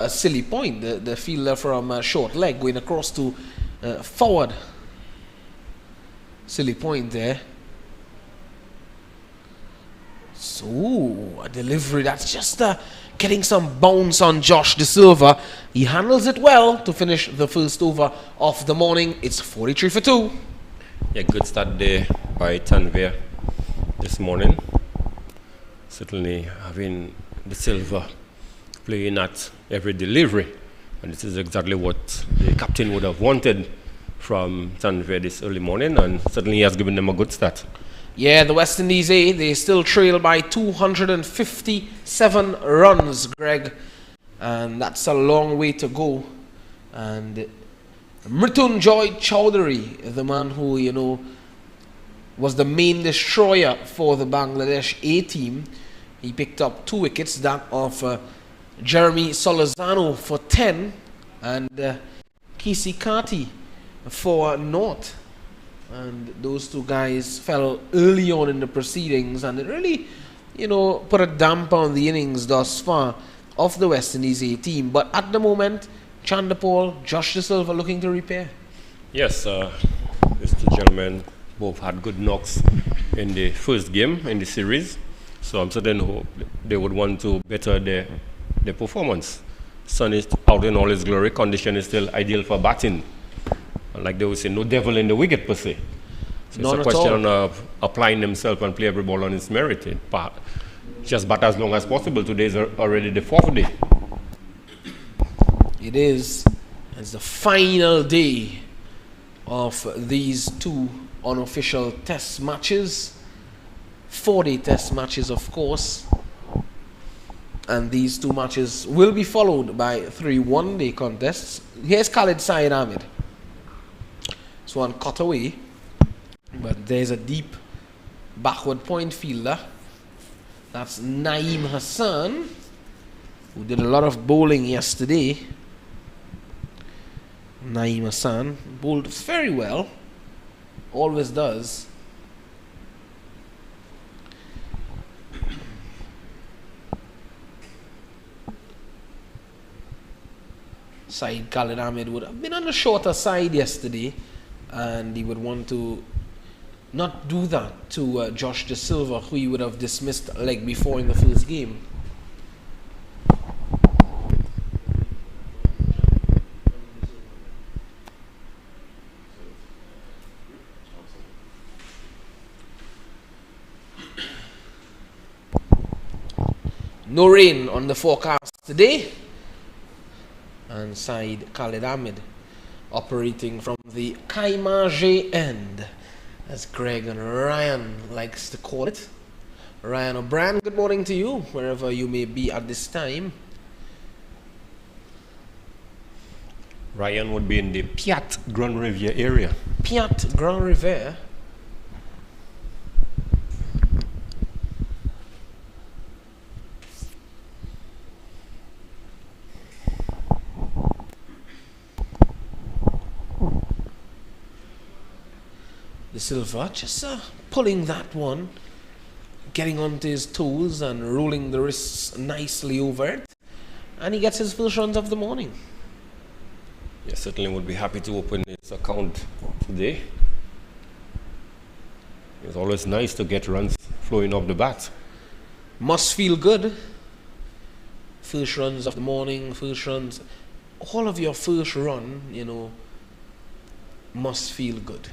a silly point. The fielder from short leg going across to forward. Silly point there. So a delivery that's just getting some bounce on Josh De Silva. He handles it well to finish the first over of the morning. It's 43 for 2. Yeah, good start there by Tanvir this morning. Certainly having De Silva playing at every delivery, and this is exactly what the captain would have wanted from Tanvir this early morning, and certainly he has given them a good start. Yeah, the West Indies A, they still trail by 257 runs, Greg. And that's a long way to go. And Mrityunjoy Chowdhury, the man who, was the main destroyer for the Bangladesh A team, he picked up 2 wickets, that of Jeremy Solozano for 10 and Kisi Kati for 0. And those 2 guys fell early on in the proceedings, and it really, put a damper on the innings thus far of the West Indies A team. But at the moment, Chanderpaul, Josh De Silva looking to repair. Yes, these 2 gentlemen both had good knocks in the first game in the series, so I'm certain they would want to better their performance. Sun is out in all its glory, condition is still ideal for batting. Like they would say, no devil in the wicket per se. So it's a question of applying themselves and play every ball on its merit. But just bat as long as possible. Today is already the 4th day. It is. It's the final day of these 2 unofficial test matches. 4-day test matches, of course. And these 2 matches will be followed by 3 one-day contests. Here's Khalid Syed Ahmed. This one cut away, but there's a deep backward point fielder. That's Naeem Hassan, who did a lot of bowling yesterday. Naeem Hassan bowled very well, always does. Syed Khalid Ahmed would have been on the shorter side yesterday, and he would want to not do that to Josh De Silva, who he would have dismissed a leg before in the first game. No rain on the forecast today. And Syed Khalid Ahmed operating from the Kaimaje end, as Greg and Ryan likes to call it. Ryan O'Brien, good morning to you, wherever you may be at this time. Ryan would be in the Piat Grand Rivière area. Piat Grand Rivière. De Silva just pulling that one, getting onto his toes and rolling the wrists nicely over it, and he gets his first runs of the morning. Yes, certainly would be happy to open his account today. It's always nice to get runs flowing off the bat. Must feel good. First runs of the morning, first runs, all of your first run, must feel good.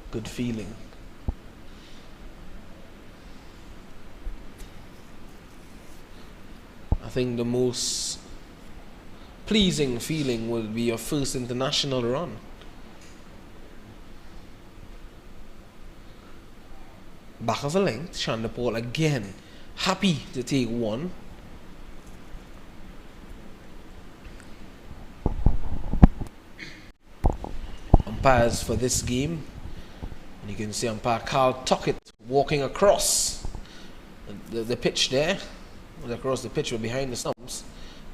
Good feeling. I think the most pleasing feeling will be your first international run. Back of the length, Chanderpaul again happy to take one. Umpires for this game. You can see umpire Carl Tuckett walking across the pitch there. Across the pitch, but behind the stumps,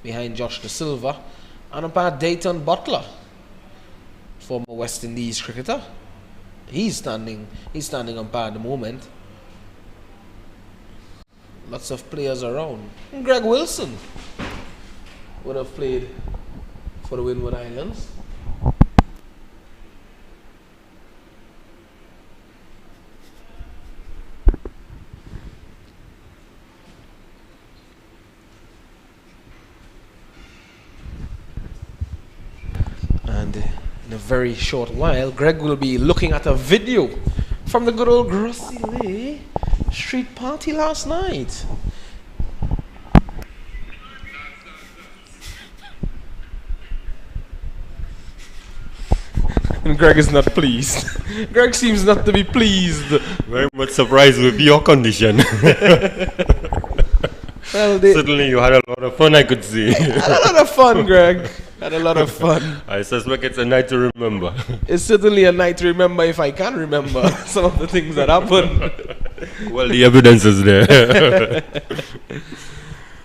behind Josh De Silva. And umpire Dayton Butler, former West Indies cricketer. He's standing umpire at the moment. Lots of players around. And Greg Wilson would have played for the Windward Islands. And in a very short while, Greg will be looking at a video from the good old Grossy street party last night. And Greg is not pleased. Greg seems not to be pleased. Very much surprised with your condition. Well, certainly you had a lot of fun, I could see. Had a lot of fun, Greg. Had a lot of fun. I suspect it's a night to remember. It's certainly a night to remember if I can remember some of the things that happened. Well, the evidence is there.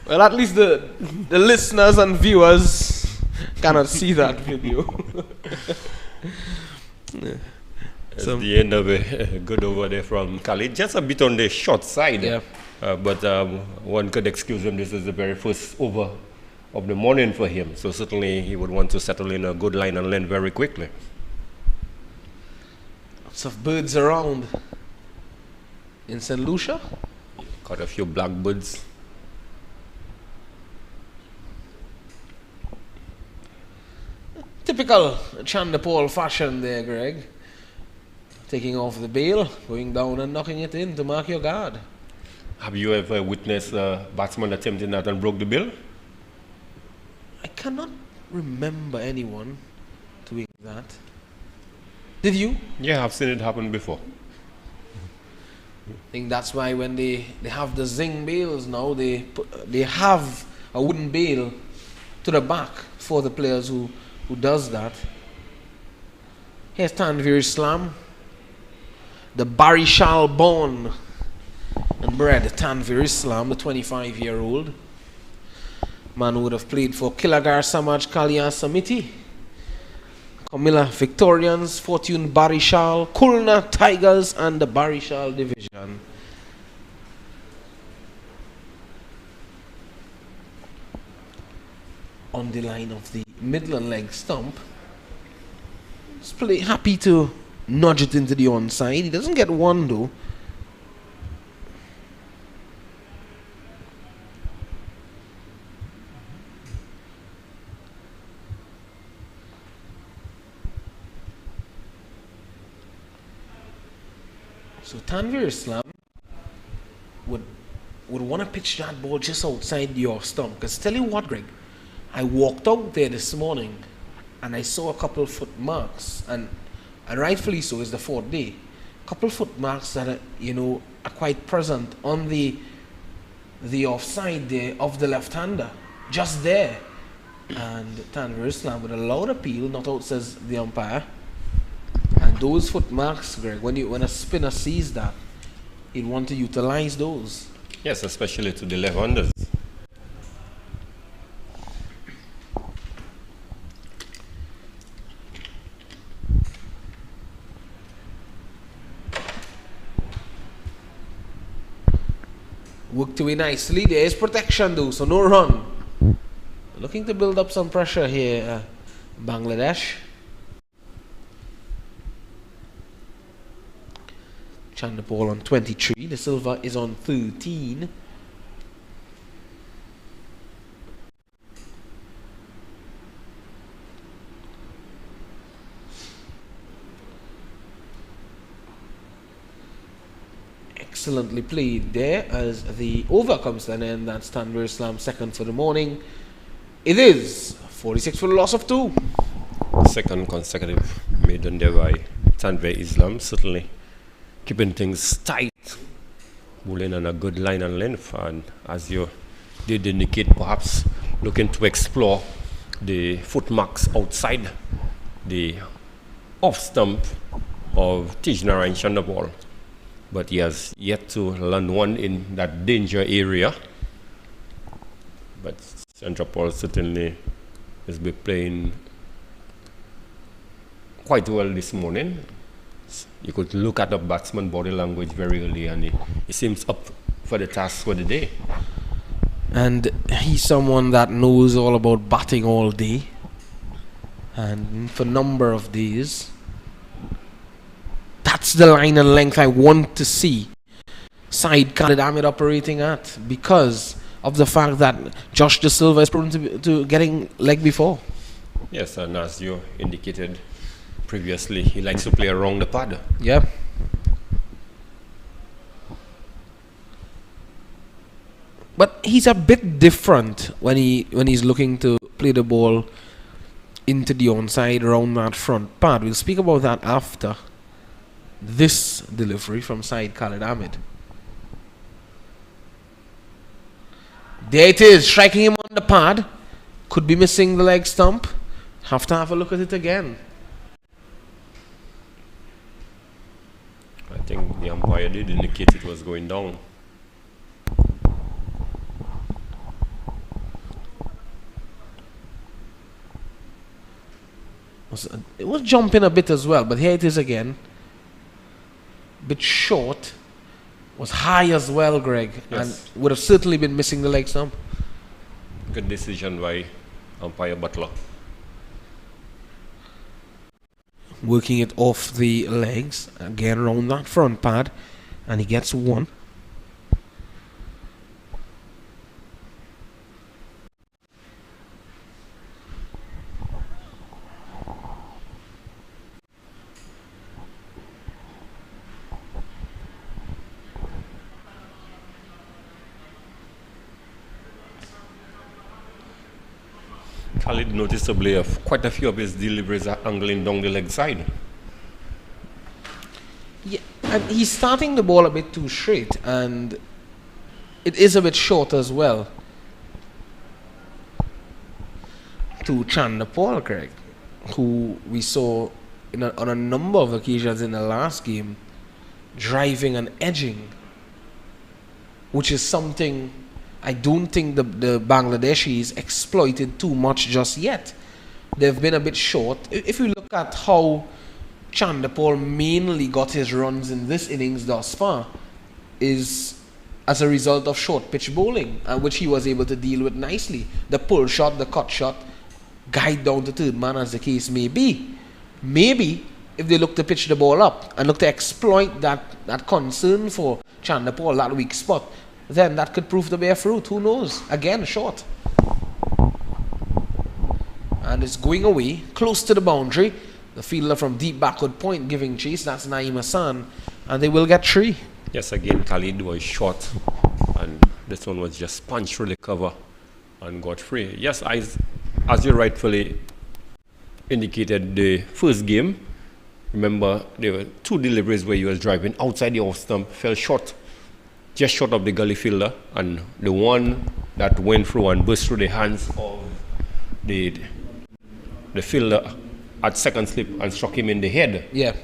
Well, at least the listeners and viewers cannot see that video. It's the end of a good over there from Khalid. Just a bit on the short side. Yeah. But one could excuse him. This is the very first over of the morning for him. So certainly he would want to settle in a good line and length very quickly. Lots of birds around in St. Lucia. Caught a few blackbirds. Typical Chandapol fashion there, Greg. Taking off the bail, going down and knocking it in to mark your guard. Have you ever witnessed a batsman attempting that and broke the bill? I cannot remember anyone doing that. Did you? Yeah, I've seen it happen before. I think that's why when they have the zing bails now, they have a wooden bail to the back for the players who does that. Here's Tanvir Islam, the Barishal born and bred Tanvir Islam, the 25-year-old man who would have played for Kilagar Samaj Kalyan Samiti, Comilla Victorians, Fortune Barishal, Kulna Tigers and the Barishal division. On the line of the Midland leg stump, he's happy to nudge it into the onside. He doesn't get one though. So Tanvir Islam would want to pitch that ball just outside the off stump. Because tell you what, Greg, I walked out there this morning and I saw a couple foot marks, and rightfully so, it's the fourth day. Couple foot marks that are quite present on the offside there of the left-hander, just there. And Tanvir Islam with a loud appeal, not out, says the umpire. And those foot marks, Greg, when a spinner sees that, he'd want to utilize those. Yes, especially to the left-handers. Worked away nicely. There is protection though, so no run. Looking to build up some pressure here, Bangladesh. Chandapol on 23. The Silva is on 13. Excellently played there as the over comes to an end. That's Tanvir Islam second for the morning. It is 46 for the loss of 2. Second consecutive maiden day by Tanvir Islam, certainly keeping things tight, bowling on a good line and length, and as you did indicate, perhaps looking to explore the footmarks outside the off stump of Tijnara and Chandapol. But he has yet to land one in that danger area. But Chandapol certainly has been playing quite well this morning. You could look at the batsman body language very early, and he seems up for the task for the day. And he's someone that knows all about batting all day. And for a number of days, that's the line and length I want to see side Khalid Ahmed operating at, because of the fact that Josh De Silva is prone to getting leg before. Yes, and as you indicated previously, he likes to play around the pad. Yeah. But he's a bit different when he's looking to play the ball into the onside around that front pad. We'll speak about that after this delivery from side Khalid Ahmed. There it is, striking him on the pad. Could be missing the leg stump. Have to have a look at it again. I think the umpire did indicate it was going down. It was jumping a bit as well, but here it is again. Bit short. Was high as well, Greg, Yes. and would have certainly been missing the leg stump. Good decision by umpire Butler. Working it off the legs again around that front pad, and he gets one. Khalid noticeably of quite a few of his deliveries are angling down the leg side. Yeah, and he's starting the ball a bit too straight, and it is a bit short as well to Chandler Paul, Craig, who we saw on a number of occasions in the last game driving and edging, which is something I don't think the Bangladeshis exploited too much just yet. They've been a bit short. If you look at how Chandler Paul mainly got his runs in this innings thus far, is as a result of short pitch bowling, which he was able to deal with nicely. The pull shot, the cut shot, guide down to third man as the case may be. Maybe if they look to pitch the ball up and look to exploit that concern for Chandler Paul, that weak spot, then that could prove to bear fruit. Who knows? Again, short. And it's going away, close to the boundary. The fielder from deep backward point giving chase. That's Naeem Hassan. And they will get 3. Yes, again, Khalid was short, and this one was just punched through the cover and got free. Yes, as you rightfully indicated, the first game, remember, there were 2 deliveries where he was driving outside the off stump, fell short, just short of the gully fielder, and the one that went through and burst through the hands of the fielder at second slip and struck him in the head. Yeah.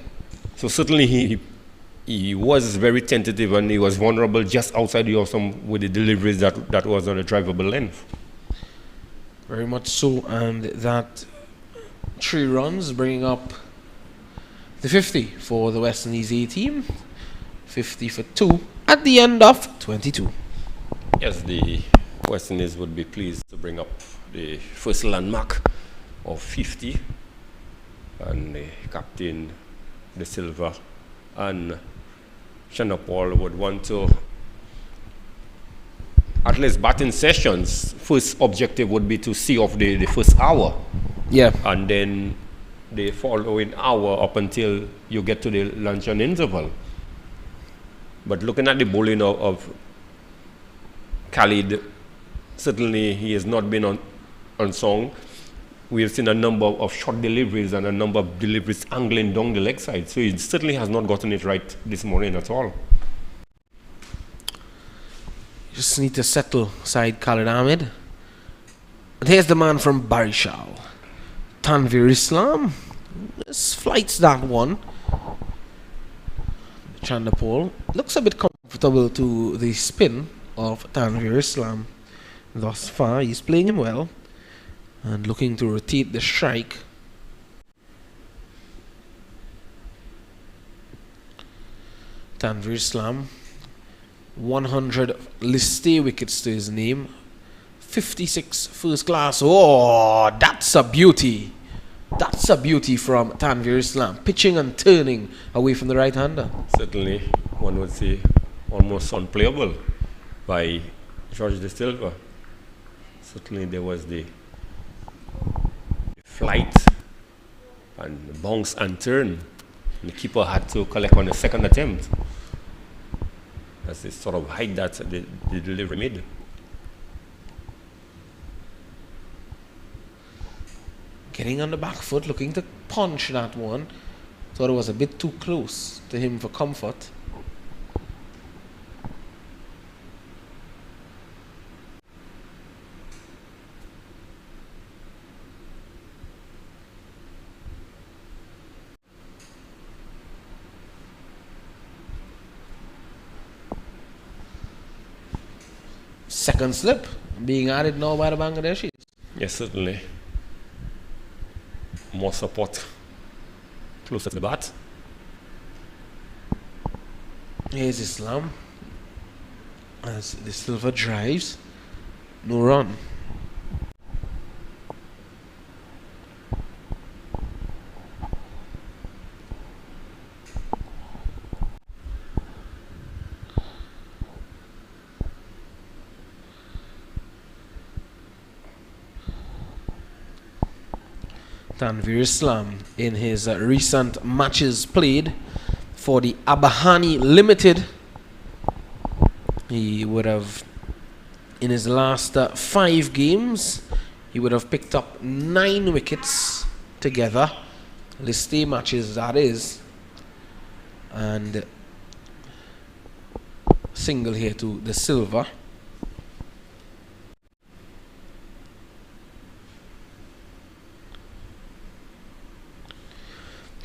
So certainly he was very tentative, and he was vulnerable just outside the off stump with the deliveries that was on a drivable length. Very much so, and that 3 runs bringing up the 50 for the West Indies A team. 50 for 2 at the end of 22. Yes, the West Indies would be pleased to bring up the first landmark of 50, and the captain, De Silva, and Chandler Paul would want to, at least batting sessions, first objective would be to see off the first hour. Yeah. And then the following hour up until you get to the luncheon interval. But looking at the bowling of Khalid, certainly he has not been unsung. We have seen a number of short deliveries and a number of deliveries angling down the leg side. So he certainly has not gotten it right this morning at all. Just need to settle side Khalid Ahmed. And here's the man from Barishal, Tanvir Islam. This flights that one. Chandler Paul looks a bit comfortable to the spin of Tanvir Islam. Thus far, he's playing him well and looking to rotate the strike. Tanvir Islam, 100 list wickets to his name, 56 first class. Oh, that's a beauty. That's a beauty from Tanvir Islam. Pitching and turning away from the right-hander. Certainly, one would say almost unplayable by George De Silva. Certainly there was the flight and the bounce and turn. And the keeper had to collect on the second attempt. That's the sort of height that the delivery made. Getting on the back foot, looking to punch that one. Thought it was a bit too close to him for comfort. Second slip being added now by the Bangladeshis. Yes, certainly. More support closer to the bat. Here's Islam as the Silva drives. No run. Tanvir Islam in his recent matches played for the Abahani Limited. He would have, in his last 5 games, he would have picked up 9 wickets together. List A matches, that is. And single here to the Silva.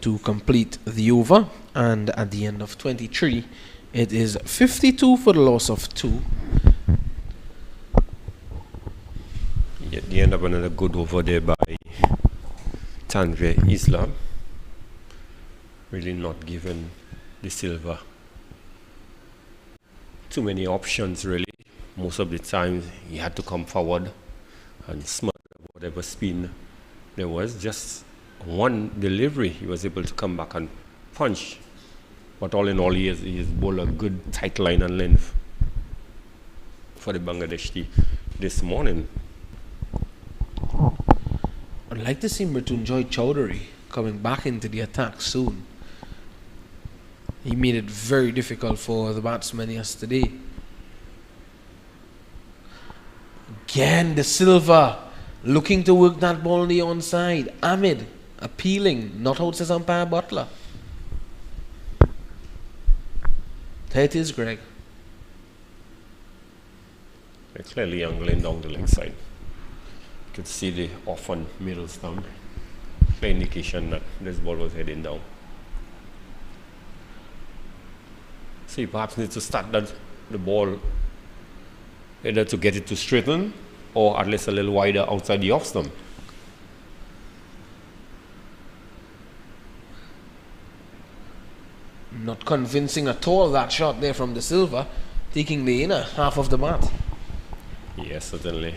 To complete the over, and at the end of 23 it is 52 for the loss of 2. Yeah, the end of another good over there by Tanvir Islam. Really not given the Silva too many options really. Most of the time he had to come forward and smother whatever spin there was. Just one delivery he was able to come back and punch, but all in all he has bowled a good tight line and length for the Bangladesh this morning. I'd like to see Mrityunjoy Chowdhury coming back into the attack soon. He made it very difficult for the batsmen yesterday. Again, the Silva looking to work that ball on the onside. Ahmed appealing, not out says umpire Butler. There it is, Greg. They're clearly angling down the leg side. You could see the off on middle stump. Clear indication that this ball was heading down. So you perhaps need to start the ball either to get it to straighten or at least a little wider outside the off stump. Not convincing at all, that shot there from the Silva, taking the inner half of the mat. Yes, certainly.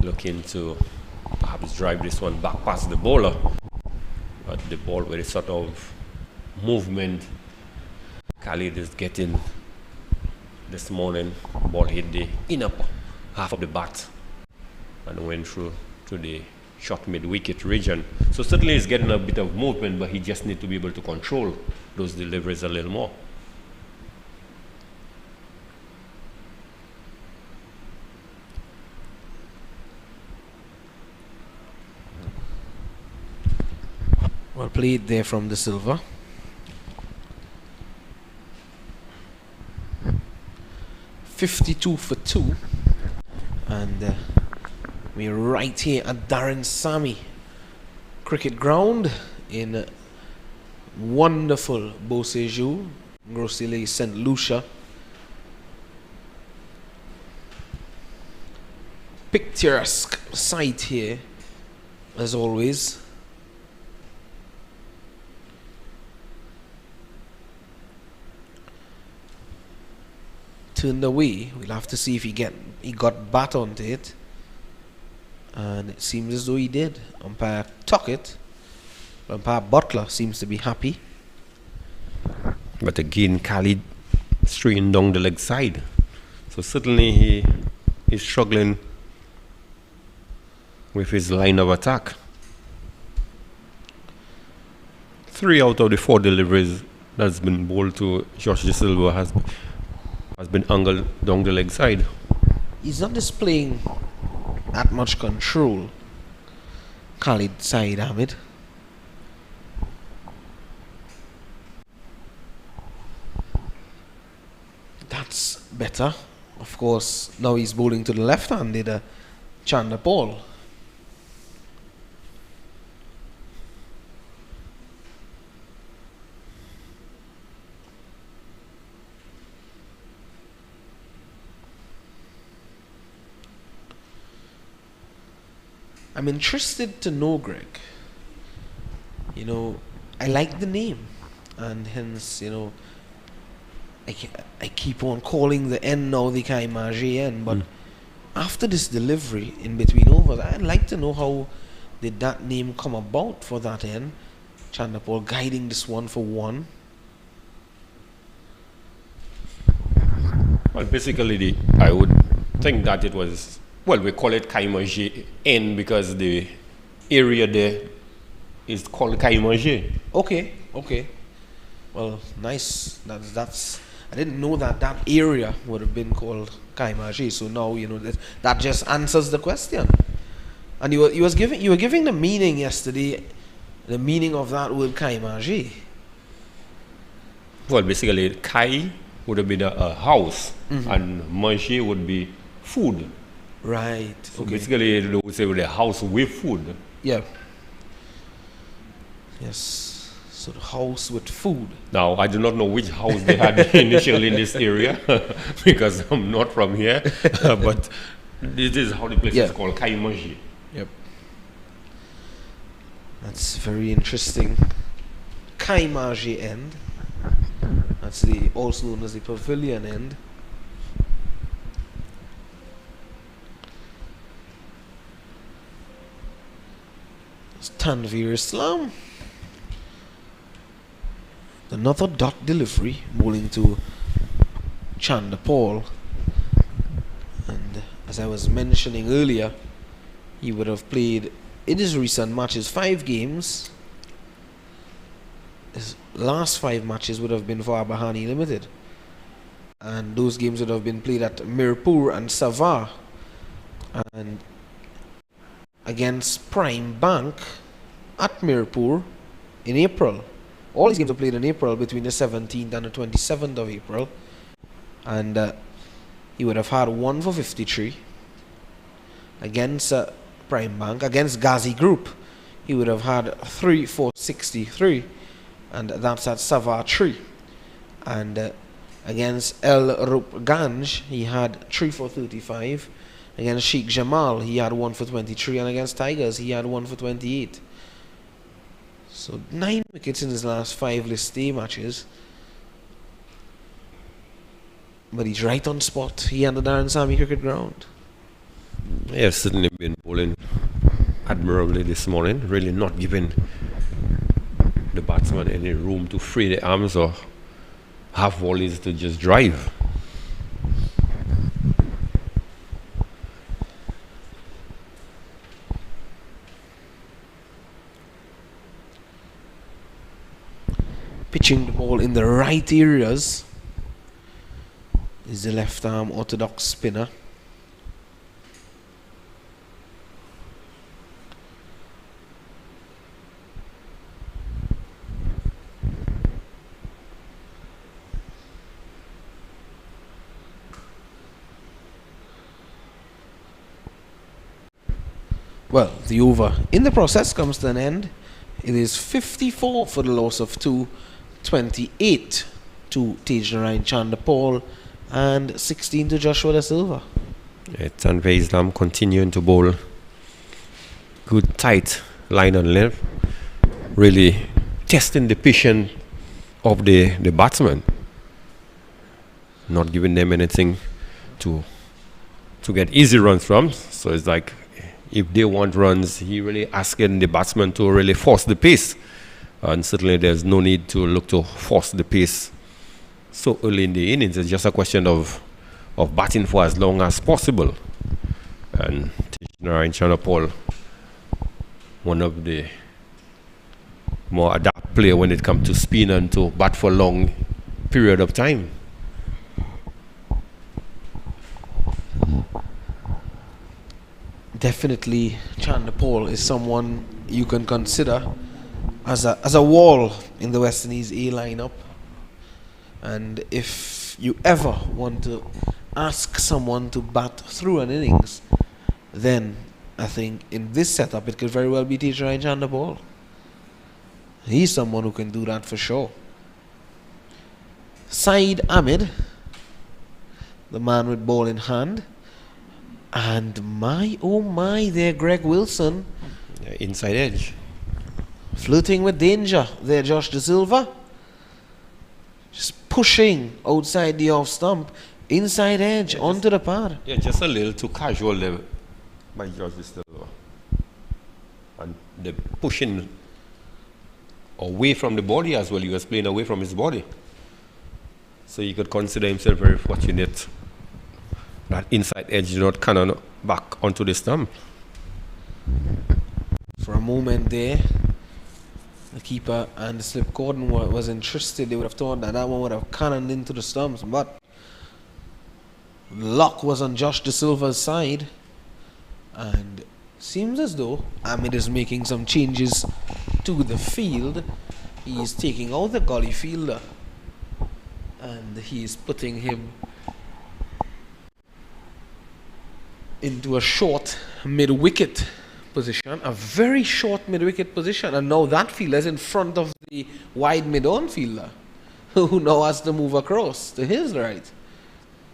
Looking to perhaps drive this one back past the bowler. But the ball with a sort of movement Khalid is getting this morning, ball hit the inner half of the bat and went through to the short mid-wicket region. So certainly he's getting a bit of movement, but he just needs to be able to control those deliveries a little more. Well played there from the Silva. .52 for 2, and we're right here at Daren Sammy Cricket Ground in wonderful Beausejour, Grosseille, St. Lucia. Picturesque sight here, as always. turned away. We'll have to see if he got bat onto it. And it seems as though he did. Umpire took it. Umpire Butler seems to be happy. But again, Khalid straying down the leg side. So certainly he is struggling with his line of attack. 3 out of the 4 deliveries that's been bowled to Josh De Silva has been angled down the leg side. He's not displaying that much control, Khalid Saeed Ahmed. That's better. Of course, now he's bowling to the left-handed Chandler Paul. I'm interested to know, Greg. You know, I like the name, and hence, you know, I keep on calling the N now the Kaimaji N, but after this delivery in between overs, I'd like to know how did that name come about for that N. Chandler Paul guiding this one for 1. Well, basically, I would think that it was, well, we call it Kaimaji N because the area there is called Kaimaji. Okay. Well, nice. That's. I didn't know that area would have been called Kaimaji. So now you know that just answers the question. And you were giving the meaning yesterday, the meaning of that word Kaimaji. Well, basically, Kai would have been a house, and Maji would be food. Right. So basically, they would say with a house with food. Yeah. Yes. So the house with food. Now, I do not know which house they had initially in this area because I'm not from here. But this is how the place is called, Kaimaji. Yep. That's very interesting. Kaimaji end. That's also known as the pavilion end. It's Tanveer Islam. Another dot delivery, bowling to Chandler Paul. And as I was mentioning earlier, he would have played in his recent matches 5 games. His last 5 matches would have been for Abahani Limited. And those games would have been played at Mirpur and Savah. And against Prime Bank at Mirpur in April. All these games were played in April between the 17th and the 27th of April. And he would have had 1 for 53 against Prime Bank. Against Ghazi Group, he would have had 3 for 63. And that's at Savah 3. And against El Rup Ganj, he had 3 for 35. Against Sheikh Jamal, he had 1 for 23. And against Tigers, he had 1 for 28. So 9 wickets in his last 5 List A matches. But he's right on spot. He and the Daren Sammy Cricket Ground. He has certainly been bowling admirably this morning, really not giving the batsman any room to free the arms or have volleys to just drive. Pitching the ball in the right areas is the left arm orthodox spinner. Well, the over in the process comes to an end. It is 54 for the loss of 2, 28 to Tej Chandler Paul, and 16 to Joshua De Silva. Tanveer Islam continuing to bowl good tight line and length, really testing the patience of the batsman. not giving them anything to get easy runs from. So it's like if they want runs, he really asking the batsman to really force the pace. And certainly there's no need to look to force the pace so early in the innings. It's just a question of batting for as long as possible. And Daren Chanapol, one of the more adept player when it comes to spin and to bat for long period of time. Definitely, Chanapol is someone you can consider as a wall in the West Indies A lineup. And if you ever want to ask someone to bat through an innings, then I think in this setup it could very well be Daren Chanapol. He's someone who can do that for sure. Saeed Ahmed, the man with ball in hand. And my, oh my, there Greg Wilson. Inside edge. Flirting with danger there, Josh De Silva. Just pushing outside the off stump. Inside edge, onto the pad. Yeah, just a little too casual there by Josh De Silva. And the pushing away from the body as well. He was playing away from his body. So you could consider himself very fortunate. That inside edge not kind of back onto the stump. For a moment there, the keeper and the slip cordon was interested. They would have thought that one would have cannoned into the stumps, but luck was on Josh De Silva's side, and seems as though Ahmed is making some changes to the field. He is taking out the gully fielder and he is putting him into a short mid-wicket position, a very short mid-wicket position, and now that fielder is in front of the wide mid-on fielder who now has to move across to his right.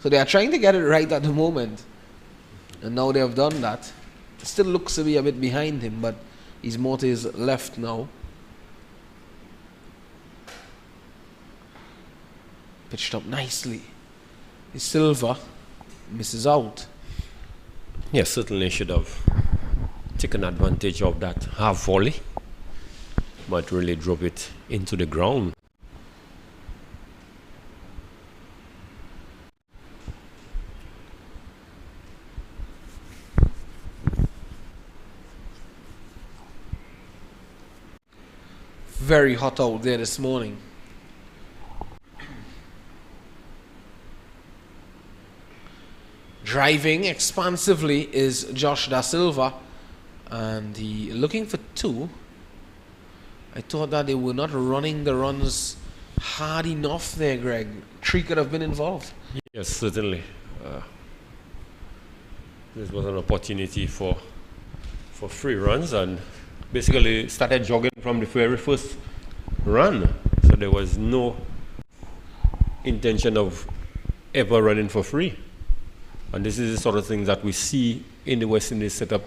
So they are trying to get it right at the moment, and now they have done that. It still looks to be a bit behind him, but he's more to his left now. Pitched up nicely. Silva misses out. Yes, certainly should have taken advantage of that half volley, but really drop it into the ground. Very hot out there this morning. Driving expansively is Josh Da Silva, and he looking for two. I thought that they were not running the runs hard enough there, Greg. Three could have been involved. Yes, certainly. This was an opportunity for free runs, and basically started jogging from the very first run. So there was no intention of ever running for free. And this is the sort of thing that we see in the West Indies setup,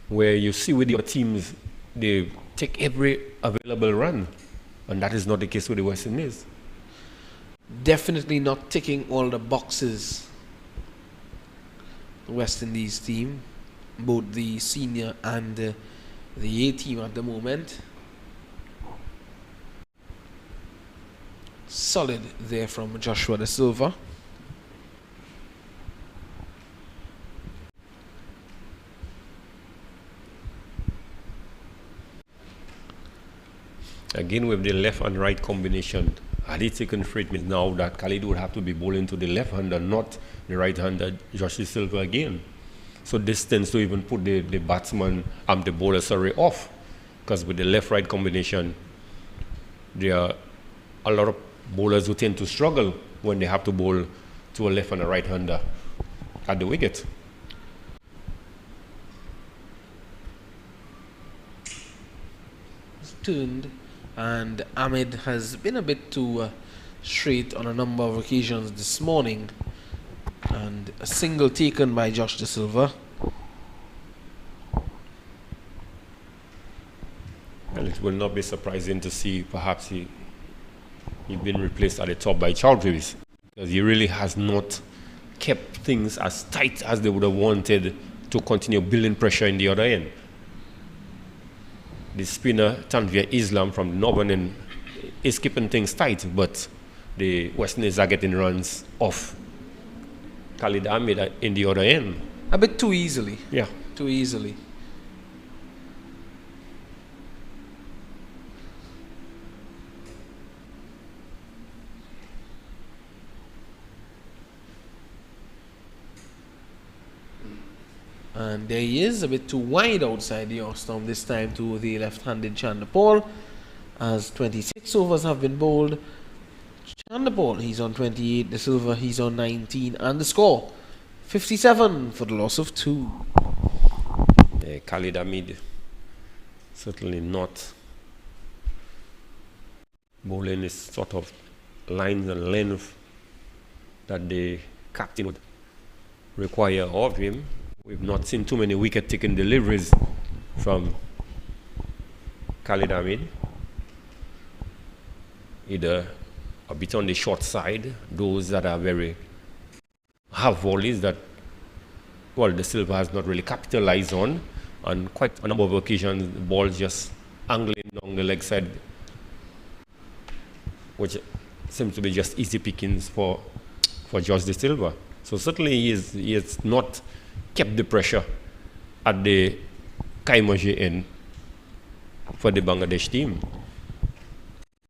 where you see with your teams, they take every available run. And that is not the case with the West Indies. Definitely not ticking all the boxes. The West Indies team, both the senior and the A team at the moment. Solid there from Joshua Da Silva. Again, with the left and right combination, had he taken free, means now that Khalid would have to be bowling to the left hander, not the right hander, Josh Silva again. So this tends to even put the batsman and the bowler off, because with the left-right combination, there are a lot of bowlers who tend to struggle when they have to bowl to a left and a right hander at the wicket. It's turned. And Ahmed has been a bit too straight on a number of occasions this morning. And a single taken by Josh Da Silva. Well, it will not be surprising to see perhaps he's been replaced at the top by Chowdhury. because he really has not kept things as tight as they would have wanted to continue building pressure in the other end. The spinner, Tanvir Islam from the northern end, is keeping things tight, but the West Indies are getting runs off Khalid Ahmed in the other end. A bit too easily. Yeah. Too easily. And there he is, a bit too wide outside the off-stump this time to the left-handed Chanderpaul, as 26 overs have been bowled. Chanderpaul, he's on 28, De Silva, he's on 19, and the score, 57 for the loss of 2. Khalid Ahmed certainly not bowling is sort of lines and length that the captain would require of him. We've not seen too many wicket-taking deliveries from Khalid Ahmed. Either a bit on the short side, those that are have volleys that, well, De Silva has not really capitalized on, and quite a number of occasions the ball just angling down the leg side, which seems to be just easy pickings for George De Silva. So certainly he has not kept the pressure at the Kaimaji end for the Bangladesh team.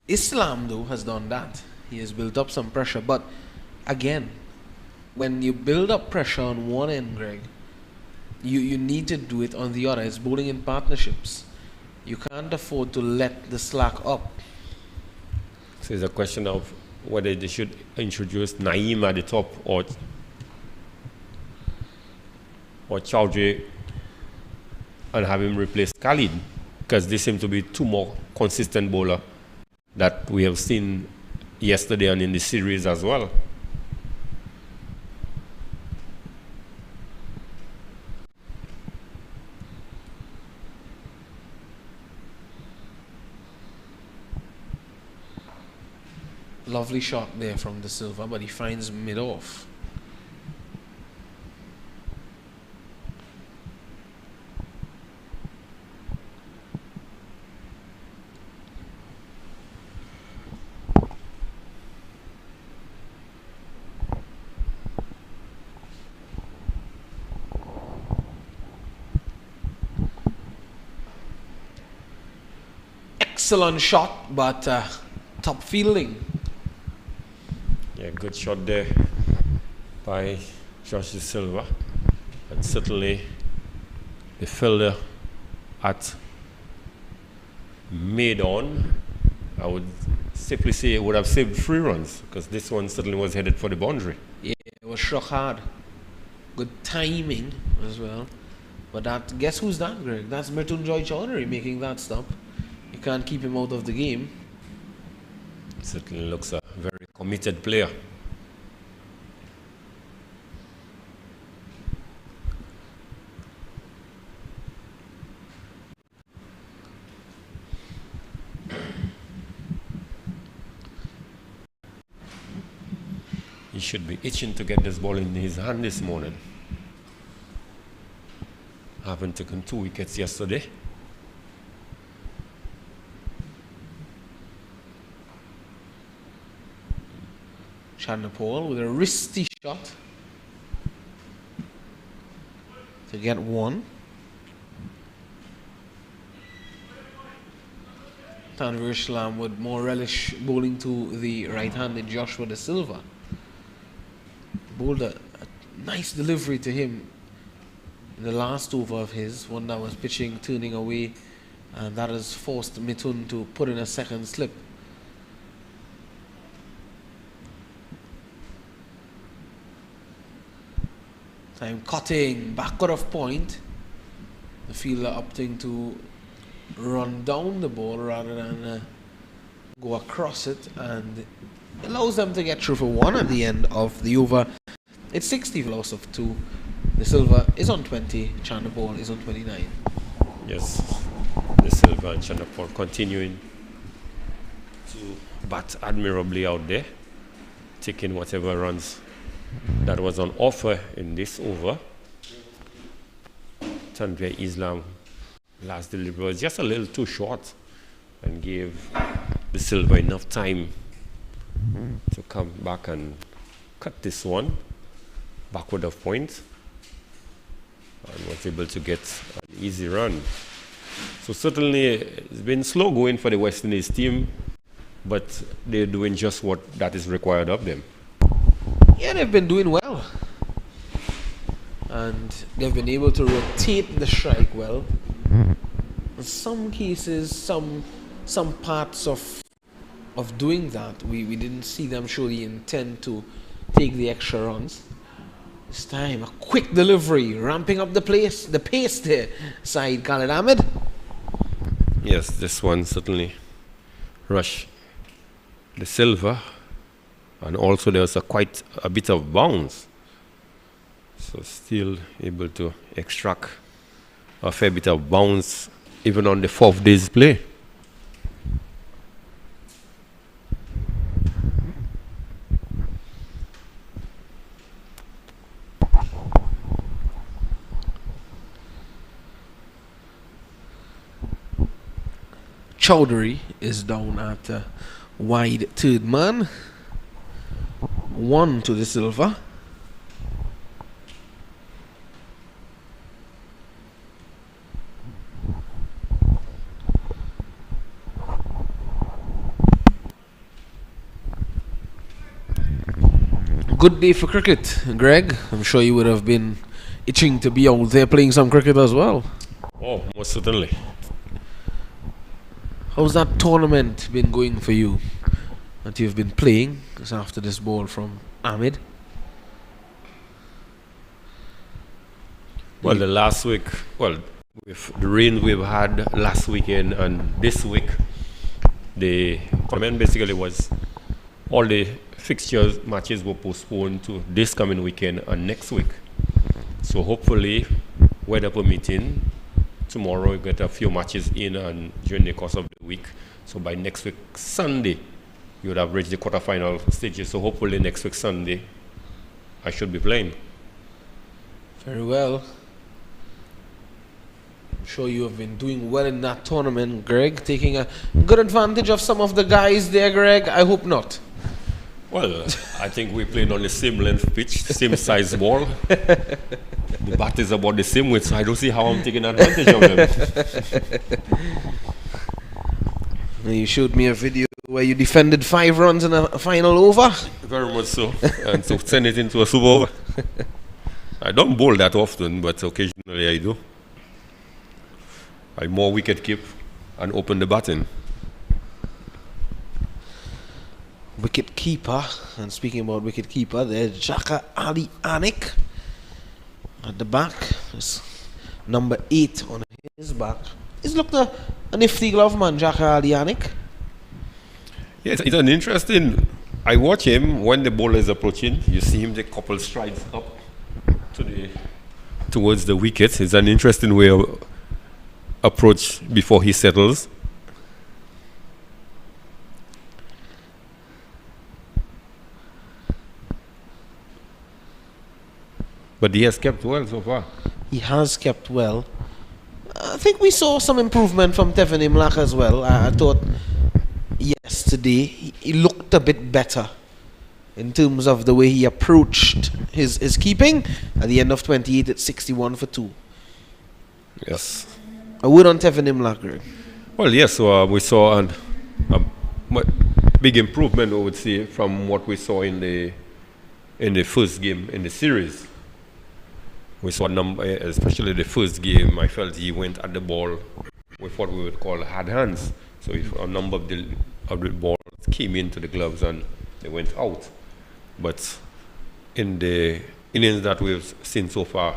Islam, though, has done that. He has built up some pressure, but again, when you build up pressure on one end, Greg, you need to do it on the other. It's bowling in partnerships. You can't afford to let the slack up. So it's a question of whether they should introduce Naeem at the top or Chowdhury and have him replace Khalid, because they seem to be two more consistent bowler that we have seen yesterday and in the series as well. Lovely shot there from De Silva, but he finds mid-off. Excellent shot, but top fielding. Yeah, good shot there by George De Silva, and certainly the fielder at mid-on, I would safely say it would have saved 3 runs, because this one certainly was headed for the boundary. Yeah, it was struck hard. Good timing as well. But that, guess who's that, Greg? That's Mrityunjay Chowdhury making that stop. You can't keep him out of the game. Certainly looks a very committed player. He should be itching to get this ball in his hand this morning. Having taken 2 wickets yesterday. Chanderpaul with a wristy shot to get 1. Tanvir Islam would more relish bowling to the right-handed Joshua De Silva. Bowled a nice delivery to him in the last over of his, one that was pitching, turning away, and that has forced Mithun to put in a second slip. Time cutting, backward of point. The fielder opting to run down the ball rather than go across it, and allows them to get through for 1 at the end of the over. It's 60 for loss of 2. De Silva is on 20, Chanderpaul is on 29. Yes, De Silva and Chanderpaul continuing to bat admirably out there. taking whatever runs that was on offer in this over. Tanvir Islam last delivery was just a little too short and gave the Silva enough time to come back and cut this one backward of point and was able to get an easy run. So certainly it's been slow going for the West Indies team, but they're doing just what that is required of them. Yeah, they've been doing well. And they've been able to rotate the strike well. In some cases, some parts of doing that, we didn't see them show the intent to take the extra runs. This time, a quick delivery, ramping up the pace there, Saeed Khalid Ahmed. Yes, this one certainly rushed the Silva, and also there was quite a bit of bounce. So still able to extract a fair bit of bounce even on the 4th day's play. Chowdhury is down at wide third man. 1 to the Silva. Good day for cricket, Greg. I'm sure you would have been itching to be out there playing some cricket as well. Oh, most certainly. How's that tournament been going for you that you've been playing after this ball from Ahmed? Well, the last week, with the rain we've had last weekend and this week, the tournament basically was all the fixtures matches were postponed to this coming weekend and next week. So hopefully, weather permitting, tomorrow we get a few matches in and during the course of the week. So by next week Sunday, you would have reached the quarterfinal stages. So hopefully next week Sunday, I should be playing. Very well. I'm sure you have been doing well in that tournament, Greg. Taking a good advantage of some of the guys there, Greg. I hope not. Well, I think we're playing on the same length pitch, same size ball. The bat is about the same weight, so I don't see how I'm taking advantage of them. You showed me a video where you defended 5 runs in a final over. Very much so. And to send it into a super over. I don't bowl that often, but occasionally I do. I more wicket keep and open the batting. Wicket keeper, and speaking about wicket keeper, there's Jaka Ali Anik at the back. It's number 8 on his back. He's looked a nifty glove man, Jaka Ali Anik. Yes, it's an interesting. I watch him when the bowler is approaching. You see him take a couple strides up towards the wicket. It's an interesting way of approach before he settles. But he has kept well so far. He has kept well. I think we saw some improvement from Devon Imlach as well. I thought yesterday he looked a bit better in terms of the way he approached his keeping at the end of 28 at 61 for 2. Yes. A word on Devon Imlach, Greg. Well, yes, we saw a big improvement, I would say, from what we saw in the first game in the series. We saw especially the first game, I felt he went at the ball with what we would call hard hands. So if a number of the balls came into the gloves and they went out. But in the innings that we've seen so far,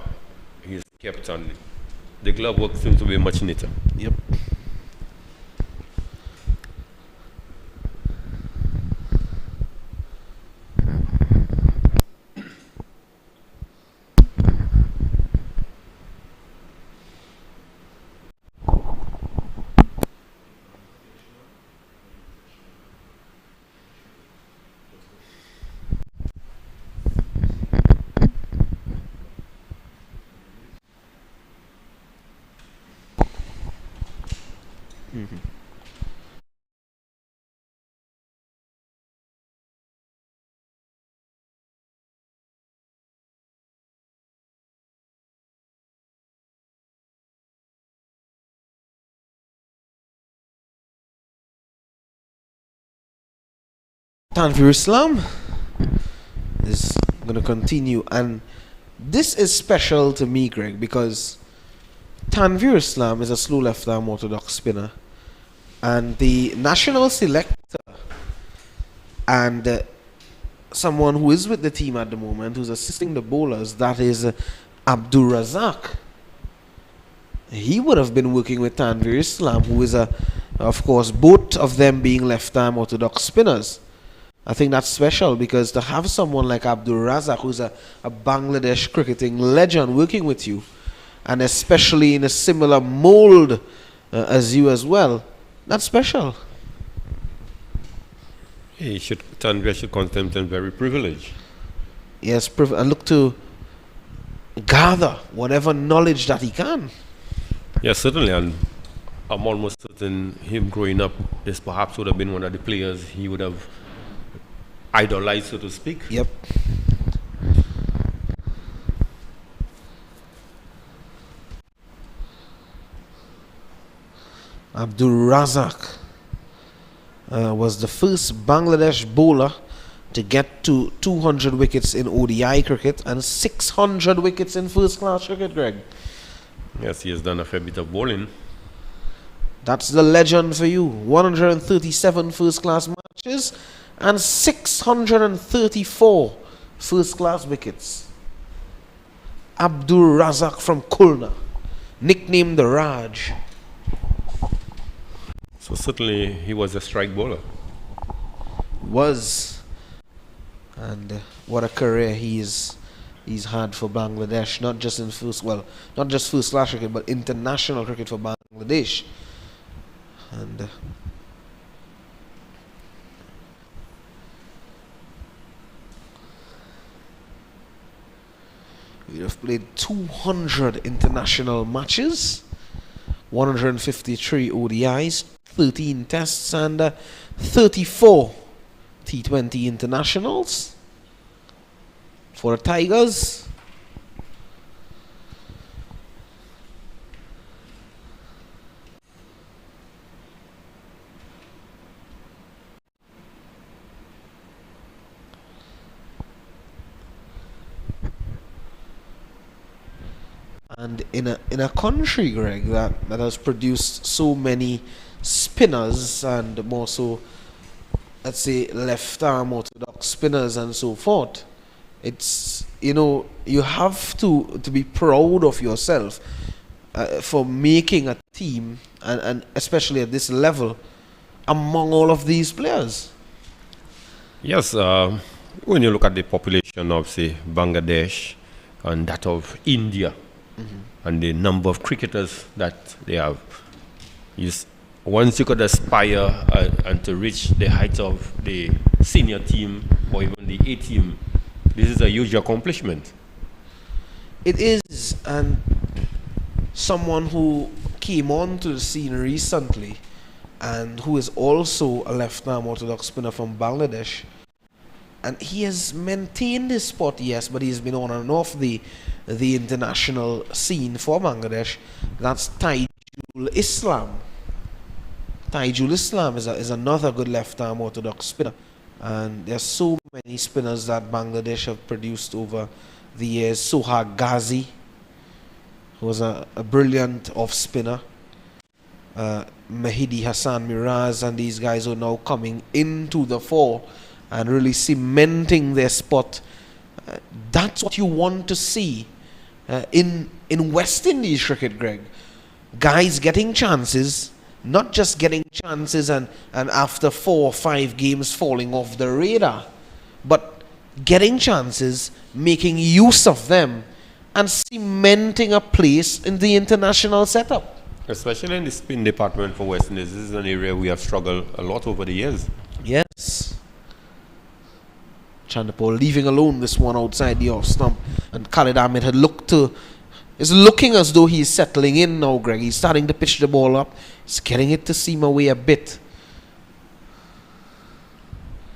he's kept on. The glove work seems to be much neater. Yep. Tanvir Islam is going to continue, and this is special to me, Greg, because Tanvir Islam is a slow left-arm orthodox spinner, and the national selector and someone who is with the team at the moment, who's assisting the bowlers, that is Abdul Razak. He would have been working with Tanvir Islam, who is of course, both of them being left-arm orthodox spinners. I think that's special because to have someone like Abdul Razak, who's a Bangladesh cricketing legend, working with you, and especially in a similar mold as you as well, that's special. Tanvir should consider him very privileged. Yes, and look to gather whatever knowledge that he can. Yes, certainly, and I'm almost certain him growing up, this perhaps would have been one of the players he would have idolized, so to speak. Yep. Abdul Razak was the first Bangladesh bowler to get to 200 wickets in ODI cricket and 600 wickets in first class cricket, Greg. Yes, he has done a fair bit of bowling. That's the legend for you. 137 first class matches and 634 first class wickets. Abdul Razak from Khulna, nicknamed the Raj. So certainly he was a strike bowler. Was. And what a career he's had for Bangladesh, not just in not just first class cricket, but international cricket for Bangladesh. And we have played 200 international matches, 153 ODIs, 13 tests, and 34 T20 internationals for the Tigers. And in a country, Greg, that has produced so many spinners and more so, let's say, left arm orthodox spinners and so forth, it's, you have to be proud of yourself for making a team and especially at this level among all of these players. Yes, when you look at the population of, say, Bangladesh and that of India, and the number of cricketers that they have, once you could aspire and to reach the height of the senior team or even the A team, this is a huge accomplishment. It is, and someone who came onto the scene recently and who is also a left-arm orthodox spinner from Bangladesh, and he has maintained his spot, yes, but he's been on and off the international scene for Bangladesh. That's Taijul Islam. Taijul Islam is another good left-arm orthodox spinner, and there's so many spinners that Bangladesh have produced over the years. Sohag Ghazi, who was a brilliant off-spinner. Mahidi Hassan Miraz and these guys are now coming into the fore and really cementing their spot. That's what you want to see in West Indies cricket, Greg. Guys getting chances, not just getting chances and after 4 or 5 games falling off the radar, but getting chances, making use of them, and cementing a place in the international setup. Especially in the spin department for West Indies, this is an area we have struggled a lot over the years. Yes. Chandapur leaving alone this one outside the off stump, and Khalid Ahmed had looked to It's looking as though he's settling in now, Greg. He's starting to pitch the ball up. He's getting it to seam away a bit.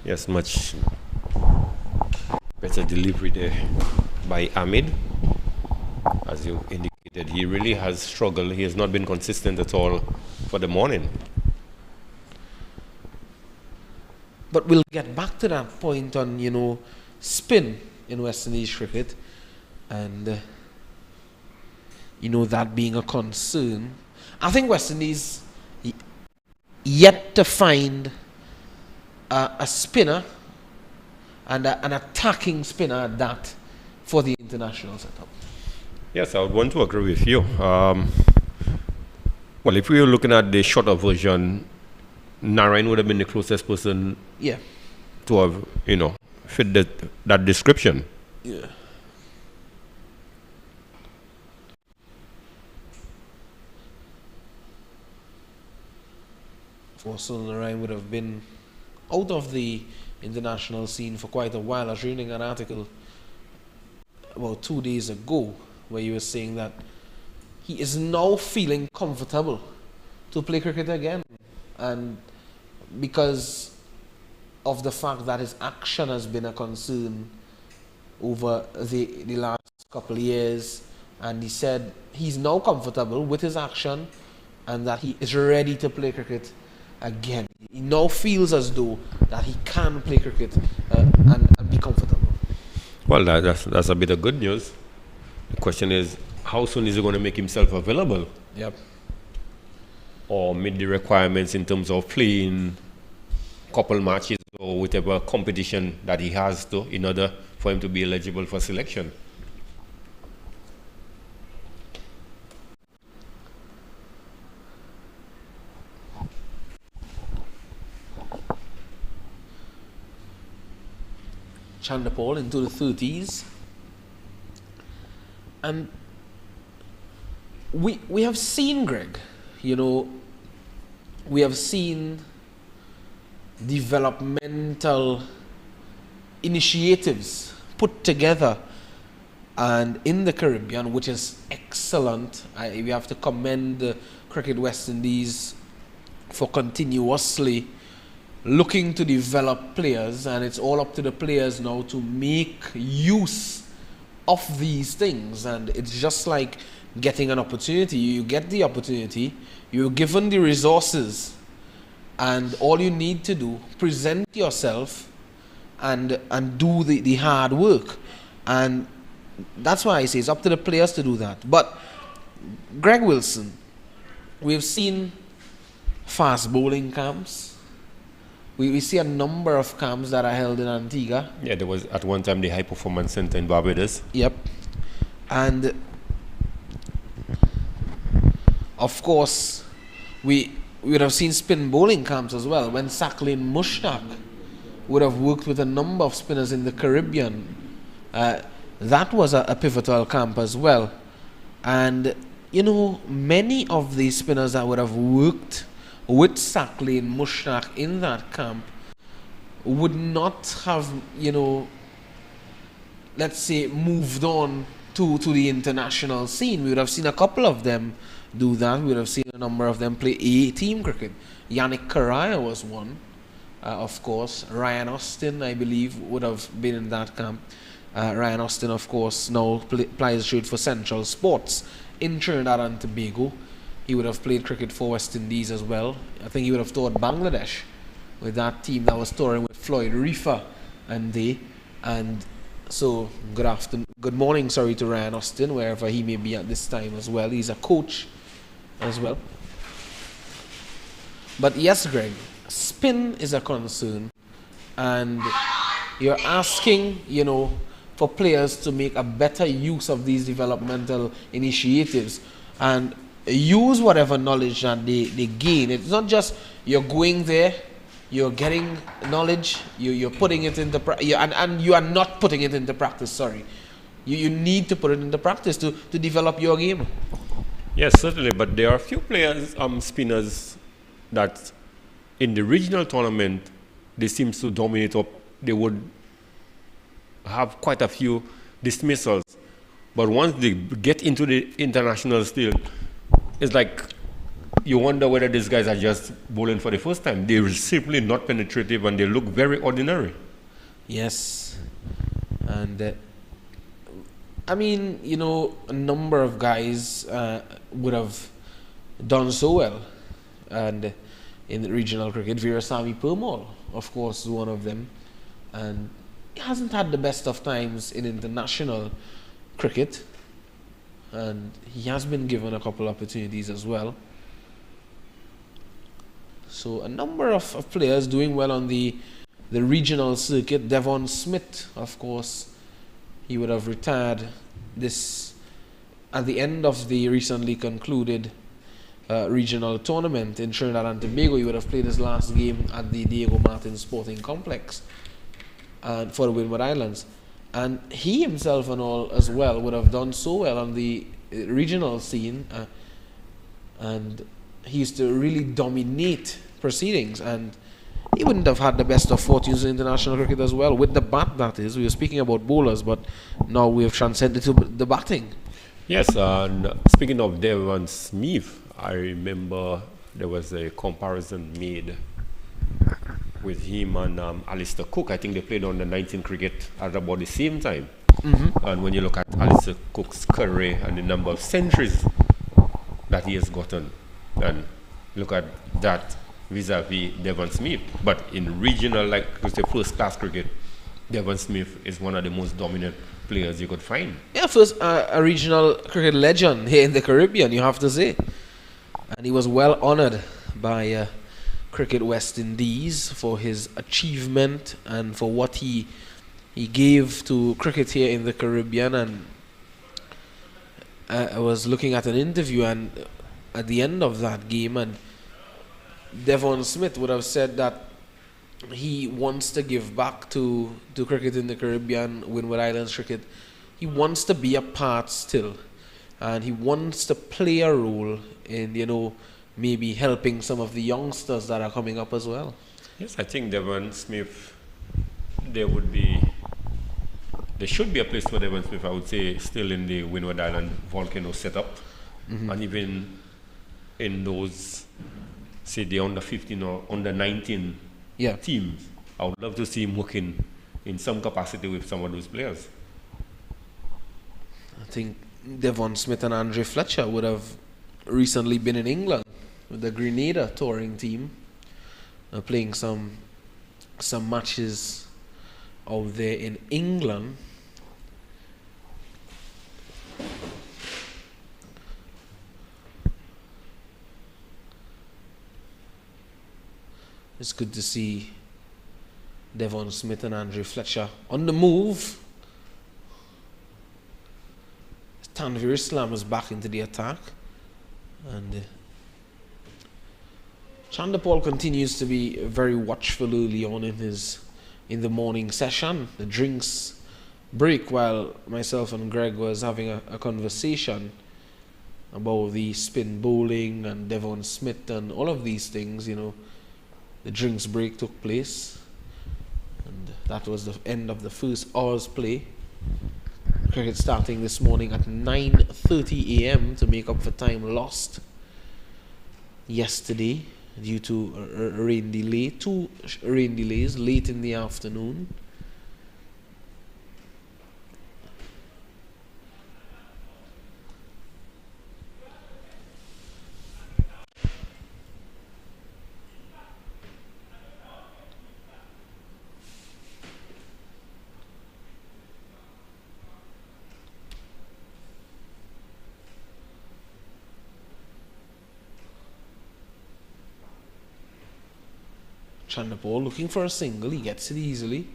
Yes, much better delivery there by Ahmed. As you indicated, he really has struggled. He has not been consistent at all for the morning. But we'll get back to that point on, spin in West Indies cricket. And, that being a concern. I think West Indies yet to find a spinner and an attacking spinner at that for the international setup. Yes, I would want to agree with you. Well, if we were looking at the shorter version, Narayan would have been the closest person to have, fit that description. Yeah. Also, Narayan would have been out of the international scene for quite a while. I was reading an article about 2 days ago where you were saying that he is now feeling comfortable to play cricket again, and because of the fact that his action has been a concern over the last couple of years, and he said he's now comfortable with his action and that he is ready to play cricket again. He now feels as though that he can play cricket and be comfortable. Well, that's a bit of good news. The question is, how soon is he going to make himself available? Yep. Or meet the requirements in terms of playing couple matches or whatever competition that he has to, in order for him to be eligible for selection. Chandapal into the 30s, and we have seen, Greg, we have seen developmental initiatives put together and in the Caribbean, which is excellent. We have to commend the Cricket West Indies for continuously looking to develop players, and it's all up to the players now to make use of these things. And it's just like getting an opportunity. You get the opportunity, you're given the resources, and all you need to do, present yourself and do the hard work. And that's why I say it's up to the players to do that. But Greg Wilson, we've seen fast bowling camps. We see a number of camps that are held in Antigua. Yeah, there was at one time the High Performance Center in Barbados. Yep. And of course, we would have seen spin bowling camps as well. When Saqlain Mushtaq would have worked with a number of spinners in the Caribbean, that was a pivotal camp as well. And, many of these spinners that would have worked with Saqlain Mushtaq in that camp would not have, let's say, moved on to the international scene. We would have seen a couple of them do that. We would have seen a number of them play A-team cricket. Yannick Karaya was one, of course. Ryan Austin, I believe, would have been in that camp. Ryan Austin, of course, now plays straight for Central Sports in Trinidad and Tobago. He would have played cricket for West Indies as well. I think he would have toured Bangladesh with that team that was touring with Floyd Reefer and they. And so, good morning, to Ryan Austin, wherever he may be at this time as well. He's a coach as well. But yes, Greg, spin is a concern. And you're asking, for players to make a better use of these developmental initiatives and use whatever knowledge that they gain. It's not just you're going there, you're getting knowledge, you're putting it into practice, and you are not putting it into practice, sorry. You need to put it into practice to develop your game. Yes, certainly, but there are a few players, spinners, that in the regional tournament, they seem to dominate up. They would have quite a few dismissals But once they get into the international still, it's like you wonder whether these guys are just bowling for the first time. They're simply not penetrative and they look very ordinary. Yes. And I mean, you know, a number of guys would have done so well. And in the regional cricket, Daren Sammy Cricket, of course, is one of them. And he hasn't had the best of times in international cricket. And he has been given a couple opportunities as well. So a number of players doing well on the regional circuit. Devon Smith, of course, he would have retired this at the end of the recently concluded regional tournament in Trinidad and Tobago. He would have played his last game at the Diego Martin Sporting Complex for the Windward Islands. And he himself and all as well would have done so well on the regional scene. And he used to really dominate proceedings. And he wouldn't have had the best of fortunes in international cricket as well. With the bat, that is. We were speaking about bowlers, but now we have transcended to the batting. Yes, and speaking of Devon Smith, I remember there was a comparison made with him and Alistair Cook. I think they played on the 19 cricket at about the same time. And when you look at Alistair Cook's career and the number of centuries that he has gotten, and look at that vis-a-vis Devon Smith. But in regional, like we say, first-class cricket, Devon Smith is one of the most dominant players you could find. Yeah, first a regional cricket legend here in the Caribbean, you have to say. And he was well honoured by Cricket West Indies for his achievement and for what he gave to cricket here in the Caribbean. And I was looking at an interview and at the end of that game, and Devon Smith would have said that he wants to give back to cricket in the Caribbean, Windward Islands cricket. He wants to be a part still, and he wants to play a role in, you know, maybe helping some of the youngsters that are coming up as well. Yes, I think Devon Smith, there should be a place for Devon Smith, I would say, still in the Windward Island volcano setup, and even in those, say, the under 15 or under 19 teams. I would love to see him working in some capacity with some of those players. I think Devon Smith and Andre Fletcher would have recently been in England with the Grenada touring team, playing some matches out there in England. It's good to see Devon Smith and Andre Fletcher on the move. Tanvir Islam is back into the attack. And Chandapal continues to be very watchful early on in the morning session. The drinks break while myself and Greg was having a conversation about the spin bowling and Devon Smith and all of these things, you know. The drinks break took place, and that was the end of the first hour's play. Cricket starting this morning at 9:30 a.m. to make up for time lost yesterday due to a rain delay, 2 rain delays late in the afternoon. Chandapal looking for a single, he gets it easily.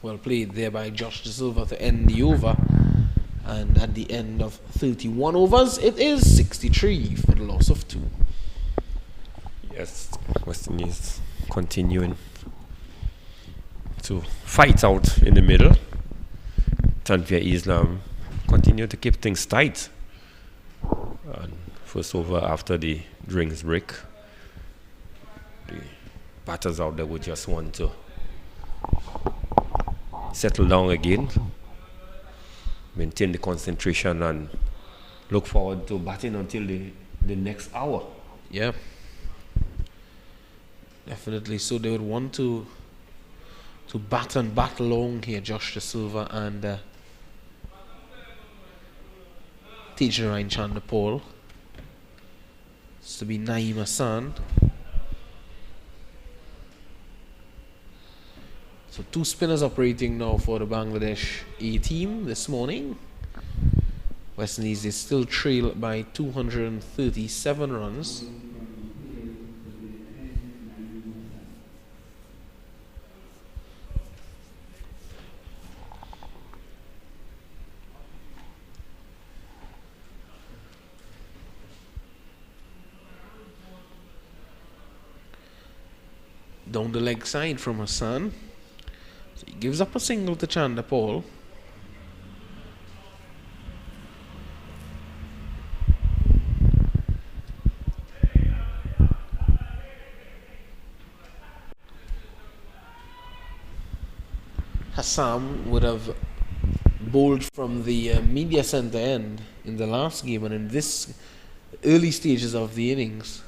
Well played there by Josh De Silva to end the over. And at the end of 31 overs, it is 63 for the loss of 2. Yes, West Indies continuing to fight out in the middle. Tanvir Islam continue to keep things tight. And first over after the drinks break, the batters out there would just want to settle down again, maintain the concentration, and look forward to batting until the next hour. Yeah. Definitely. So they would want to bat and bat long here, Josh De Silva and Tejarain Chandapal. It's to be Naeem Hassan. So 2 spinners operating now for the Bangladesh A team this morning. West Indies is still trailed by 237 runs. Down the leg side from Hassan. So he gives up a single to Chandapal. Hassan would have bowled from the media centre end in the last game, and in this early stages of the innings,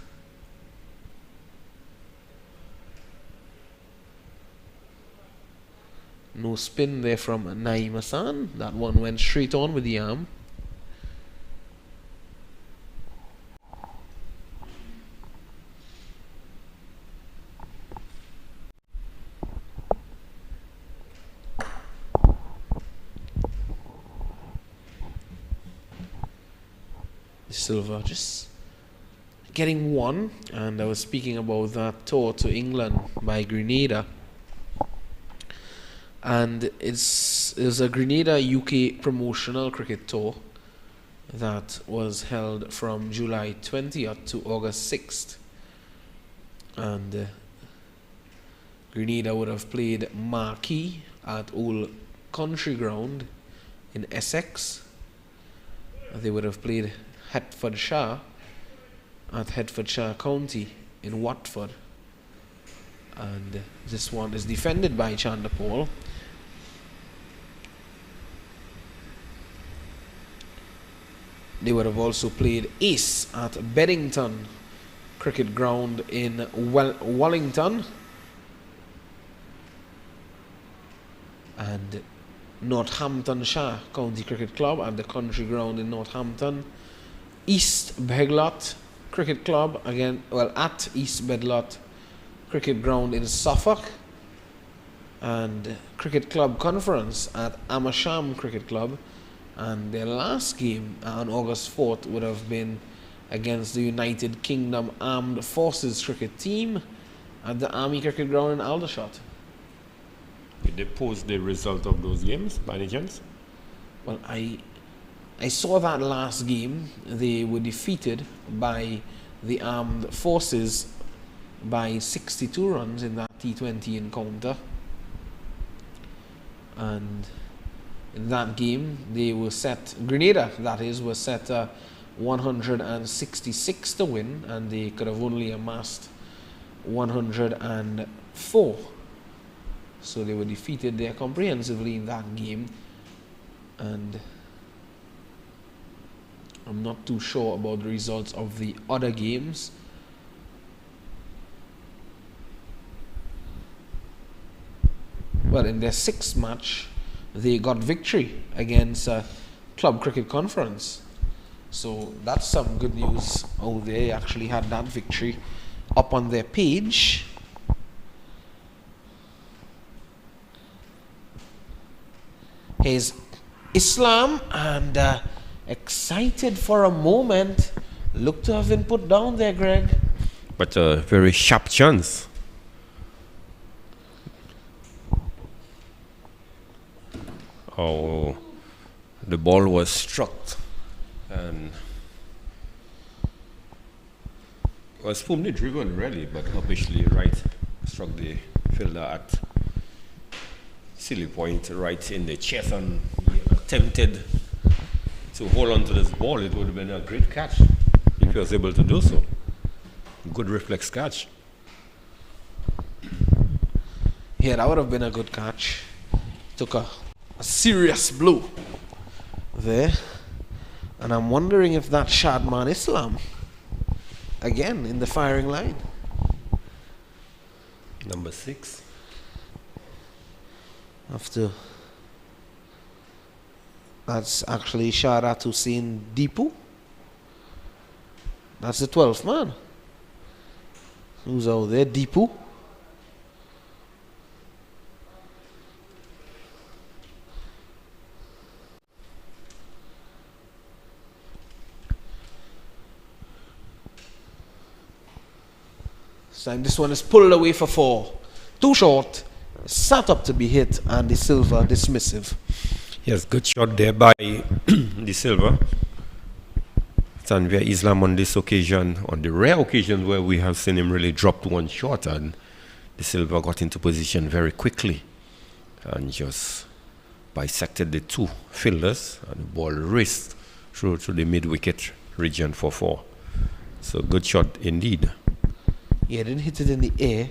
no spin there from Naeem Hassan. That one went straight on with the arm. Silva just getting one, and I was speaking about that tour to England by Grenada. And it's a Grenada UK promotional cricket tour that was held from July 20th to August 6th. And Grenada would have played Marquee at Old Country Ground in Essex. They would have played Hertfordshire at Hertfordshire County in Watford. And this one is defended by Chandapal. They would have also played Ace at Beddington Cricket Ground in Wellington. And Northamptonshire County Cricket Club at the Country Ground in Northampton. East Bedlot Cricket Club at East Bedlot Cricket Ground in Suffolk. And Cricket Club Conference at Amersham Cricket Club. And their last game on August 4th would have been against the United Kingdom Armed Forces cricket team at the Army Cricket Ground in Aldershot. Did they post the result of those games by any chance? Well, I saw that last game. They were defeated by the Armed Forces by 62 runs in that T20 encounter. And in that game, they were set, Grenada that is, was set 166 to win, and they could have only amassed 104. So they were defeated there comprehensively in that game. And I'm not too sure about the results of the other games. Well, in their 6th match, they got victory against Club Cricket Conference. So that's some good news. Oh, they actually had that victory up on their page. Here's Islam, and excited for a moment. Looked to have been put down there, Greg. But a very sharp chance. Oh, The ball was struck and was firmly driven really, but obviously right struck the fielder at silly point right in the chest, and he attempted to hold on to this ball. It would have been a great catch if he was able to do so. Good reflex catch. Yeah, that would have been a good catch. Took a serious blow there. And I'm wondering if that Shadman Islam again in the firing line. Number 6. After that's actually Sharat Hussein Deepu. That's the 12th man. Who's out there? Deepu. This one is pulled away for 4. Too short. Sat up to be hit, and the Silva dismissive. Yes, good shot there by the Silva. Tanvir Islam on this occasion, on the rare occasion where we have seen him really drop one shot, and the Silva got into position very quickly and just bisected the 2 fielders, and the ball raced through to the mid-wicket region for 4. So good shot indeed. Yeah, didn't hit it in the air.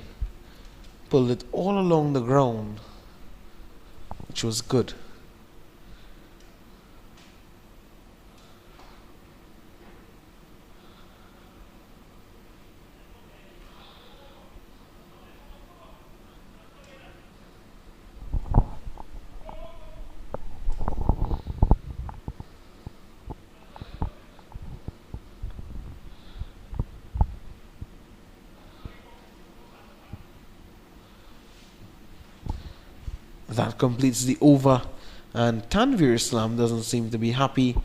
Pulled it all along the ground, which was good. That completes the over, and Tanvir Islam doesn't seem to be happy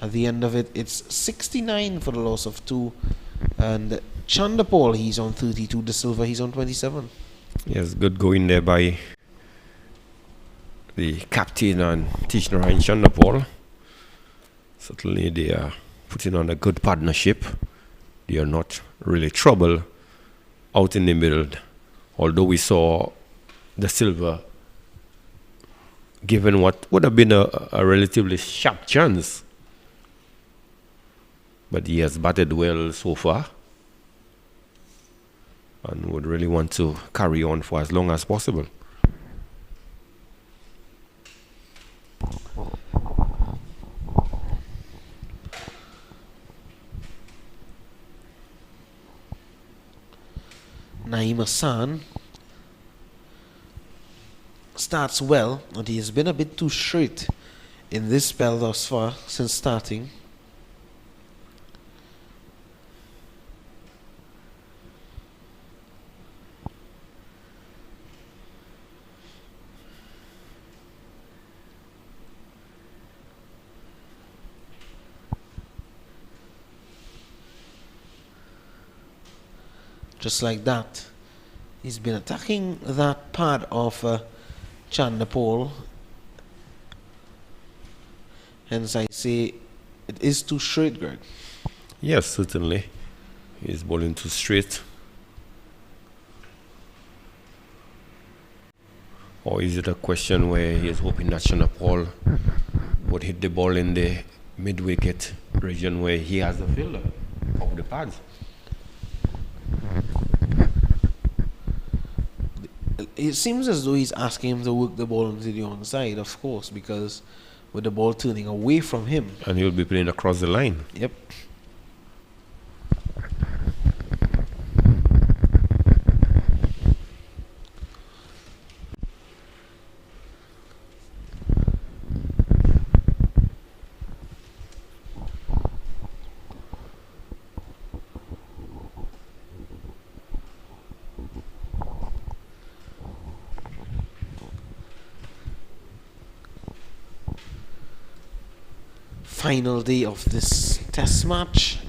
at the end of it. It's 69 for the loss of 2, and Chandapal, he's on 32, De Silva, he's on 27. Yes, good going there by the captain and Tishnarayan Chandapal. Certainly they are putting on a good partnership. They are not really trouble out in the middle, although we saw De Silva given what would have been a relatively sharp chance. But he has batted well so far and would really want to carry on for as long as possible. Naeem Hassan starts well, and he has been a bit too straight in this spell thus far since starting. Just like that, he's been attacking that part of Chandapal. Hence I say it is too straight, Greg. Yes, certainly. He's bowling too straight. Or is it a question where he is hoping that Chandapal would hit the ball in the mid-wicket region where he has the fielder of the pads? It seems as though he's asking him to work the ball into the onside, of course, because with the ball turning away from him. And he'll be playing across the line. Yep. Final day of this test match,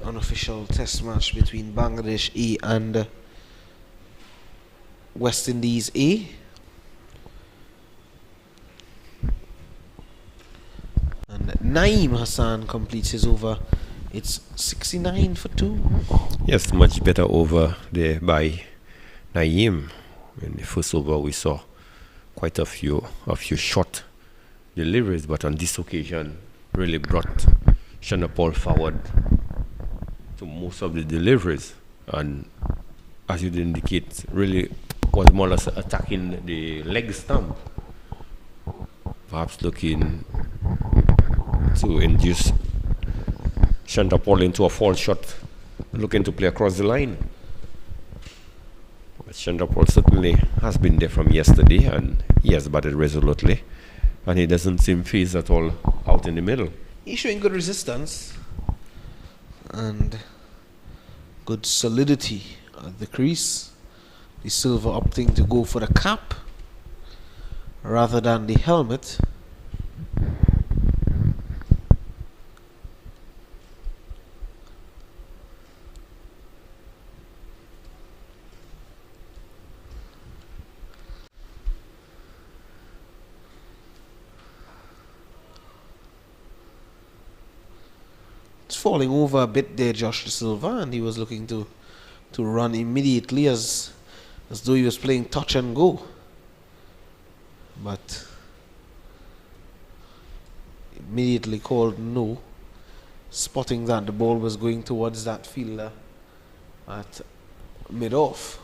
unofficial test match between Bangladesh A and West Indies A. Naeem Hassan completes his over. It's 69 for 2. Yes, much better over there by Naeem. In the first over, we saw quite a few short deliveries, but on this occasion, really brought Chanapol forward to most of the deliveries. And as you indicate, really was more or less attacking the leg stump, perhaps looking to induce Chanapol into a false shot, looking to play across the line. But Chanapol certainly has been there from yesterday, and he has batted resolutely, and he doesn't seem phased at all out in the middle. He's showing good resistance and good solidity at the crease. The Silva opting to go for the cap rather than the helmet. Falling over a bit there, Josh De Silva, and he was looking to run immediately as though he was playing touch and go, but immediately called no, spotting that the ball was going towards that fielder at mid-off.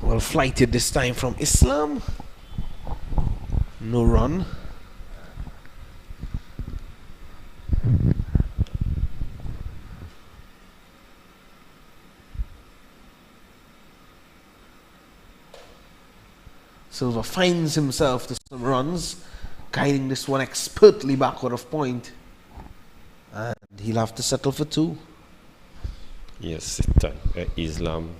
Well flighted this time from Islam. No run. Silva finds himself to some runs, guiding this one expertly backward of point, and he'll have to settle for 2. Yes, Islam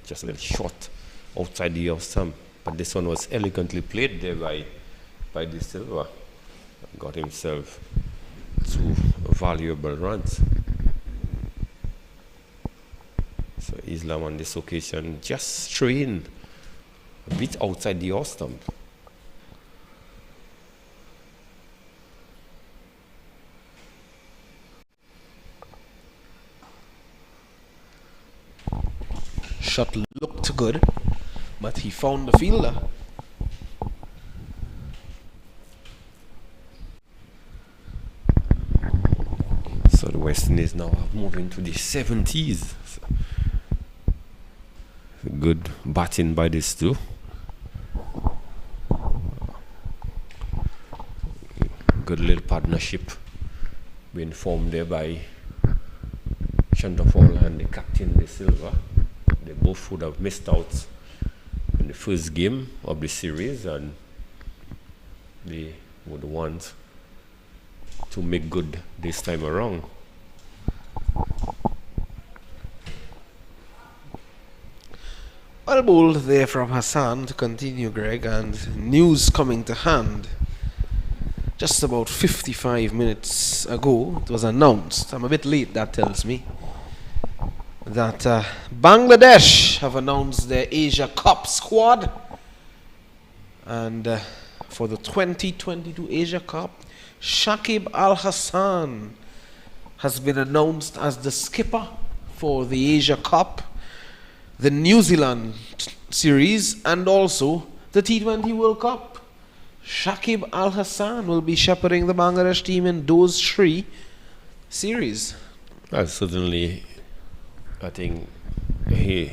just a little short outside the off stump, but this one was elegantly played there by De Silva. Got himself 2 valuable runs. So Islam on this occasion just straying a bit outside the off stump. Shot looked good, but he found the fielder. So the West Indies now moving to the 70s. So good batting by these two. Good little partnership being formed there by Chandrafal and the captain De Silva. They both would have missed out in the first game of the series, and they would want to make good this time around. Well bowled there from Hassan to continue, Greg, and news coming to hand. Just about 55 minutes ago, it was announced, I'm a bit late, that tells me, that Bangladesh have announced their Asia Cup squad, and for the 2022 Asia Cup, Shakib Al Hassan has been announced as the skipper for the Asia Cup, the New Zealand series, and also the T20 World Cup. Shakib Al Hassan will be shepherding the Bangladesh team in those 3 series. Certainly, I think he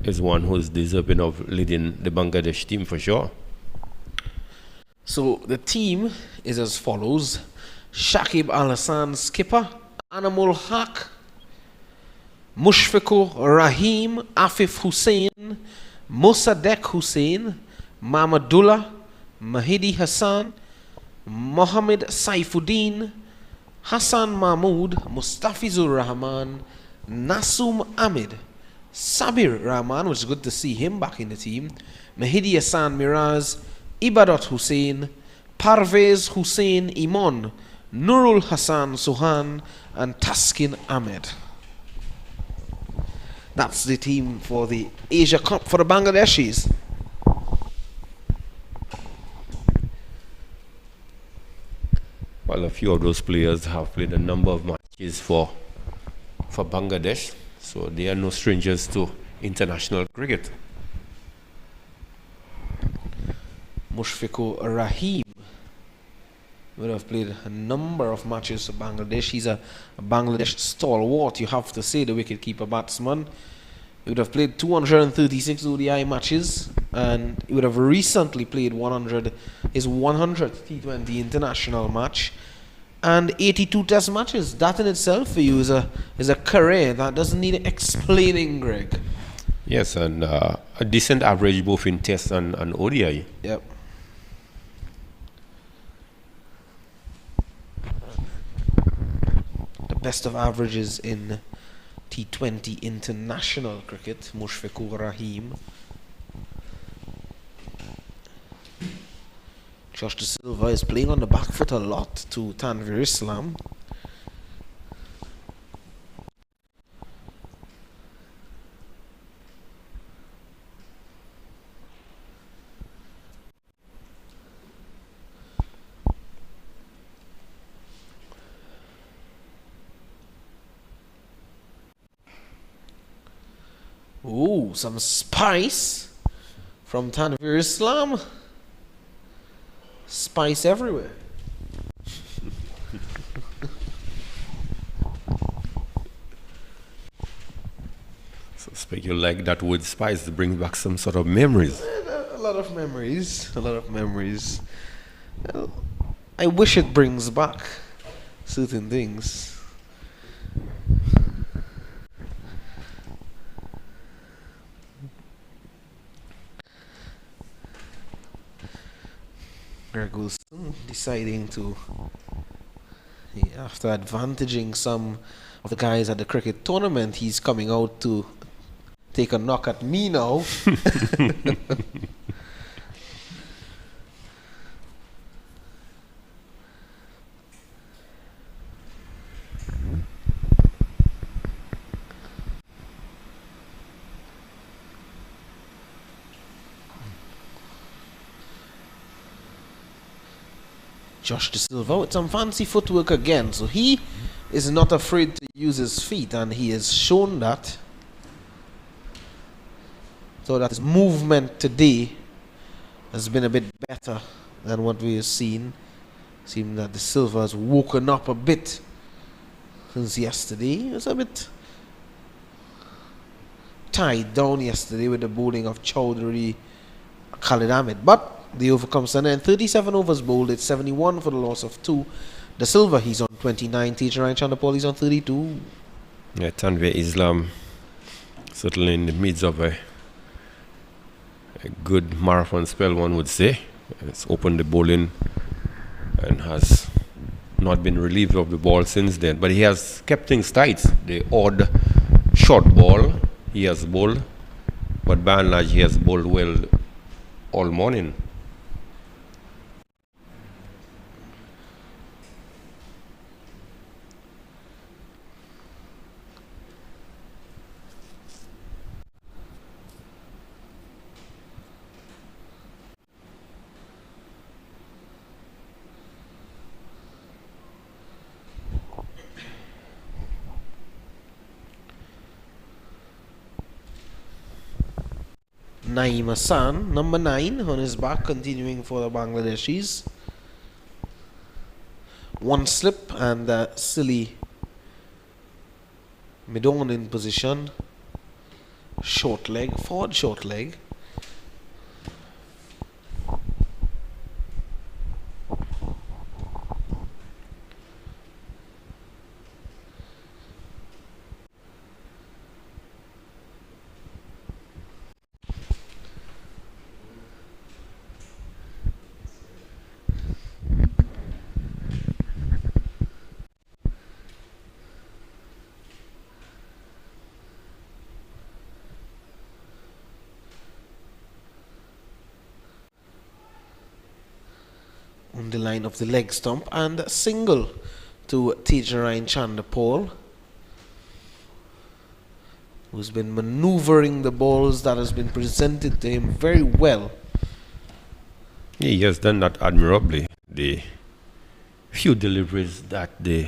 is one who's deserving of leading the Bangladesh team for sure. So the team is as follows: Shakib Al Hassan skipper, Anamul Haq, Mushfiqur Rahim, Afif Hussain, Mossadegh Hussain, Mahmudullah, Mahidi Hassan, Mohammed Saifuddin, Hassan Mahmood, Mustafizur Rahman, Nasum Ahmed, Sabir Rahman, which is good to see him back in the team, Mahidi Hassan Miraz, Ibadat Hussain, Parvez Hussain Imon, Nurul Hassan Suhan, and Taskin Ahmed. That's the team for the Asia Cup for the Bangladeshis. Well, a few of those players have played a number of matches for Bangladesh, so they are no strangers to international cricket. Mushfiqur Rahim would have played a number of matches for Bangladesh. He's a Bangladesh stalwart, you have to say, the wicketkeeper batsman. He would have played 236 ODI matches, and he would have recently played his 100th T20 international match and 82 test matches. That in itself for you is a career that doesn't need explaining, Greg. Yes, and a decent average both in test and ODI. Yep. The best of averages in T20 international cricket, Mushfiqur Rahim. Josh De Silva is playing on the back foot a lot to Tanvir Islam. Ooh, some spice from Tanvir Islam. Spice everywhere. Suspect you like that word spice to bring back some sort of memories. A lot of memories. A lot of memories. Well, I wish it brings back certain things. Greg Wilson deciding to, after advantaging some of the guys at the cricket tournament, he's coming out to take a knock at me now. Josh De Silva with some fancy footwork again, so he is not afraid to use his feet, and he has shown that. So that his movement today has been a bit better than what we have seen. Seems that De Silva has woken up a bit since yesterday. He was a bit tied down yesterday with the bowling of Chowdhury, Khalid Ahmed, but the over comes to an end. 37 overs bowled, it's 71 for the loss of 2. De Silva, he's on 29. Teacher Ryan Chandapal, he's on 32. Yeah, Tanvir Islam certainly in the midst of a good marathon spell, one would say. It's opened the bowling and has not been relieved of the ball since then. But he has kept things tight. The odd short ball he has bowled, but by and large he has bowled well all morning. Naeem Hassan, number 9, on his back, continuing for the Bangladeshis. One slip and silly mid-on in position. Short leg, forward short leg. on the line of the leg stump, and a single to Tejaran Chandapal, who's been maneuvering the balls that has been presented to him very well. He has done that admirably. The few deliveries that the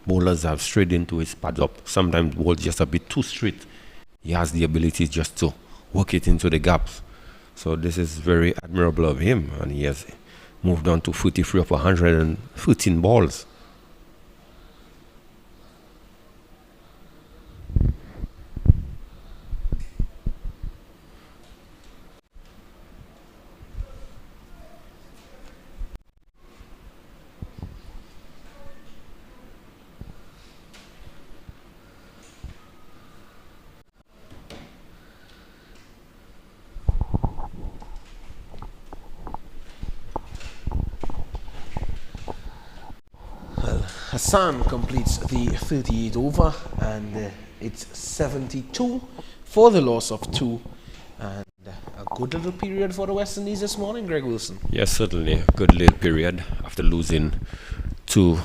bowlers have straight into his pads up, sometimes the ball just a bit too straight. He has the ability just to work it into the gaps. So this is very admirable of him, and he has moved on to 43 of 113 balls. Hassan completes the 38 over, and it's 72 for the loss of 2, and a good little period for the West Indies this morning, Greg Wilson. Yes, certainly a good little period after losing 2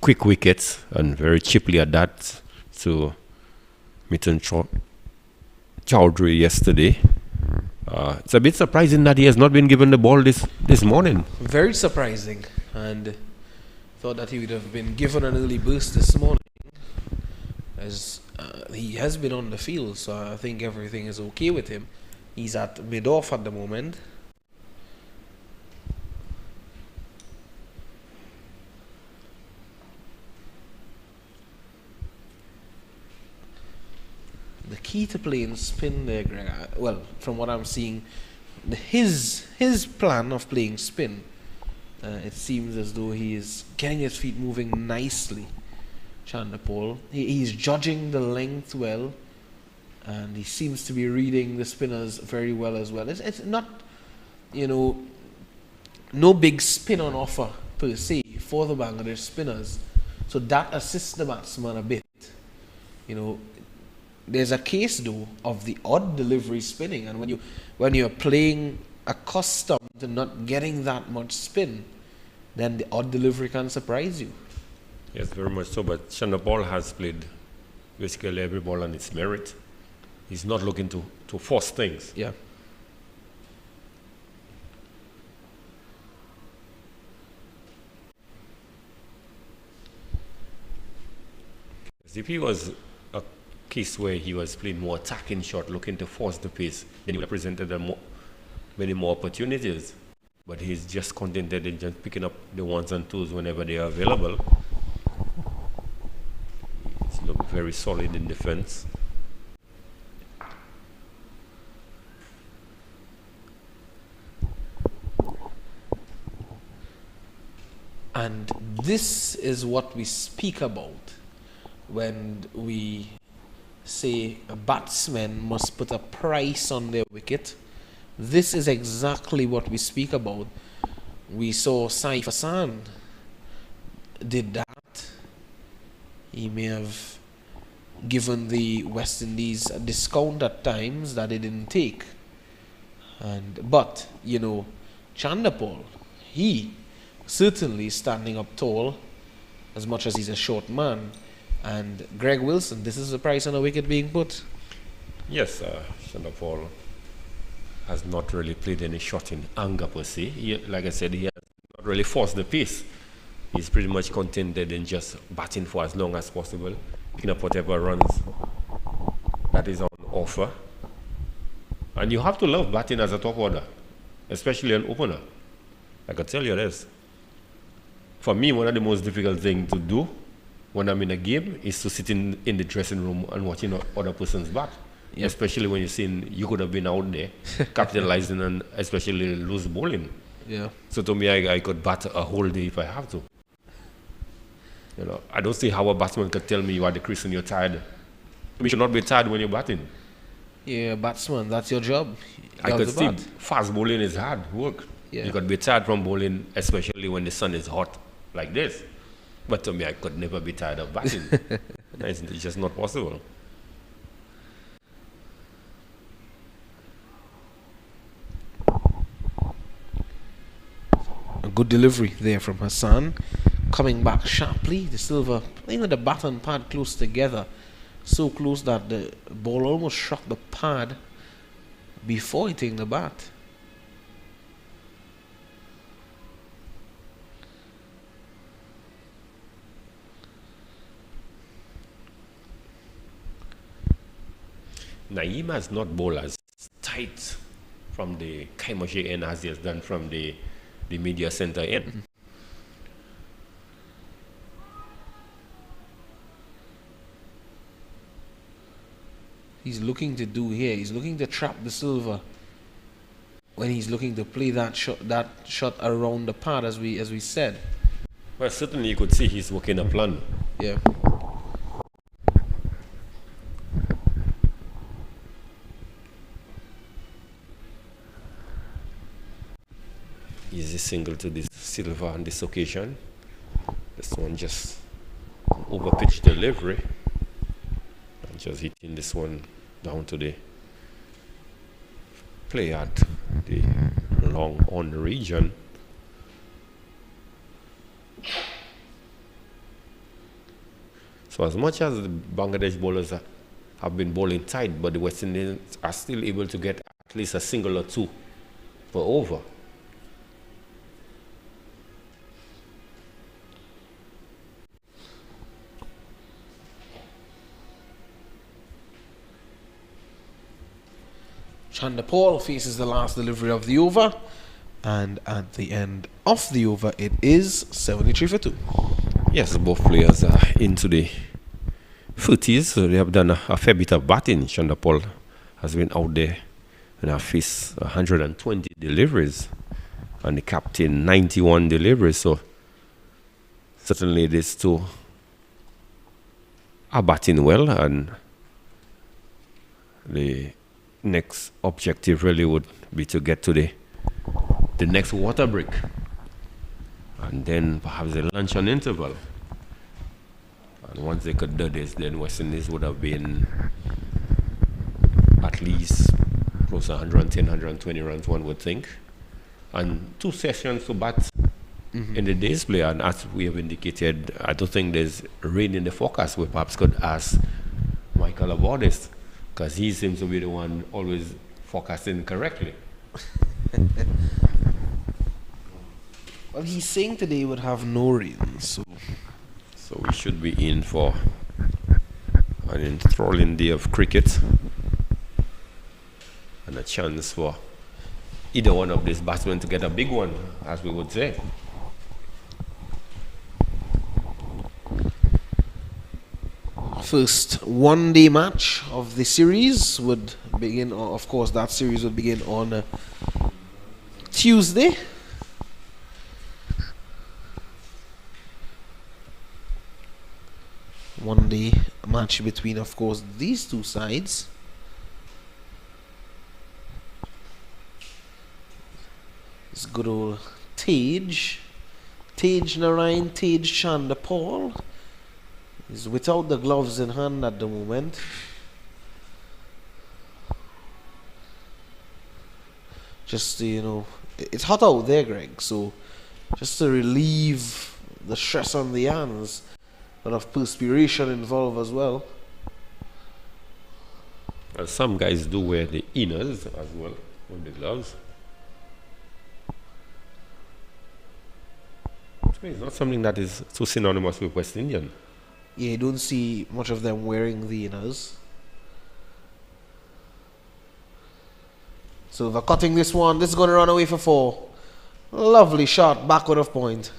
quick wickets, and very cheaply at that, to Mitten Chowdhury yesterday. It's a bit surprising that he has not been given the ball this morning. Very surprising, and thought that he would have been given an early boost this morning, as he has been on the field, so I think everything is okay with him. He's at mid-off at the moment. The key to playing spin there, Greg, well, from what I'm seeing, his plan of playing spin, it seems as though he is getting his feet moving nicely. Chandapal, he's judging the length well, and he seems to be reading the spinners very well as well. It's not, no big spin on offer per se for the Bangladesh spinners, so that assists the batsman a bit. There's a case though of the odd delivery spinning, and when you're playing accustomed to not getting that much spin, then the odd delivery can surprise you. Yes, very much so, but Chandapal has played basically every ball on its merit. He's not looking to force things. Yeah. If he was a case where he was playing more attacking shot, looking to force the pace, then he would have presented many more opportunities. But he's just contented in just picking up the ones and twos whenever they are available. He's looked very solid in defense. And this is what we speak about when we say a batsman must put a price on their wicket. This is exactly what we speak about. We saw Saif Hassan did that. He may have given the West Indies a discount at times that they didn't take. But Chandapal, he certainly standing up tall, as much as he's a short man. And Greg Wilson, this is the price on a wicket being put. Yes, Chandapal has not really played any shot in anger per se. Like I said, he has not really forced the pace. He's pretty much contented in just batting for as long as possible, picking up whatever runs that is on offer. And you have to love batting as a top order, especially an opener. I can tell you this. For me, one of the most difficult things to do when I'm in a game is to sit in the dressing room and watching other person's bat. Yep. Especially when you're seeing you could have been out there capitalizing on especially loose bowling. Yeah. So to me, I could bat a whole day if I have to. I don't see how a batsman could tell me you are the crease and you're tired. You should not be tired when you're batting. Yeah, batsman, that's your job. I could see fast bowling is hard work. Yeah. You could be tired from bowling, especially when the sun is hot like this. But to me, I could never be tired of batting. It's just not possible. A good delivery there from Hassan. Coming back sharply, the Silva playing with the bat and pad close together. So close that the ball almost struck the pad before hitting the bat. Naeem has not bowled as tight from the Kaimoje end as he has done from the media center end. He's looking to do here. He's looking to trap the Silva when he's looking to play that shot around the pad, as we said. Well, certainly you could see he's working a plan. Yeah. Easy single to this Silva on this occasion. This one just over pitch delivery. And just hitting this one down to the play at the long on region. So as much as the Bangladesh bowlers have been bowling tight, but the West Indians are still able to get at least a single or two per over. Chanderpaul faces the last delivery of the over, and at the end of the over it is 73 for 2. Yes, both players are into the 30s, so they have done a fair bit of batting. Chanderpaul has been out there and have faced 120 deliveries, and the captain 91 deliveries, so certainly these two are batting well, and the next objective really would be to get to the next water break, and then perhaps a lunch on interval. And once they could do this, then West Indies would have been at least close to 110, 120 runs, one would think. And 2 sessions to bat in the day's play. And as we have indicated, I don't think there's rain in the forecast. We perhaps could ask Michael about this, because he seems to be the one always forecasting correctly. Well, he's saying today would have no rain, so we should be in for an enthralling day of cricket, and a chance for either one of these batsmen to get a big one, as we would say. First one-day match of the series would begin, of course, that series would begin on Tuesday. One-day match between, of course, these two sides. It's good old Tej Narayan, Tej Chanderpaul is without the gloves in hand at the moment. Just to, it's hot out there, Greg, so just to relieve the stress on the hands, a lot of perspiration involved as well. Some guys do wear the inners as well with the gloves. It's not something that is so synonymous with West Indian. Yeah, you don't see much of them wearing the inners. Silva cutting this one. This is going to run away for 4. Lovely shot, backward of point.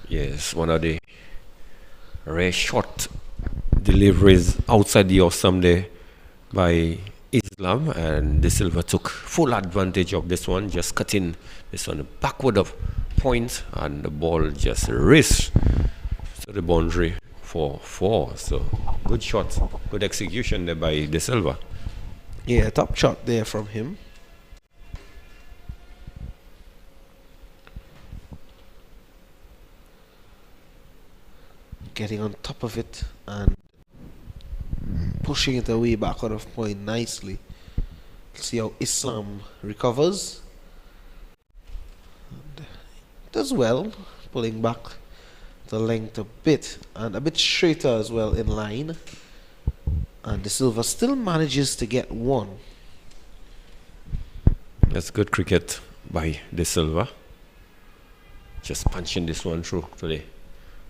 Yes, one of the rare shot deliveries outside the awesome there by Islam, and the Silva took full advantage of this one, just cutting this one backward of point, and the ball just raced to the boundary for 4. So good shot, good execution there by De Silva. Yeah, top shot there from him. Getting on top of it and pushing it away back out of point nicely. See how Islam recovers. And as well, pulling back the length a bit and a bit straighter as well in line. And De Silva still manages to get one. That's good cricket by De Silva. Just punching this one through to the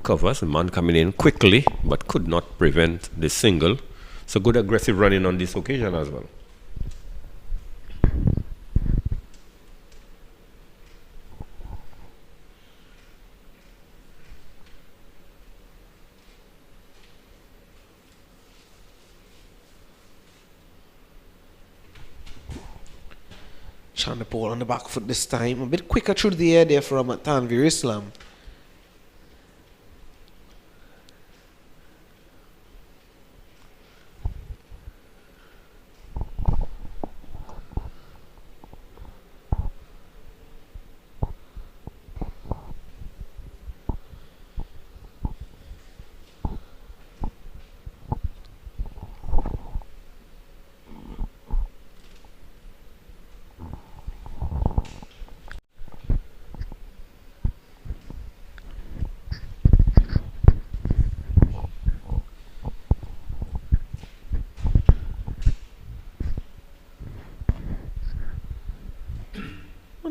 covers. The man coming in quickly but could not prevent the single. So good aggressive running on this occasion as well. Chanderpaul on the back foot this time. A bit quicker through the air there from Tanvir Islam.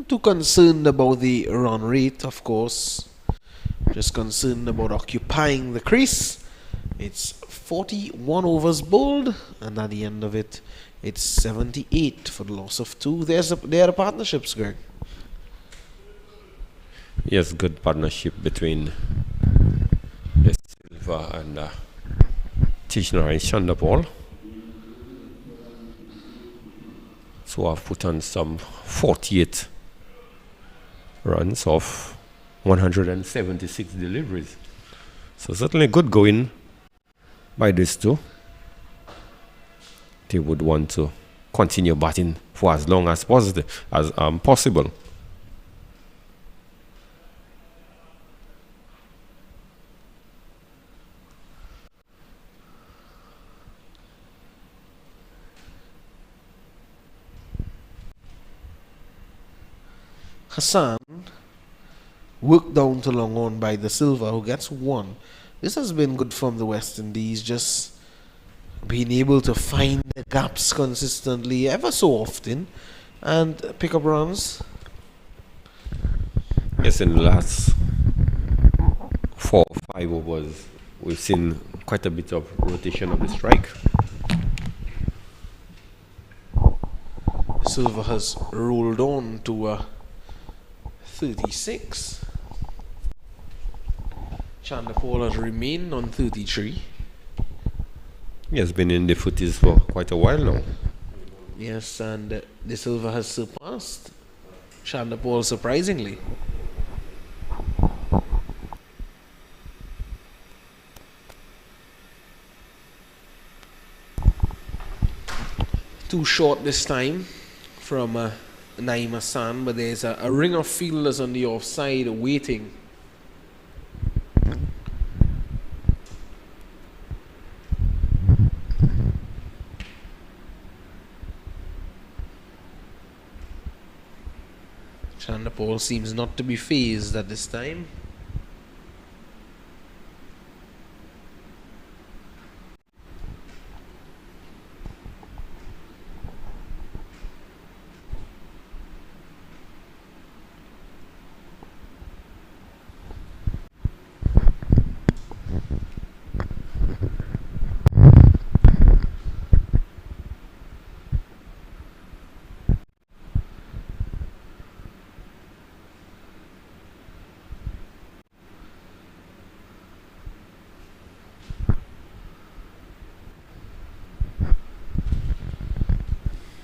Too concerned about the run rate, of course. Just concerned about occupying the crease. It's 41 overs bowled, and at the end of it, it's 78 for the loss of 2. There are the partnerships, Greg. Yes, good partnership between De Silva and Tishnari Chanderpaul. So I've put on some 48 runs of 176 deliveries. So certainly good going by these two. They would want to continue batting for as long as possible. Hassan worked down to long on by De Silva, who gets 1. This has been good from the West Indies, just being able to find the gaps consistently ever so often and pick up runs. Yes, in the last 4 or 5 overs, we've seen quite a bit of rotation of the strike. Silva has rolled on to 36. Chanderpaul has remained on 33. He has been in the footies for quite a while now. Yes, and De Silva has surpassed Chanderpaul surprisingly. Too short this time from Naeem Hassan, but there's a ring of fielders on the offside waiting. Chanderpaul seems not to be phased at this time.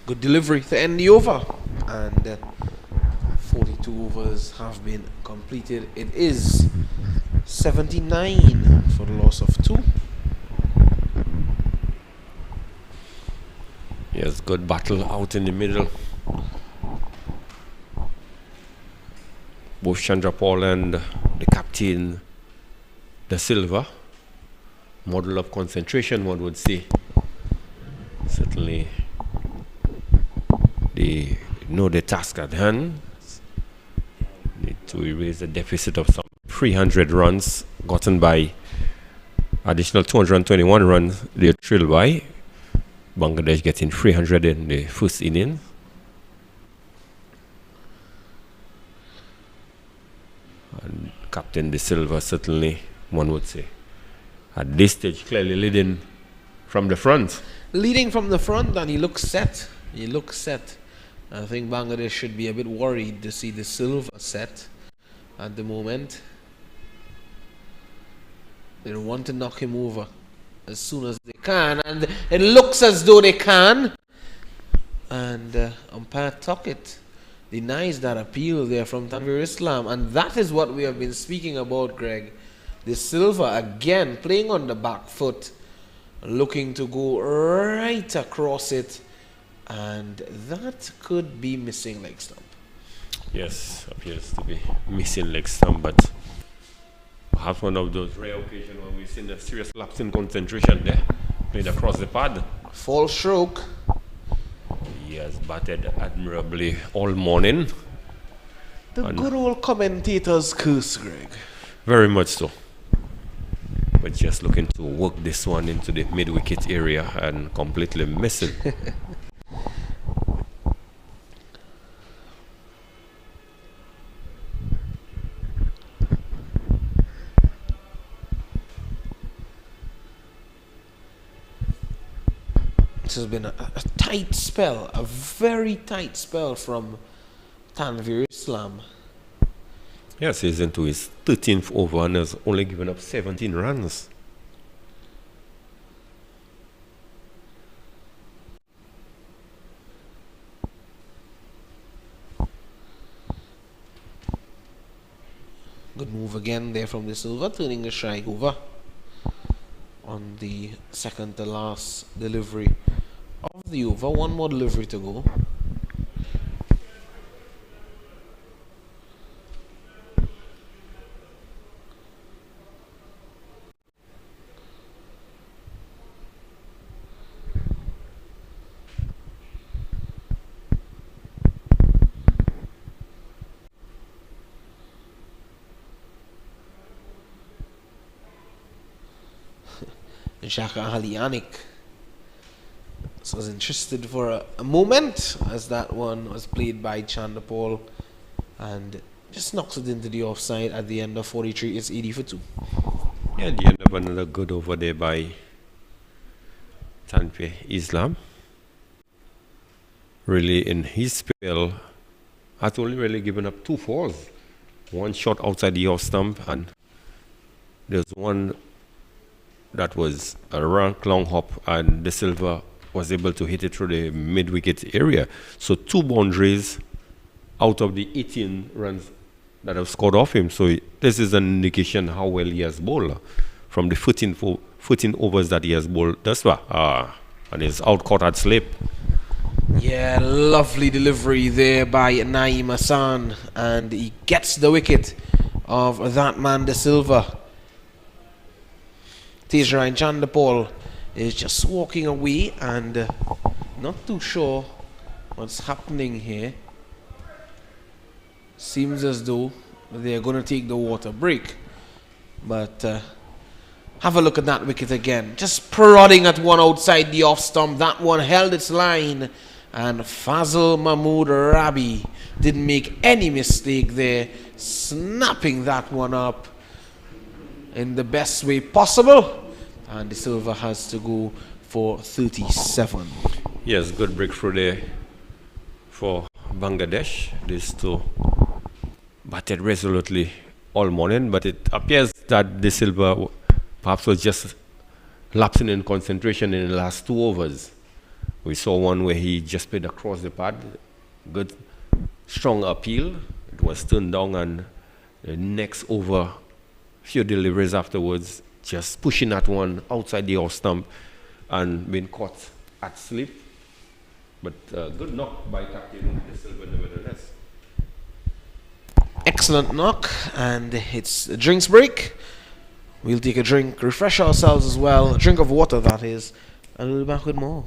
Good delivery to end the over, and 42 overs have been completed. It is 79 for the loss of 2. Yes, good battle out in the middle. Both Chanderpaul and the captain De Silva, model of concentration, one would say. Certainly they know the task at hand. Need to erase a deficit of some 300 runs gotten by additional 221 runs they trailed by. Bangladesh getting 300 in the first inning. And Captain De Silva, certainly, one would say, at this stage, clearly leading from the front. Leading from the front, and he looks set. He looks set. I think Bangladesh should be a bit worried to see the Silva set at the moment. They want to knock him over as soon as they can, and it looks as though they can. And umpire Tuckett denies that appeal there from Tanvir Islam, and that is what we have been speaking about, Greg. The Silva again playing on the back foot, looking to go right across it, and that could be missing leg stump. Yes, appears to be missing leg stump, but perhaps one of those rare occasions when we've seen a serious lapse in concentration there, played across the pad. False stroke. He has batted admirably all morning. The good old commentator's curse, Greg. Very much so. But just looking to work this one into the mid-wicket area and completely missing. This has been a tight spell, a very tight spell from Tanvir Islam. Yes, he's into his 13th over and has only given up 17 runs. Good move again there from the Silva, turning the strike over on the second to last delivery of the over. One more delivery to go. Shaka Halianic was interested for a moment as that one was played by Chandapal and just knocks it into the offside at the end of 43. It's 80 for 2. Yeah, the end of another good over there by Tanvir Islam. Really, in his spell, has only really given up 2 fours. One shot outside the off stump, and there's one that was a rank long hop, and De Silva was able to hit it through the mid-wicket area. So 2 boundaries out of the 18 runs that have scored off him. So this is an indication how well he has bowled from the 14 overs that he has bowled thus far. And he's out caught at slip. Yeah, lovely delivery there by Naeem Hassan, and he gets the wicket of that man De Silva. Tejrine Chandapal is just walking away and not too sure what's happening here. Seems as though they're going to take the water break. But have a look at that wicket again. Just prodding at one outside the off stump. That one held its line. And Fazil Mahmood Rabi didn't make any mistake there, snapping that one up in the best way possible. And De Silva has to go for 37. Yes, good breakthrough there for Bangladesh. These two batted resolutely all morning, but it appears that De Silva perhaps was just lapsing in concentration in the last 2 overs. We saw one where he just played across the pad. Good, strong appeal. It was turned down, and the next over, few deliveries afterwards, just pushing that one outside the off stump and being caught at slip. But good knock by Captain De Silva nevertheless. Excellent knock, and it's a drinks break. We'll take a drink, refresh ourselves as well, a drink of water that is, and we'll be back with more.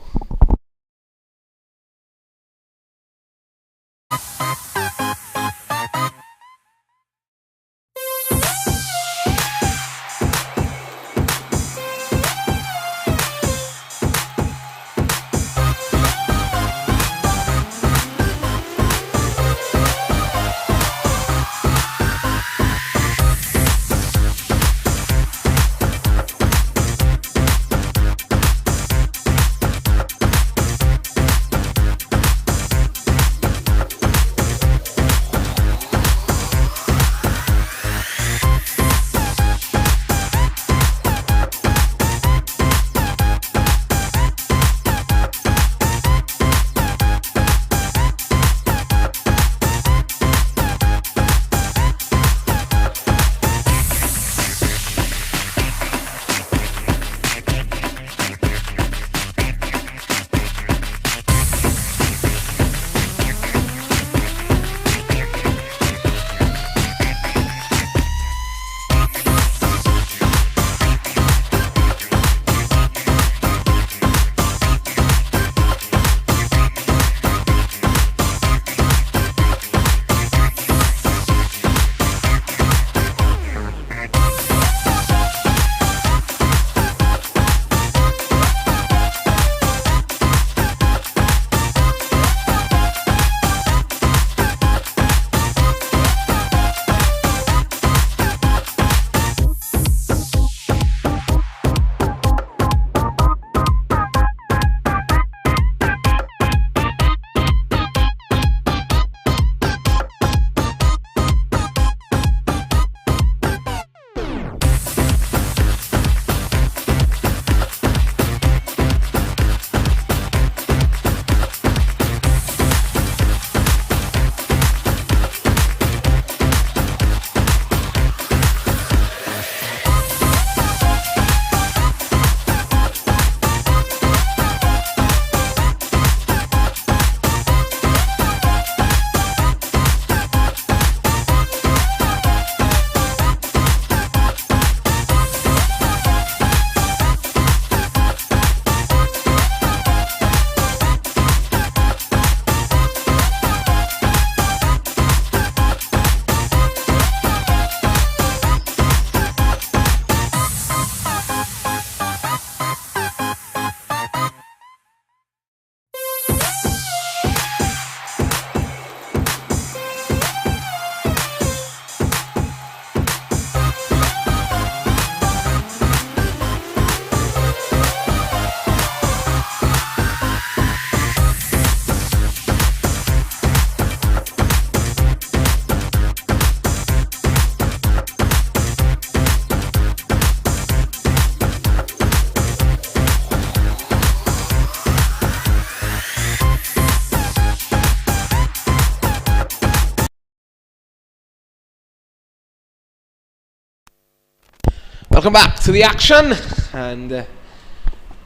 Welcome back to the action, and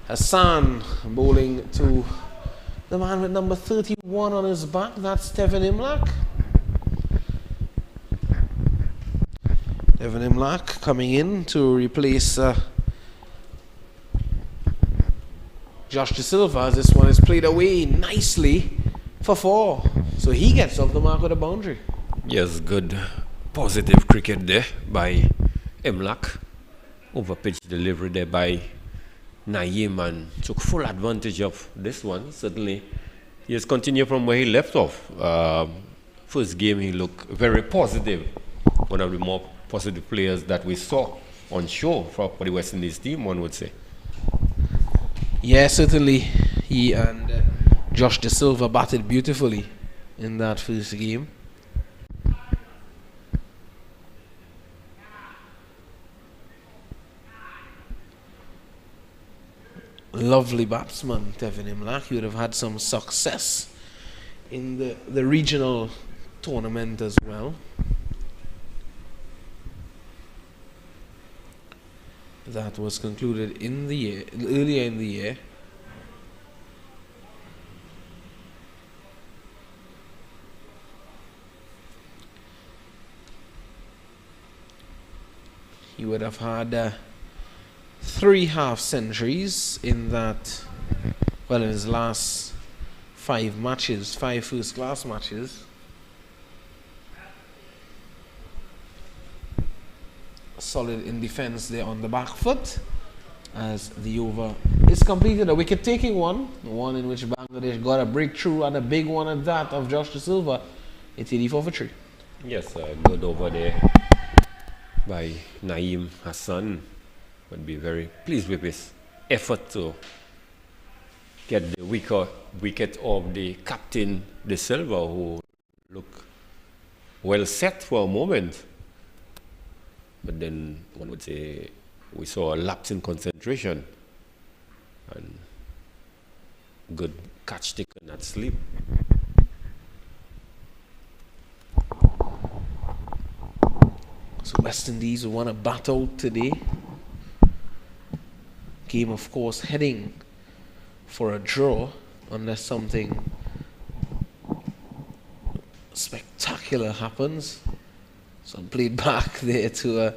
Hassan bowling to the man with number 31 on his back. That's Devon Imlak. Devon Imlak coming in to replace Josh De Silva, as this one is played away nicely for 4. So he gets off the mark with a boundary. Yes, good positive cricket there by Imlak. Over pitch delivery there by Naeem, and took full advantage of this one. Certainly, he has continued from where he left off. First game, he looked very positive. One of the more positive players that we saw on show for the West Indies team, one would say. Yeah, certainly. He and Josh De Silva batted beautifully in that first game. Lovely batsman, Devon Imlak. He would have had some success in the regional tournament as well. That was concluded in the year, earlier in the year. He would have had 3 half centuries in that, well, in his last 5 matches, 5 first class matches. Solid in defense there on the back foot as the over is completed. A wicket taking one in which Bangladesh got a breakthrough, and a big one at that of Josh De Silva. It's 84 for 3. Yes, good over there by Naeem Hassan. Would be very pleased with his effort to get the wicket of the captain De Silva, who looked well set for a moment. But then one would say we saw a lapse in concentration, and good catch taken at sleep. So West Indies won a battle today. Game, of course, heading for a draw unless something spectacular happens. So played back there to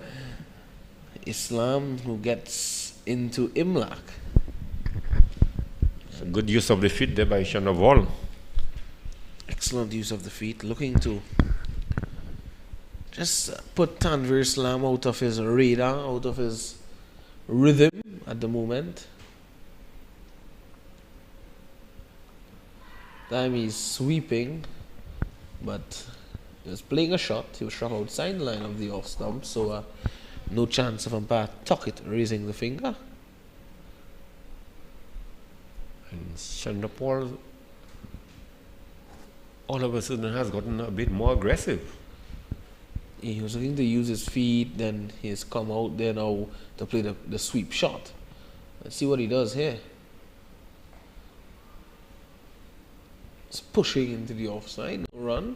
Islam, who gets into Imlak. So good use of the feet there by Shanawal. Excellent use of the feet, looking to just put Tanvir Islam out of his radar, out of his rhythm at the moment. Time he's sweeping, but he was playing a shot. He was struck outside the line of the off stump, so no chance of umpire Tuckett raising the finger. And Chandrapal all of a sudden has gotten a bit more aggressive. He was looking to use his feet, then he's come out there now to play the sweep shot. Let's see what he does here. It's pushing into the offside, no run.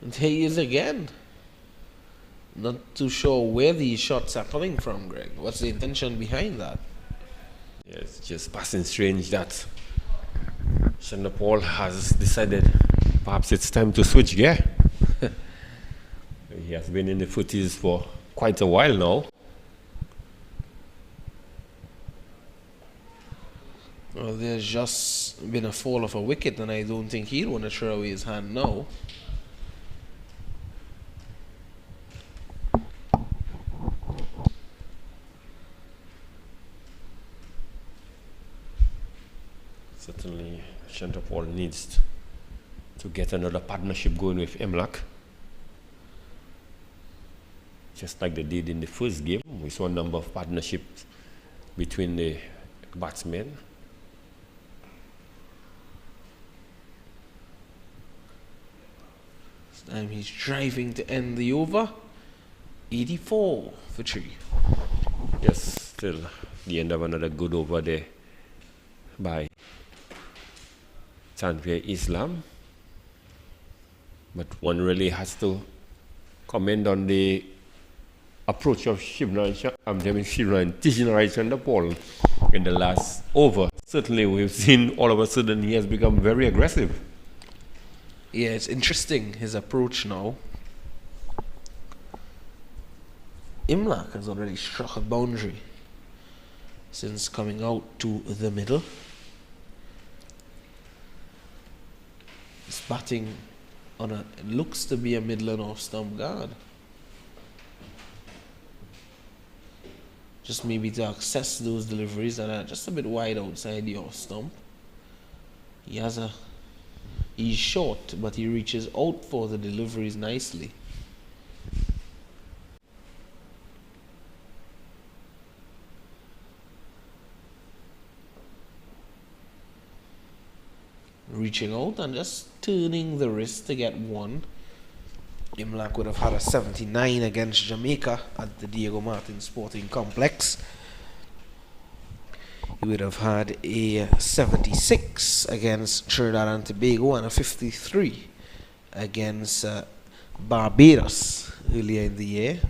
And here he is again. Not too sure where these shots are coming from, Greg. What's the intention behind that? Yeah, it's just passing strange that Chandrapal has decided perhaps it's time to switch gear. He has been in the footies for quite a while now. Well, there's just been a fall of a wicket, and I don't think he'll want to throw away his hand now. Certainly, Chandrapal needs to get another partnership going with Imlak. Just like they did in the first game, we saw a number of partnerships between the batsmen. This time he's driving to end the over. 84 for 3. Yes, still the end of another good over there by Tanveer Islam. But one really has to comment on the approach of Shivnarine Tishinarine in the last over. Certainly we've seen all of a sudden he has become very aggressive. Yeah, it's interesting, his approach now. Imlak has already struck a boundary since coming out to the middle. He's batting on a, it looks to be a middle and off stump guard. Just maybe to access those deliveries that are just a bit wide outside the off stump. He's short, but he reaches out for the deliveries nicely. Reaching out and just turning the wrist to get one. Imlak would have had a 79 against Jamaica at the Diego Martin Sporting Complex. He would have had a 76 against Trinidad and Tobago and a 53 against Barbados earlier in the year.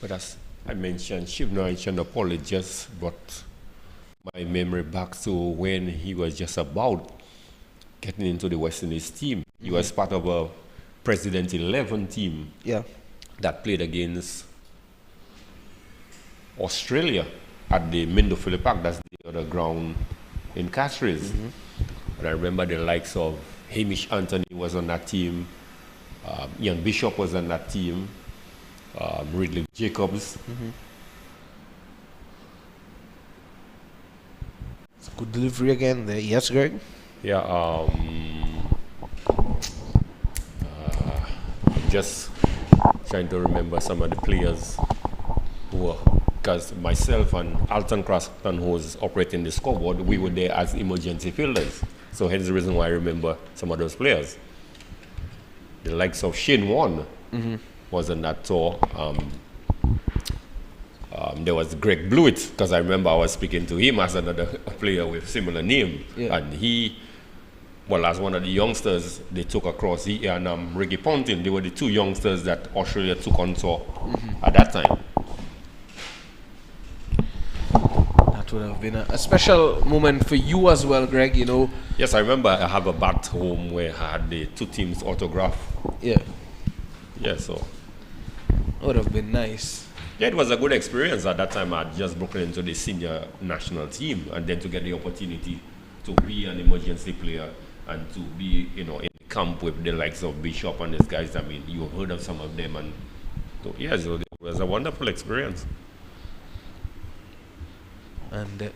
But as I mentioned, Shivnarine Chanderpaul just brought my memory back to when he was just about getting into the West Indies team. He was part of a President 11 team that played against Australia at the Mindofili Park. That's the other ground in Castries. And I remember the likes of Hamish Anthony was on that team. Ian Bishop was on that team. Ridley Jacobs. It's a good delivery again there. Yes, Greg? Yeah, just trying to remember some of the players who were, because myself and Alton Croston, who was operating the scoreboard, we were there as emergency fielders. So hence the reason why I remember some of those players. The likes of Shane Warne was on that tour. There was Greg Blewett, because I remember I was speaking to him as another player with similar name. And he, well, as one of the youngsters they took across, he and Ricky Ponting, they were the two youngsters that Australia took on tour at that time. That would have been a special moment for you as well, Greg, you know. Yes, I remember I have a bat home where I had the two teams autograph. Yeah, so that would have been nice. Yeah, it was a good experience. At that time, I had just broken into the senior national team, and then to get the opportunity to be an emergency player and to be, in camp with the likes of Bishop and these guys. I mean, you heard of some of them, and so, so it was a wonderful experience. And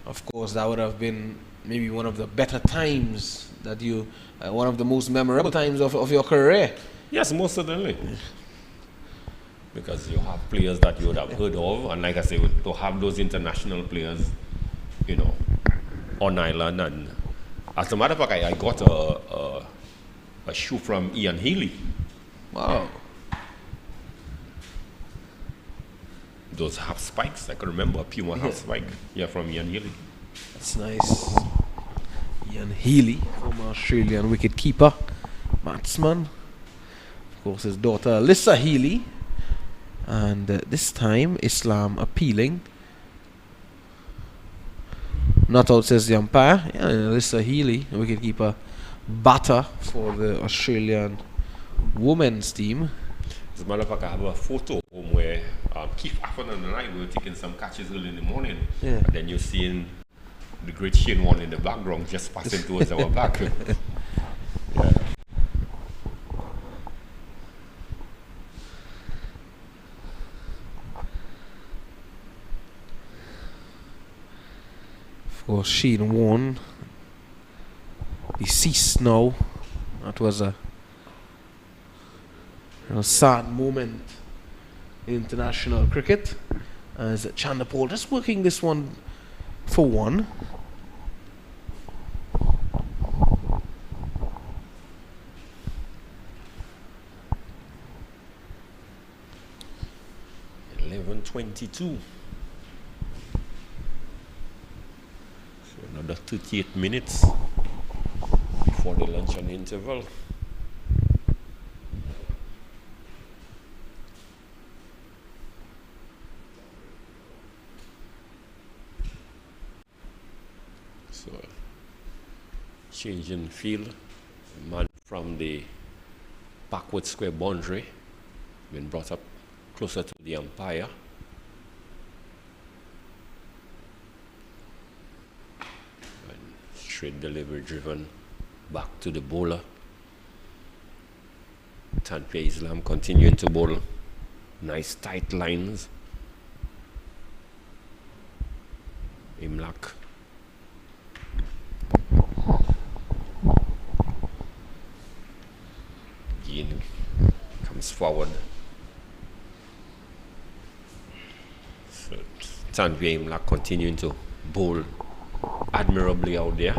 of course, that would have been maybe one of the better times that you, one of the most memorable times of your career. Yes, most certainly. Because you have players that you would have heard of, and like I say, to have those international players, on island. And as a matter of fact, I got a shoe from Ian Healy. Wow. Those half spikes, I can remember a Puma half spike. Yeah, from Ian Healy. That's nice. Ian Healy, former Australian wicket keeper, batsman. Of course, his daughter Alyssa Healy. And this time, Islam appealing. Not out, says the umpire. Yeah, Alyssa Healy, wicketkeeper, batter for the Australian women's team. As a matter of fact, I have a photo home where Keith Affan and I were taking some catches early in the morning. Yeah. And then you're seeing the great Shane Warne in the background just passing towards our back. Yeah. Of course, Shane Warne, deceased now. That was a sad moment in international cricket, as Chandapol just working this one for one. .22. So another 38 minutes before the luncheon interval. So change in field, man from the backward square boundary been brought up closer to the umpire. And straight delivery driven back to the bowler. Tanvir Islam continuing to bowl nice tight lines. Imlak again comes forward. So Tanvir Imlak continuing to bowl admirably out there,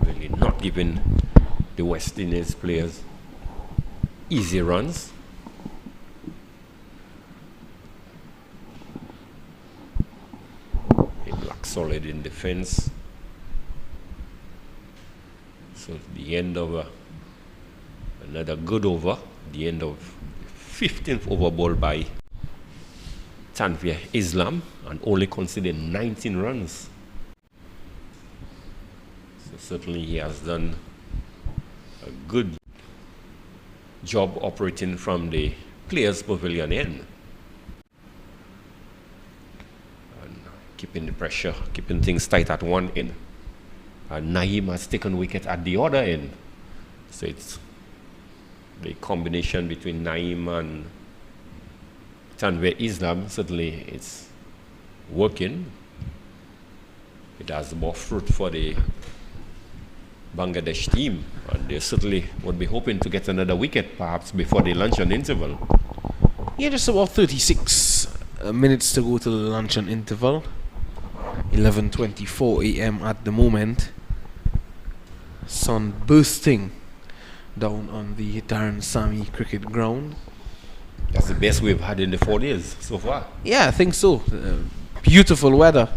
really not giving the West Indies players easy runs. Imlak solid in defense. So the end of another good over, the end of 15th over ball by Tanvir Islam, and only conceded 19 runs. So certainly he has done a good job operating from the players' pavilion end. And keeping the pressure, keeping things tight at one end. And Naeem has taken wicket at the other end. So it's the combination between Naeem and Tanvir Islam, certainly it's working. It has more fruit for the Bangladesh team, and they certainly would be hoping to get another wicket perhaps before the luncheon interval. Yeah, just about 36 minutes to go to the luncheon interval. 11:24 a.m. at the moment. Sun bursting down on the Daren Sammy Cricket Ground. That's the best we've had in the 4 days so far. Yeah, I think so. Beautiful weather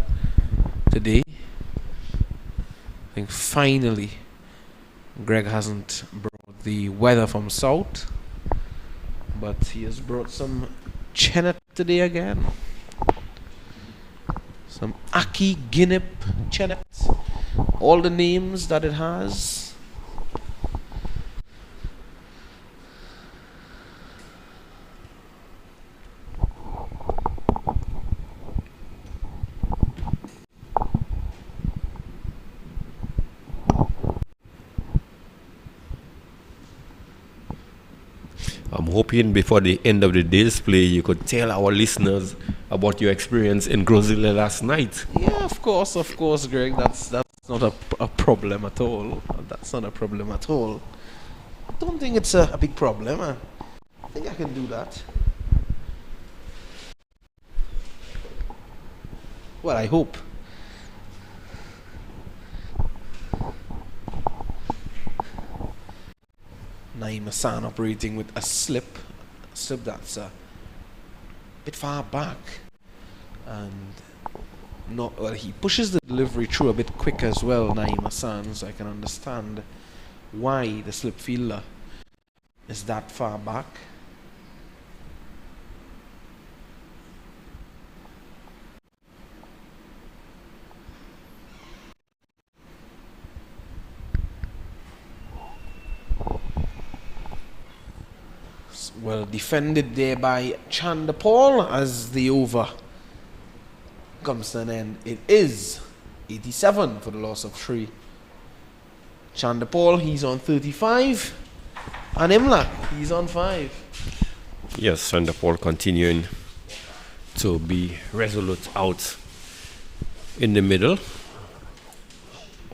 today. I think finally Greg hasn't brought the weather from south, but he has brought some chenet today again. Some Aki, Guinep, chenet. All the names that it has. I'm hoping before the end of the day's play you could tell our listeners about your experience in Grozile last night. Yeah, of course, Greg. That's not a problem at all. That's not a problem at all. I don't think it's a big problem. I think I can do that. Well, I hope. Naeem Hassan operating with a slip that's a bit far back, and not well. He pushes the delivery through a bit quick as well, Naeem Hassan. So I can understand why the slip fielder is that far back. Well defended there by Chandapol as the over comes to an end. It is 87 for the loss of 3. Chandapol, he's on 35, and Imlak, he's on 5. Yes, Chandapol continuing to be resolute out in the middle.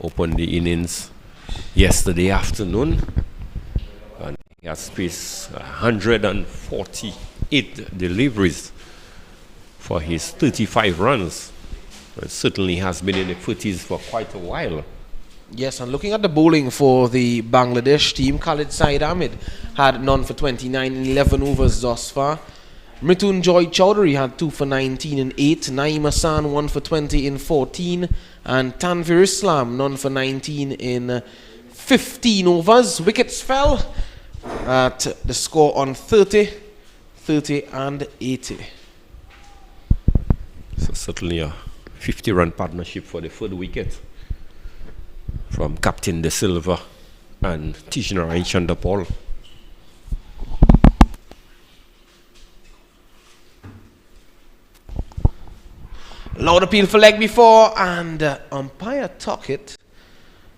Opened the innings yesterday afternoon. He has faced 148 deliveries for his 35 runs. It certainly has been in the 40s for quite a while. Yes, and looking at the bowling for the Bangladesh team, Khalid Saeed Ahmed had none for 29 in 11 overs thus far. Mrityunjoy Chowdhury had 2 for 19 in 8. Naeem Hassan 1 for 20 in 14. And Tanvir Islam none for 19 in 15 overs. Wickets fell at the score on 30, 30 and 80. So certainly a 50-run partnership for the third wicket from Captain De Silva and Tijnara Chandapal. Loud appeal for leg before, and umpire Tuckett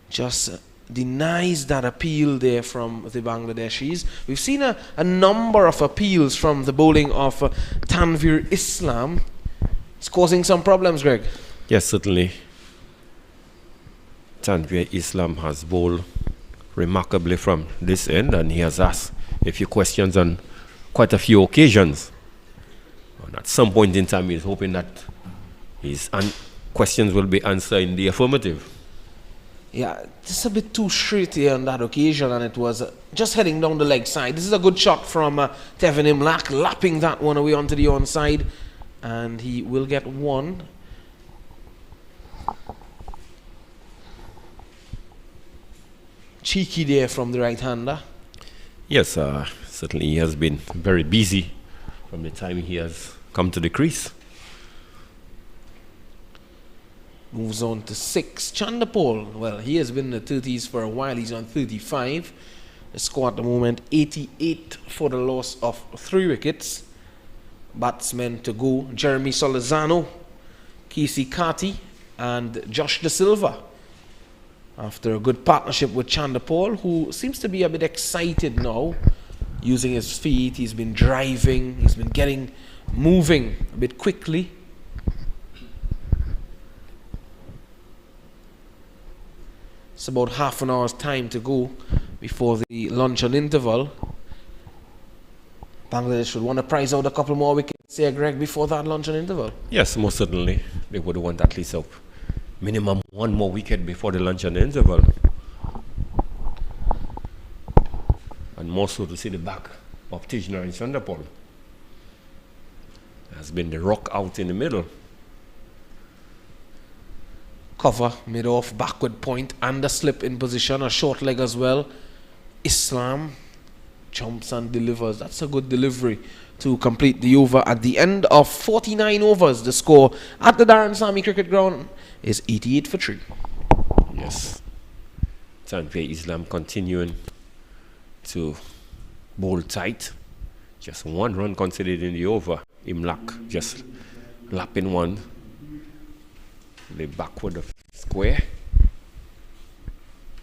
just denies that appeal there from the Bangladeshis. We've seen a number of appeals from the bowling of Tanvir Islam. It's causing some problems, Greg. Yes, certainly. Tanvir Islam has bowled remarkably from this end, and he has asked a few questions on quite a few occasions. And at some point in time, he's hoping that his questions will be answered in the affirmative. Yeah, just a bit too straight here on that occasion, and it was just heading down the leg side. This is a good shot from Devon Imlak, lapping that one away onto the onside, and he will get one. Cheeky there from the right-hander. Yes, certainly he has been very busy from the time he has come to the crease. Moves on to 6. Chandapal, well, he has been in the 30s for a while. He's on 35. The score at the moment, 88 for the loss of 3 wickets. Batsmen to go, Jeremy Solizano, Casey Carty, and Josh De Silva. After a good partnership with Chandapal, who seems to be a bit excited now, using his feet. He's been driving, he's been getting moving a bit quickly. It's about half an hour's time to go before the luncheon interval. Bangladesh would want to prize out a couple more wickets here, Greg, before that luncheon interval. Yes, most certainly. They would want at least a minimum one more wicket before the luncheon interval. And more so to see the back of Tijnara and Chandapal. Has been the rock out in the middle. Cover, mid-off, backward point, and a slip in position, a short leg as well. Islam jumps and delivers. That's a good delivery to complete the over. At the end of 49 overs, the score at the Daren Sammy Cricket Ground is 88 for 3. Yes. Tanvir Islam continuing to bowl tight. Just 1 run considered in the over. Imlak just lapping one. The backward of square.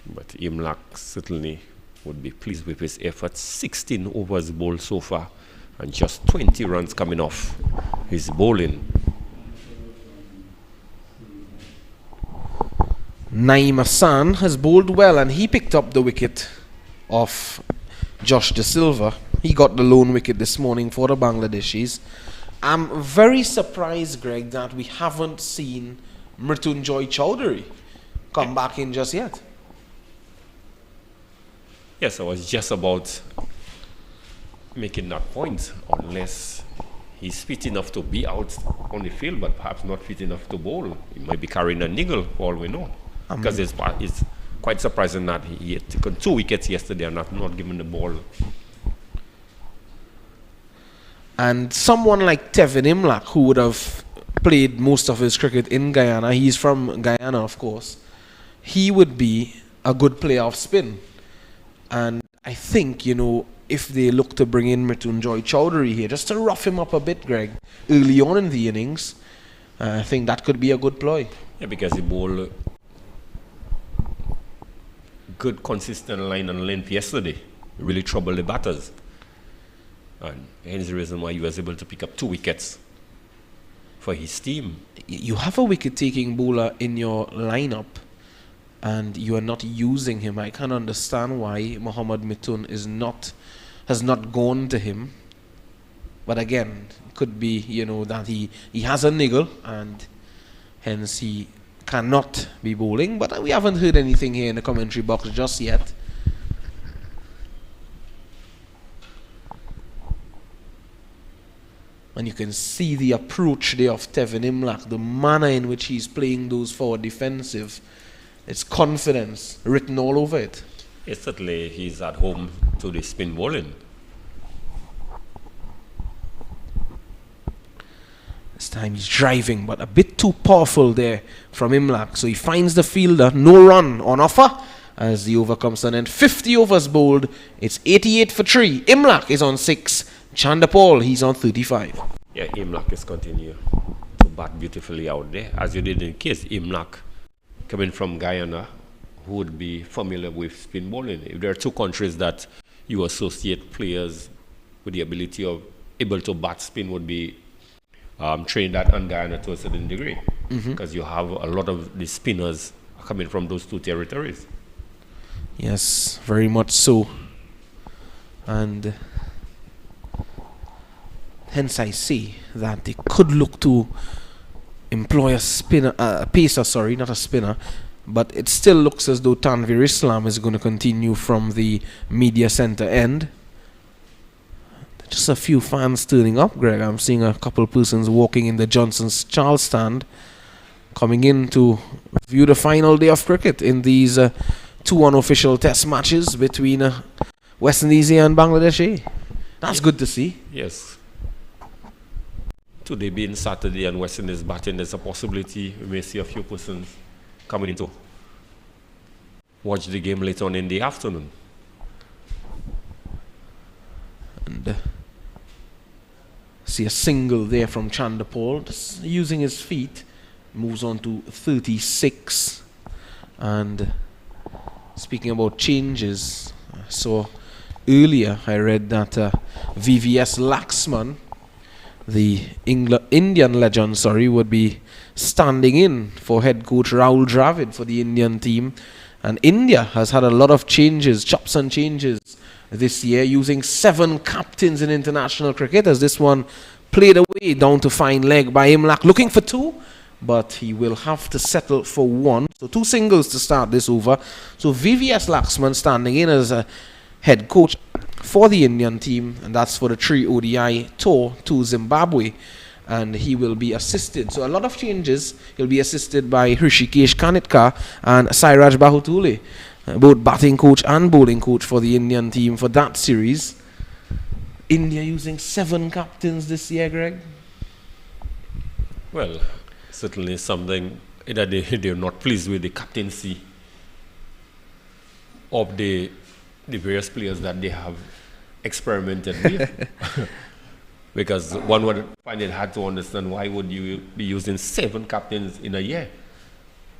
But Imlak certainly would be pleased with his efforts. 16 overs bowled so far and just 20 runs coming off his bowling. Naeem Hassan has bowled well, and he picked up the wicket of Josh De Silva. He got the lone wicket this morning for the Bangladeshis. I'm very surprised, Greg, that we haven't seen Mrityunjoy Chowdhury come back in just yet. Yes, I was just about making that point, unless he's fit enough to be out on the field, but perhaps not fit enough to bowl. He might be carrying a niggle, for all we know. Because it's quite surprising that he had taken 2 wickets yesterday and not given the ball. And someone like Devon Imlak, who would have played most of his cricket in Guyana, he's from Guyana, of course, he would be a good player of spin. And I think, if they look to bring in Mrityunjoy Chowdhury here, just to rough him up a bit, Greg, early on in the innings, I think that could be a good ploy. Yeah, because he bowled good, consistent line and length yesterday. It really troubled the batters. And hence the reason why he was able to pick up 2 wickets for his team. You have a wicket-taking bowler in your lineup, and you are not using him. I can't understand why Mohammad Mithun has not gone to him. But again, Could be, that he has a niggle and hence he cannot be bowling. But we haven't heard anything here in the commentary box just yet. And you can see the approach there of Tevin Imlach, the manner in which he's playing those forward defensive. It's confidence written all over it. Yes, certainly he's at home to the spin bowling. This time he's driving, but a bit too powerful there from Imlach. So he finds the fielder, no run on offer as the over comes to an end. 50 overs bowled, it's 88 for 3. Imlach is on 6. Chandapal, he's on 35. Yeah, Imlach is continue to bat beautifully out there, as you did in case Imlach coming from Guyana, who would be familiar with spin bowling. If there are two countries that you associate players with the ability of able to bat spin, would be Trinidad and Guyana to a certain degree, because you have a lot of the spinners coming from those two territories. Yes, very much so. And hence I say that they could look to employ a pacer, not a spinner. But it still looks as though Tanvir Islam is going to continue from the media center end. Just a few fans turning up, Greg. I'm seeing a couple persons walking in the Johnson's Charles stand, coming in to view the final day of cricket in these two unofficial test matches between West Indies and Bangladesh. That's good to see. Yes. Today being Saturday and West Indies batting, there's a possibility we may see a few persons coming in to watch the game later on in the afternoon. And see a single there from Chandapal, just using his feet, moves on to 36. And speaking about changes, so earlier I read that VVS Laxman, the Indian legend, would be standing in for head coach Rahul Dravid for the Indian team. And India has had a lot of changes, chops and changes this year, using 7 captains in international cricket, as this one played away down to fine leg by Imlach, looking for 2, but he will have to settle for 1. So 2 singles to start this over. So VVS Laxman standing in as a head coach for the Indian team, and that's for the 3 ODI tour to Zimbabwe. And he will be assisted. So a lot of changes. He'll be assisted by Hrishikesh Kanitkar and Sairaj Bahutule, both batting coach and bowling coach for the Indian team for that series. India using 7 captains this year, Greg? Well, certainly something that they're not pleased with the captaincy of the various players that they have experimented with. Because one would find it hard to understand why would you be using 7 captains in a year.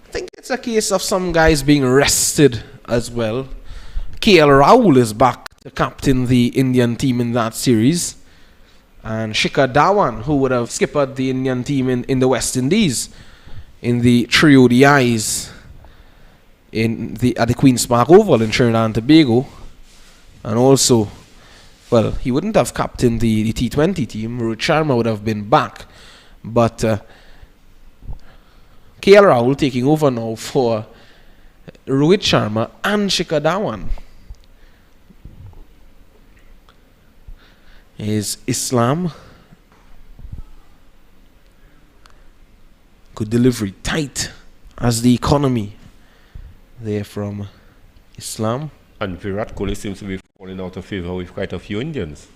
I think it's a case of some guys being rested as well. KL Rahul is back to captain the Indian team in that series. And Shikhar Dhawan, who would have skippered the Indian team in the West Indies in the 3 ODIs at the Queen's Park Oval in Trinidad and Tobago. And also, well, he wouldn't have captained the T20 team. Rohit Sharma would have been back. But KL Rahul taking over now for Rohit Sharma and Shikhar Dhawan. Is Islam. Good delivery. Tight as the economy there from Islam. And Virat Kohli seems to be falling out of favor with quite a few Indians.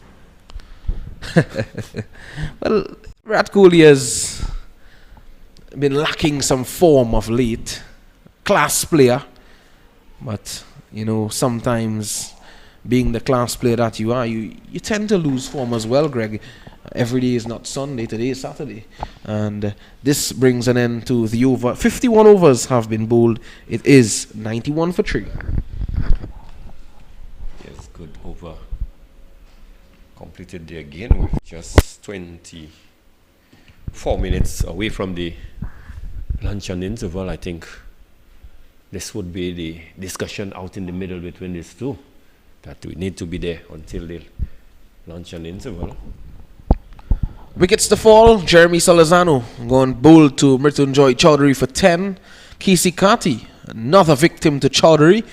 Well, Virat Kohli has been lacking some form of late. Class player. But, sometimes being the class player that you are, you tend to lose form as well, Greg. Every day is not Sunday, today is Saturday. And this brings an end to the over. 51 overs have been bowled. It is 91 for 3. Yes, good over. Completed there again with just 24 minutes away from the luncheon interval. I think this would be the discussion out in the middle between these two, that we need to be there until the luncheon interval. Wickets to fall, Jeremy Salazano going bold to Mrityunjoy Chowdhury for 10. Casey Kati, another victim to Chowdhury,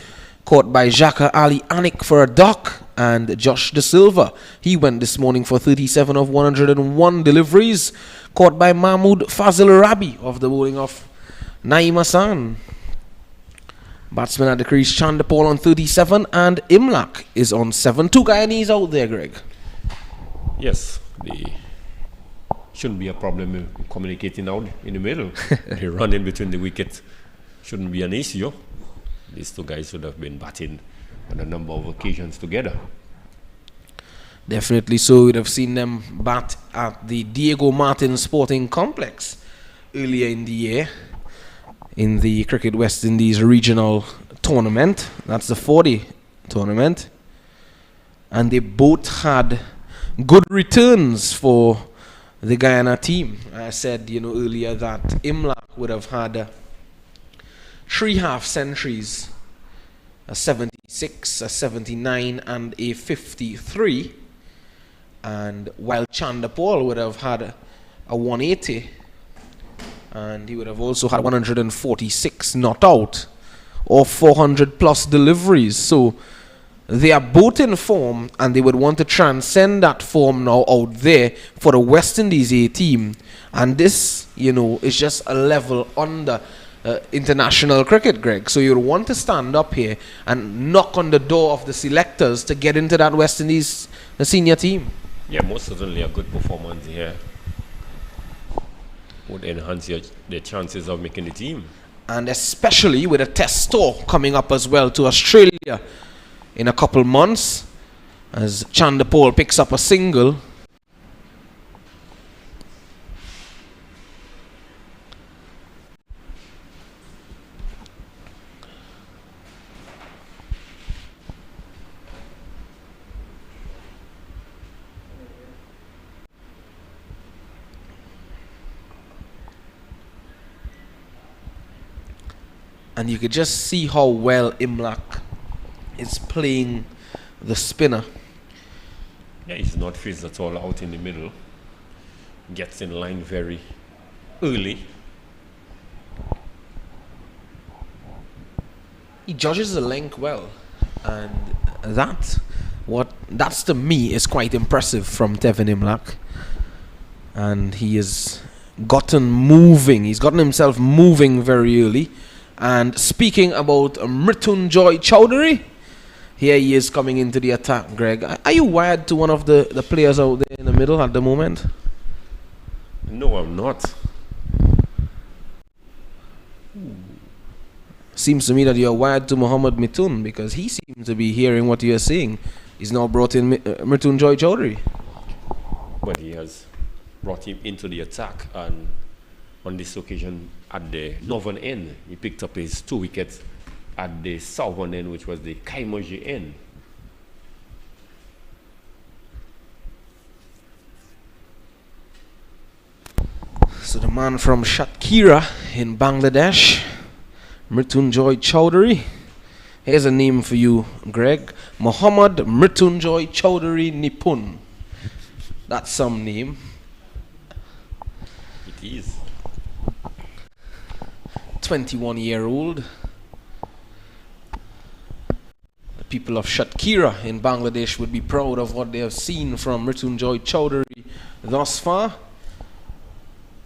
caught by Jaka Ali Anik for a duck. And Josh De Silva, he went this morning for 37 of 101 deliveries, caught by Mahmood Fazil Rabi of the bowling of Naeem Hassan. Batsman at the crease, Chandapal on 37 and Imlak is on 7. 2 Guyanese out there, Greg. Yes, shouldn't be a problem communicating out in the middle. The run in between the wickets shouldn't be an issue. These 2 guys should have been batting on a number of occasions together. Definitely so. We'd have seen them bat at the Diego Martin Sporting Complex earlier in the year in the Cricket West Indies regional tournament. That's the 40 tournament. And they both had good returns for the Guyana team. I said, earlier that Imlak would have had 3 half centuries, a 76, a 79 and a 53, and while Chandapal would have had a 180, and he would have also had 146 not out or 400 plus deliveries. So they are both in form, and they would want to transcend that form now out there for the West Indies A team. And this, is just a level under international cricket, Greg. So you'll want to stand up here and knock on the door of the selectors to get into that West Indies senior team. Yeah, most certainly a good performance here would enhance their chances of making the team. And especially with a test tour coming up as well to Australia in a couple months, as Chandapal picks up a single. And you could just see how well Imlak is playing the spinner. Yeah, he's not phased at all out in the middle. Gets in line very early. He judges the length well, and that's to me is quite impressive from Devon Imlak. And he has gotten moving. He's gotten himself moving very early. And speaking about Mrityunjoy Chowdhury, here he is coming into the attack, Greg. Are you wired to one of the players out there in the middle at the moment? No, I'm not. Seems to me that you're wired to Mohammad Mithun, because he seems to be hearing what you're saying. He's now brought in Mrityunjoy Chowdhury. But he has brought him into the attack, and on this occasion at the northern end, he picked up his 2 wickets at the southern end, which was the Kaimoji end. So the man from Shatkira in Bangladesh, Mrityunjoy Chowdhury. Here's a name for you, Greg. Mohammad Mrityunjoy Chowdhury Nipun. That's some name. It is. 21-year-old. The people of Shatkira in Bangladesh would be proud of what they have seen from Mrityunjoy Chowdhury thus far.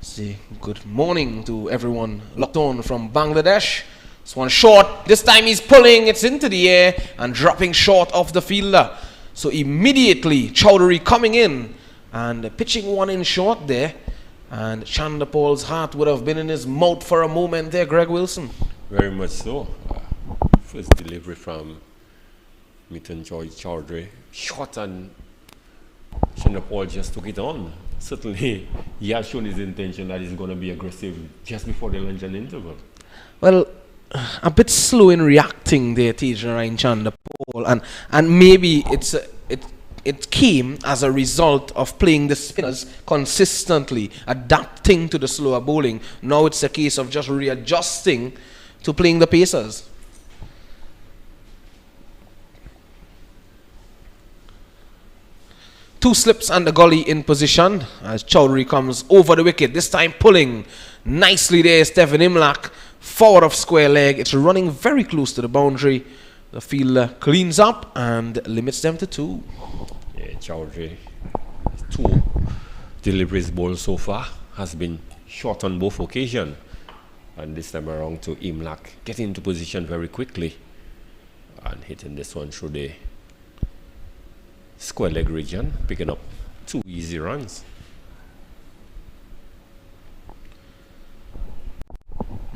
Say good morning to everyone locked on from Bangladesh. This one short. This time he's pulling. It's into the air and dropping short of the fielder. So immediately Chowdhury coming in and pitching one in short there. And Chandapal's heart would have been in his mouth for a moment there, Greg Wilson. Very much so. First delivery from Mrityunjoy Chowdhury. Short, and Chandapal just took it on. Certainly, he has shown his intention that he's going to be aggressive just before the lunch and interval. Well, a bit slow in reacting there, Tejan Chandapal, and maybe it came as a result of playing the spinners consistently, adapting to the slower bowling. Now it's a case of just readjusting to playing the pacers. Two slips and the gully in position as Chowdhury comes over the wicket. This time pulling nicely there is Devon Imlach. Forward of square leg. It's running very close to the boundary. The fielder cleans up and limits them to 2. Yeah, Chowdhury, 2 deliveries bowled so far, has been short on both occasions. And this time around to Imlach, getting into position very quickly and hitting this one through the square leg region, picking up 2 easy runs.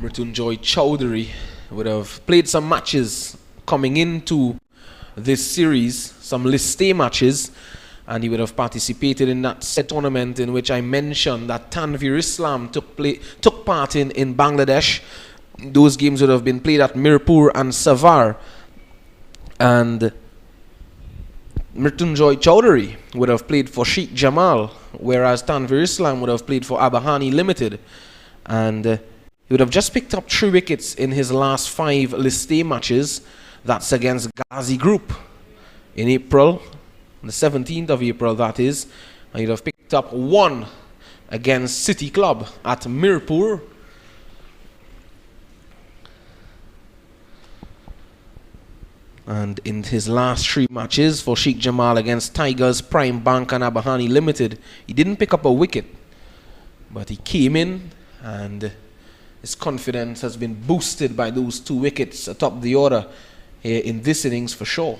Mrityunjoy Chowdhury would have played some matches coming into this series, some list A matches, and he would have participated in that set tournament in which I mentioned that Tanveer Islam took part in Bangladesh. Those games would have been played at Mirpur and Savar, and Mrityunjoy Chowdhury would have played for Sheikh Jamal, whereas Tanveer Islam would have played for Abahani Limited, and he would have just picked up 3 wickets in his last 5 list A matches. That's against Ghazi Group in April, the 17th of April that is. And he'd have picked up 1 against City Club at Mirpur. And in his last 3 matches for Sheikh Jamal against Tigers, Prime Bank and Abahani Limited, he didn't pick up a wicket, but he came in and his confidence has been boosted by those 2 wickets atop the order in this innings for sure,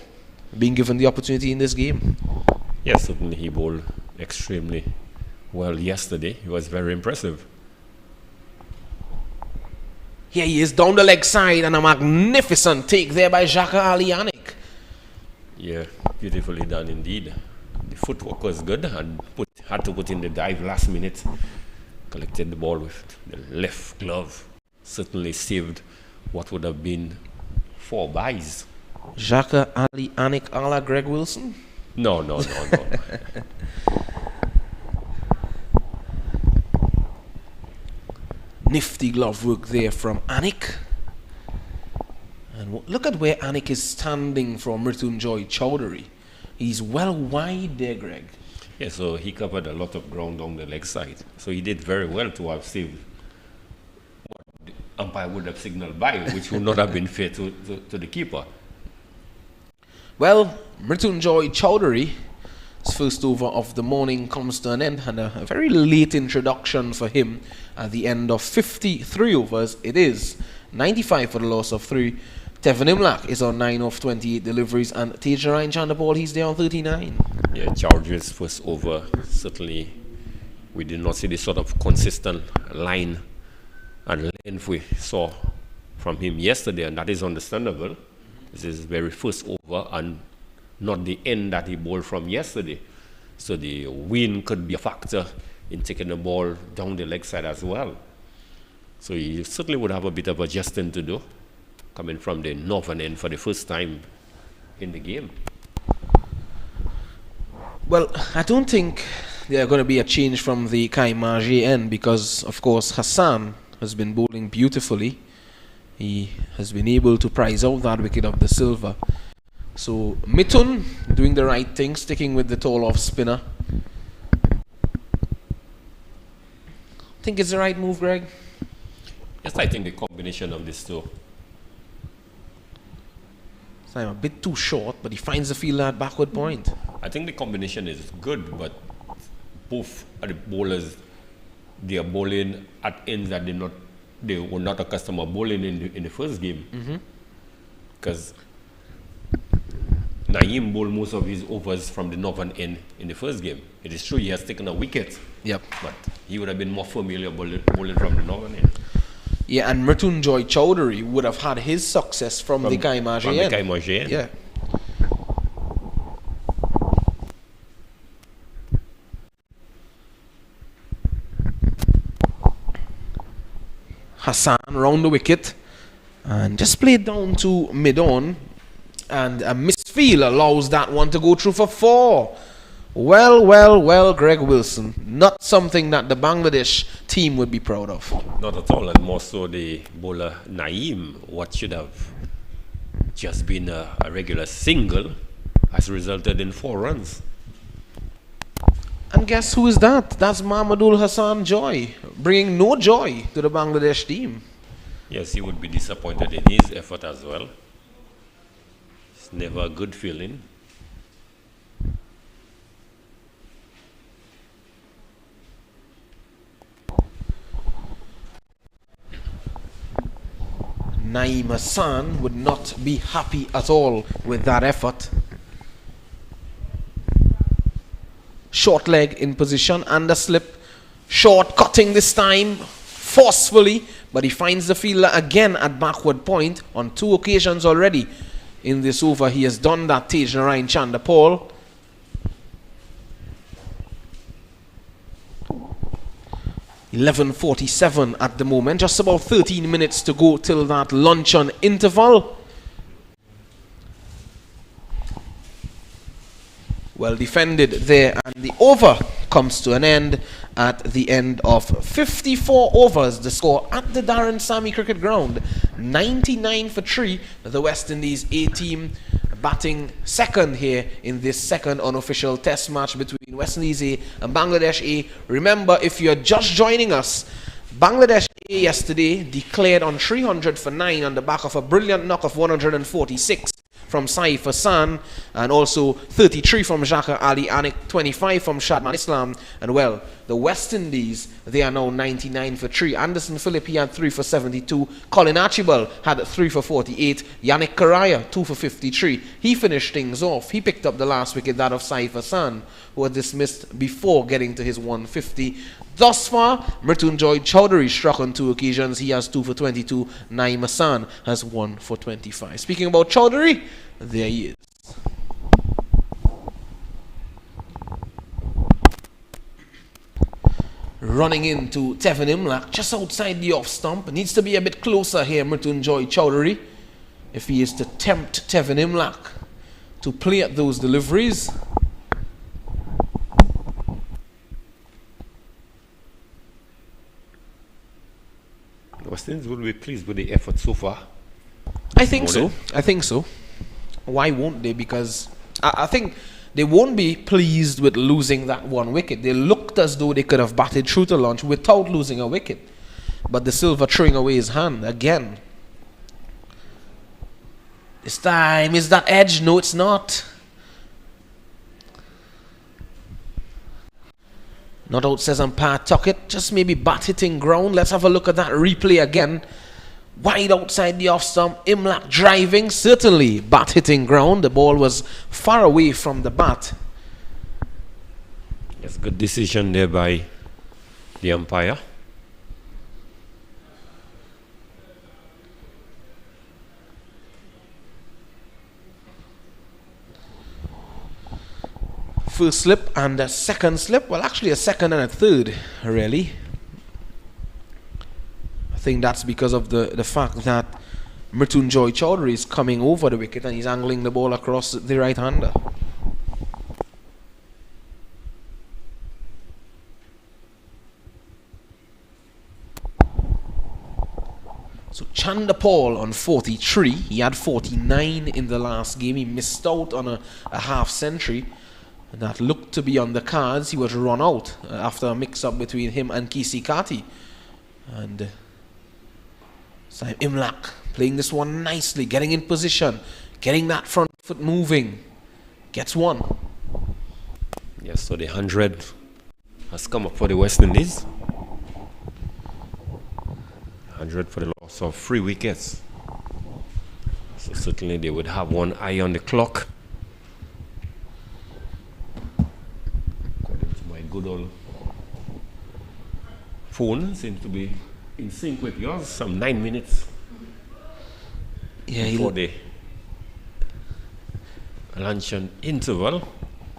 being given the opportunity in this game. Yes, certainly he bowled extremely well yesterday. He was very impressive. Here he is down the leg side and a magnificent take there by Jaka Ali Yannick. Yeah, beautifully done indeed. The footwork was good and had to put in the dive last minute. Collected the ball with the left glove. Certainly saved what would have been 4 byes. Jaka Ali Yannick a la Greg Wilson? No. Nifty glove work there from Anik. And look at where Anik is standing from Mrityunjoy Chowdhury. He's well wide there, Greg. Yeah, so he covered a lot of ground on the leg side. So he did very well to have saved what the umpire would have signaled by, which would not have been fair to the keeper. Well, Mrityunjoy Chowdhury, his first over of the morning comes to an end, and a very late introduction for him at the end of 53 overs. It is 95 for the loss of 3. Devon Imlach is on 9 of 28 deliveries, and Tejaran Chandapal, he's there on 39. Yeah, Chowdhury's first over, certainly we did not see the sort of consistent line and length we saw from him yesterday, and that is understandable. This is his very first over and not the end that he bowled from yesterday. So the wind could be a factor in taking the ball down the leg side as well. So he certainly would have a bit of adjusting to do, coming from the northern end for the first time in the game. Well, I don't think there's going to be a change from the Kaimaji end because, of course, Hassan has been bowling beautifully. He has been able to prize out that wicket of the Silva. So, Mithun doing the right thing, sticking with the tall off spinner. Think it's the right move, Greg? Yes, I think the combination of these two. So I'm a bit too short, but he finds the fielder at backward point. I think the combination is good, but both of the bowlers, they are bowling at ends that they were not accustomed to bowling in the first game. Because Naeem bowled most of his overs from the northern end in the first game. It is true he has taken a wicket, Yep. but he would have been more familiar bowling from the northern end. Yeah, and Mrityunjoy Chowdhury would have had his success from the Kaimaji end. the Kaimaji end. Yeah. Hassan round the wicket and just played down to mid-on, and a misfield allows that one to go through for 4. Well, Greg Wilson. Not something that the Bangladesh team would be proud of. Not at all, and more so the bowler Naeem, what should have just been a regular single has resulted in 4 runs. And guess who is that? That's Mahmudul Hassan Joy, bringing no joy to the Bangladesh team. Yes, he would be disappointed in his effort as well. It's never a good feeling. Naeem Hassan would not be happy at all with that effort. Short leg in position, under slip, short cutting this time, forcefully, but he finds the fielder again at backward point on 2 occasions already. In this over, he has done that, Tej Narayan Chandapal. .11:47 at the moment, just about 13 minutes to go till that luncheon interval. Well defended there, and the over comes to an end at the end of 54 overs. The score at the Daren Sammy Cricket Ground, 99 for 3. The West Indies A team batting second here in this second unofficial test match between West Indies A and Bangladesh A. Remember, if you're just joining us, Bangladesh A yesterday declared on 300 for 9 on the back of a brilliant knock of 146 from Saif Hassan, and also 33 from Jaka Ali Anik, 25 from Shadman Islam. And well, the West Indies, they are now 99 for 3. Anderson Phillip, he had 3 for 72. Colin Archibald had 3 for 48. Yannick Karaya, 2 for 53. He finished things off. He picked up the last wicket, that of Saif Hassan, who was dismissed before getting to his 150. Thus far, Mrityunjoy Chowdhury struck on 2 occasions. He has 2 for 22. Naeem Hassan has 1 for 25. Speaking about Chowdhury, there he is. Running into Tevin Imlach just outside the off stump. Needs to be a bit closer here, Mrityunjoy Chowdhury, if he is to tempt Tevin Imlach to play at those deliveries. West Indies will be pleased with the effort so far. I think so. I think so. Why won't they? Because I think they won't be pleased with losing that 1 wicket. They looked as though they could have batted through to lunch without losing a wicket. But the Silva throwing away his hand again. This time, is that edge? No, it's not. Not out, says umpire Tuckett. Just maybe bat hitting ground. Let's have a look at that replay again. Wide outside the off stump. Imlach driving. Certainly bat hitting ground. The ball was far away from the bat. Yes, good decision there by the umpire. First slip and a second slip. Well, actually a second and a third, really. I think that's because of the fact that Mrityunjoy Chowdhury is coming over the wicket and he's angling the ball across the right-hander. So Chandapal on 43. He had 49 in the last game. He missed out on a half century. That looked to be on the cards. He was run out after a mix-up between him and Kisi Kati. And Saim Imlach playing this one nicely, getting in position, getting that front foot moving. Gets 1. Yes, so the 100 has come up for the West Indies. 100 for the loss of 3 wickets. So certainly they would have one eye on the clock. Good old phone seems to be in sync with yours. Some 9 minutes before the luncheon interval.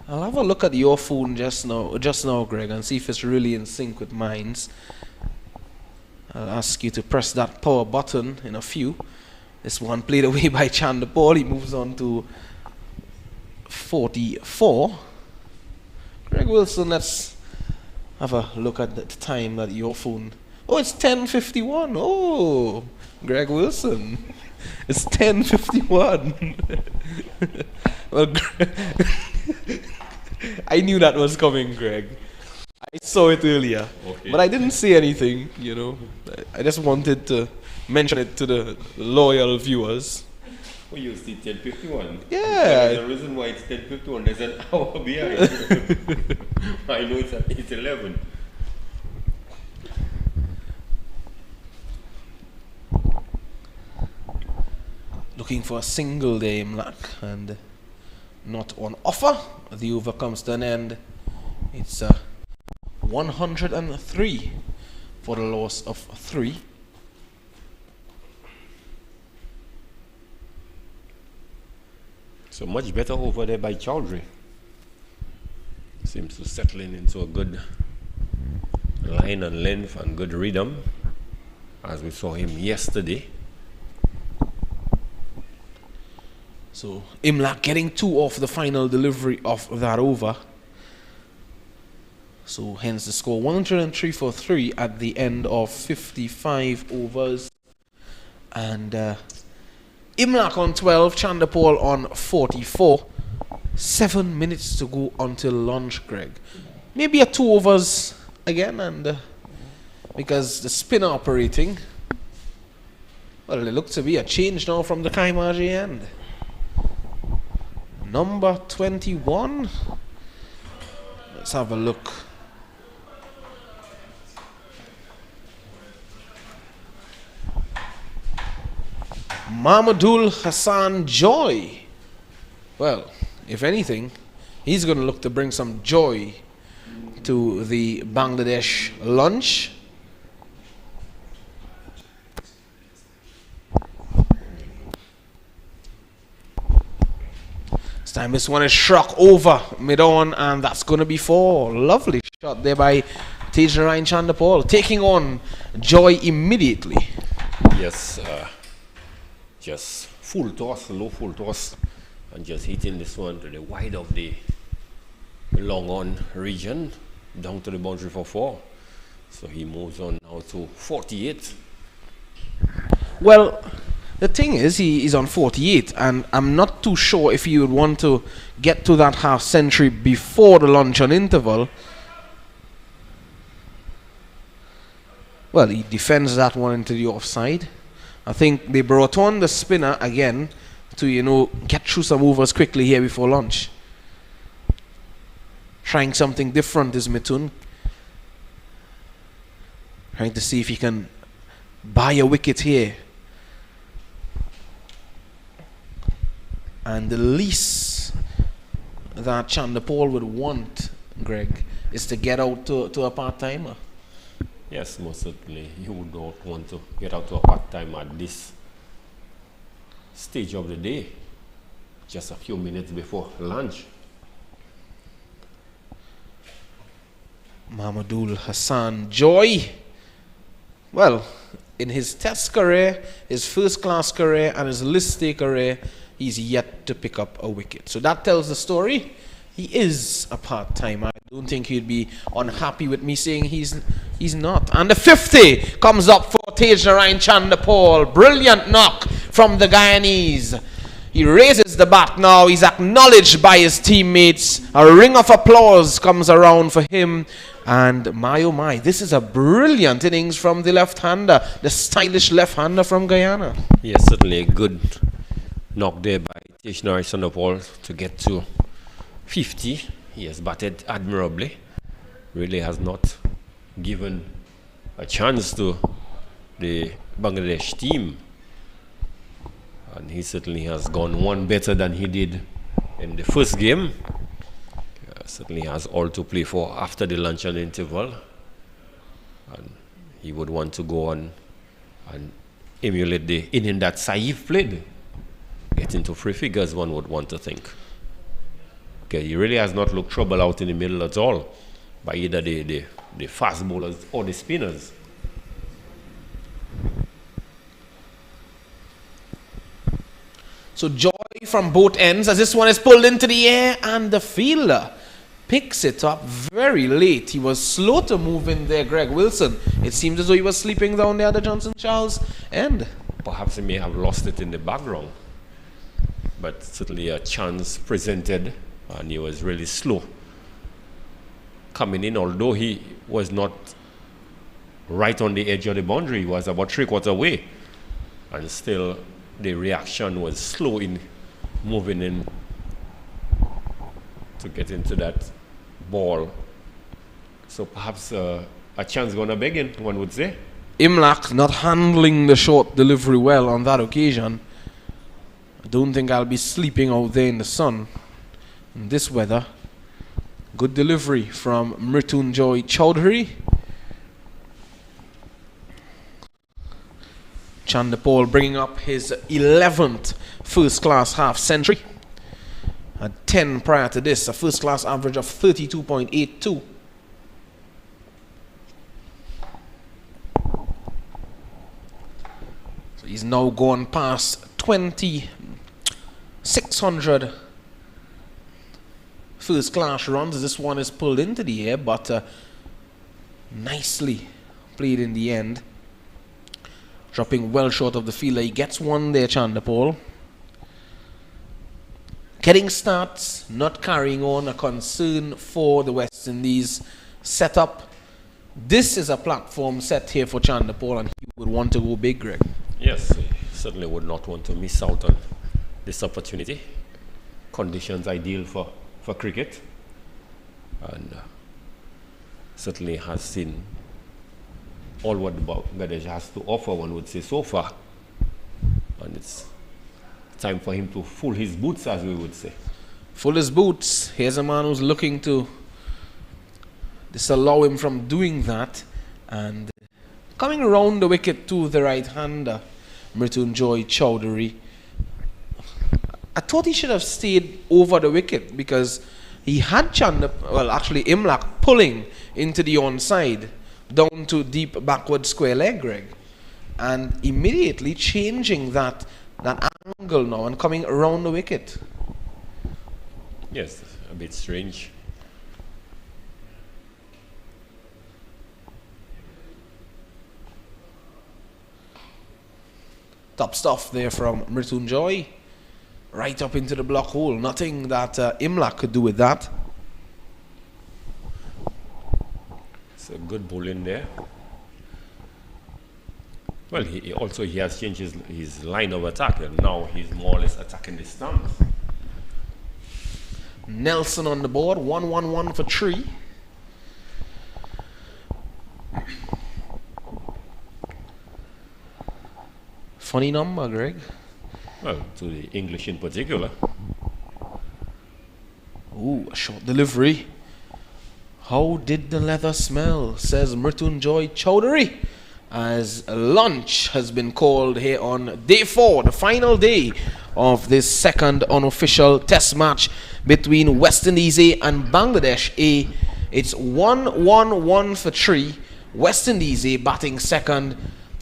I'll have a look at your phone just now, Greg, and see if it's really in sync with mine's. I'll ask you to press that power button in a few. This one played away by Chandapal. He moves on to 44. Greg Wilson, let's have a look at the time that your phone... Oh, it's 10:51. Oh, Greg Wilson. It's 10:51. Well, I knew that was coming, Greg. saw it earlier, Okay. but I didn't say anything, you know. I just wanted to mention it to the loyal viewers. We used it 10:51. Yeah. The reason why it's 10:51, there's an hour behind. I know it's 11. Looking for a single there, Imlak, and not on offer. The over comes to an end. It's 103 for the loss of 3. So much better over there by Chowdhury. Seems to settle into a good line and length and good rhythm, as we saw him yesterday. So Imlak getting 2 off the final delivery of that over. So hence the score 103 for 3 at the end of 55 overs. And Imlak on 12, Chandapol on 44. 7 minutes to go until lunch, Greg. Maybe a 2 overs again, and because the spinner operating, well, it looks to be a change now from the Kaimaji end. Number 21. Let's have a look. Mahmudul Hassan Joy. Well, if anything, he's going to look to bring some joy to the Bangladesh lunch. This time this one is struck over mid-on, and that's going to be 4. Lovely shot there by Tejnarayan Chandapol, taking on Joy immediately. Yes, just full toss, low full toss, and just hitting this one to the wide of the long on region, down to the boundary for 4. So he moves on now to 48. Well, the thing is, he's on 48, and I'm not too sure if he would want to get to that half century before the luncheon interval. Well, he defends that one into the offside. I think they brought on the spinner again to, you know, get through some overs quickly here before lunch. Trying something different is Mithun. Trying to see if he can buy a wicket here. And the least that Chandapol would want, Greg, is to get out to a part-timer. Yes, most certainly. You would not want to get out to a part-time at this stage of the day, just a few minutes before lunch. Mahmudul Hassan Joy. Well, in his test career, his first-class career, and his list A career, he's yet to pick up a wicket. So that tells the story. He is a part-timer. I don't think he'd be unhappy with me saying he's not. And the 50 comes up for Tejnarayan Chandapol. Brilliant knock from the Guyanese. He raises the bat now. He's acknowledged by his teammates. A ring of applause comes around for him. And my oh my, this is a brilliant innings from the left-hander, the stylish left-hander from Guyana. Yes, certainly a good knock there by Tejnarayan Chandapol to get to 50. He has batted admirably. Really has not given a chance to the Bangladesh team. And he certainly has gone one better than he did in the first game. Certainly has all to play for after the luncheon interval. And he would want to go on and emulate the inning that Saif played. Get into 3 figures, one would want to think. Okay, he really has not looked trouble out in the middle at all by either the fast bowlers or the spinners. So joy from both ends as this one is pulled into the air, and the fielder picks it up very late. He was slow to move in there, Greg Wilson. It seemed as though he was sleeping down there at the Johnson Charles end. Perhaps he may have lost it in the background, but certainly a chance presented, and he was really slow coming in, although he was not right on the edge of the boundary, he was about 3/4 away. And still, the reaction was slow in moving in to get into that ball. So perhaps a chance gonna begin, one would say. Imlach not handling the short delivery well on that occasion. I don't think I'll be sleeping out there in the sun in this weather. Good delivery from Mrityunjoy Chowdhury. Chandapol bringing up his 11th first-class half-century. Had 10 prior to this, a first-class average of 32.82. So he's now gone past 2,600 first-class runs. This one is pulled into the air, but nicely played in the end. Dropping well short of the fielder. He gets one there, Chandapol. Getting starts, not carrying on, a concern for the West Indies setup. This is a platform set here for Chandapol, and he would want to go big, Greg. Yes, he certainly would not want to miss out on this opportunity. Conditions ideal for cricket, and certainly has seen all what Bangladesh has to offer, one would say, so far. And it's time for him to full his boots, as we would say. Full his boots. Here's a man who's looking to disallow him from doing that. And coming around the wicket to the right-hander, Mrityunjoy Chowdhury. I thought he should have stayed over the wicket because he had Imlach pulling into the onside down to deep backward square leg, Greg, and immediately changing that angle now and coming around the wicket. Yes, a bit strange. Top stuff there from Mrityunjoy. Right up into the block hole. Nothing that Imlach could do with that. It's a good ball in there. Well, he has changed his line of attack, and now he's more or less attacking the stance. Nelson on the board, 1-1-1 for 3. Funny number, Greg. Well, to the English in particular. Ooh, a short delivery. How did the leather smell, says Mrityunjoy Chowdhury, as lunch has been called here on day 4, the final day of this second unofficial test match between West Indies A and Bangladesh A. It's 1-1-1 for 3. West Indies A batting second,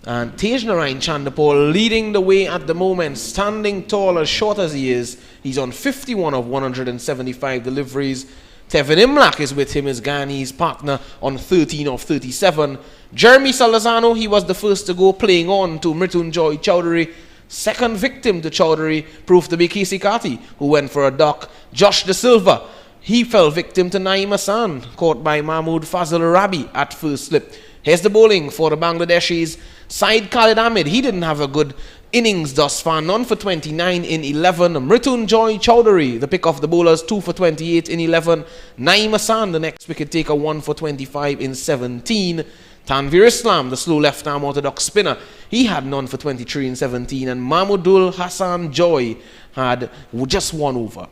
and Tejnarain Chandapol leading the way at the moment, standing tall as short as he is. He's on 51 of 175 deliveries. Tevin Imlach is with him, his Ghanese partner, on 13 of 37. Jeremy Salazano, he was the first to go, playing on to Mrityunjoy Chowdhury. Second victim to Chowdhury proved to be Casey Carty, who went for a duck. Josh De Silva, he fell victim to Naeem Hassan, caught by Mahmood Fazil Rabi at first slip. Here's the bowling for the Bangladeshis. Saeed Khalid Ahmed, he didn't have a good innings thus far, none for 29 in 11. Mrityunjoy Chowdhury, the pick of the bowlers, 2 for 28 in 11. Naeem Hassan, the next wicket taker, 1 for 25 in 17. Tanvir Islam, the slow left-arm orthodox spinner, he had none for 23 in 17. And Mahmudul Hassan Joy had just 1 over.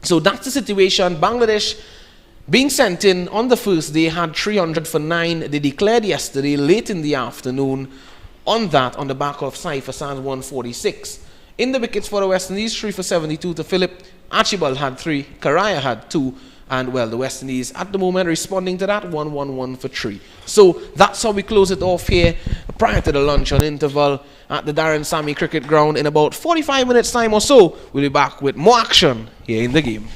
So that's the situation. Bangladesh being sent in on the first day had 300 for 9. They declared yesterday late in the afternoon on the back of Saif Hassan's 146. In the wickets for the West Indies, 3 for 72 to Philip. Archibald had 3. Karaya had 2. And, well, the West Indies at the moment responding to that, 1-1-1 for 3. So that's how we close it off here prior to the lunch on interval at the Daren Sammy Cricket Ground. In about 45 minutes time or so, we'll be back with more action here in the game.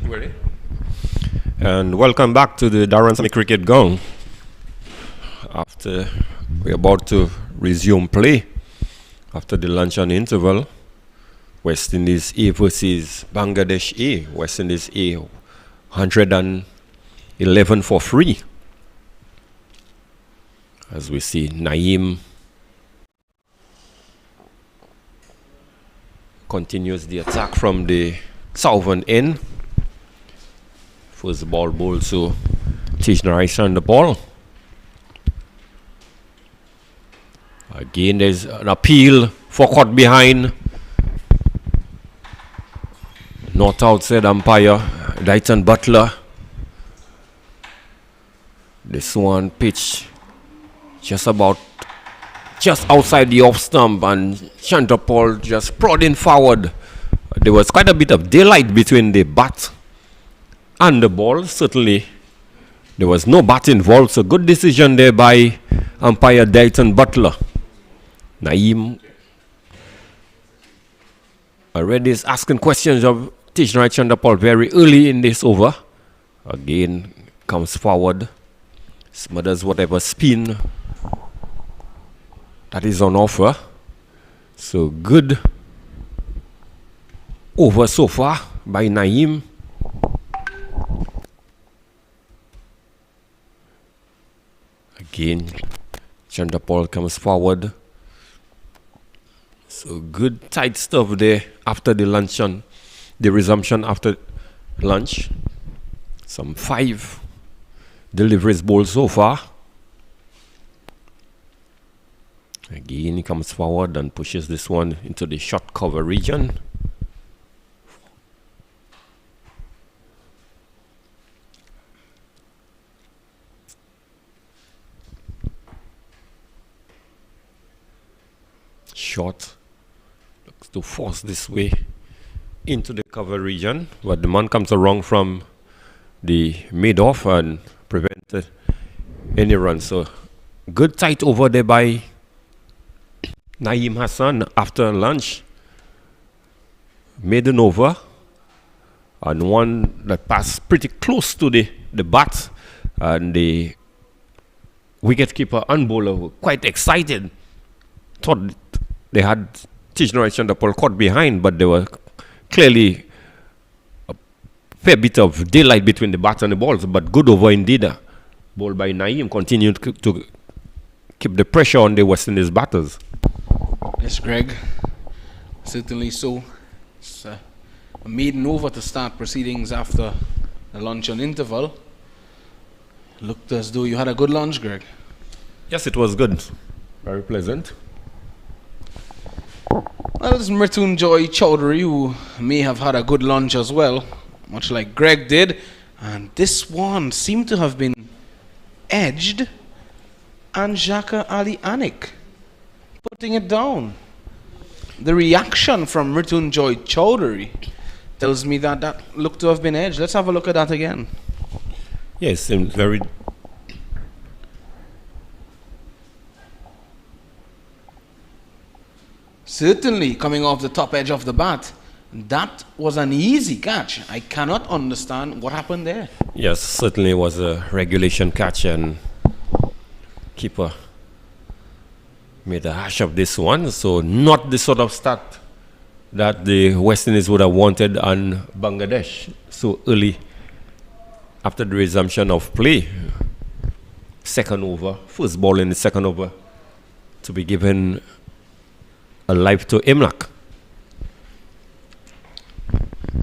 Ready? And welcome back to the Daren Sammy Cricket Ground. After we're about to resume play, after the luncheon interval, West Indies A versus Bangladesh A. West Indies A 111 for free. As we see, Naeem continues the attack from the southern end. First ball bowled to Tishnari on the ball. Again, there's an appeal for caught behind. Not outside umpire, Dayton Butler. This one pitch just outside the off stump, and Chandrapal just prodding forward. There was quite a bit of daylight between the bat and the ball. Certainly, there was no bat involved, so good decision there by umpire Dayton Butler. Naeem already is asking questions of Tishnari Chandrapal very early in this over. Again, comes forward, smothers whatever spin that is on offer. So good over so far by Naeem. Again, Chandrapal comes forward. So good tight stuff there after the luncheon, the resumption after lunch. Some 5 deliveries bowled so far. Again, he comes forward and pushes this one into the short cover region. Short. Looks to force this way into the cover region, but the man comes along from the mid-off and prevented any run. So good tight over there by Naeem Hassan after lunch. Made an over, and one that passed pretty close to the bat, and the wicketkeeper and bowler were quite excited. Thought they had Tishnari Chandrapal caught behind, but there were clearly a fair bit of daylight between the bat and the balls. But good over indeed. Ball by Naeem continued to keep the pressure on the West Indies batters. Yes, Greg. Certainly so. It's a maiden over to start proceedings after the luncheon interval. Looked as though you had a good lunch, Greg. Yes, it was good. Very pleasant. Well, it's Mrityunjoy Chowdhury, who may have had a good lunch as well, much like Greg did. And this one seemed to have been edged, and Jaka Ali Anik putting it down. The reaction from Mrityunjoy Chowdhury tells me that that looked to have been edged. Let's have a look at that again. Yes, and very. Certainly coming off the top edge of the bat. That was an easy catch. I cannot understand what happened there. Yes, certainly was a regulation catch, and keeper made a hash of this one. So not the sort of start that the West Indies would have wanted on Bangladesh so early after the resumption of play. Second over, first ball in the second over to be given a life to Imlak.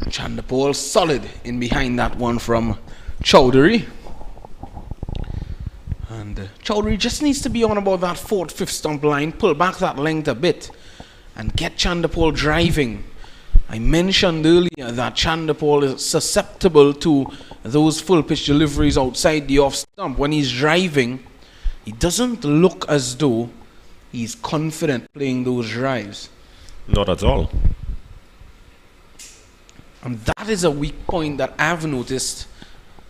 Chandrapal solid in behind that one from Chowdhury. And Chowdhury just needs to be on about that 4th, 5th stump line, pull back that length a bit and get Chandrapal driving. I mentioned earlier that Chandrapal is susceptible to those full pitch deliveries outside the off stump. When he's driving, he doesn't look as though he's confident playing those drives. Not at all. And that is a weak point that I've noticed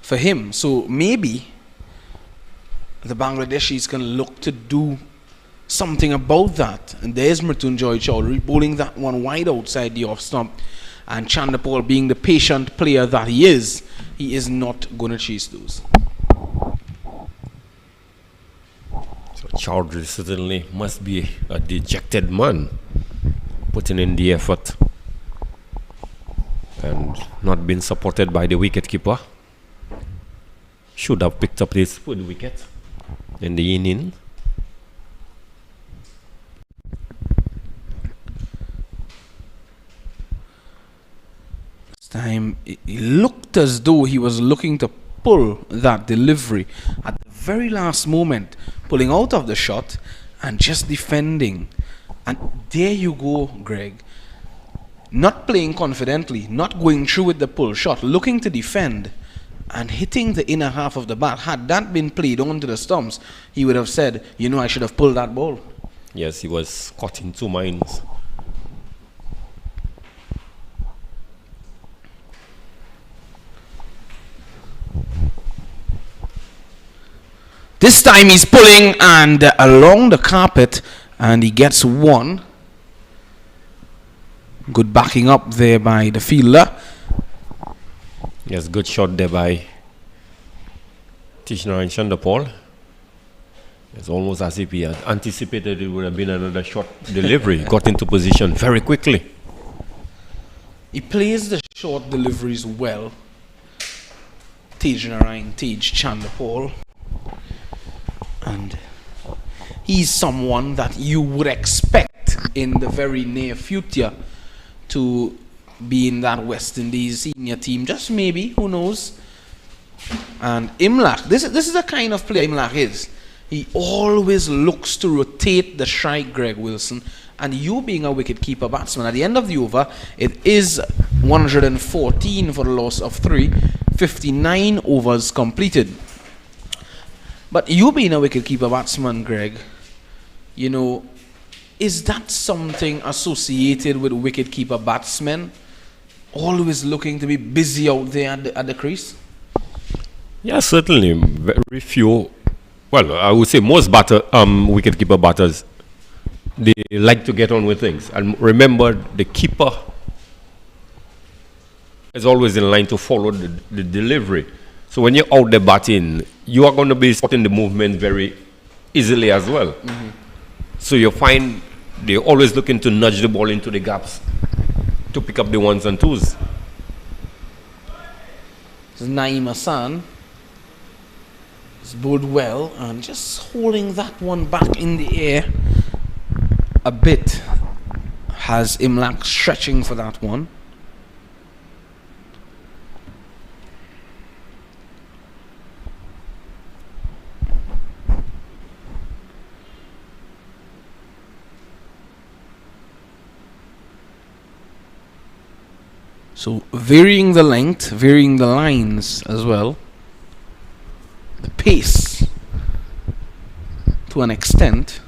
for him. So maybe the Bangladeshis can look to do something about that. And there's Mrityunjoy Chowdhury bowling that one wide outside the off stump. And Chanderpaul, being the patient player that he is not going to chase those. So Chowdhury certainly must be a dejected man, putting in the effort and not being supported by the wicketkeeper. Should have picked up his third wicket in the inning. This time it looked as though he was looking to pull that delivery at the very last moment, pulling out of the shot and just defending. And there you go, Greg. Not playing confidently, not going through with the pull shot, looking to defend and hitting the inner half of the bat. Had that been played onto the stumps, he would have said, you know, I should have pulled that ball. Yes, he was caught in two minds. This time he's pulling and along the carpet, and he gets one. Good backing up there by the fielder. Yes, good shot there by Tishnarayan Chanderpaul. It's almost as if he had anticipated it would have been another short delivery. Got into position very quickly. He plays the short deliveries well. Tishnarayan Chanderpaul. And he's someone that you would expect in the very near future to be in that West Indies senior team. Just maybe, who knows? And Imlach, this is the kind of player Imlach is. He always looks to rotate the strike, Greg Wilson. And you being a wicket-keeper batsman, at the end of the over, it is 114 for the loss of 3, 59 overs completed. But you being a wicket-keeper batsman, Greg, you know, is that something associated with wicket-keeper batsmen? Always looking to be busy out there at the crease? Yeah, certainly. Very few, well, I would say most wicket-keeper batters, they like to get on with things. And remember, the keeper is always in line to follow the delivery. So when you're out there batting, you are going to be spotting the movement very easily as well. Mm-hmm. So you find they're always looking to nudge the ball into the gaps to pick up the ones and twos. This is Naeem Hassan. He's bowled well and just holding that one back in the air a bit. Has Imlach stretching for that one. So varying the length, varying the lines as well. The pace to an extent.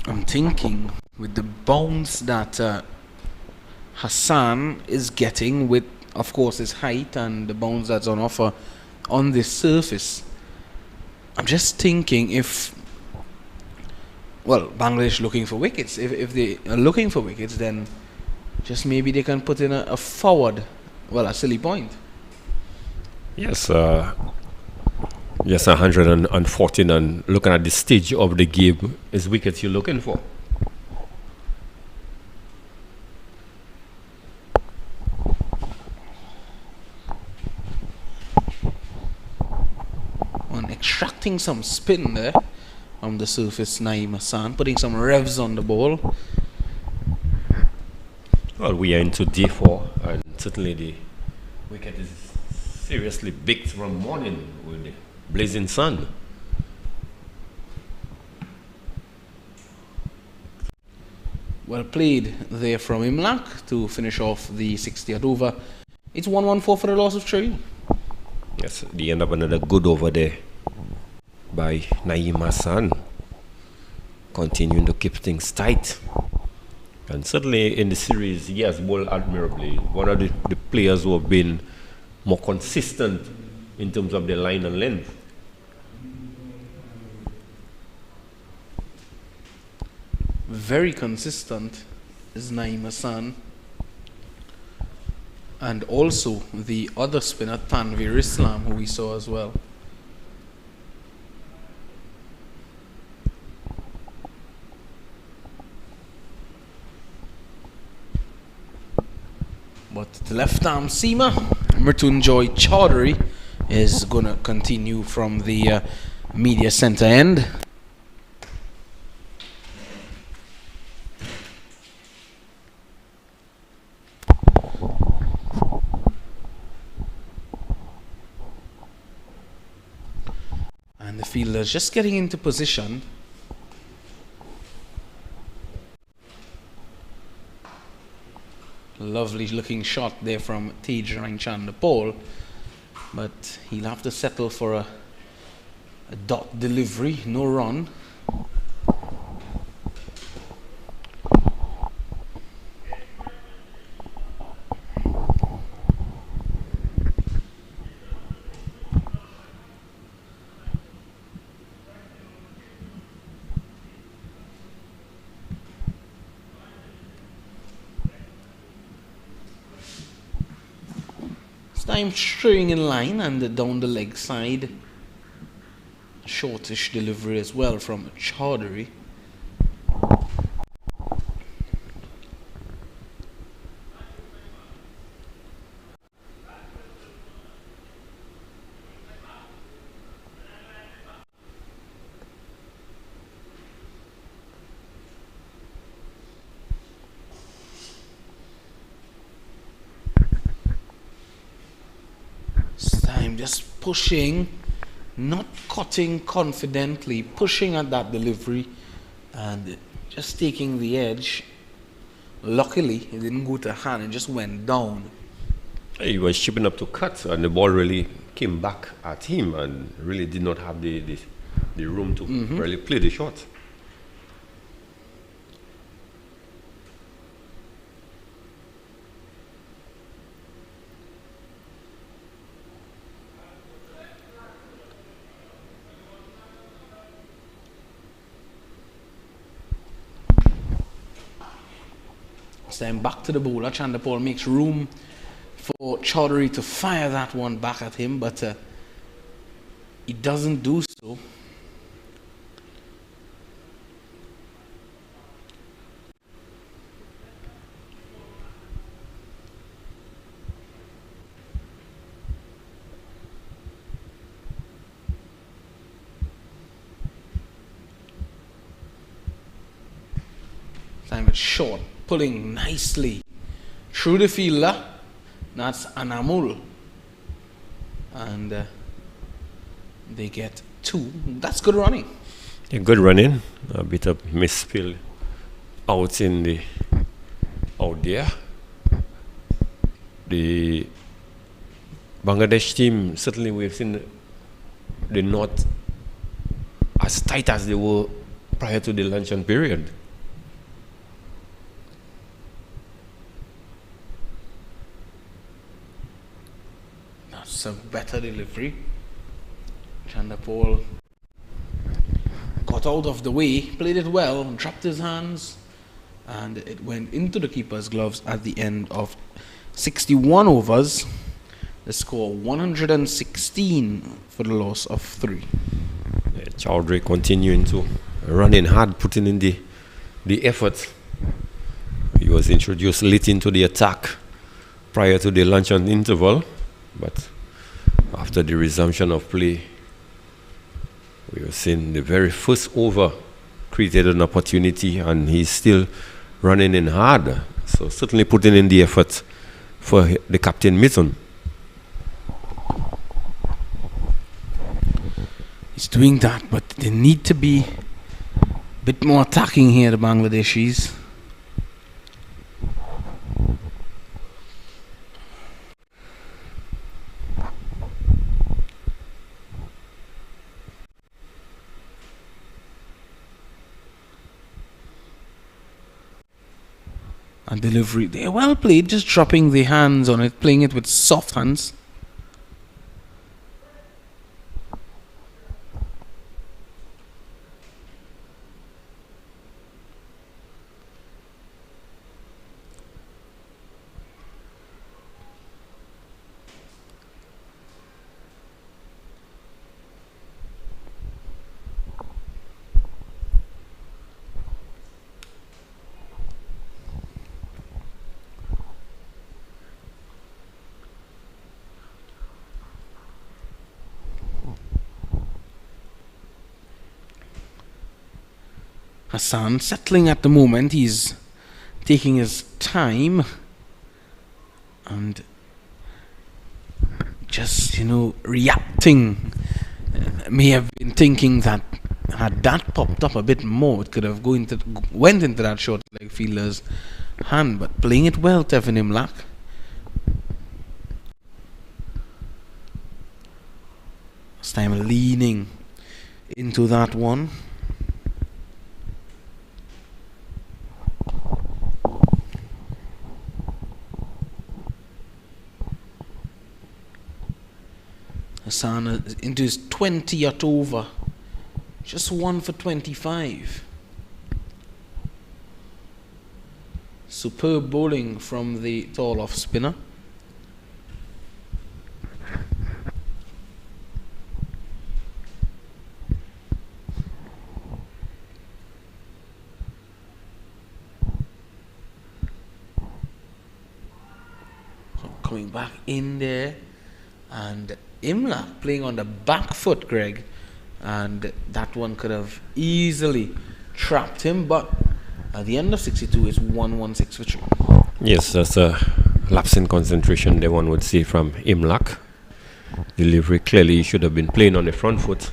I'm thinking with the bounce that Hassan is getting with, of course, his height and the bounce that's on offer on this surface. I'm just thinking if, well, Bangladesh looking for wickets. If they are looking for wickets, then just maybe they can put in a forward, well, a silly point. Yes, yes, 114, and looking at the stage of the game, is wickets you're looking for. Extracting some spin there on the surface, Naeem Hassan, putting some revs on the ball. Well, we are into D4, and certainly the wicket is seriously baked from morning with the blazing sun. Well played there from Imlach to finish off the 60th over. It's 114 for the loss of 3. Yes, the end of another good over there by Naeem Hassan, continuing to keep things tight. And certainly in the series, he has bowled admirably. One of the players who have been more consistent in terms of the line and length. Very consistent is Naeem Hassan. And also the other spinner, Tanvir Islam, who we saw as well. But the left arm seamer, Mrityunjoy Chaudhary, is going to continue from the media center end. And the fielder's just getting into position. Lovely looking shot there from Tejrang Chandapol, but he'll have to settle for a dot delivery, no run. Time straying in line and down the leg side. Shortish delivery as well from Chaudhary. Just pushing, not cutting confidently, pushing at that delivery and just taking the edge. Luckily, it didn't go to hand, it just went down. He was chipping up to cut, and the ball really came back at him and really did not have the room to really play the shot. Then back to the bowler. Chandapol makes room for Chaudhary to fire that one back at him, but he doesn't do so. Time it's short. Pulling nicely through the fielder. That's Anamul. And they get 2. That's good running. Yeah, good running. A bit of misspill out there. The Bangladesh team, certainly we've seen they're not as tight as they were prior to the luncheon period. A better delivery. Chandapol got out of the way, played it well, dropped his hands, and it went into the keeper's gloves at the end of 61 overs. The score 116 for the loss of 3. Yeah, Chaudhary continuing to run in hard, putting in the effort. He was introduced late into the attack prior to the luncheon interval, but after the resumption of play, we have seen the very first over created an opportunity, and he's still running in hard. So certainly putting in the effort for the captain Mithun. He's doing that, but they need to be a bit more attacking here, the Bangladeshis. And delivery, they're well played, just dropping the hands on it, playing it with soft hands. Hassan settling at the moment. He's taking his time and just, reacting. May have been thinking that had that popped up a bit more, it could have went into that short leg fielder's hand, but playing it well, Devon Imlach. This time leaning into that one. Hassan into his 20th over. Just 1 for 25. Superb bowling from the tall off spinner. So coming back in there, and Imlach playing on the back foot, Greg, and that one could have easily trapped him, but at the end of 62 it's 116 for 3. Yes, that's a lapse in concentration, the one would say, from Imlach. Delivery clearly he should have been playing on the front foot,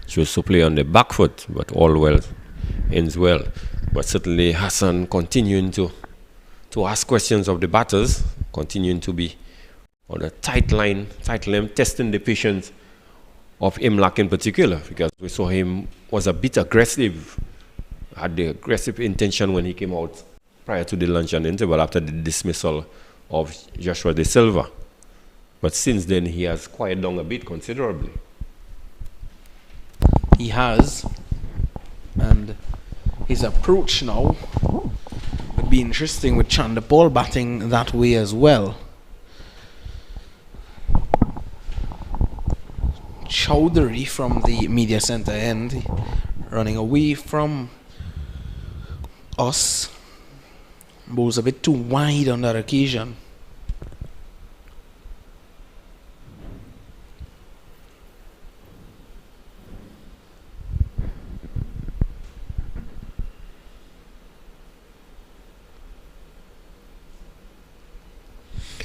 chose to play on the back foot, but all well ends well. But certainly Hassan continuing to ask questions of the batters, continuing to be on a tight line, testing the patience of Imlach in particular, because we saw him was a bit aggressive, had the aggressive intention when he came out prior to the lunch and interval after the dismissal of Joshua De Silva. But since then, he has quieted down a bit considerably. He has, and his approach now would be interesting with Chandapal batting that way as well. Chowdhury from the media center end, running away from us. Bowls a bit too wide on that occasion.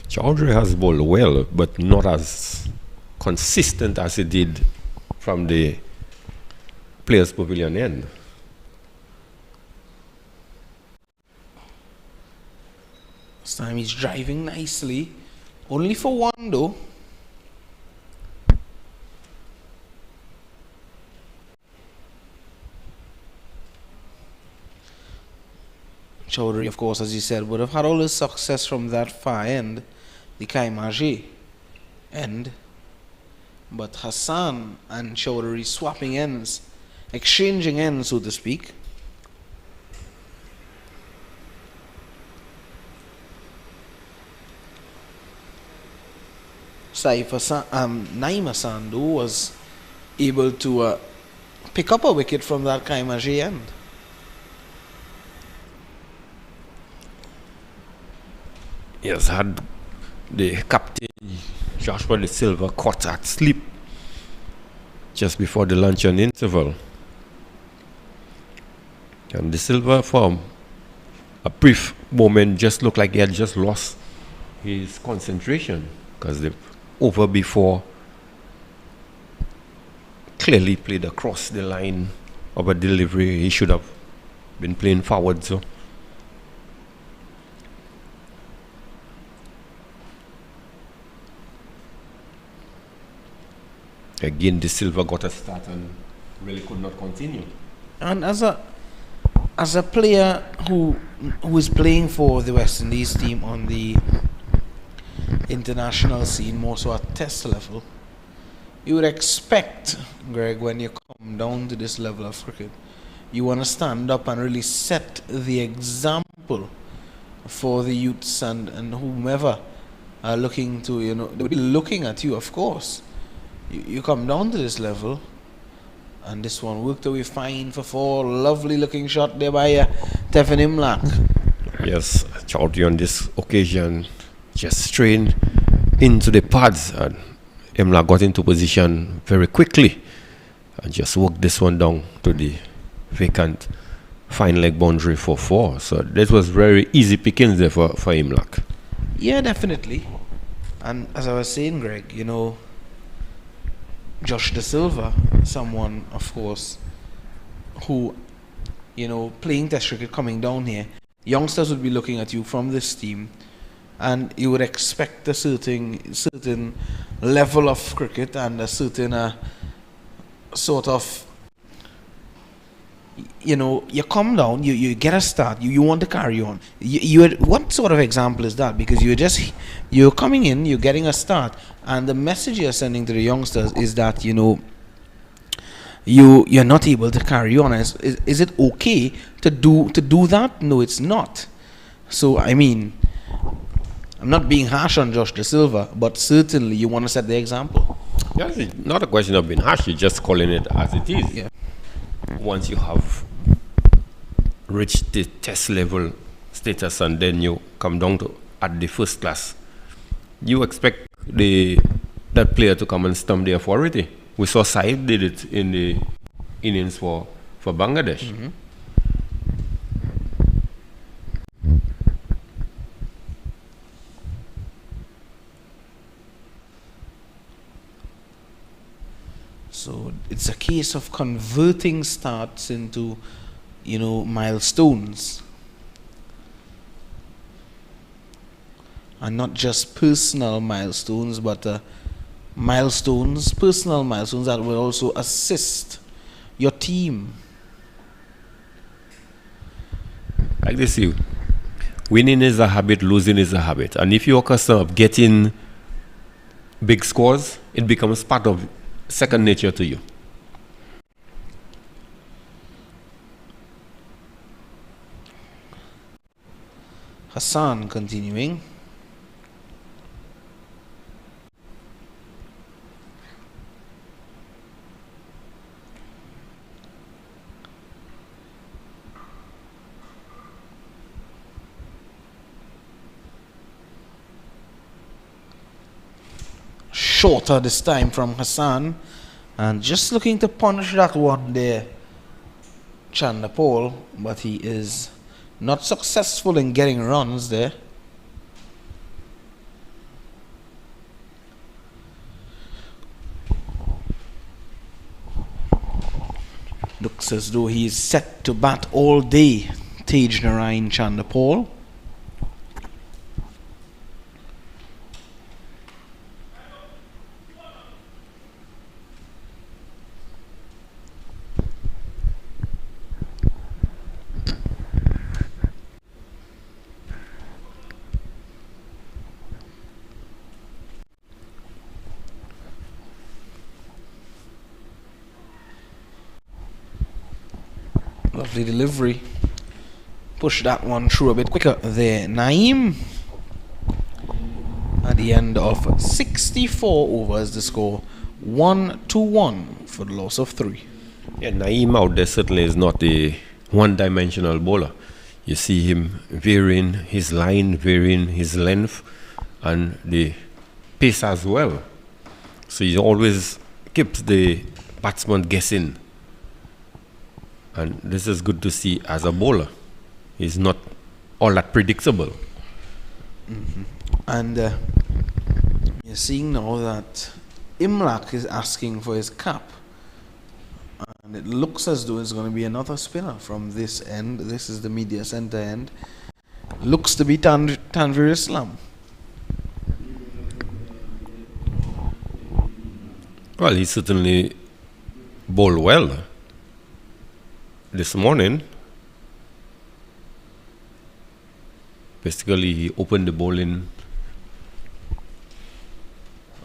Chowdhury has bowled well, but not as consistent as he did from the Players Pavilion end. This time he's driving nicely. Only for one though. Chowdhury, of course, as you said, would have had all his success from that far end, the Kaimaji end. But Hassan and Chowdhury swapping ends, exchanging ends, so to speak. Naima Sandhu was able to pick up a wicket from that Kaimaji end. Yes, had the captain Joshua De Silva caught at sleep just before the luncheon interval. And De Silva, for a brief moment, just looked like he had just lost his concentration, because the over before clearly played across the line of a delivery. He should have been playing forward. So again, De Silva got a start and really could not continue. And as a player who is playing for the West Indies team on the international scene, more so at test level, you would expect, Greg, when you come down to this level of cricket, you want to stand up and really set the example for the youths and whomever are looking to, they'll be looking at you, of course. You come down to this level, and this one worked away fine for 4. Lovely looking shot there by Devon Imlach. Yes, Chowdhury on this occasion just strained into the pads, and Imlach got into position very quickly and just worked this one down to the vacant fine leg boundary for 4. So that was very easy pickings there for Imlak. Yeah, definitely. And as I was saying, Greg, you know, Josh De Silva, someone, of course, who, you know, playing Test cricket, coming down here, youngsters would be looking at you from this team, and you would expect a certain level of cricket and a certain sort of, you know, you come down, you get a start, you want to carry on. What sort of example is that? Because you're coming in, you're getting a start, and the message you're sending to the youngsters is that, you know, you're not able to carry on. Is it okay to do that? No, it's not. So I mean, I'm not being harsh on Josh De Silva, but certainly you want to set the example. Yeah, it's not a question of being harsh, you're just calling it as it is. Yeah. Once you have reached the test level status and then you come down to at the first class, you expect that player to come and stamp the authority. We saw Saib did it in the innings for Bangladesh. Mm-hmm. So it's a case of converting starts into, you know, milestones, and not just personal milestones, but personal milestones that will also assist your team. Like this, winning is a habit, losing is a habit, and if you're accustomed of getting big scores, it becomes part of second nature to you. Hassan continuing. Shorter this time from Hassan, and just looking to punish that one there, Chanderpaul, but he is not successful in getting runs there. Looks as though he is set to bat all day, Tej Narain Chanderpaul. Lovely delivery. Push that one through a bit quicker there. Naeem. At the end of 64 overs, the score 1-1 for the loss of 3. Yeah, Naeem out there certainly is not a one-dimensional bowler. You see him varying his line, varying his length, and the pace as well. So he always keeps the batsman guessing. And this is good to see as a bowler. He's not all that predictable. Mm-hmm. And you're seeing now that Imlak is asking for his cap. And it looks as though it's going to be another spinner from this end. This is the media center end. Looks to be Tanvir Islam. Well, he certainly bowled well this morning. Basically, he opened the bowling,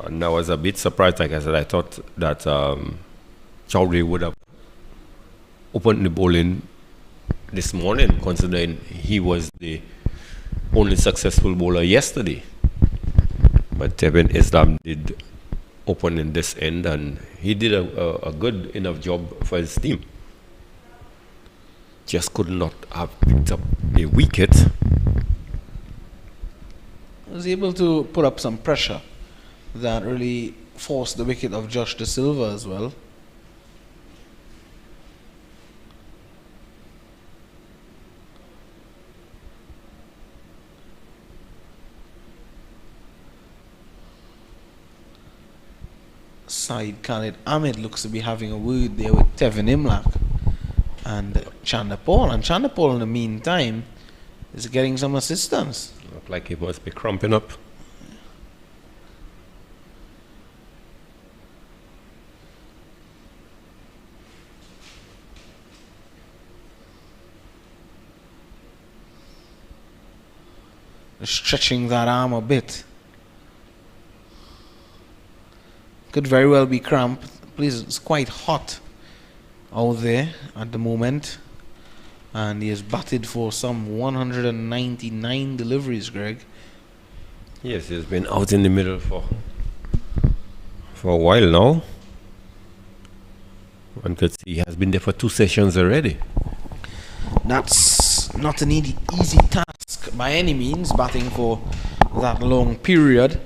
and I was a bit surprised. Like I said, I thought that Chowdhury would have opened the bowling this morning, considering he was the only successful bowler yesterday. But Devon Islam did open in this end, and he did a good enough job for his team. Just could not have picked up a wicket. Was able to put up some pressure that really forced the wicket of Josh De Silva as well. side, Khalid Ahmed, looks to be having a word there with Devon Imlach and Chanda Paul. And Chanda Paul, in the meantime, is getting some assistance. Look like he must be cramping up. Stretching that arm a bit. Could very well be cramp. Please, it's quite hot out there at the moment. And he has batted for some 199 deliveries, Greg. Yes, he's been out in the middle for a while now. One could see he has been there for 2 sessions already. That's not an easy task by any means, batting for that long period.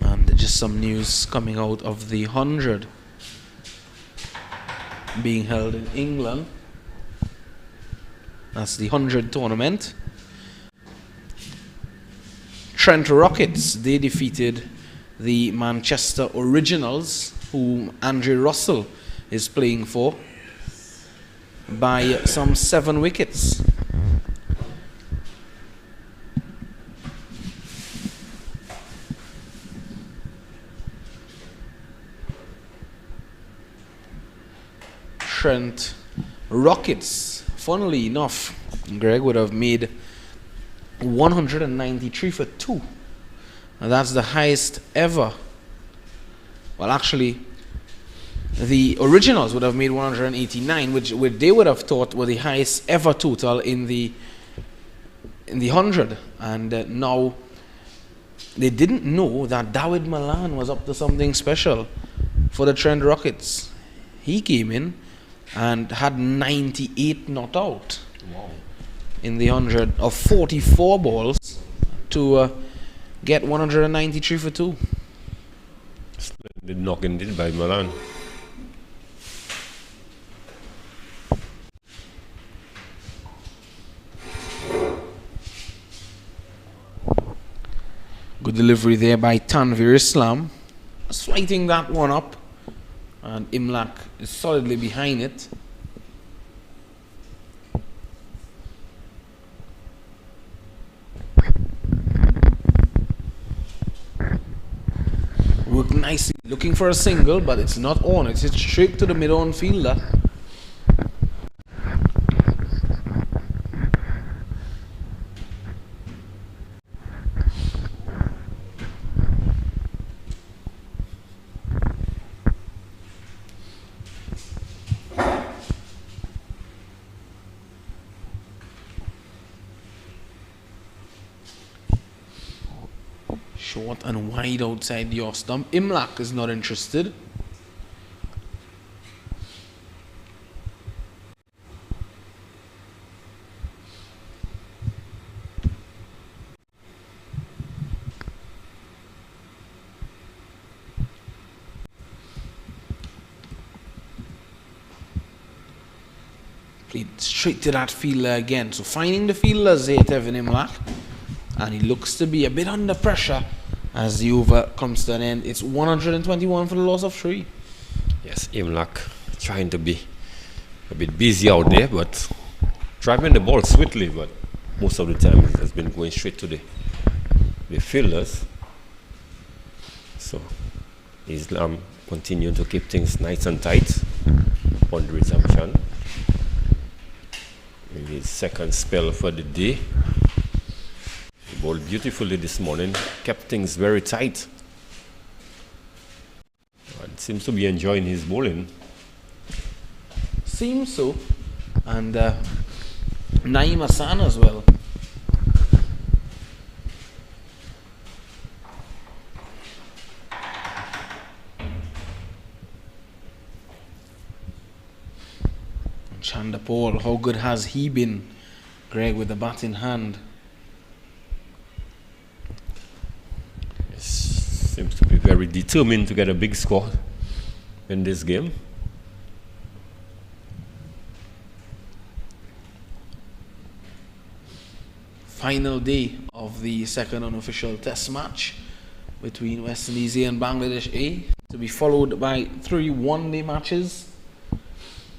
And just some news coming out of the 100 being held in England. That's the 100 tournament. Trent Rockets, they defeated the Manchester Originals, whom Andre Russell is playing for, by some 7 wickets. Trent Rockets, funnily enough, Greg, would have made 193 for 2. And that's the highest ever. Well, actually, the Originals would have made 189, which they would have thought were the highest ever total in the 100. And now they didn't know that Dawid Malan was up to something special for the Trent Rockets. He came in and had 98 not out. Wow. In the 100 of 44 balls to get 193 for 2. Splendid knock indeed by Malan. Good delivery there by Tanvir Islam, sliding that one up, and Imlach is solidly behind it. Worked nicely, looking for a single, but it's not on. It's hit straight to the mid-on fielder. Short and wide outside the off stump. Imlach is not interested. Played straight to that fielder again. So finding the fielders here, Devon Imlach. And he looks to be a bit under pressure as the over comes to an end. It's 121 for the loss of 3. Yes, Imlach trying to be a bit busy out there, but driving the ball swiftly, but most of the time it has been going straight to the fielders. So Islam continuing to keep things nice and tight on the resumption. In his second spell for the day. He bowled beautifully this morning, kept things very tight. And seems to be enjoying his bowling. Seems so. And Naeem Hassan as well. Chanda Paul, how good has he been, Greg, with the bat in hand? Yes, seems to be very determined to get a big score in this game. Final day of the second unofficial test match between West Indies A and Bangladesh A, to be followed by 3 one-day matches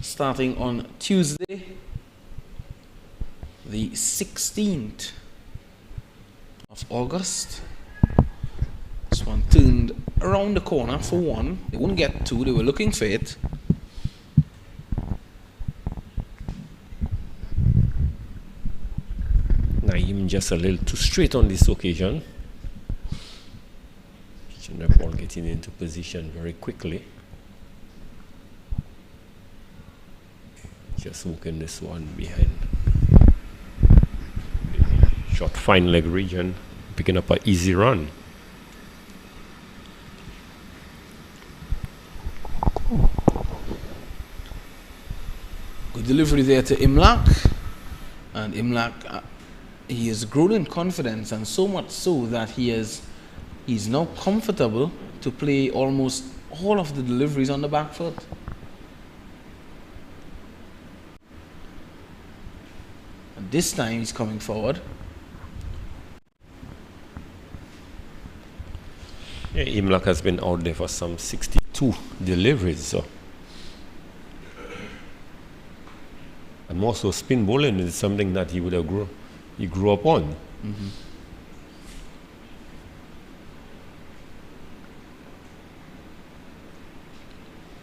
starting on Tuesday, the 16th of August. This one turned around the corner for one. They wouldn't get two, they were looking for it. Naeem just a little too straight on this occasion. Chandra getting into position very quickly. Just hooking this one behind the short fine leg region, picking up an easy run. Good delivery there to Imlak, and Imlak he has grown in confidence, and so much so that he's now comfortable to play almost all of the deliveries on the back foot. And this time he's coming forward. Yeah, Imlak has been out there for some 62 deliveries, so. And also spin bowling is something that he grew up on. Mm-hmm.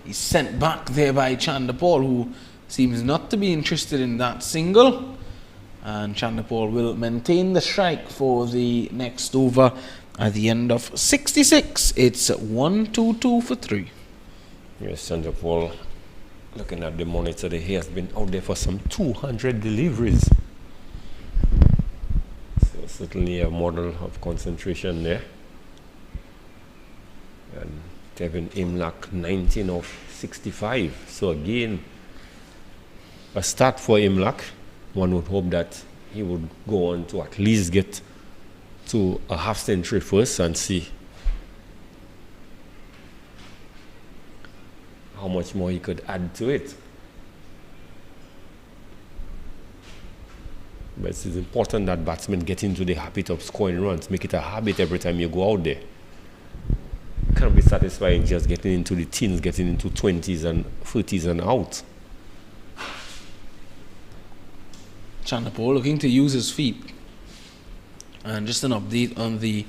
He's sent back there by Chandapal, who seems not to be interested in that single. And Chandapal will maintain the strike for the next over at the end of 66. It's 1-2-2 for 3. Yes, Chandapal, looking at the monitor, he has been out there for some 200 deliveries. So certainly a model of concentration there. And Devon Imlak 19 of 65. So again, a start for Imlak. One would hope that he would go on to at least get to a half century first and see how much more he could add to it. But it's important that batsmen get into the habit of scoring runs. Make it a habit every time you go out there. You can't be satisfied in just getting into the teens, getting into 20s and 30s and out. Chandapal looking to use his feet. And just an update on the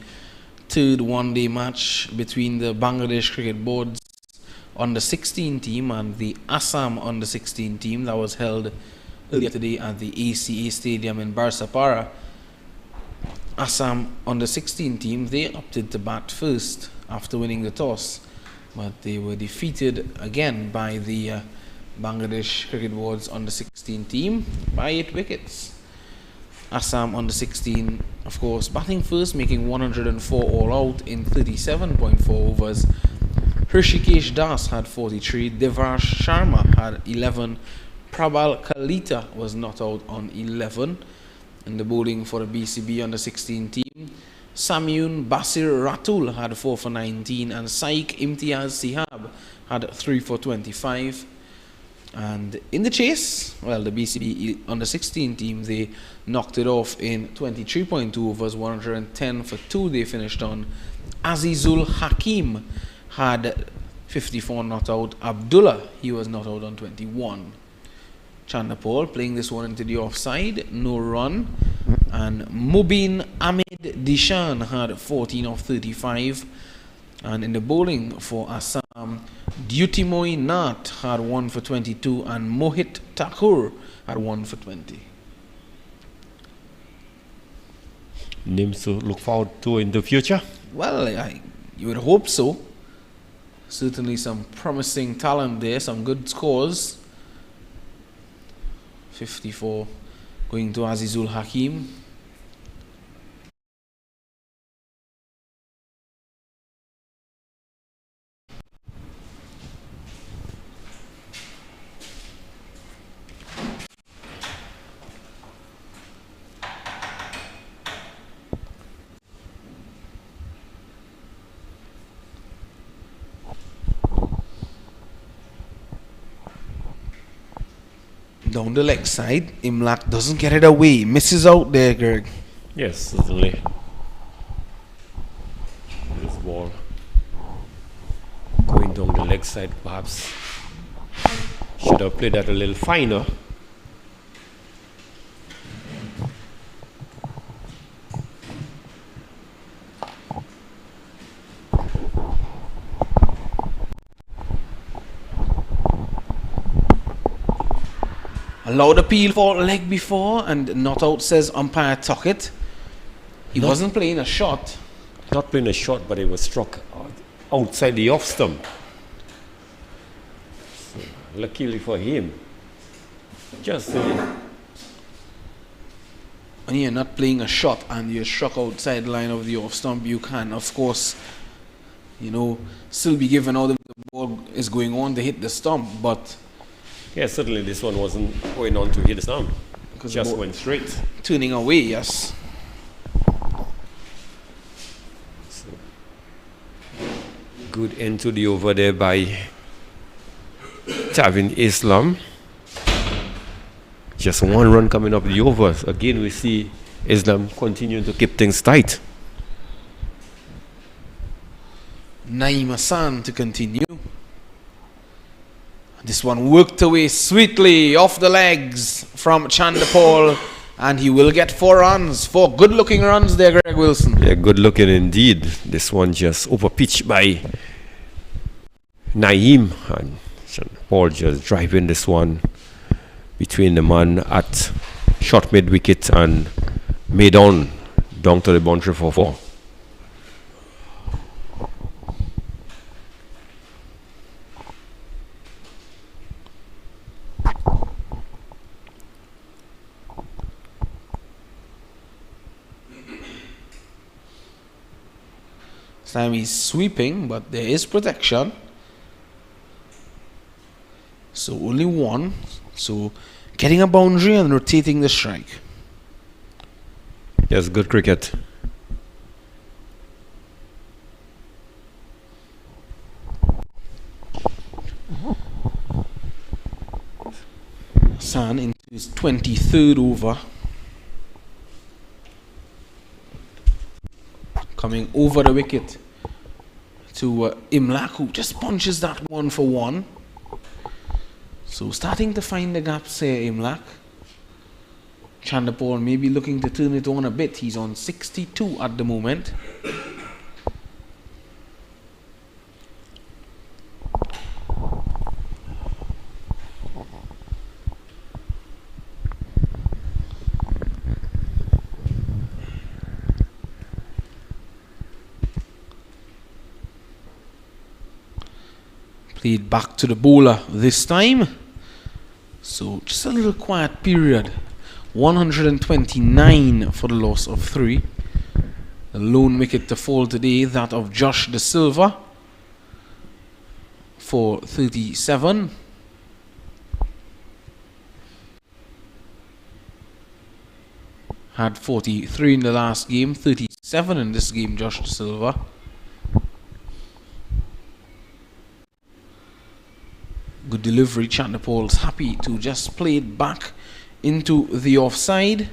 third one-day match between the Bangladesh Cricket Board's under 16 team and the Assam under 16 team that was held earlier today at the ACA Stadium in Barsapara. Assam under 16 team, they opted to bat first after winning the toss, but they were defeated again by the Bangladesh Cricket Board's under 16 team by 8 wickets. Assam under 16, of course, batting first, making 104 all out in 37.4 overs. Hrishikesh Das had 43, Devarsh Sharma had 11, Prabal Kalita was not out on 11. In the bowling for the BCB under 16 team, Samyun Basir Ratul had 4 for 19, and Saik Imtiaz Sihab had 3 for 25. And in the chase, well, the BCB under 16 team, they knocked it off in 23.2 overs, 110 for 2 they finished on. Azizul Hakim had 54 not out. Abdullah, he was not out on 21. Chandapal playing this one into the offside, no run. And Mubin Ahmed Dishan had 14 of 35. And in the bowling for Assam, Dutimoy Nath had 1 for 22 and Mohit Thakur had 1 for 20. Names to look forward to in the future? Well, you would hope so. Certainly some promising talent there, some good scores. 54 going to Azizul Hakim. Down the leg side, Imlak doesn't get it away. Misses out there, Greg. Yes, certainly. This ball going down the leg side, perhaps. Should have played that a little finer. Allowed appeal for leg before and not out, says umpire Tuckett. He wasn't playing a shot. Not playing a shot, but it was struck outside the off stump. So, luckily for him. Just when you're not playing a shot and you're struck outside the line of the off stump, you can, of course, still be given out if the ball is going on to hit the stump, but yeah, certainly this one wasn't going on to hit the stump. Just went straight. Turning away, yes. So, good end to the over there by Tavin Islam. Just one run coming up the overs. Again, we see Islam continuing to keep things tight. Naeem Hassan to continue. This one worked away sweetly off the legs from Chandapal, and he will get 4 runs. 4 good-looking runs there, Greg Wilson. Yeah, good-looking indeed. This one just over-pitched by Naeem, and Chandapal just driving this one between the man at short mid-wicket and made on down to the boundary for 4. Time he's sweeping, but there is protection. So only 1. So getting a boundary and rotating the strike. Yes, good cricket. Hassan into his 23rd over. Coming over the wicket to Imlak, who just punches that one for 1. So starting to find the gaps here, Imlak. Chandapal maybe looking to turn it on a bit. He's on 62 at the moment. Played back to the bowler this time. So just a little quiet period. 129 for the loss of 3. The lone wicket to fall today, that of Josh De Silva for 37. Had 43 in the last game, 37 in this game, Josh De Silva. Good delivery. Chandapal's happy to just play it back into the offside,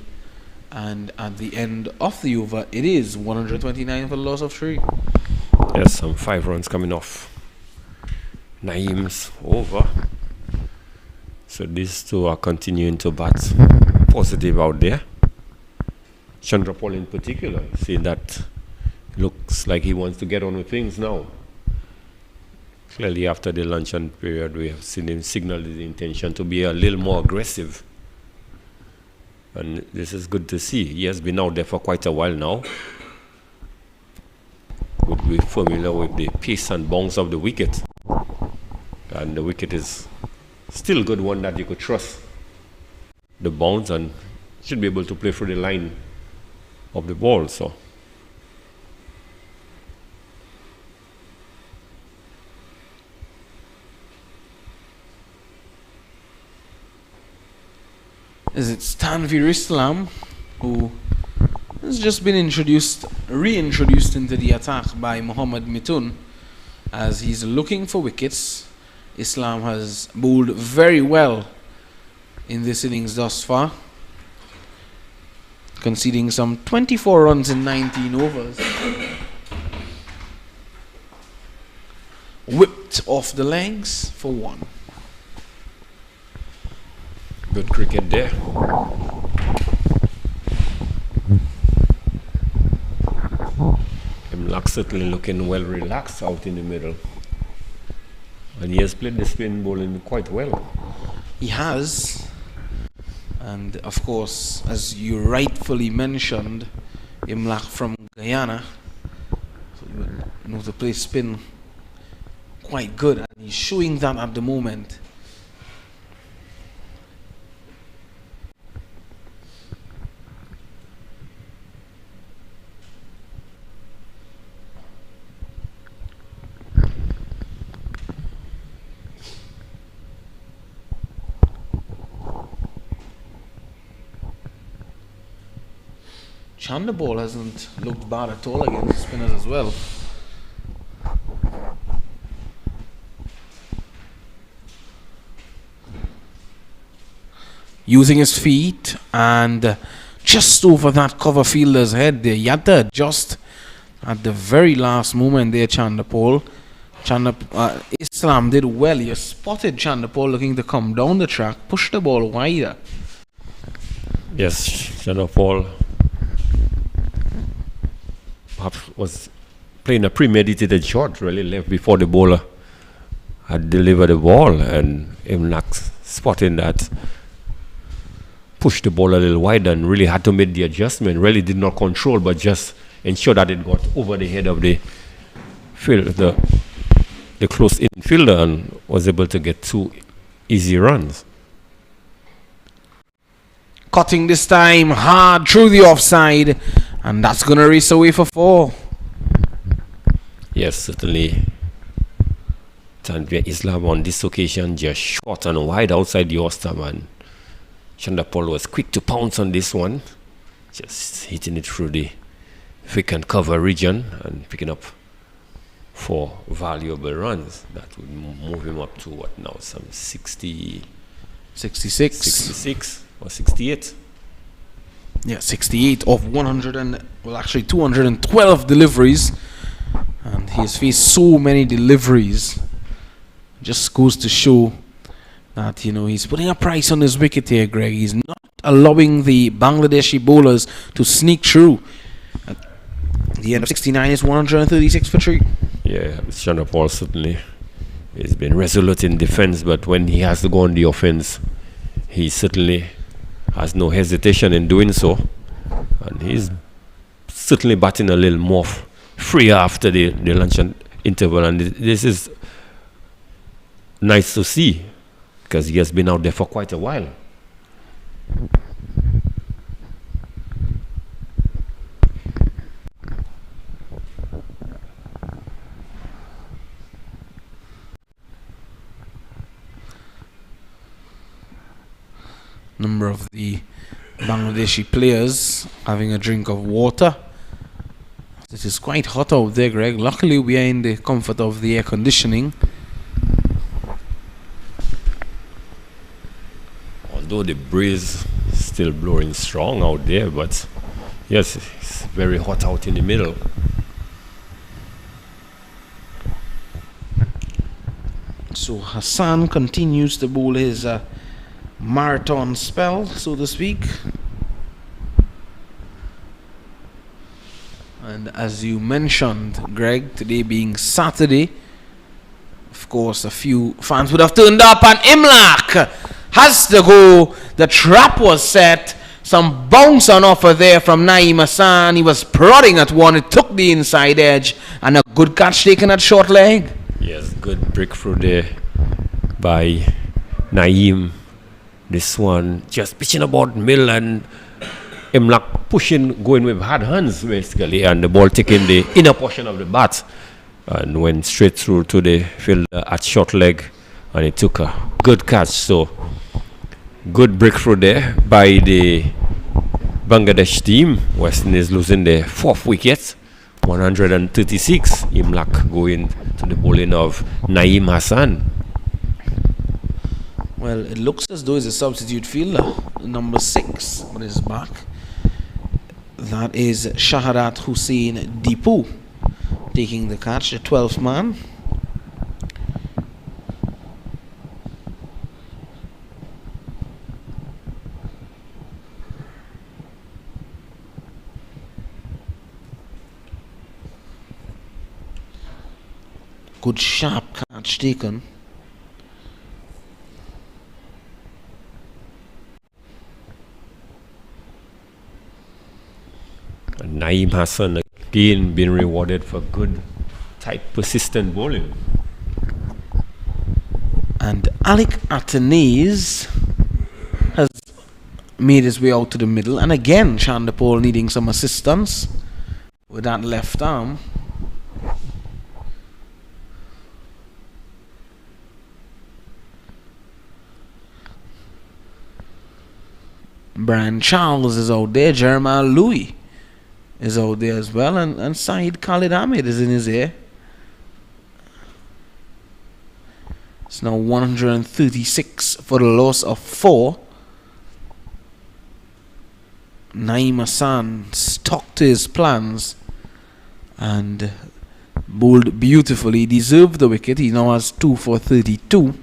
and at the end of the over it is 129 for the loss of 3. Yes, some 5 runs coming off Naeem's over. So these two are continuing to bat positive out there. Chandrapal in particular, see that looks like he wants to get on with things now. Clearly after the luncheon period we have seen him signal his intention to be a little more aggressive, and this is good to see. He has been out there for quite a while now. Would be familiar with the pace and bounce of the wicket, and the wicket is still a good one that you could trust the bounce and should be able to play through the line of the ball. So is it Tanveer Islam, who has just been reintroduced into the attack by Mohammad Mithun as he's looking for wickets. Islam has bowled very well in this innings thus far, conceding some 24 runs in 19 overs. Whipped off the legs for 1. Good cricket there. Imlak certainly looking well relaxed out in the middle. And he has played the spin bowling quite well. He has. And of course, as you rightfully mentioned, Imlak from Guyana, so you know to play spin quite good, and he's showing that at the moment. Chandler ball hasn't looked bad at all against spinners as well. Using his feet and just over that cover fielder's head there. He had to adjust at the very last moment there, Chandapol. Islam did well. He spotted Chandapol looking to come down the track, pushed the ball wider. Yes, Chandapol perhaps was playing a premeditated shot, really left before the bowler had delivered the ball, and Imlak spotting that, pushed the ball a little wider and really had to make the adjustment. Really did not control, but just ensure that it got over the head of the field, the close infielder, and was able to get 2 easy runs. Cutting this time hard through the offside, and that's going to race away for 4. Yes, certainly. Tanvir Islam on this occasion just short and wide outside the Oster man. Chandapol was quick to pounce on this one, just hitting it through the thick and cover region and picking up 4 valuable runs. That would move him up to what now, some 66 or 68. Yeah, 68 of 212 deliveries, and he's faced so many deliveries. Just goes to show that, you know, he's putting a price on his wicket here, Greg. He's not allowing the Bangladeshi bowlers to sneak through. At the end of 69 is 136 for 3. Yeah, Chandapol certainly has been resolute in defense, but when he has to go on the offense, he certainly has no hesitation in doing so. And he's certainly batting a little more freer after the lunch interval, and this is nice to see, because he has been out there for quite a while. Number of the Bangladeshi players having a drink of water. It is quite hot out there, Greg. Luckily we are in the comfort of the air conditioning. Although the breeze is still blowing strong out there, but yes, it's very hot out in the middle. So Hassan continues to bowl his marathon spell, so to speak. And as you mentioned, Greg, today being Saturday, of course a few fans would have turned up, and Imlak has to go. The trap was set. Some bounce on offer there from Naeem Hassan. He was prodding at one. It took the inside edge, and a good catch taken at short leg. Yes, good breakthrough there by Naeem. This one just pitching about middle, and Imlak pushing, going with hard hands basically, and the ball taking the inner portion of the bat and went straight through to the fielder at short leg, and it took a good catch. So good breakthrough there by the Bangladesh team. West Indies losing their 4th wicket, 136. Imlak going to the bowling of Naeem Hassan. Well, it looks as though he's a substitute fielder, number 6 on his back. That is Shahadat Hussein Deepu taking the catch, the 12th man. Good sharp catch taken. Naeem Hassan again being rewarded for good, tight, persistent bowling. And Alec Atenez has made his way out to the middle. And again, Chandapol needing some assistance with that left arm. Brian Charles is out there. Jeremiah Louis is out there as well. And Saeed Khalid Ahmed is in his ear. It's now 136 for the loss of 4. Naeem Hassan stuck to his plans and bowled beautifully. He deserved the wicket. He now has 2 for 32.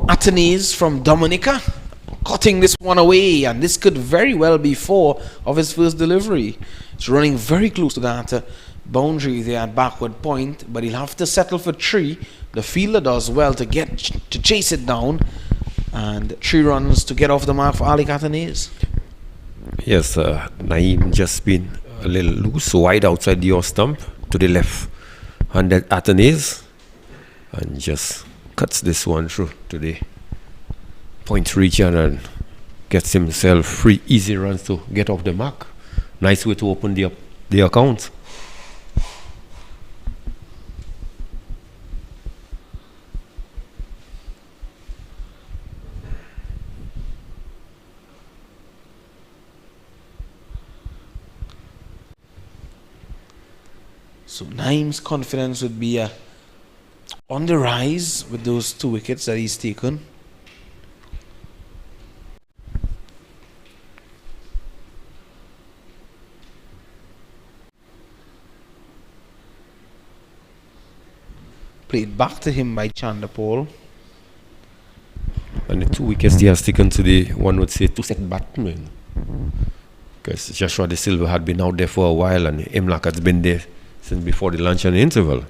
Atenez from Dominica cutting this one away, and this could very well be 4 of his first delivery. It's running very close to that boundary there at backward point, but he'll have to settle for 3. The fielder does well to chase it down, and 3 runs to get off the mark for Alec Atenez. Yes, Naeem just been a little loose, wide outside the off stump to the left-handed Atenez, and just cuts this one through to the point region and gets himself 3 easy runs to get off the mark. Nice way to open the account. So Naeem's confidence would be on the rise with those 2 wickets that he's taken. Played back to him by Chandapol. And the 2 wickets he has taken to the, one would say, 2-set batsman. Because Joshua De Silva had been out there for a while, and Imlak has been there since before the lunch and the interval.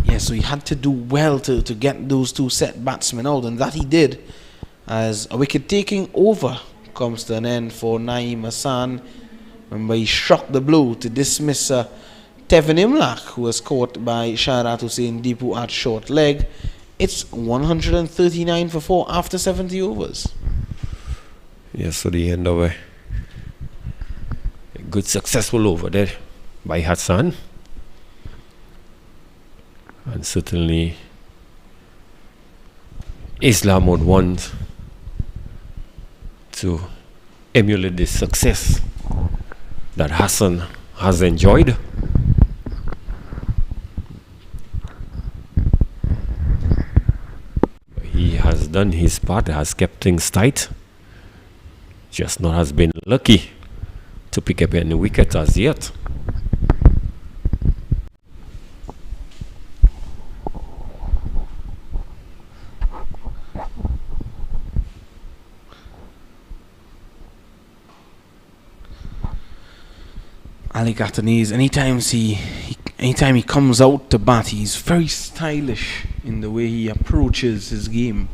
Yeah, so he had to do well to get those 2-set batsmen out, and that he did, as a wicket taking over comes to an end for Naeem Hassan. Remember, he struck the blow to dismiss Tevin Imlak, who was caught by Shahadat Hussein Deepu at short leg. It's 139 for 4 after 70 overs. Yes, so the end of a good successful over there by Hassan. And certainly Islam would want to emulate the success that Hassan has enjoyed. He has done his part, has kept things tight, just not has been lucky to pick up any wicket as yet. Alec Atenez, anytime he comes out to bat, he's very stylish in the way he approaches his game.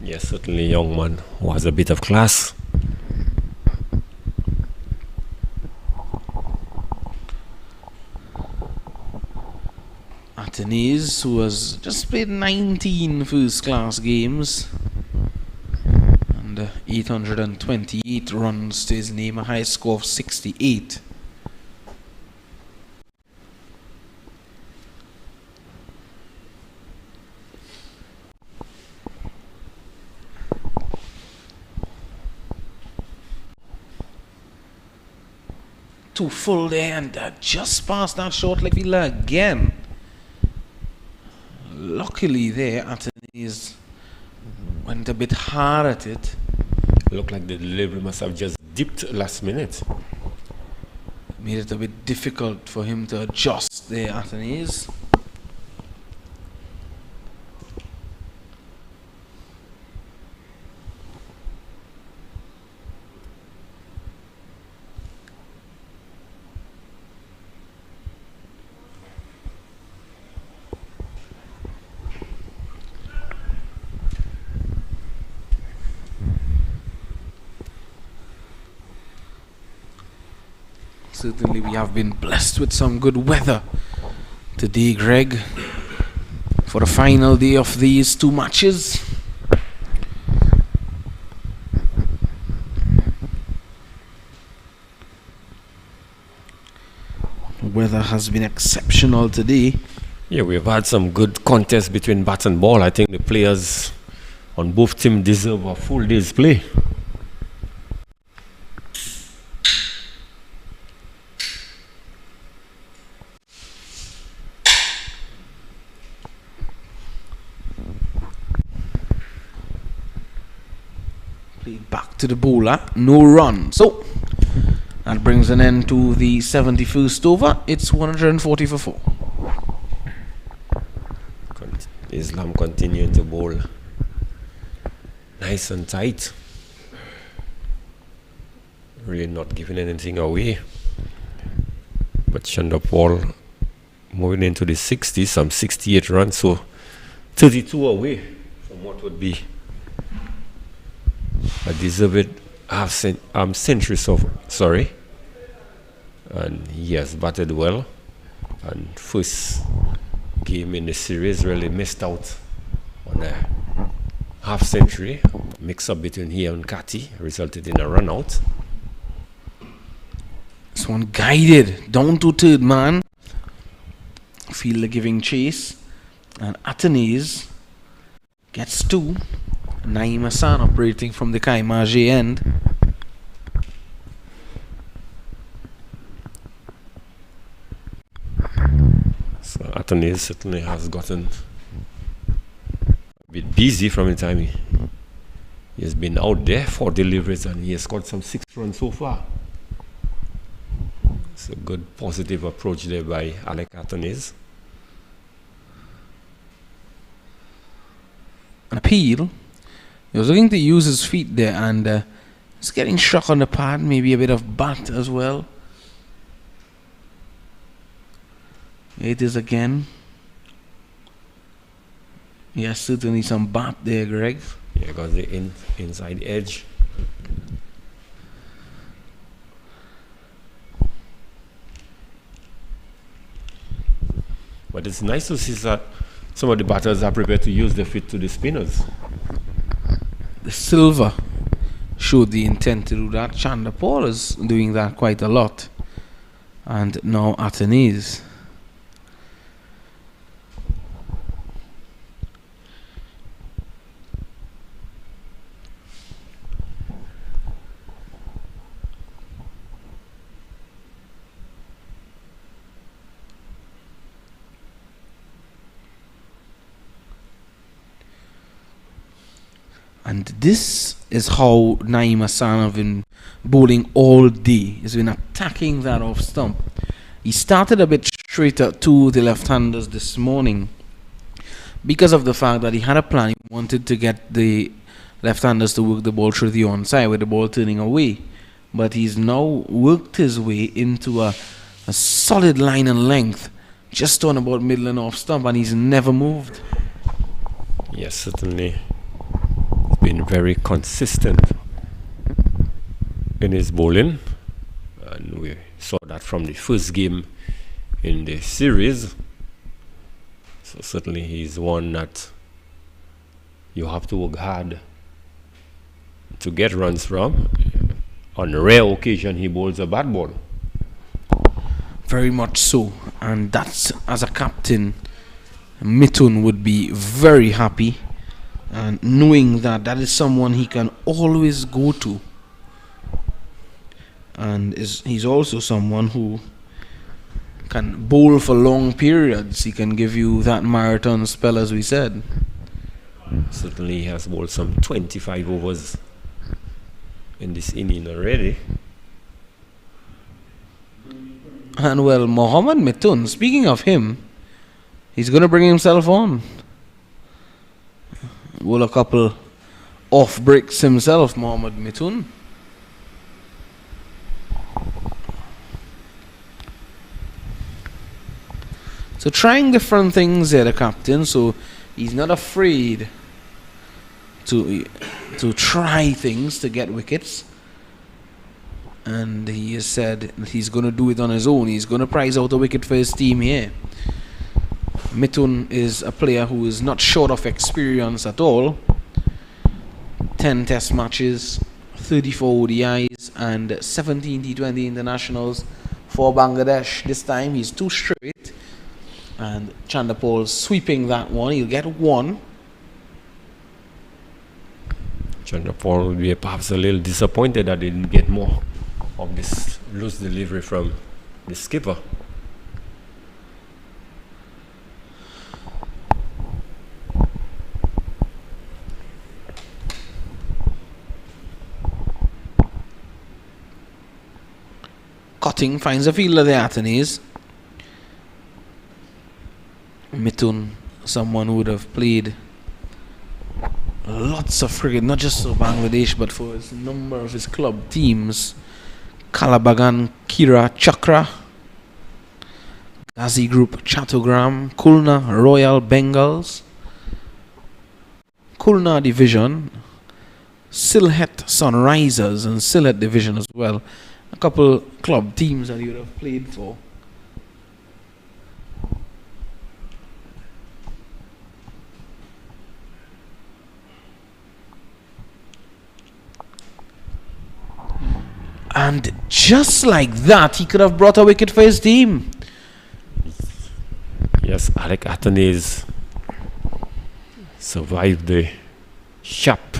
Yes, certainly a young man who has a bit of class. Atenes, who has just played 19 first-class games and 828 runs to his name, a high score of 68. Too full there, and just past that short leg fielder again. Luckily there, Atenes went a bit hard at it. Looked like the delivery must have just dipped last minute. Made it a bit difficult for him to adjust there, Atenes. Certainly we have been blessed with some good weather today, Greg, for the final day of these two matches. The weather has been exceptional today. Yeah, we've had some good contests between bat and ball. I think the players on both teams deserve a full day's play. Back to the bowler, no run. So that brings an end to the 71st over. It's 140 for 4. Islam continuing to bowl nice and tight. Really not giving anything away. But Chandapal moving into the 60s, some 68 runs, so 32 away from what would be a deserved century sorry. And he has batted well. And first game in the series really missed out on a half century. Mix up between he and Kati resulted in a run out. This one guided down to third man. Fielder giving chase. And Atenes gets 2. Naeem Hassan operating from the Kaimaji end. So Atenes certainly has gotten a bit busy from the time he has been out there for deliveries, and he has got some 6 runs so far. It's a good positive approach there by Alec Atenes. An appeal. He was looking to use his feet there, and he's getting struck on the pad, maybe a bit of bat as well. It is again. Yes, certainly some bat there, Greg. Yeah, got the inside edge. But it's nice to see that some of the batters are prepared to use their feet to the spinners. Silva showed the intent to do that. Chandapal is doing that quite a lot. And now Atenes. And this is how Naeem Hassan have been bowling all day. He's been attacking that off stump. He started a bit straighter to the left-handers this morning because of the fact that he had a plan. He wanted to get the left-handers to work the ball through the onside with the ball turning away. But he's now worked his way into a solid line and length just on about middle and off stump, and he's never moved. Yes, certainly. Been very consistent in his bowling, and we saw that from the first game in the series. So certainly he's one that you have to work hard to get runs from. On a rare occasion, he bowls a bad ball. Very much so. And that's, as a captain, Mithun would be very happy, and knowing that that is someone he can always go to, and he's also someone who can bowl for long periods. He can give you that marathon spell, as we said. Certainly he has bowled some 25 overs in this inning already. And well, Mohammad Mithun, speaking of him, he's going to bring himself on. Bowl a couple off breaks himself, Mohammad Mithun. So trying different things there, the captain. So he's not afraid to try things to get wickets. And he has said that he's going to do it on his own. He's going to prize out a wicket for his team here. Mithun is a player who is not short of experience at all. 10 test matches, 34 ODIs and 17 T20 internationals for Bangladesh. This time he's 2 straight. And Chanderpaul sweeping that one. He'll get 1. Chanderpaul will be perhaps a little disappointed that he didn't get more of this loose delivery from the skipper. Cutting finds a fielder there, Athens. Mithun, someone who would have played lots of cricket, not just for Bangladesh, but for a number of his club teams. Kalabagan, Kira, Chakra, Ghazi Group, Chattogram, Kulna, Royal Bengals, Kulna Division, Sylhet Sunrisers and Sylhet Division as well. A couple club teams that he would have played for. And just like that, he could have brought a wicket for his team. Yes, Alec Athanaze survived the sharp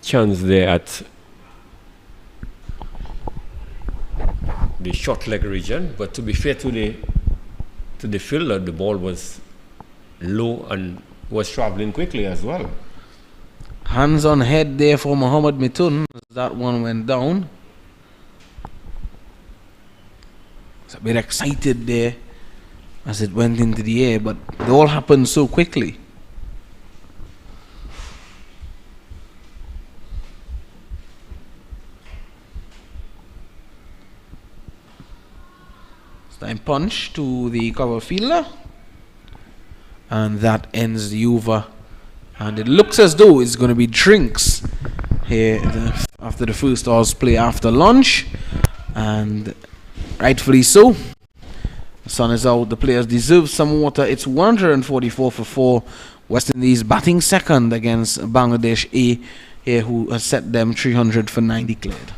chance there at the short leg region, but to be fair to the fielder, the ball was low and was travelling quickly as well. Hands on head there for Mohammad Mithun. That one went down. It's a bit excited there as it went into the air, but it all happened so quickly. Time punch to the cover fielder, and that ends the over. And it looks as though it's going to be drinks here after the first hours play after lunch, and rightfully so. The sun is out, the players deserve some water. It's 144 for 4. West Indies batting second against Bangladesh A here, who has set them 300 for 9 declared.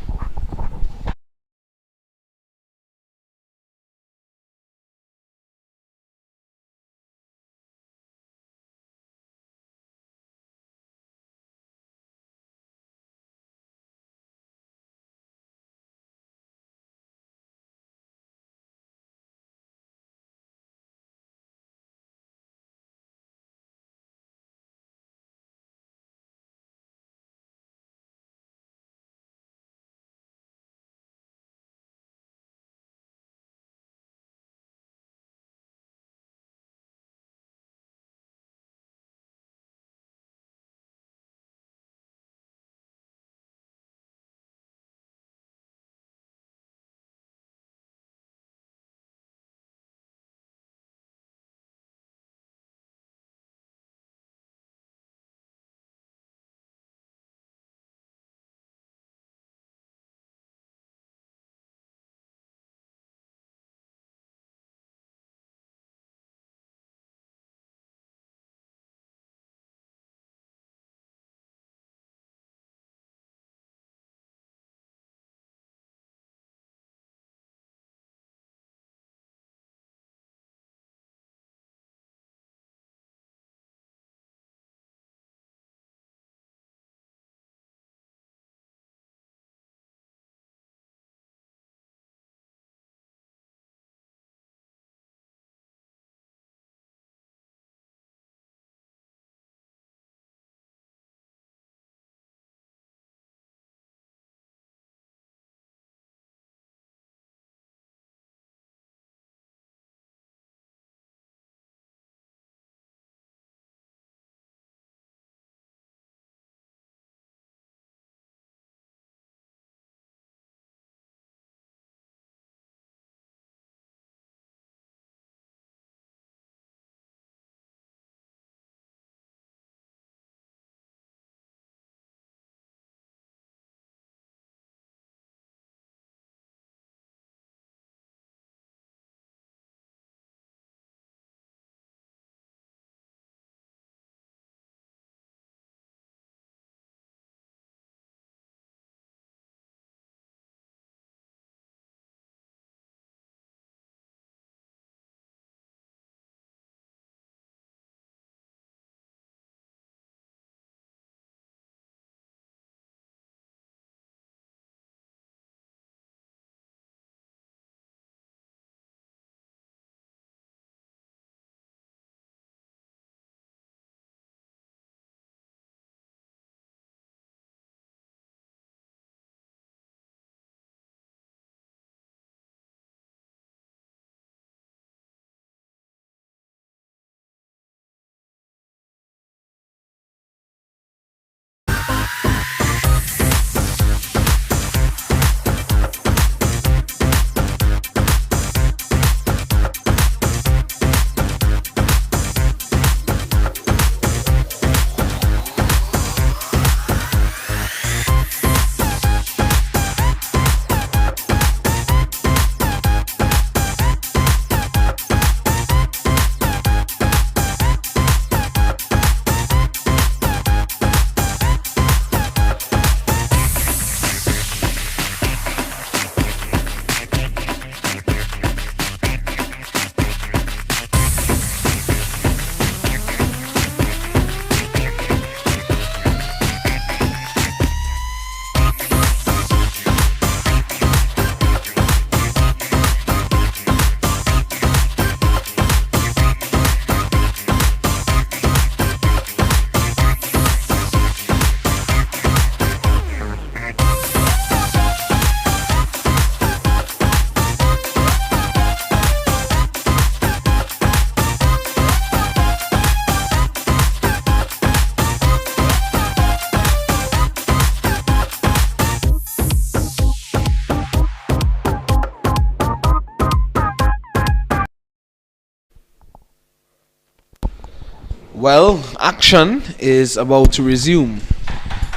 Well, action is about to resume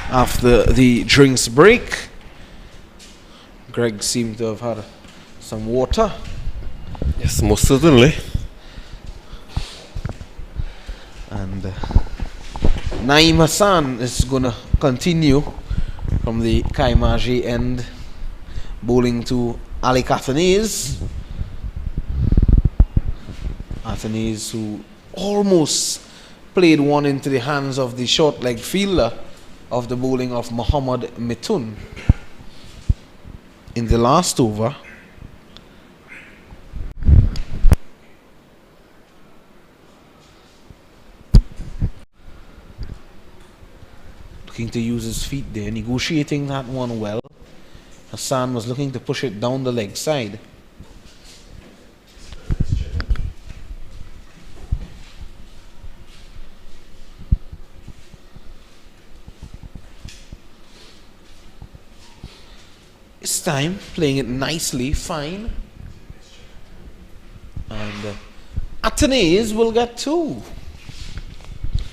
after the drinks break. Greg seemed to have had some water. Yes, most certainly. And Naeem Hassan is going to continue from the Kaimaji end, bowling to Ali Catanese. Catanese, who almost played one into the hands of the short leg fielder of the bowling of Muhammad Mitun in the last over. Looking to use his feet there, negotiating that one well. Hassan was looking to push it down the leg side. This time, playing it nicely, fine. And Atenes will get 2.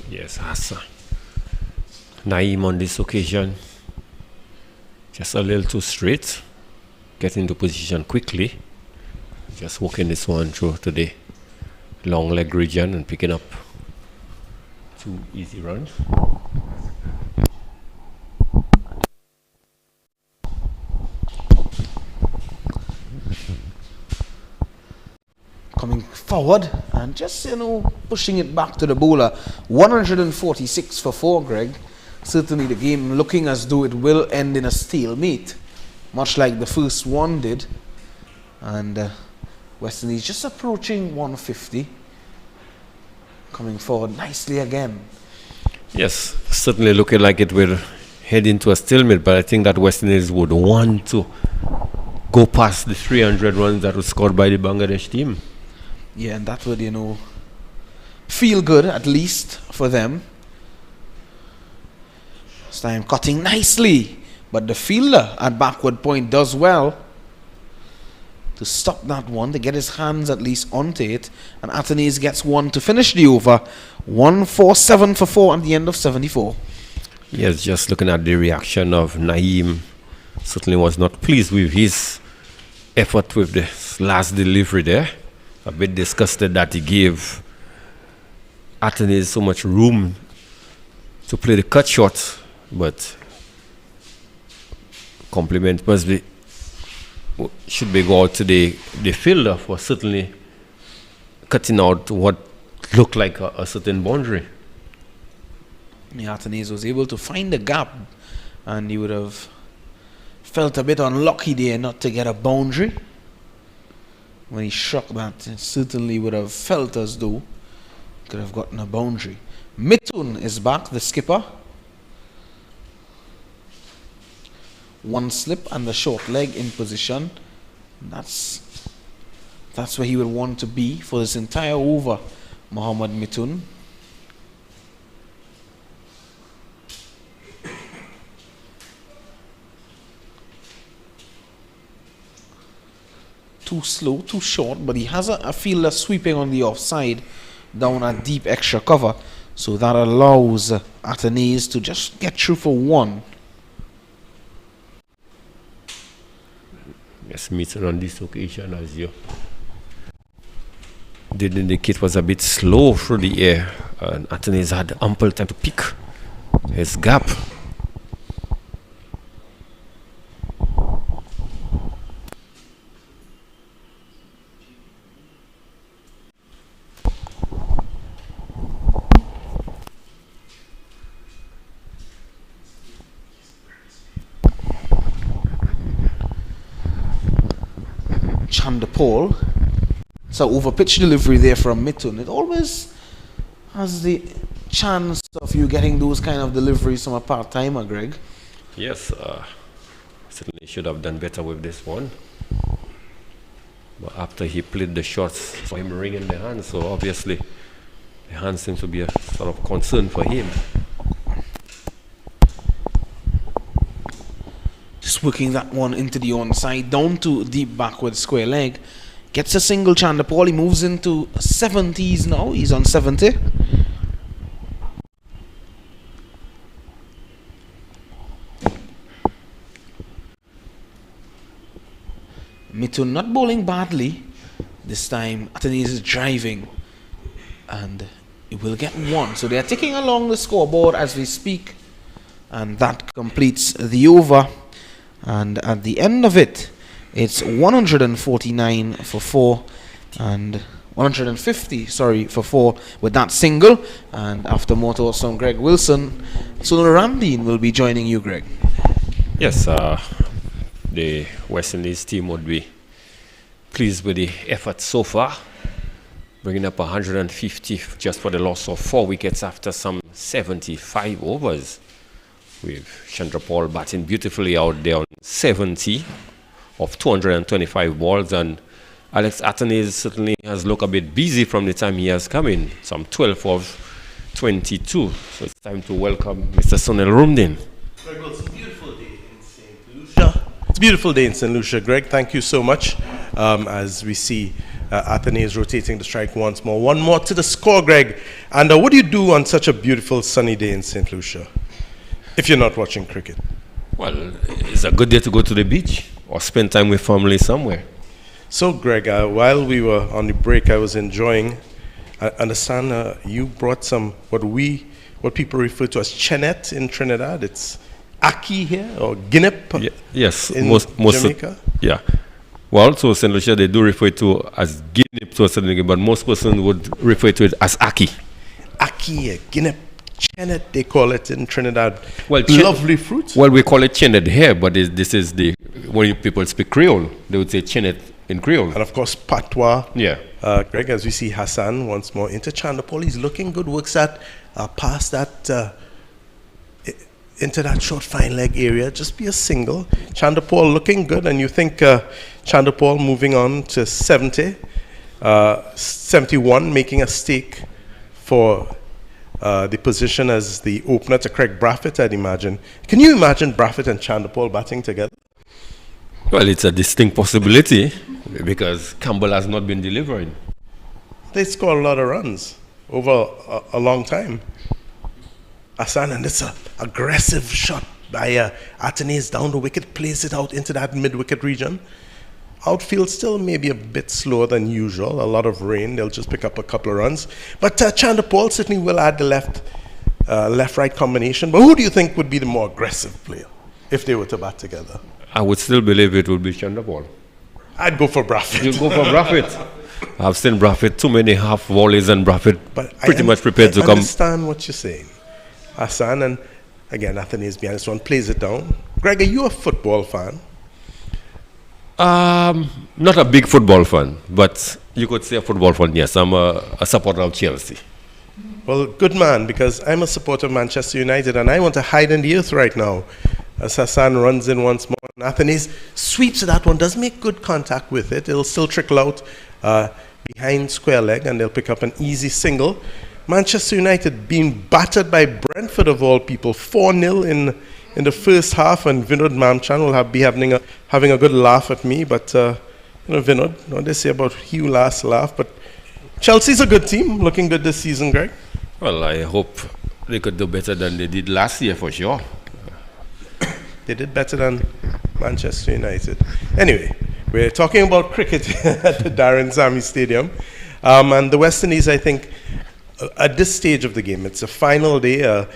Yes, Hassan. Naeem on this occasion, just a little too straight. Get into position quickly. Just walking this one through to the long leg region and picking up 2 easy runs. Coming forward and just, pushing it back to the bowler. 146 for 4, Greg. Certainly the game looking as though it will end in a stalemate, much like the first one did. And West Indies just approaching 150. Coming forward nicely again. Yes, certainly looking like it will head into a stalemate, but I think that West Indies would want to go past the 300 runs that was scored by the Bangladesh team. Yeah, and that would, feel good, at least, for them. This time cutting nicely, but the fielder at backward point does well to stop that one, to get his hands at least onto it. And Atenes gets 1 to finish the over. 147 for 4 at the end of 74. Yes, just looking at the reaction of Naeem, certainly was not pleased with his effort with the last delivery there. A bit disgusted that he gave Atenes so much room to play the cut shot, but compliment should be go out to the fielder for certainly cutting out what looked like a certain boundary. Yeah, Atenes was able to find a gap, and he would have felt a bit unlucky there not to get a boundary. When he struck that, it certainly would have felt as though he could have gotten a boundary. Mitun is back, the skipper. 1 slip and the short leg in position. That's where he would want to be for this entire over, Muhammad Mitun. Too slow, too short, but he has a fielder sweeping on the offside down a deep extra cover, so that allows Atenes to just get through for 1. Yes, Mitun on this occasion, as you did indicate, was a bit slow through the air, and Atenes had ample time to pick his gap. Paul. So over pitch delivery there from Mitun. It always has the chance of you getting those kind of deliveries from a part-timer, Greg. Yes, certainly should have done better with this one. But after he played the shots, saw him ringing the hands, so obviously the hands seems to be a sort of concern for him. Just working that one into the onside, down to deep backward square leg. Gets a single Chandapal. He moves into 70s now. He's on 70. Mithun not bowling badly. This time, Athens is driving. And it will get one. So they are ticking along the scoreboard as we speak. And that completes the over. And at the end of it, it's 149 for 4 and 150, for 4 with that single. And after more thoughts from Greg Wilson, Sunil Ramdeen will be joining you, Greg. Yes, the West Indies team would be pleased with the effort so far, bringing up 150 just for the loss of 4 wickets after some 75 overs. With Chandrapal batting beautifully out there on 70 of 225 balls, and Alex Athens certainly has looked a bit busy from the time he has come in, some 12 of 22. So it's time to welcome Mr. Sunil Ramdeen. Greg, well, it's a beautiful day in St. Lucia. It's a beautiful day in St. Lucia, Greg. Thank you so much. As we see Athens rotating the strike once more. One more to the score, Greg. And what do you do on such a beautiful sunny day in St. Lucia if you're not watching cricket? Well, it's a good day to go to the beach or spend time with family somewhere. So, Greg, while we were on the break, I was enjoying. I understand you brought some what people refer to as chenet in Trinidad. It's ackee here or guinep. Yes, in most Jamaica. Yeah. Well, so St. Lucia, they do refer to as guinep to a certain degree, but most persons would refer to it as ackee. Ackee, guinep, chenet, they call it in Trinidad. Well, lovely fruit. Well, we call it chenet here, but this is when people speak Creole, they would say chenet in Creole. And of course, patois. Yeah. Greg, as we see Hassan once more into Chandrapal, he's looking good, works that past that into that short fine leg area, just be a single. Chandrapal looking good, and you think Chandrapal moving on to 70, 71, making a stake for the position as the opener to Craig Braffett, I'd imagine. Can you imagine Braffett and Chandrapal batting together? Well, it's a distinct possibility because Campbell has not been delivering. They score a lot of runs over a long time. Hassan, and it's an aggressive shot by Athens down the wicket, plays it out into that mid-wicket region. Outfield still maybe a bit slower than usual. A lot of rain. They'll just pick up a couple of runs. But Chandrapal certainly will add the left-right combination. But who do you think would be the more aggressive player if they were to bat together? I would still believe it would be Chandrapal. I'd go for Braffett. You'd go for Braffett. I've seen Braffett too many half volleys, and Braffett pretty much prepared to come. I understand what you're saying, Hassan. And again, Athens behind this one plays it down. Greg, are you a football fan? Not a big football fan, but you could say a football fan, yes. I'm a supporter of Chelsea. Well, good man, because I'm a supporter of Manchester United, and I want to hide in the earth right now. As Hassan runs in once more, and Athens sweeps that one, does make good contact with it. It'll still trickle out behind square leg, and they'll pick up an easy single. Manchester United being battered by Brentford of all people, 4-0 in the first half, and Vinod Mamchan will be having a good laugh at me. But Vinod, what they say about he who laughs laugh. But Chelsea's a good team, looking good this season, Greg. Well, I hope they could do better than they did last year for sure. They did better than Manchester United. Anyway, we're talking about cricket at the Daren Sammy Stadium. And the West Indies, I think, at this stage of the game, it's a final day.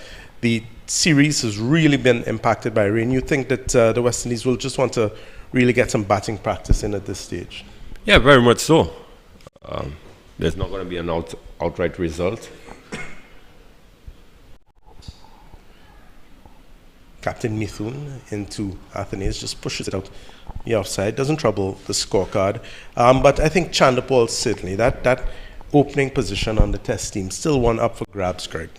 The series has really been impacted by rain. You think that the West Indies will just want to really get some batting practice in at this stage? Yeah, very much so. There's not going to be an outright result. Captain Mithun into Athens, just pushes it out the offside, doesn't trouble the scorecard. But I think Chandrapal certainly, that opening position on the test team, still one up for grabs, Greg.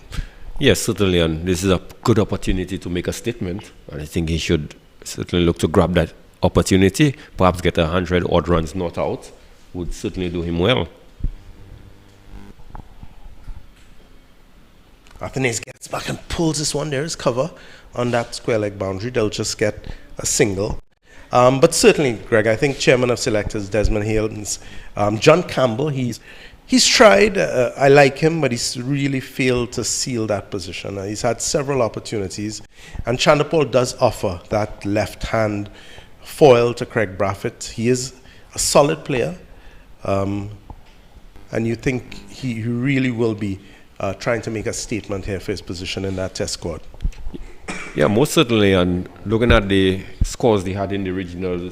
Yes, certainly, and this is a good opportunity to make a statement. And I think he should certainly look to grab that opportunity, perhaps get 100 odd runs not out, would certainly do him well. Athens gets back and pulls this one. There is cover on that square leg boundary. They'll just get a single. But certainly, Greg, I think chairman of selectors Desmond Hales, John Campbell, he's tried. I like him, but he's really failed to seal that position. He's had several opportunities, and Chandrapal does offer that left hand foil to Craig Braffett. He is a solid player, and you think he really will be trying to make a statement here for his position in that Test squad? Yeah, most certainly. And looking at the scores they had in the regional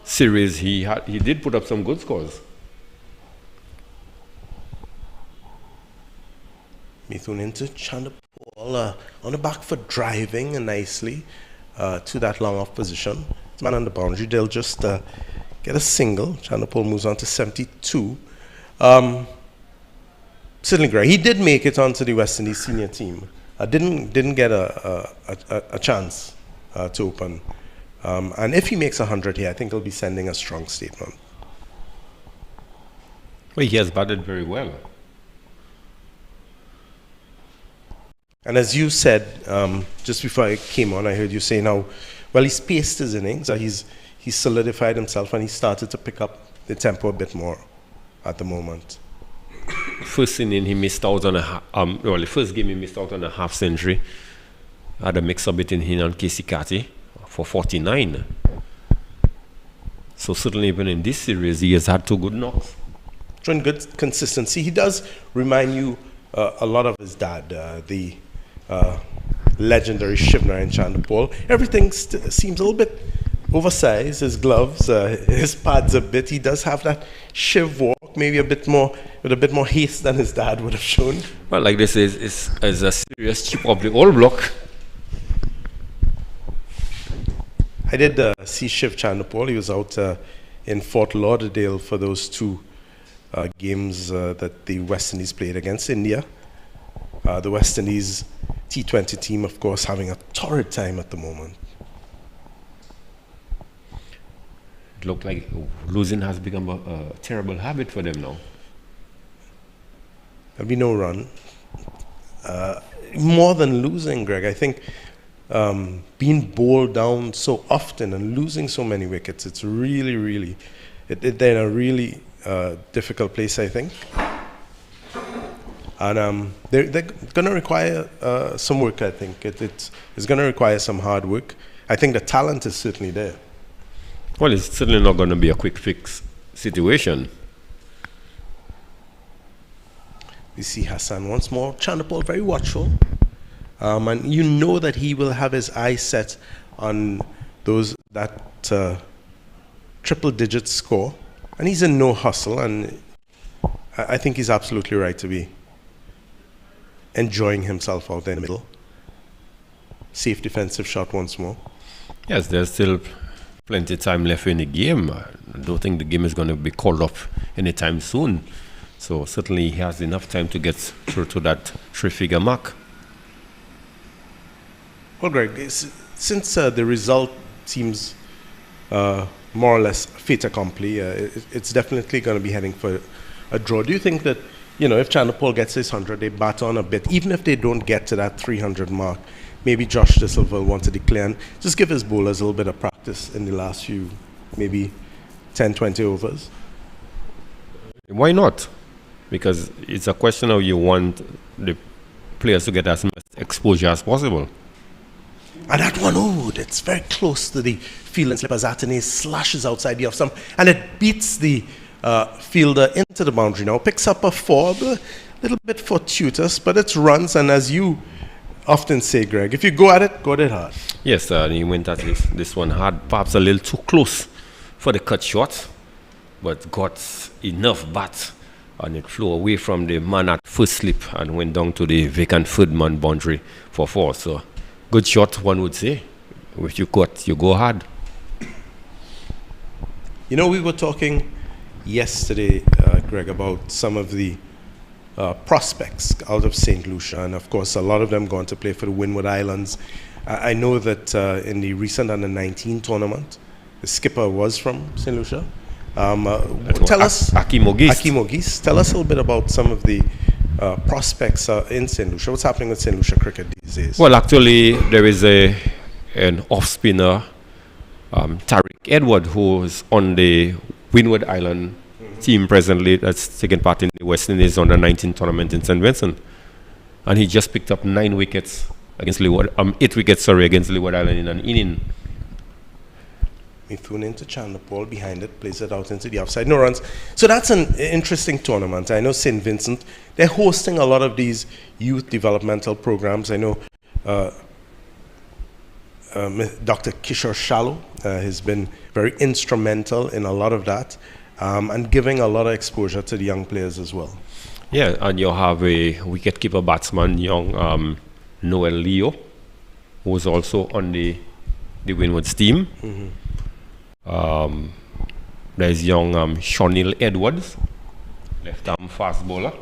series, he did put up some good scores. Mithun into Chandapal on the back foot, driving nicely to that long off position. Man on the boundary, they'll just get a single. Chandapal moves on to 72. Certainly great. He did make it onto the West Indies senior team. Didn't get a chance to open. And if he makes 100 here, I think he'll be sending a strong statement. Well, he has batted very well. And as you said, just before I came on, I heard you say now, well, he's paced his innings. He's solidified himself, and he started to pick up the tempo a bit more at the moment. First inning, he missed out on the first game he missed out on a half century. Had a mix-up between him and Casey Carty for 49. So certainly even in this series, he has had 2 good knocks. Showing good consistency. He does remind you a lot of his dad, the legendary Shivnarayan Chandapal. Everything seems a little bit oversized. His gloves, his pads a bit. He does have that Shiv walk, maybe with a bit more haste than his dad would have shown. Well, like this is a serious chip of the old block. I did see Shiv Chandapal. He was out in Fort Lauderdale for those 2 games that the West Indies played against India. The West Indies T20 team, of course, having a torrid time at the moment. It looked like losing has become a terrible habit for them now. There'll be no run. More than losing, Greg, I think being bowled down so often and losing so many wickets, it's really, really, they're in a really difficult place, I think. And they're going to require some work, I think. It's going to require some hard work. I think the talent is certainly there. Well, it's certainly not going to be a quick fix situation. We see Hassan once more. Chandapal very watchful. And you know that he will have his eyes set on that triple-digit score. And he's in no hustle. And I think he's absolutely right to be enjoying himself out there in the middle. Safe defensive shot once more. Yes, there's still plenty of time left in the game. I don't think the game is going to be called off anytime soon. So certainly he has enough time to get through to that 3-figure mark. Well, Greg, since the result seems more or less fait accompli, it's definitely going to be heading for a draw. Do you think that, if Chandapal gets his 100, they bat on a bit, even if they don't get to that 300 mark, maybe Josh De Silva will want to declare and just give his bowlers a little bit of practice in the last few, maybe 10, 20 overs? Why not? Because it's a question of you want the players to get as much exposure as possible. And that one, it's very close to the field and slip as Atene slashes outside the off stump, and it beats the fielder into the boundary now. Picks up a 4, a little bit fortuitous, but it's runs, and as you often say, Greg, if you go at it hard. Yes, he went at this one hard, perhaps a little too close for the cut shot, but got enough bat, and it flew away from the man at first slip and went down to the vacant third man boundary for 4. So good shot, one would say. If you go hard. We were talking yesterday, Greg, about some of the prospects out of St. Lucia, and of course a lot of them going to play for the Windward Islands. I know that in the recent under-19 tournament, the skipper was from St. Lucia. Tell us, Aki Mogis, tell us a little bit about some of the prospects in St. Lucia. What's happening with St. Lucia cricket these days? Well, actually, there is an off-spinner, Tariq Edward, who is on the Windward Island team presently that's taking part in the West Indies under-19 tournament in St. Vincent. And he just picked up 9 wickets against 8 wickets, against Leeward Island in an inning. Mithun into Chanderpaul, behind it, plays it out into the offside, no runs. So that's an interesting tournament. I know St. Vincent, they're hosting a lot of these youth developmental programs. I know Dr. Kishore Shallow has been very instrumental in a lot of that and giving a lot of exposure to the young players as well. Yeah, and you have a wicketkeeper batsman, young Noel Leo, who was also on the Winwoods team. There's young Shonil Edwards, left-arm fast bowler.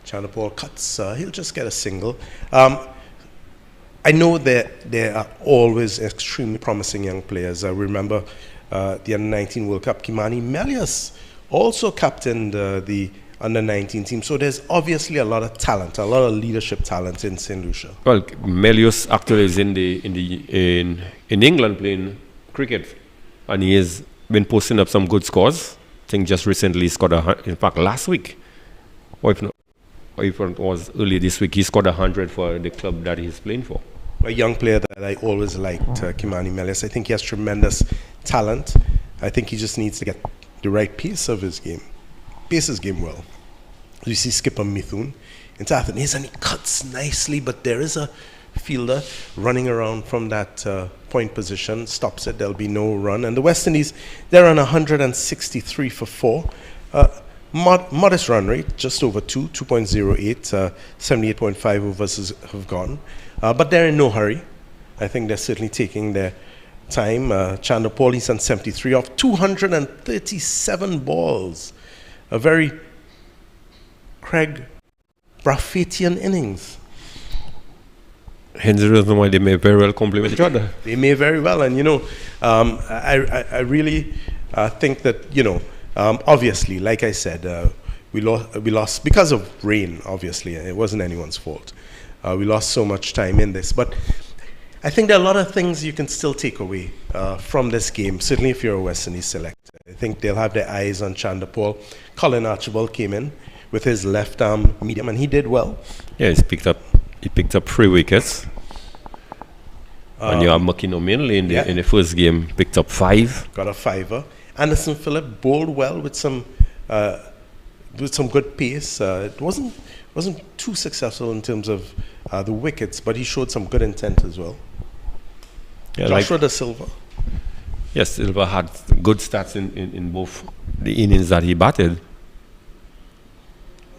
Chanderpaul cuts, he'll just get a single. I know that there are always extremely promising young players. I remember the Under-19 World Cup, Kimani Melius also captained the Under-19 team. So there's obviously a lot of talent, a lot of leadership talent in St. Lucia. Well, Melius actually is in England playing cricket, and he has been posting up some good scores. I think just recently he scored in fact last week, or if it was early this week, he scored 100 for the club that he's playing for. A young player that I always liked, Kimani Melius. I think he has tremendous talent. I think he just needs to get the right pace of his game. Pace his game well. You see skipper Mithun into Athens, and he cuts nicely, but there is a fielder running around from that point position, stops it, there'll be no run. And the West Indies, they're on 163 for 4. Modest run rate, just over 2.08, 78.5 overs have gone. But they're in no hurry. I think they're certainly taking their time. Chanderpaul, he's on 73 off 237 balls. A very Craig Braffetian innings. Hence the reason why they may very well complement each other. They may very well. And, I really think that, obviously, like I said, we lost because of rain, obviously. It wasn't anyone's fault. We lost so much time in this. But I think there are a lot of things you can still take away from this game, certainly if you're a West Indies selector. I think they'll have their eyes on Chanderpaul. Colin Archibald came in with his left arm medium, and he did well. Yeah, he picked up 3 wickets. And you have Makino Minley in the first game, picked up 5. Got a 5er. Anderson Phillip bowled well with some good pace. It wasn't too successful in terms of the wickets, but he showed some good intent as well. Yeah, Joshua De Silva. Yes, Silva had good stats in both the innings that he batted.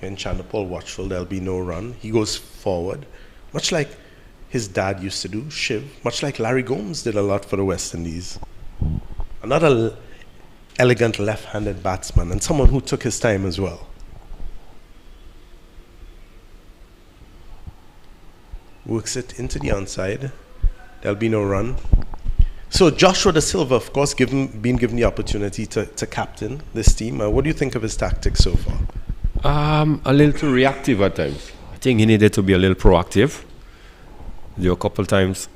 And Chanderpaul watchful, there'll be no run. He goes forward, much like his dad used to do, Shiv, much like Larry Gomes did a lot for the West Indies. Another elegant left-handed batsman, and someone who took his time as well. Works it into the onside. There'll be no run. So Joshua De Silva, of course, been given the opportunity to captain this team. What do you think of his tactics so far? A little too reactive at times. I think he needed to be a little proactive. There were a couple times.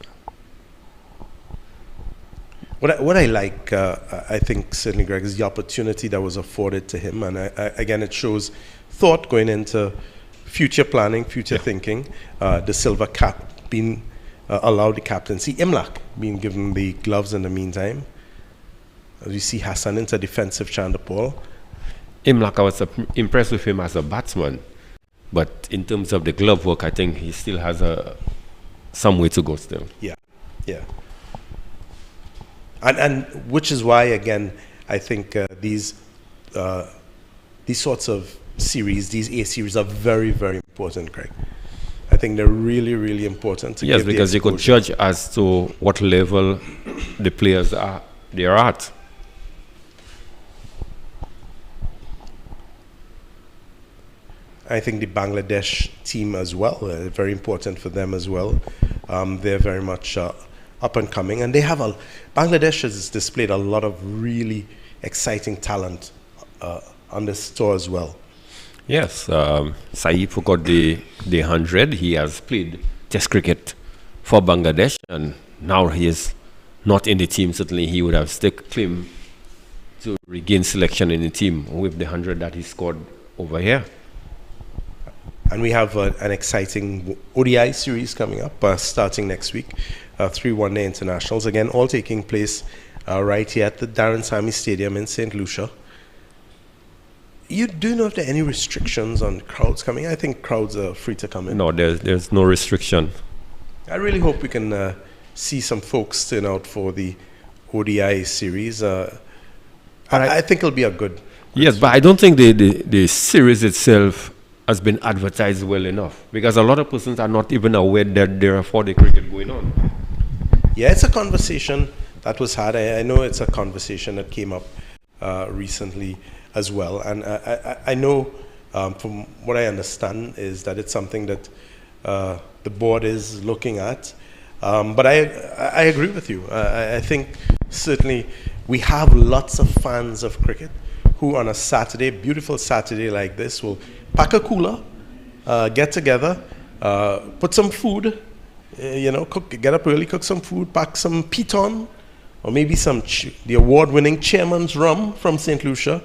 What I like, I think, certainly, Greg, is the opportunity that was afforded to him. And again, it shows thought going into future planning, future thinking. De Silva being allowed the captaincy. Imlak being given the gloves in the meantime. As you see Hassan into defensive Chanderpaul. Imlak, I was impressed with him as a batsman. But in terms of the glove work, I think he still has some way to go still. Yeah. And which is why, again, I think these sorts of series, these A series, are very, very important, Craig. I think they're really, really important. Yes, because you could judge as to what level the players they're at. I think the Bangladesh team as well, very important for them as well. They're very much up and coming, and Bangladesh has displayed a lot of really exciting talent on this tour as well. Yes, Saeed got the 100. He has played Test cricket for Bangladesh, and now he is not in the team. Certainly, he would have claim to regain selection in the team with the 100 that he scored over here. And we have an exciting ODI series coming up, starting next week. 3 one-day internationals, again, all taking place right here at the Daren Sammy Stadium in St. Lucia. You do know if there are any restrictions on crowds coming? I think crowds are free to come in. No, there's no restriction. I really hope we can see some folks turn out for the ODI series. I think it'll be a good. Yes, but I don't think the series itself has been advertised well enough, because a lot of persons are not even aware that there are 4-day cricket going on. Yeah, it's a conversation that was had. I know it's a conversation that came up recently as well. And I know from what I understand is that it's something that the board is looking at. But I agree with you. I think certainly we have lots of fans of cricket who on a Saturday, beautiful Saturday like this, will pack a cooler, get together, put some food, get up early, cook some food, pack some piton, or maybe some the award-winning Chairman's rum from St. Lucia,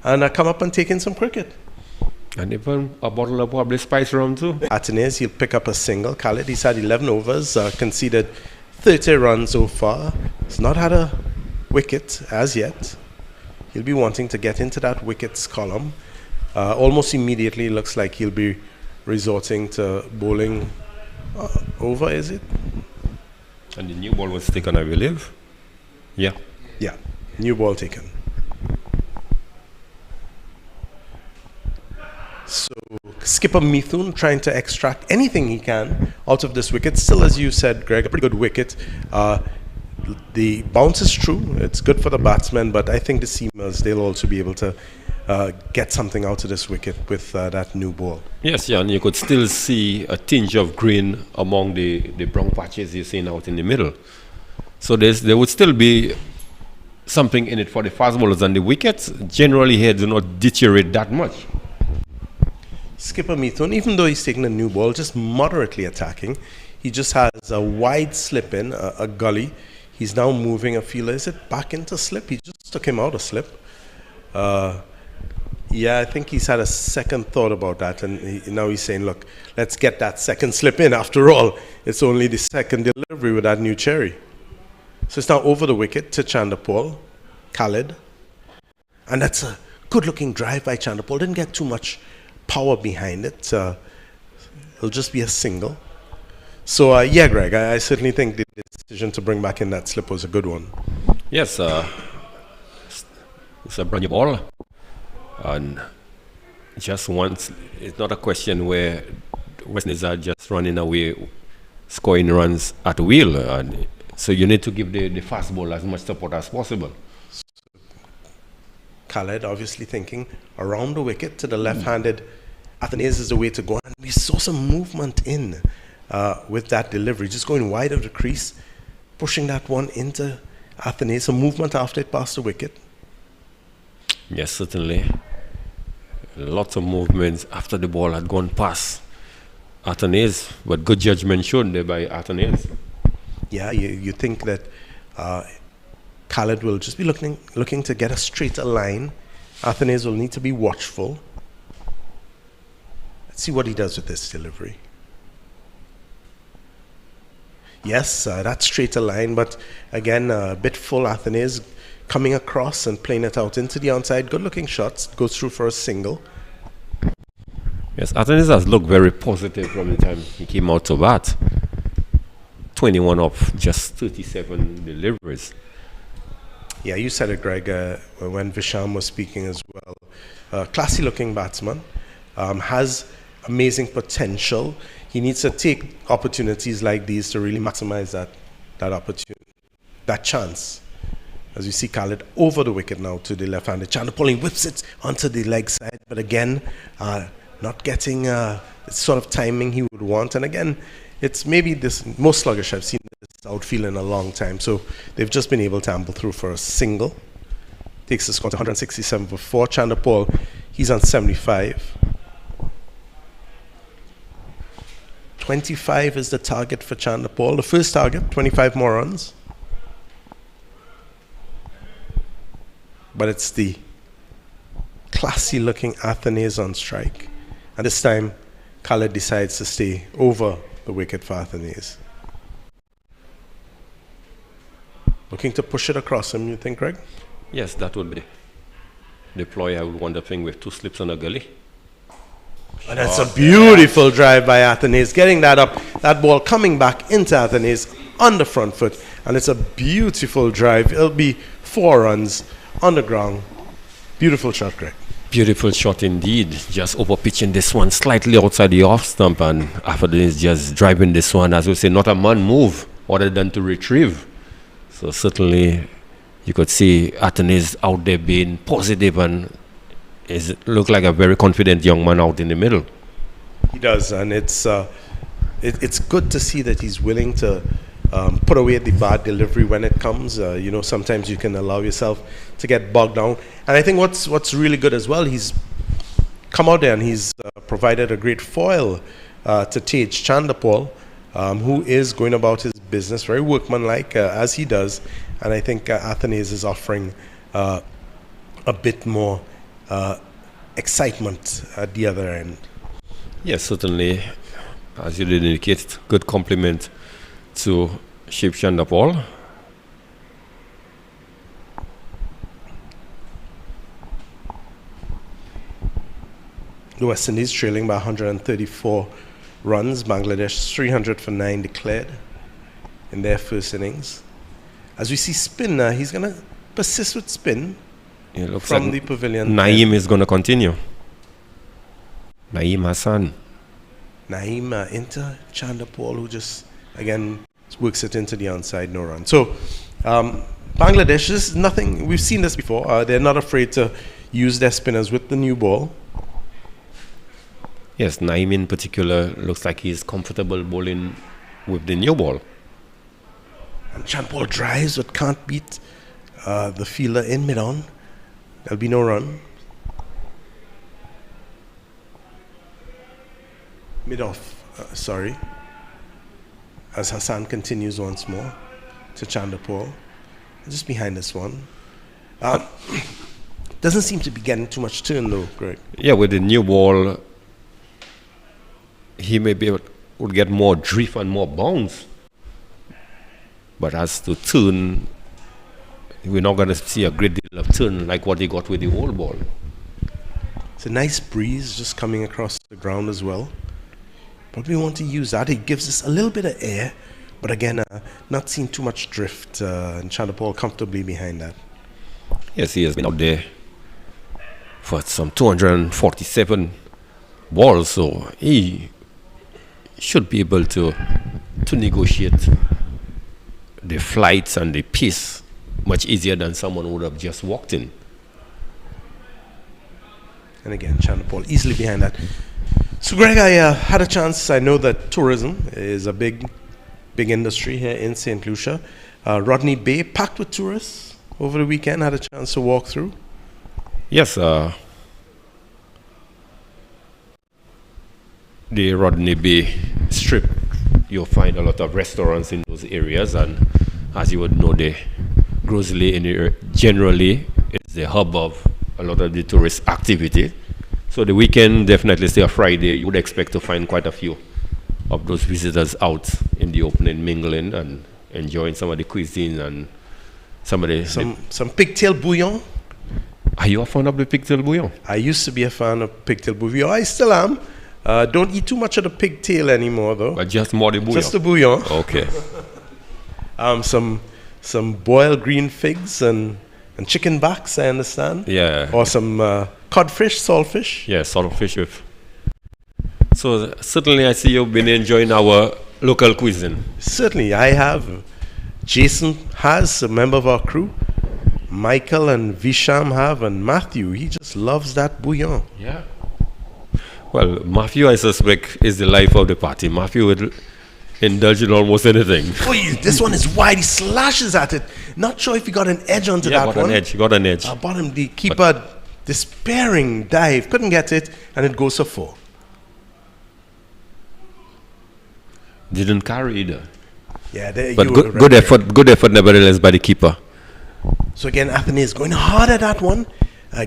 and come up and take in some cricket. And even a bottle of probably spice rum too. Atenez, he'll pick up a single. Khalid, he's had 11 overs, conceded 30 runs so far. He's not had a wicket as yet. He'll be wanting to get into that wickets column. Almost immediately, looks like he'll be resorting to bowling over, is it? And the new ball was taken, I believe. Yeah. Yeah, new ball taken. So skipper Mithun trying to extract anything he can out of this wicket. Still, as you said, Greg, a pretty good wicket. The bounce is true. It's good for the batsmen, but I think the seamers, they'll also be able to get something out of this wicket with that new ball. Yes, yeah, and you could still see a tinge of green among the brown patches you're seeing out in the middle. So there would still be something in it for the fast bowlers, and the wickets generally here do not deteriorate that much. Skipper Mithun, even though he's taking a new ball, just moderately attacking. He just has a wide slip in, a gully. He's now moving a fielder. Is it back into slip? He just took him out of slip. Yeah, I think he's had a second thought about that, and now he's saying, look, let's get that second slip in. After all, it's only the second delivery with that new cherry. So it's now over the wicket to Chanderpaul, Khalid. And that's a good-looking drive by Chanderpaul. Didn't get too much power behind it. It'll just be a single. So, yeah, Greg, I certainly think the decision to bring back in that slip was a good one. Yes, it's a brand new ball. And just once, it's not a question where West Indies are just running away, scoring runs at will. And so you need to give the fast ball as much support as possible. Khalid obviously thinking around the wicket to the left-handed. Atenez is the way to go. And we saw some movement in with that delivery, just going wide of the crease, pushing that one into Atenez. Some movement after it passed the wicket. Yes, certainly. Lots of movements after the ball had gone past Atenez, but good judgment shown there by Atenez. Yeah, you think that Khalid will just be looking to get a straighter line. Atenez will need to be watchful. Let's see what he does with this delivery. Yes, that straighter line, but again, a bit full. Atenez coming across and playing it out into the onside. Good-looking shots. Goes through for a single. Yes, Atenez has looked very positive from the time he came out to bat. 21 off just 37 deliveries. Yeah, you said it, Greg, when Visham was speaking as well. Classy-looking batsman. Has amazing potential. He needs to take opportunities like these to really maximize that opportunity, that chance. As you see Khalid over the wicket now to the left-handed. Chanderpaul whips it onto the leg side, but again, not getting the sort of timing he would want. And again, it's maybe this most sluggish I've seen this outfield in a long time. So they've just been able to amble through for a single. Takes the score to 167 for 4. Chanderpaul, he's on 75. 25 is the target for Chanderpaul. The first target, 25 more runs. But it's the classy-looking Atenez on strike. And this time, Khaled decides to stay over the wicket for Athanaze. Looking to push it across him, you think, Greg? Yes, that would be the ploy I would want to think with 2 slips on a gully. And that's a beautiful drive by Athanaze, getting that up, that ball coming back into Athanaze on the front foot, and it's a beautiful drive. It'll be 4 runs on the ground. Beautiful shot, Greg. Beautiful shot indeed. Just over pitching this one slightly outside the off stump, and Athanaze just driving this one, as we say, not a man move other than to retrieve. So certainly you could see Athanaze out there being positive and look like a very confident young man out in the middle. He does, and it's good to see that he's willing to put away the bad delivery when it comes. Sometimes you can allow yourself to get bogged down. And I think what's really good as well, he's come out there and he's provided a great foil to Tej Chandapal, who is going about his business very workmanlike, as he does. And I think Athanaze is offering a bit more excitement at the other end. Yes, certainly, as you did indicate, good compliment to Shiv Chandapal. The West Indies trailing by 134 runs. Bangladesh 300 for 9 declared in their first innings. As we see spin, he's going to persist with spin from like the pavilion. Naeem is going to continue. Naeem Hassan. Naeem into Chandapal, who just, again, works it into the onside, no run. So, Bangladesh, this is nothing, we've seen this before. They're not afraid to use their spinners with the new ball. Yes, Naeem in particular looks like he's comfortable bowling with the new ball. And Chandapal drives but can't beat the fielder in mid-on. There'll be no run. Mid-off, sorry. As Hassan continues once more to Chandapal. Just behind this one. Doesn't seem to be getting too much turn though, Greg. Yeah, with the new ball, he maybe would get more drift and more bounce. But as to turn, we're not going to see a great deal of turn like what he got with the old ball. It's a nice breeze just coming across the ground as well. Probably want to use that. It gives us a little bit of air, but again, not seeing too much drift, and Chandapal comfortably behind that. Yes, he has been out there for some 247 balls, so he should be able to negotiate the flights and the pace much easier than someone who would have just walked in. And again, Chandapal easily behind that. So, Greg, I had a chance. I know that tourism is a big industry here in St. Lucia. Rodney Bay packed with tourists over the weekend. Had a chance to walk through. Yes, the Rodney Bay Strip, you'll find a lot of restaurants in those areas, and as you would know, the Grosley generally is the hub of a lot of the tourist activity. So the weekend, definitely say a Friday, you would expect to find quite a few of those visitors out in the open and mingling and enjoying some of the cuisine and some of the... Some pigtail bouillon. Are you a fan of the pigtail bouillon? I used to be a fan of pigtail bouillon. I still am. Don't eat too much of the pigtail anymore, though. But just more the bouillon? Just the bouillon. Okay. Some boiled green figs and chicken backs, I understand. Yeah. Or some codfish, saltfish. Yeah, saltfish with. So certainly I see you've been enjoying our local cuisine. Certainly, I have. Jason has, a member of our crew. Michael and Visham have, and Matthew, he just loves that bouillon. Yeah. Well, Matthew, I suspect, is the life of the party. Matthew would indulge in almost anything. Oh, this one is wide. He slashes at it. Not sure if he got an edge onto that one. Got an edge. Bottom, the keeper, despairing dive, couldn't get it, and it goes for 4. Didn't carry either. Yeah, but good effort nevertheless by the keeper. So again, Athanaze going hard at that one.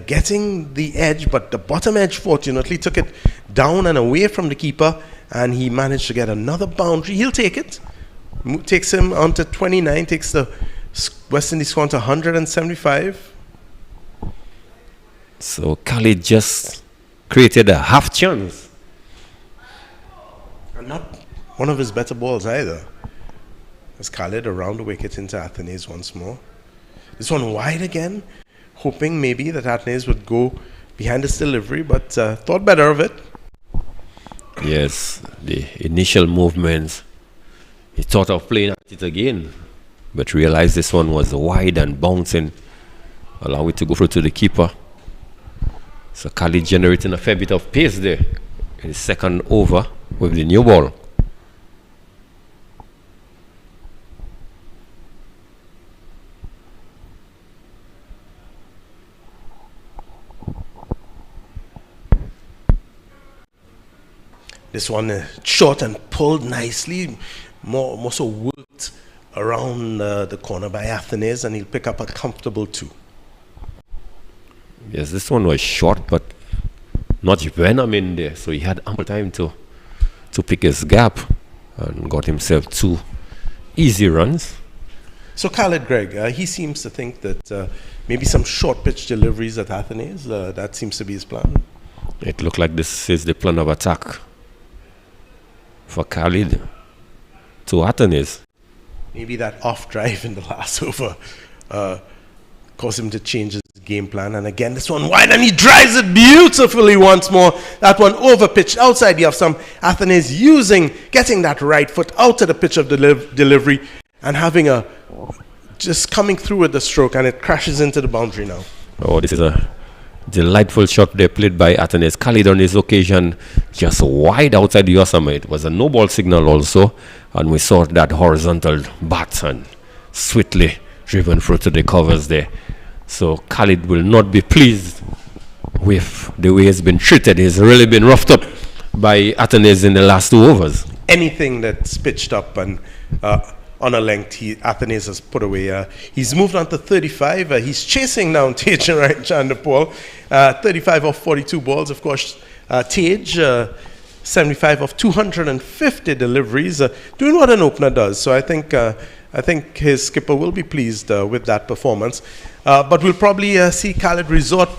getting the edge, but the bottom edge fortunately took it down and away from the keeper, and he managed to get another boundary. He'll take it. Takes him on to 29, takes the West Indies score on to 175. So Khalid just created a half chance. And not one of his better balls either. As Khalid around the wicket into Athanaze once more. This one wide again, hoping maybe that Athanaze would go behind his delivery, but thought better of it. Yes, the initial movements, he thought of playing at it again, but realized this one was wide and bouncing, allow it to go through to the keeper. So Khalid generating a fair bit of pace there in the second over with the new ball. This one short and pulled nicely, more so worked around the corner by Athanaze, and he'll pick up a comfortable 2. Yes, this one was short, but not venom in there, so he had ample time to pick his gap and got himself 2 easy runs. So Khalid, Greg, he seems to think that maybe some short pitch deliveries at Athanaze, that seems to be his plan. It looked like this is the plan of attack for Khalid to Athanaze. Maybe that off drive in the last over caused him to change his game plan. And again, this one wide, and he drives it beautifully once more. That one over pitched outside the off stump. Athanaze getting that right foot out to the pitch of the delivery and having just coming through with the stroke, and it crashes into the boundary now. Oh, this is a delightful shot there played by Athanaze. Khalid on this occasion just wide outside the Osama. It was a no ball signal also, and we saw that horizontal bat and swiftly driven through to the covers there. So Khalid will not be pleased with the way he's been treated. He's really been roughed up by Athanaze in the last 2 overs. Anything that's pitched up and on a length, Athanaze has put away. He's moved on to 35. He's chasing down Tej and Chandapal. 35 of 42 balls, of course. Tej, 75 of 250 deliveries, doing what an opener does. So I think his skipper will be pleased with that performance. But we'll probably see Khalid resort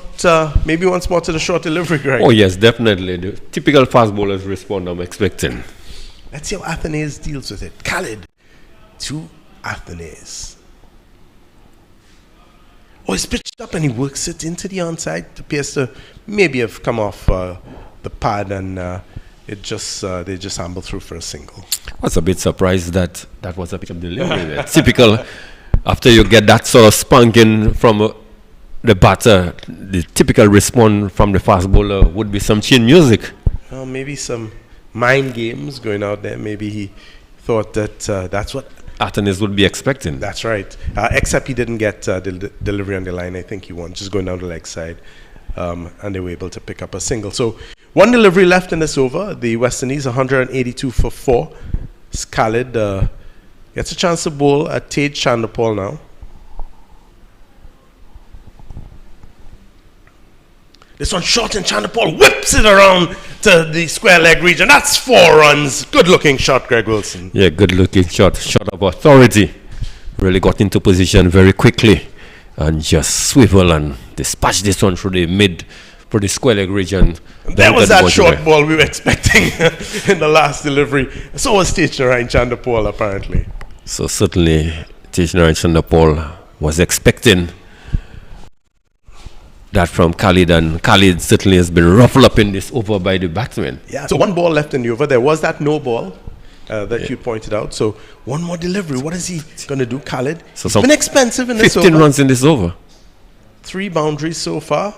maybe once more to the short delivery, Greg. Oh yes, definitely. The typical fast bowlers respond, I'm expecting. Let's see how Athanaze deals with it. Khalid to Athanaze. Oh, he's pitched up and he works it into the onside. It appears to maybe have come off the pad, and they just amble through for a single. I was a bit surprised that was a bit of delivery. Typical, after you get that sort of spanking from the batter, the typical response from the fast bowler would be some chin music. Maybe some mind games going out there. Maybe he thought that that's what Athanaze would be expecting. That's right. Except he didn't get the delivery on the line. I think he won, just going down the leg side. And they were able to pick up a single. So 1 delivery left in this over. The West Indies 182 for 4. Khalid gets a chance to bowl at Tej Chandapal now. This one short, and Chandapal whips it around to the square leg region. That's 4 runs. Good looking shot, Greg Wilson. Yeah, good looking shot. Shot of authority. Really got into position very quickly and just swivel and dispatch this one through the mid for the square leg region. That was that short ball we were expecting in the last delivery. So was Tej Chandapal apparently. So certainly Tej Chandapal was expecting that from Khalid, and Khalid certainly has been ruffled up in this over by the batsman. Yeah, so 1 ball left in the over. There was that no ball that you pointed out. So 1 more delivery. What is he going to do, Khalid? So it's been expensive in this over. 15 runs in this over. 3 boundaries so far.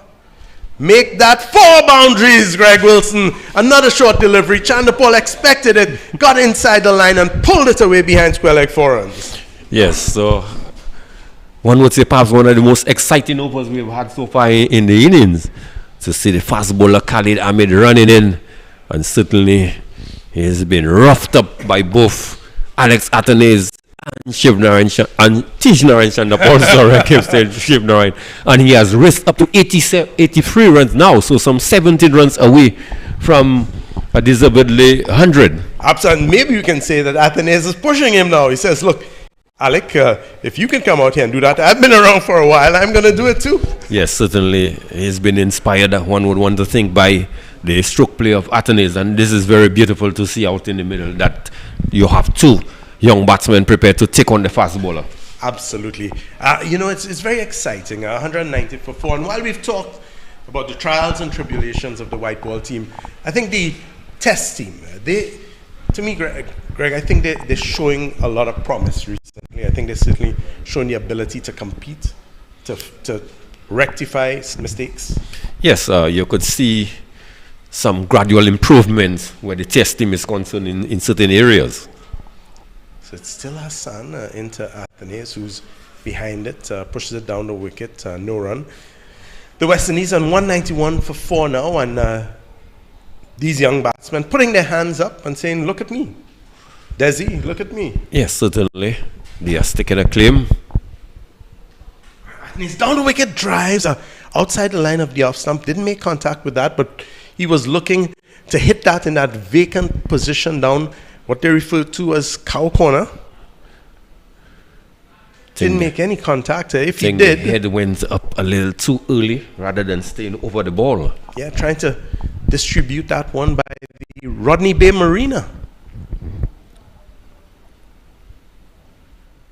Make that 4 boundaries, Greg Wilson. Another short delivery. Chandapal expected it, got inside the line and pulled it away behind square leg 4 runs. Yes, so one would say perhaps one of the most exciting overs we've had so far in the innings. To see the fast bowler Khalid Ahmed running in, and certainly he has been roughed up by both Alex Athanaze Shivnarayan and Tijnarayan Chanda also kept Shivnarayan, and he has raced up to 83 runs now, so some 17 runs away from a deservedly 100. Absolutely. Maybe you can say that Athenaeus is pushing him now. He says, look, Alec, if you can come out here and do that, I've been around for a while, I'm going to do it too. Yes, certainly. He's been inspired, one would want to think, by the stroke play of Athenaeus, and this is very beautiful to see out in the middle that you have two young batsmen prepared to take on the fast bowler. Absolutely. It's very exciting. 190 for 4. And while we've talked about the trials and tribulations of the white ball team, I think the test team, to me, Greg, I think they're showing a lot of promise recently. I think they're certainly showing the ability to compete, to rectify mistakes. Yes, you could see some gradual improvements where the test team is concerned in certain areas. So it's still Hassan into Athenaeus, who's behind it, pushes it down the wicket, no run. The West Indies on 191 for 4 now, and these young batsmen putting their hands up and saying, look at me. Desi, look at me. Yes, certainly. They are sticking a claim. And he's down the wicket, drives outside the line of the off stump, didn't make contact with that, but he was looking to hit that in that vacant position down what they refer to as cow corner. Didn't make any contact. If he did, the head went up a little too early rather than staying over the ball. Yeah, trying to distribute that one by the Rodney Bay Marina.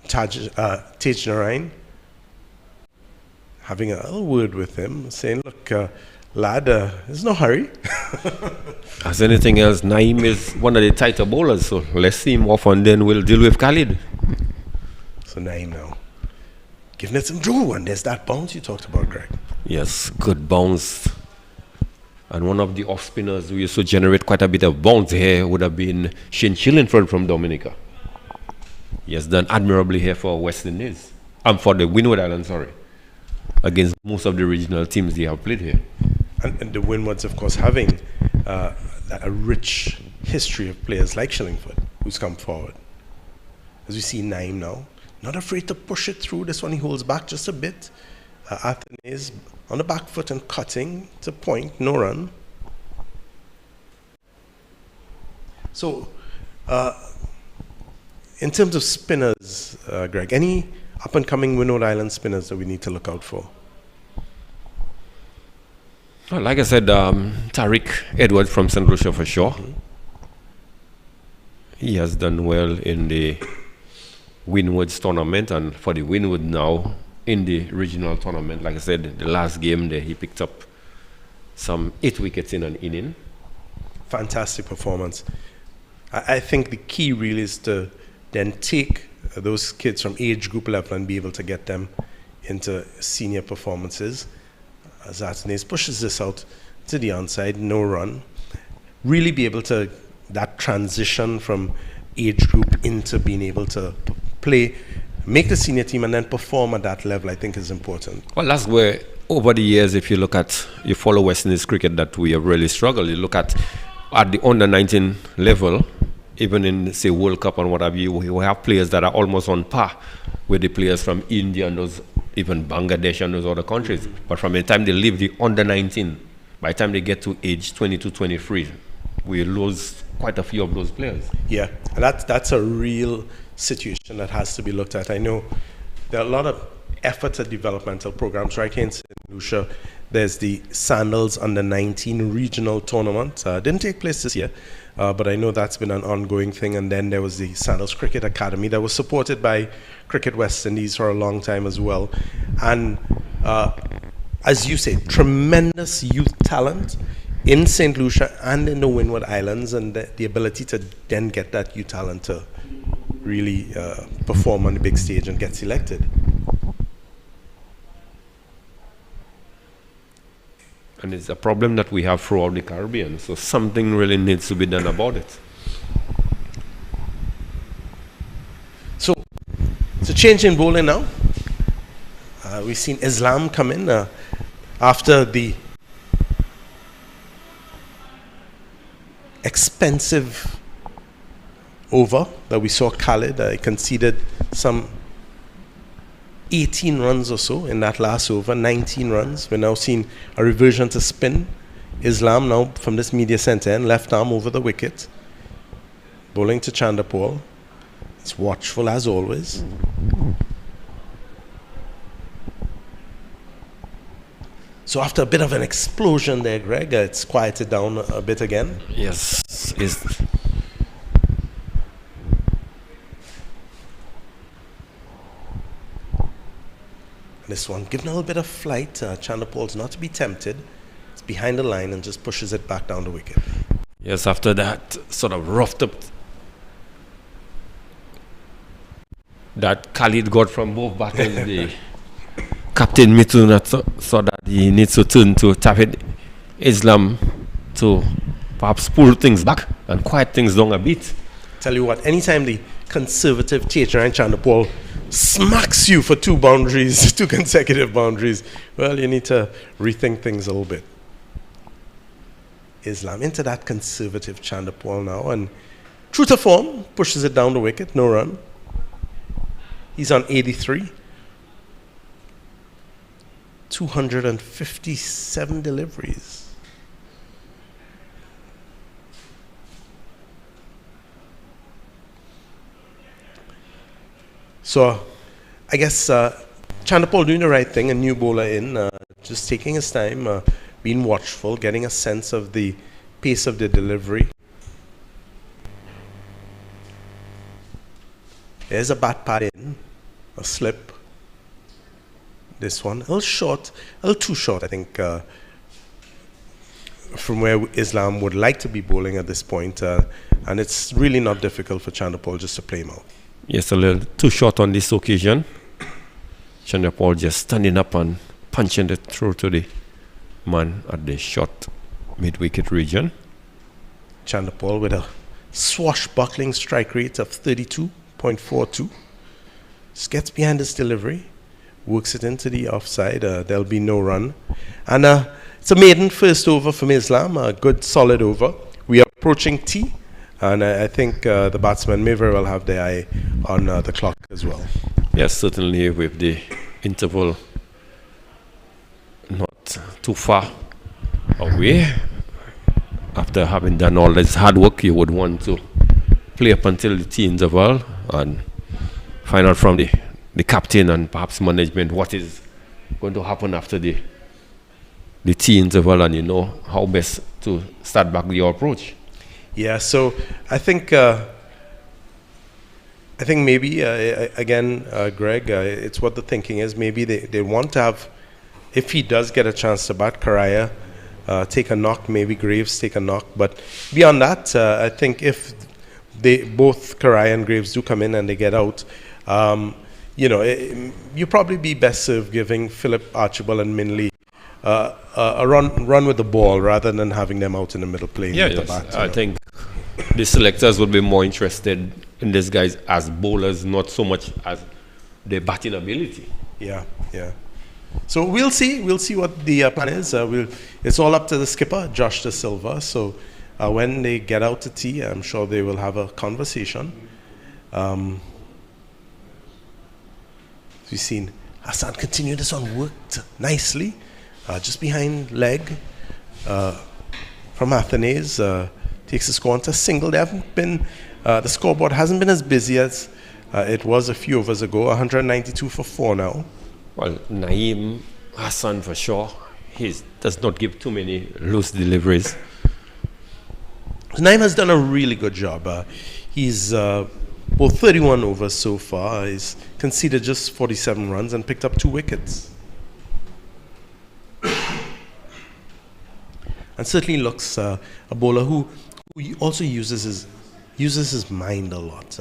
Tej Narain having a little word with him, saying, look, lad, there's no hurry. As anything else, Naeem is one of the tighter bowlers, so let's see him off and then we'll deal with Khalid. So Naeem now giving it some drool, and there's that bounce you talked about, Greg. Yes, good bounce. And one of the off spinners who used to generate quite a bit of bounce here would have been Shane Chillinford from Dominica. He has done admirably here for West Indies. For the Windward Islands, sorry. Against most of the regional teams they have played here. And the Windwards, of course, having a rich history of players like Shillingford who's come forward. As we see Naeem now, not afraid to push it through. This one he holds back just a bit. Athenaeus on the back foot and cutting to point, no run. So, in terms of spinners, Greg, any up-and-coming Windward Island spinners that we need to look out for? Well, like I said, Tariq Edwards from St. Lucia for sure. Mm-hmm. He has done well in the Windwards tournament, and for the Windward now in the regional tournament. Like I said, the last game there he picked up some 8 wickets in an inning. Fantastic performance. I think the key really is to then take those kids from age group level and be able to get them into senior performances. As Athenaeus pushes this out to the onside, no run. Really be able to, that transition from age group into being able to play, make the senior team and then perform at that level, I think is important. Well, that's where over the years, if you look at, you follow West Indies cricket, that we have really struggled. You look at the under 19 level, even in, say, World Cup and what have you, we have players that are almost on par with the players from India and those, even Bangladesh and those other countries. Mm-hmm. But from the time they leave the under 19, by the time they get to age 22, 23, we lose quite a few of those players. Yeah, and that's a real situation that has to be looked at. I know there are a lot of efforts at developmental programs right here in St. Lucia. There's the Sandals Under 19 regional tournament. Didn't take place this year, but I know that's been an ongoing thing. And then there was the Sandals Cricket Academy that was supported by Cricket West Indies for a long time as well. And as you say, tremendous youth talent in St. Lucia and in the Windward Islands, and the ability to then get that youth talent to really perform on the big stage and get selected. And it's a problem that we have throughout the Caribbean, so something really needs to be done about it. So, it's a change in bowling now. We've seen Islam come in after the expensive over that we saw Khalid. Conceded some 18 runs or so in that last over, 19 runs. We're now seeing a reversion to spin. Islam now from this media centre end, left arm over the wicket. Bowling to Chanderpaul. It's watchful as always. So after a bit of an explosion there, Greg, it's quieted down a bit again. Yes. This one, given a little bit of flight, Chanderpaul's not to be tempted. It's behind the line and just pushes it back down the wicket. Yes, after that sort of roughed up that Khalid got from both batters, the captain Mithun saw that he needs to turn to Tawhid Islam to perhaps pull things back and quiet things down a bit. Tell you what, anytime the conservative Tejan Chanderpaul smacks you for two consecutive boundaries, well, you need to rethink things a little bit. Islam into that conservative Chanderpaul now, and true to form, pushes it down the wicket, no run. He's on 83. 257 deliveries. So, I guess Chanderpaul doing the right thing, a new bowler in, just taking his time, being watchful, getting a sense of the pace of the delivery. There's a bat pad in, a slip. This one, a little short, a little too short, I think, from where Islam would like to be bowling at this point, and it's really not difficult for Chanderpaul just to play him out. Yes, a little too short on this occasion. Chanderpaul just standing up and punching it through to the man at the short mid-wicket region. Chanderpaul with a swashbuckling strike rate of 32.42. Just gets behind his delivery, works it into the offside. There'll be no run. And it's a maiden first over from Islam, a good solid over. We are approaching tea. And I think the batsmen may very well have their eye on the clock as well. Yes, certainly with the interval not too far away. After having done all this hard work, you would want to play up until the tea interval and find out from the captain and perhaps management what is going to happen after the tea interval, and you know how best to start back your approach. Yeah, so I think maybe, again, Greg, it's what the thinking is. Maybe they want to have, if he does get a chance to bat, Karaya take a knock, maybe Graves take a knock. But beyond that, I think if both Karaya and Graves do come in and they get out, you probably be best served giving Philip, Archibald and Minley a run with the ball rather than having them out in the middle playing with the bat. I think the selectors would be more interested in these guys as bowlers, not so much as their batting ability. Yeah. So we'll see what the plan is. It's all up to the skipper, Josh De Silva. So when they get out to tea, I'm sure they will have a conversation. We've seen Hassan continue this one, worked nicely. Just behind leg from Athenaeus, takes the score onto single. They haven't been, the scoreboard hasn't been as busy as it was a few overs ago. 192 for 4 now. Well, Naeem Hassan for sure. He does not give too many loose deliveries. Naeem has done a really good job. He's both 31 overs so far. He's conceded just 47 runs and picked up 2 wickets. And certainly looks a bowler who also uses his mind a lot.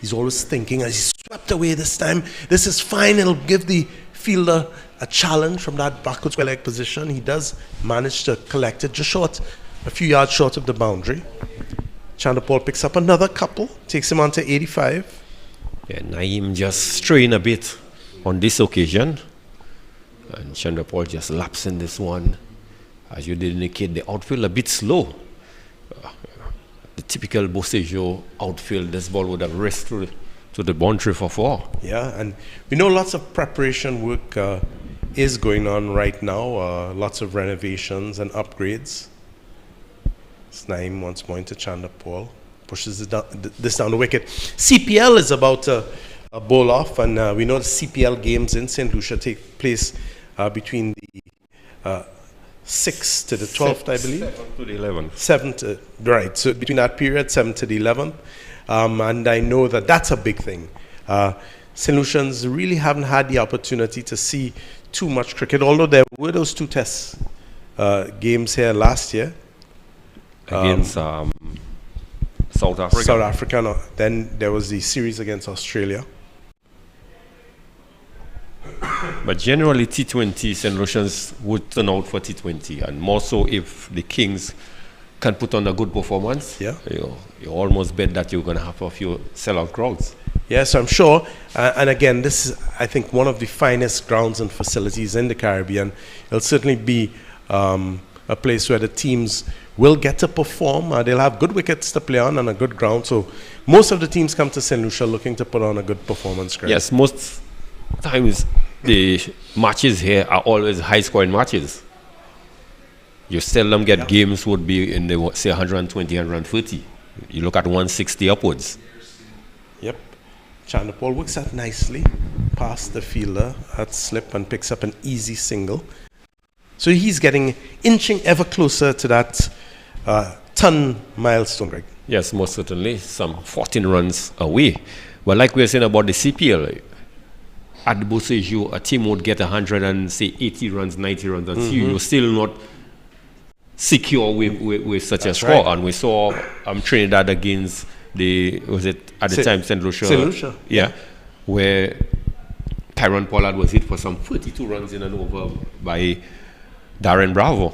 He's always thinking, as he's swept away this time, this is fine. It'll give the fielder a challenge from that backward square leg position. He does manage to collect it just a few yards short of the boundary. Chanderpaul picks up another couple, takes him on to 85. Yeah, Naeem just straying a bit on this occasion. And Chanderpaul just laps in this one. As you did indicate, the outfield a bit slow. the typical Bosejo outfield, this ball would have raced to the boundary for 4. Yeah, and we know lots of preparation work is going on right now. Lots of renovations and upgrades. Snaim once more into Chandapal. Pushes this down the wicket. CPL is about to bowl off, and we know the CPL games in St. Lucia take place between the 6th to the 12th, I believe. 7th to the 11th. 7th, right. So between that period, 7th to the 11th. And I know that that's a big thing. St. Lucians really haven't had the opportunity to see too much cricket, although there were those 2 test games here last year. Against South Africa. South Africa, no. Then there was the series against Australia. But generally, T20, St. Lucians would turn out for T20, and more so if the Kings can put on a good performance. Yeah. You almost bet that you're going to have a few sellout crowds. Yes, I'm sure. And again, this is, I think, one of the finest grounds and facilities in the Caribbean. It'll certainly be a place where the teams will get to perform. They'll have good wickets to play on and a good ground. So most of the teams come to St. Lucia looking to put on a good performance. Correct? Yes, most times the matches here are always high-scoring matches. You seldom get games would be in the, say, 120, 130. You look at 160 upwards. Yep. Chandapal works that nicely past the fielder at slip and picks up an easy single. So he's inching ever closer to that ton milestone, Greg. Yes, most certainly. Some 14 runs away. But like we were saying about the CPL, at the Bosejo, a team would get 80 runs, 90 runs, and you're still not secure with such a score. Right. And we saw Trinidad against St. Lucia? St. Lucia. Yeah, where Tyrone Pollard was hit for some 32 runs in and over by Darren Bravo.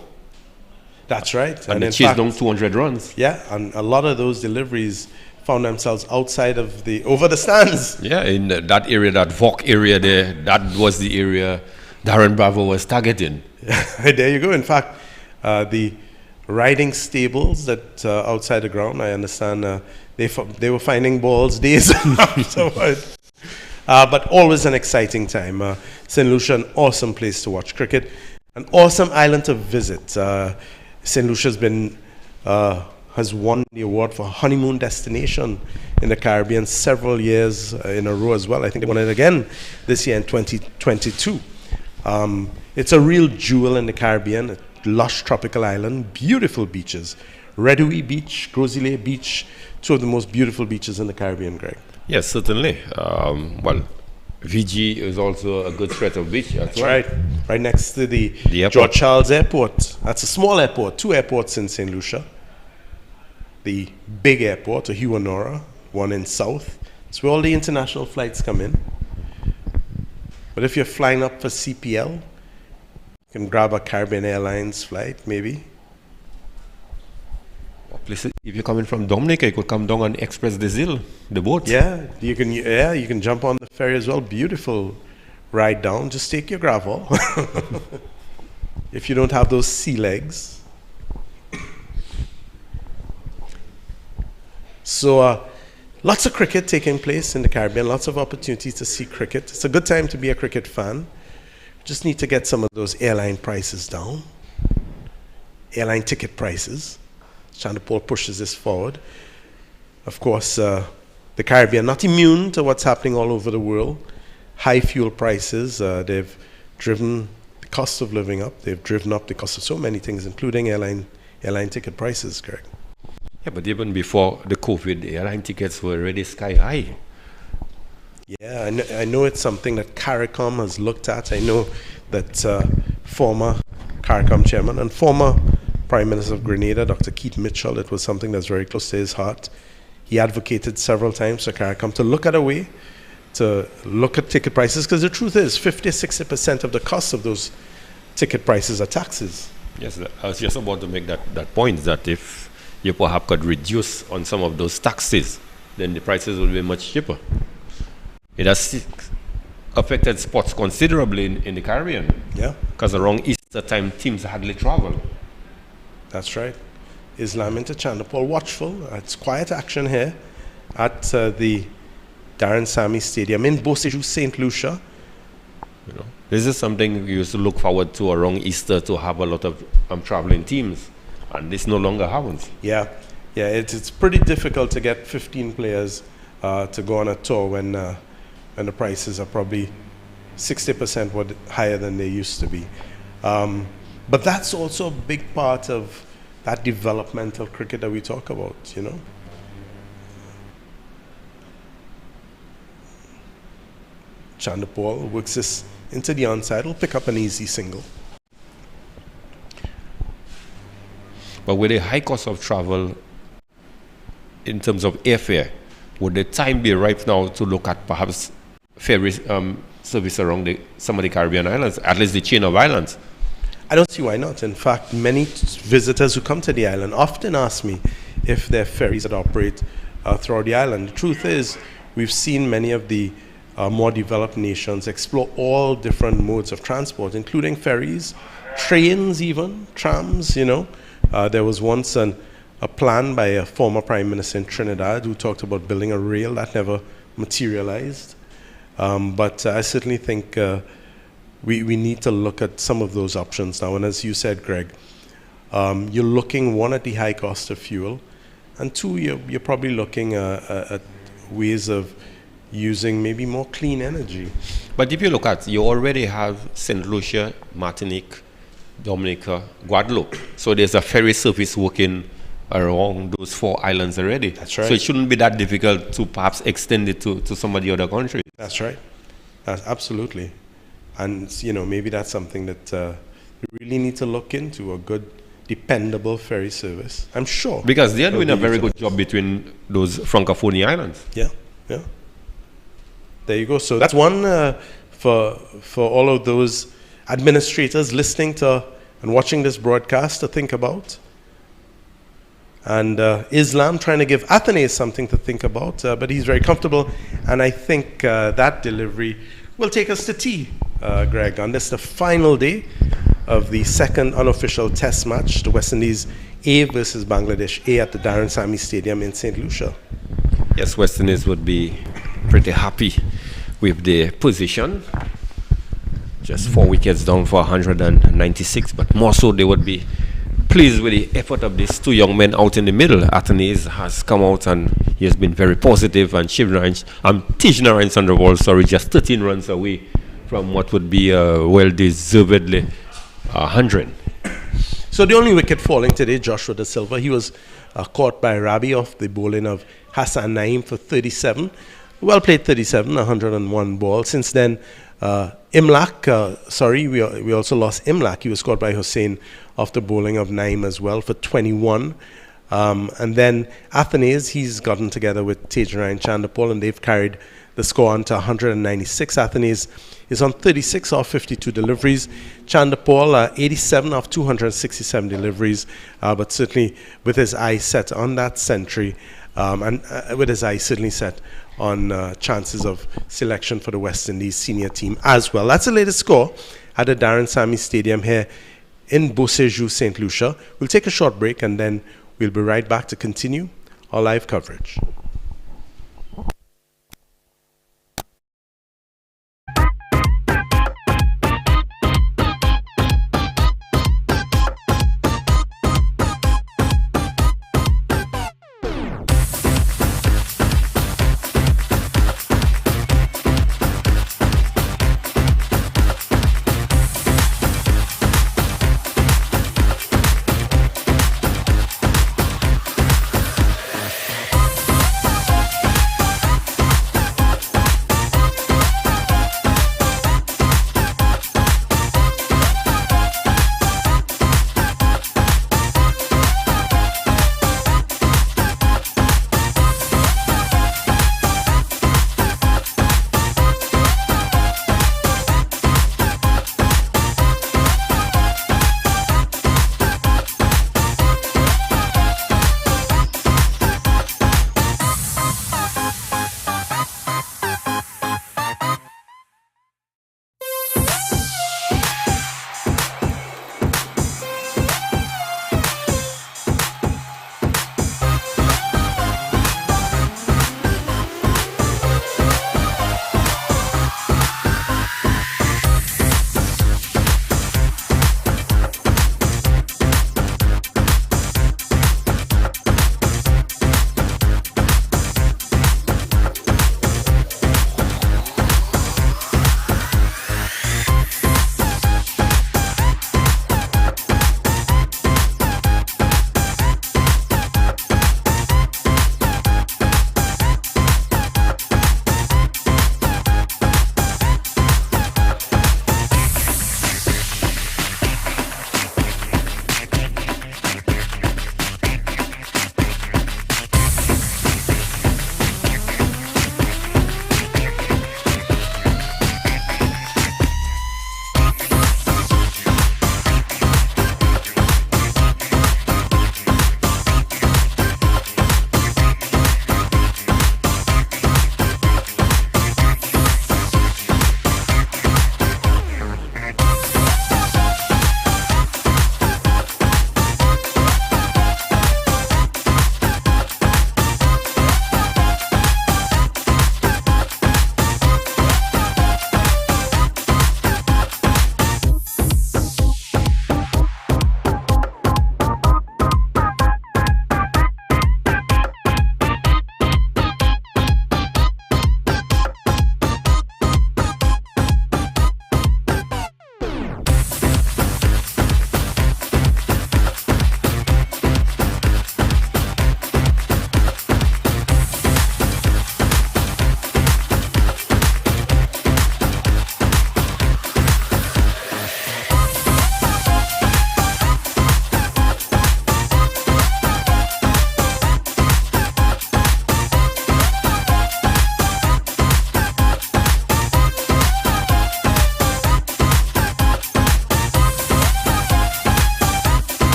That's right. And they chased down 200 runs. Yeah, and a lot of those deliveries found themselves outside of over the stands. Yeah, in that area, that Vok area there, that was the area Darren Bravo was targeting. There you go. In fact, the riding stables that outside the ground, I understand they were finding balls days afterward. But always an exciting time. St. Lucia, an awesome place to watch cricket, an awesome island to visit. St. Lucia's has won the award for honeymoon destination in the Caribbean several years in a row as well. I think they won it again this year in 2022. It's a real jewel in the Caribbean, a lush tropical island, beautiful beaches. Redouy Beach, Grosile Beach, 2 of the most beautiful beaches in the Caribbean, Greg. Yes, certainly. VG is also a good stretch of beach. That's right. Right next to the airport. George Charles Airport. That's a small airport, 2 airports in St. Lucia. The big airport, a Huanora, one in South. It's where all the international flights come in. But if you're flying up for CPL, you can grab a Caribbean Airlines flight, maybe. If you're coming from Dominica, you could come down on Express des Îles, the boat. Yeah, you can jump on the ferry as well. Beautiful ride down. Just take your gravel. If you don't have those sea legs. So lots of cricket taking place in the Caribbean, lots of opportunities to see cricket. It's a good time to be a cricket fan. Just need to get some of those airline prices down. Airline ticket prices. Chandapal pushes this forward. Of course, the Caribbean not immune to what's happening all over the world. High fuel prices, they've driven the cost of living up. They've driven up the cost of so many things, including airline ticket prices, Greg. Yeah, but even before the COVID, the airline tickets were already sky high. Yeah, I know it's something that CARICOM has looked at. I know that former CARICOM chairman and former Prime Minister of Grenada, Dr. Keith Mitchell, it was something that's very close to his heart. He advocated several times for CARICOM to look at a way to look at ticket prices, because the truth is 50-60% of the cost of those ticket prices are taxes. Yes, I was just about to make that point, that if you perhaps could reduce on some of those taxes, then the prices will be much cheaper. It has affected sports considerably in the Caribbean. Yeah. Because around Easter time, teams hardly travel. That's right. Islam into Chandapur. Watchful. It's quiet action here at the Daren Sammy Stadium in Boseju, St. Lucia. You know, this is something we used to look forward to around Easter, to have a lot of traveling teams, and this no longer happens. Yeah, it's pretty difficult to get 15 players to go on a tour when the prices are probably 60% higher than they used to be. But that's also a big part of that developmental cricket that we talk about, you know. Chandapur works this into the onside, will pick up an easy single. But with a high cost of travel in terms of airfare, would the time be right now to look at perhaps ferry service around some of the Caribbean islands, at least the chain of islands? I don't see why not. In fact, many visitors who come to the island often ask me if there are ferries that operate throughout the island. The truth is, we've seen many of the more developed nations explore all different modes of transport, including ferries, trains even, trams, you know. There was once a plan by a former prime minister in Trinidad who talked about building a rail that never materialized. But I certainly think we need to look at some of those options now. And as you said, Greg, you're looking, one, at the high cost of fuel, and two, you're probably looking at ways of using maybe more clean energy. But if you look at, you already have St. Lucia, Martinique, Dominica, Guadeloupe. So there's a ferry service working around those 4 islands already. That's right. So it shouldn't be that difficult to perhaps extend it to some of the other countries. That's right. Absolutely. And, you know, maybe that's something that we really need to look into, a good, dependable ferry service. I'm sure. Because they're doing a very good job between those Francophone islands. Yeah. There you go. So that's one for all of those administrators listening to and watching this broadcast to think about. And Islam trying to give Athenaeus something to think about, but he's very comfortable. And I think that delivery will take us to tea, Greg, on this, the final day of the second unofficial test match, the West Indies A versus Bangladesh A at the Daren Sammy Stadium in St. Lucia. Yes, West Indies would be pretty happy with the position. Just 4 wickets down for 196, but more so they would be pleased with the effort of these 2 young men out in the middle. Athenaeus has come out and he has been very positive, and Tijnarain Sandrawal, just 13 runs away from what would be a well-deservedly 100. So the only wicket falling today, Joshua De Silva, he was caught by Rabi off the bowling of Hassan Naeem for 37. Well played 37, 101 ball. Since then, Imlak, we also lost Imlak. He was caught by Hussain off the bowling of Naeem as well for 21. And then Athenaeus, he's gotten together with Tejarayan Chandapol, and they've carried the score on to 196. Athenaeus is on 36 off 52 deliveries. Chandapol, 87 off 267 deliveries, but certainly with his eye set on that century, and with his eye certainly set on chances of selection for the West Indies senior team as well. That's the latest score at the Daren Sammy Stadium here in Boseju, St. Lucia. We'll take a short break and then we'll be right back to continue our live coverage.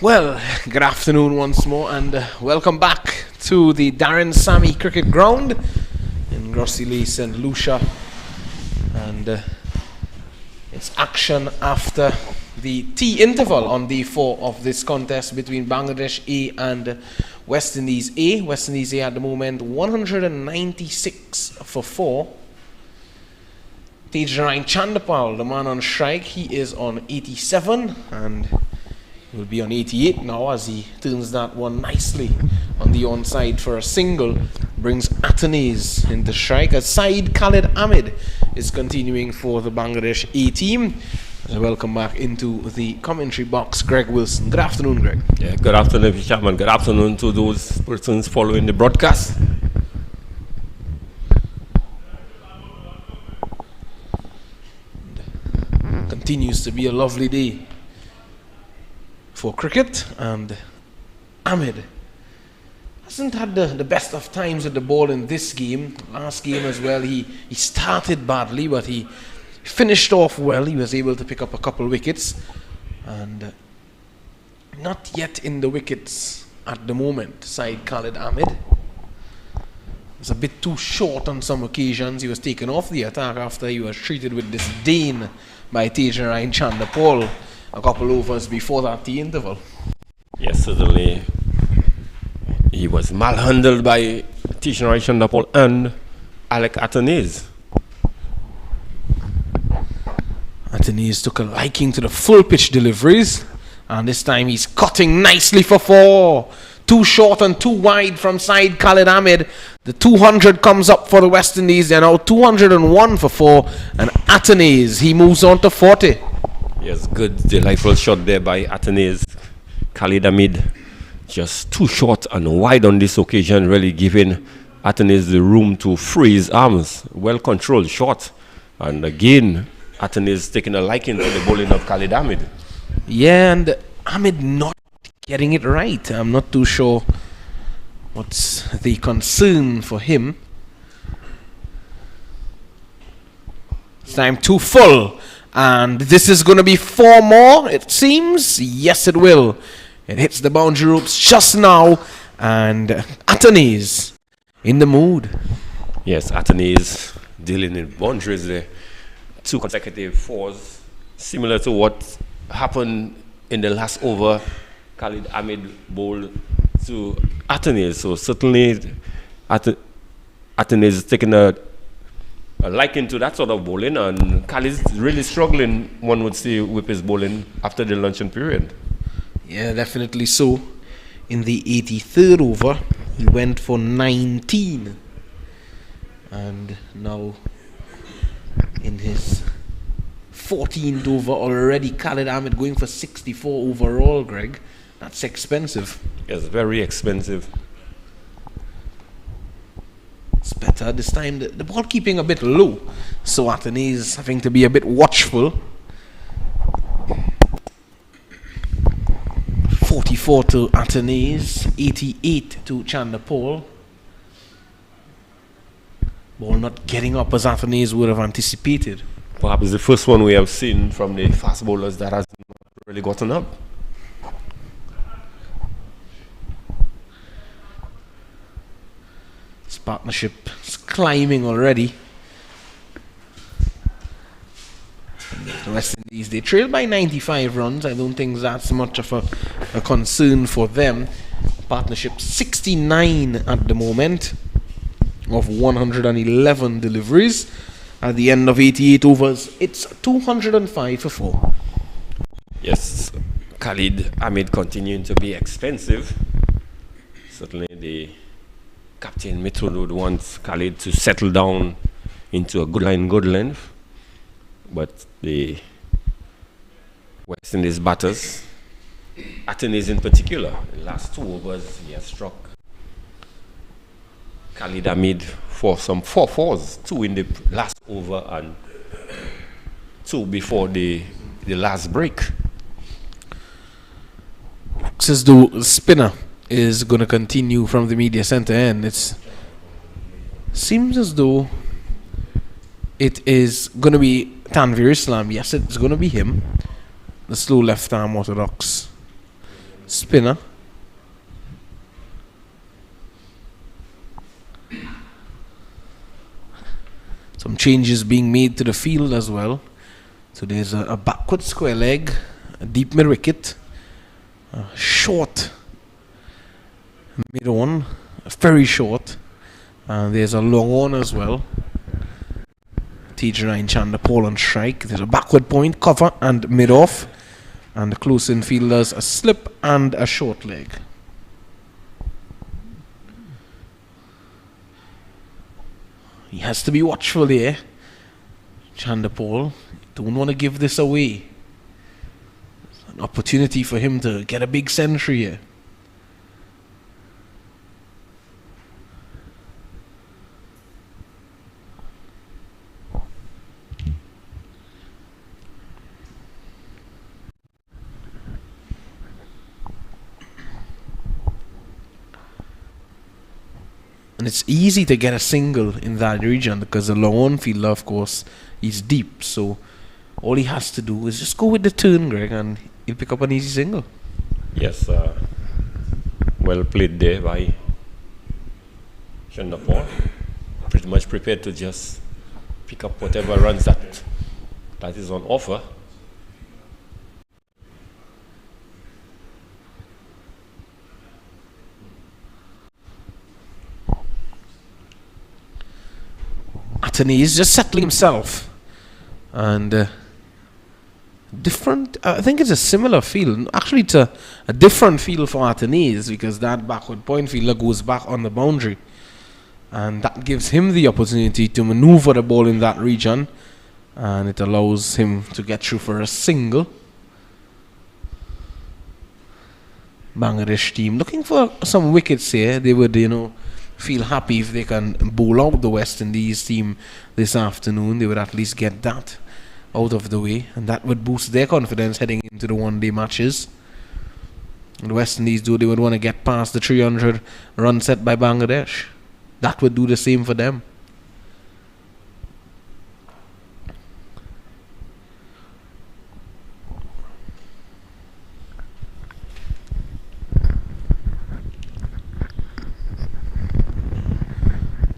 Well, good afternoon once more, and welcome back to the Daren Sammy Cricket Ground in Grosselie, St. Lucia. And it's action after the tea interval on day 4 of this contest between Bangladesh A and West Indies A. West Indies A at the moment 196 for 4. Daren Chandapal, the man on strike, he is on 87 and will be on 88 now as he turns that one nicely on the onside for a single. Brings Atenes into strike as Saeed Khalid Ahmed is continuing for the Bangladesh A team. Welcome back into the commentary box, Greg Wilson. Good afternoon, Greg. Yeah, good afternoon, Chairman. Good afternoon to those persons following the broadcast. Continues to be a lovely day for cricket, and Ahmed hasn't had the best of times with the ball in this game. Last game as well, he started badly, but he finished off well. He was able to pick up a couple wickets, and not yet in the wickets at the moment. Saeed Khalid Ahmed was a bit too short on some occasions. He was taken off the attack after he was treated with disdain by Daren Chandapal a couple overs before that tea interval. Yes, certainly. He was malhandled by Daren Chandapal and Alec Atenes. Atenes took a liking to the full pitch deliveries, and this time he's cutting nicely for 4. Too short and too wide from Saeed Khalid Ahmed. The 200 comes up for the West Indies. They're now 201 for 4, and Atenes, he moves on to 40. Yes, good, delightful shot there by Atenes. Khalid Ahmed just too short and wide on this occasion, really giving Atenes the room to free his arms. Well controlled shot, and again Atenes taking a liking to the bowling of Khalid Ahmed. Yeah, and Ahmed not getting it right. I'm not too sure what's the concern for him. It's time too full, and this is going to be 4 more, it seems. Yes, it will. It hits the boundary ropes just now, and Atenes in the mood. Yes, Atenes dealing in boundaries there. 2 consecutive 4s, similar to what happened in the last over. Khalid Ahmed bowled to Atenes, so certainly Atenes is taking a liking to that sort of bowling, and Khalid is really struggling, one would say, with his bowling after the luncheon period. Yeah, definitely so. In the 83rd over, he went for 19, and now in his 14th over already, Khalid Ahmed going for 64 overall, Greg. That's expensive. Yes, very expensive. It's better this time. The ball keeping a bit low, so Atenes having to be a bit watchful. 44 to Atenes, 88 to Chandapal. Ball not getting up as Atenes would have anticipated. Perhaps the first one we have seen from the fast bowlers that has not really gotten up. This partnership is climbing already. The West Indies, they trail by 95 runs. I don't think that's much of a concern for them. Partnership 69 at the moment of 111 deliveries. At the end of 88 overs, it's 205 for 4. Yes, Khalid Ahmed continuing to be expensive. Certainly the captain Mithun would want Khalid to settle down into a good line, good length. But the West Indies batters, Atenes in particular, the last 2 overs he has struck Khalid Ahmed for some 4 fours, 2 in the last over and 2 before the last break. Says the spinner is going to continue from the media center end. It seems as though it is going to be Tanvir Islam. Yes, it's going to be him. The slow left arm orthodox spinner. Some changes being made to the field as well. So there's a backward square leg, a deep mid wicket, a short mid on, very short, and there's a long on as well. TJ9 Chanderpaul on strike. There's a backward point, cover and mid off, and the close in fielders a slip and a short leg. He has to be watchful here. Chanderpaul, don't want to give this away. It's an opportunity for him to get a big century here. And it's easy to get a single in that region because the long fielder, of course, is deep. So all he has to do is just go with the turn, Greg, and he'll pick up an easy single. Yes, well played there by Chanderpaul. Pretty much prepared to just pick up whatever runs that is on offer. He's just settling himself, and different. I think it's a similar field. Actually, it's a different field for Atenese because that backward point fielder goes back on the boundary, and that gives him the opportunity to maneuver the ball in that region, and it allows him to get through for a single. Bangladesh team looking for some wickets here. They would, feel happy if they can bowl out the West Indies team this afternoon. They would at least get that out of the way, and that would boost their confidence heading into the one-day matches. And the West Indies, they would want to get past the 300 run set by Bangladesh. That would do the same for them.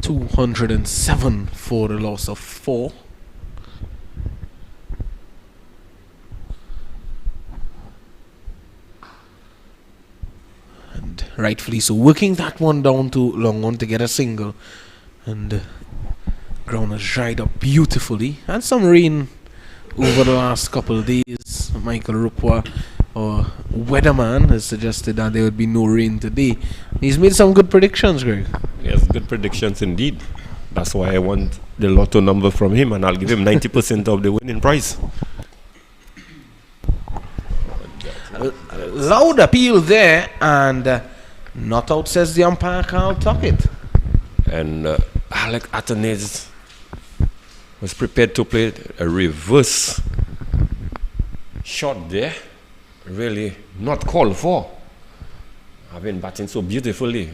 .207 for the loss of 4. And rightfully so, working that one down to long on to get a single. And ground has dried up beautifully. And some rain over the last couple of days. Michael Rupwa, or weatherman, has suggested that there would be no rain today. He's made some good predictions, Greg. Yes, good predictions indeed. That's why I want the lotto number from him, and I'll give him 90% of the winning prize. Loud appeal there, and not out, says the umpire, Carl Tuckett. And Alec Atenese was prepared to play a reverse shot there. Really not called for. I've been batting so beautifully.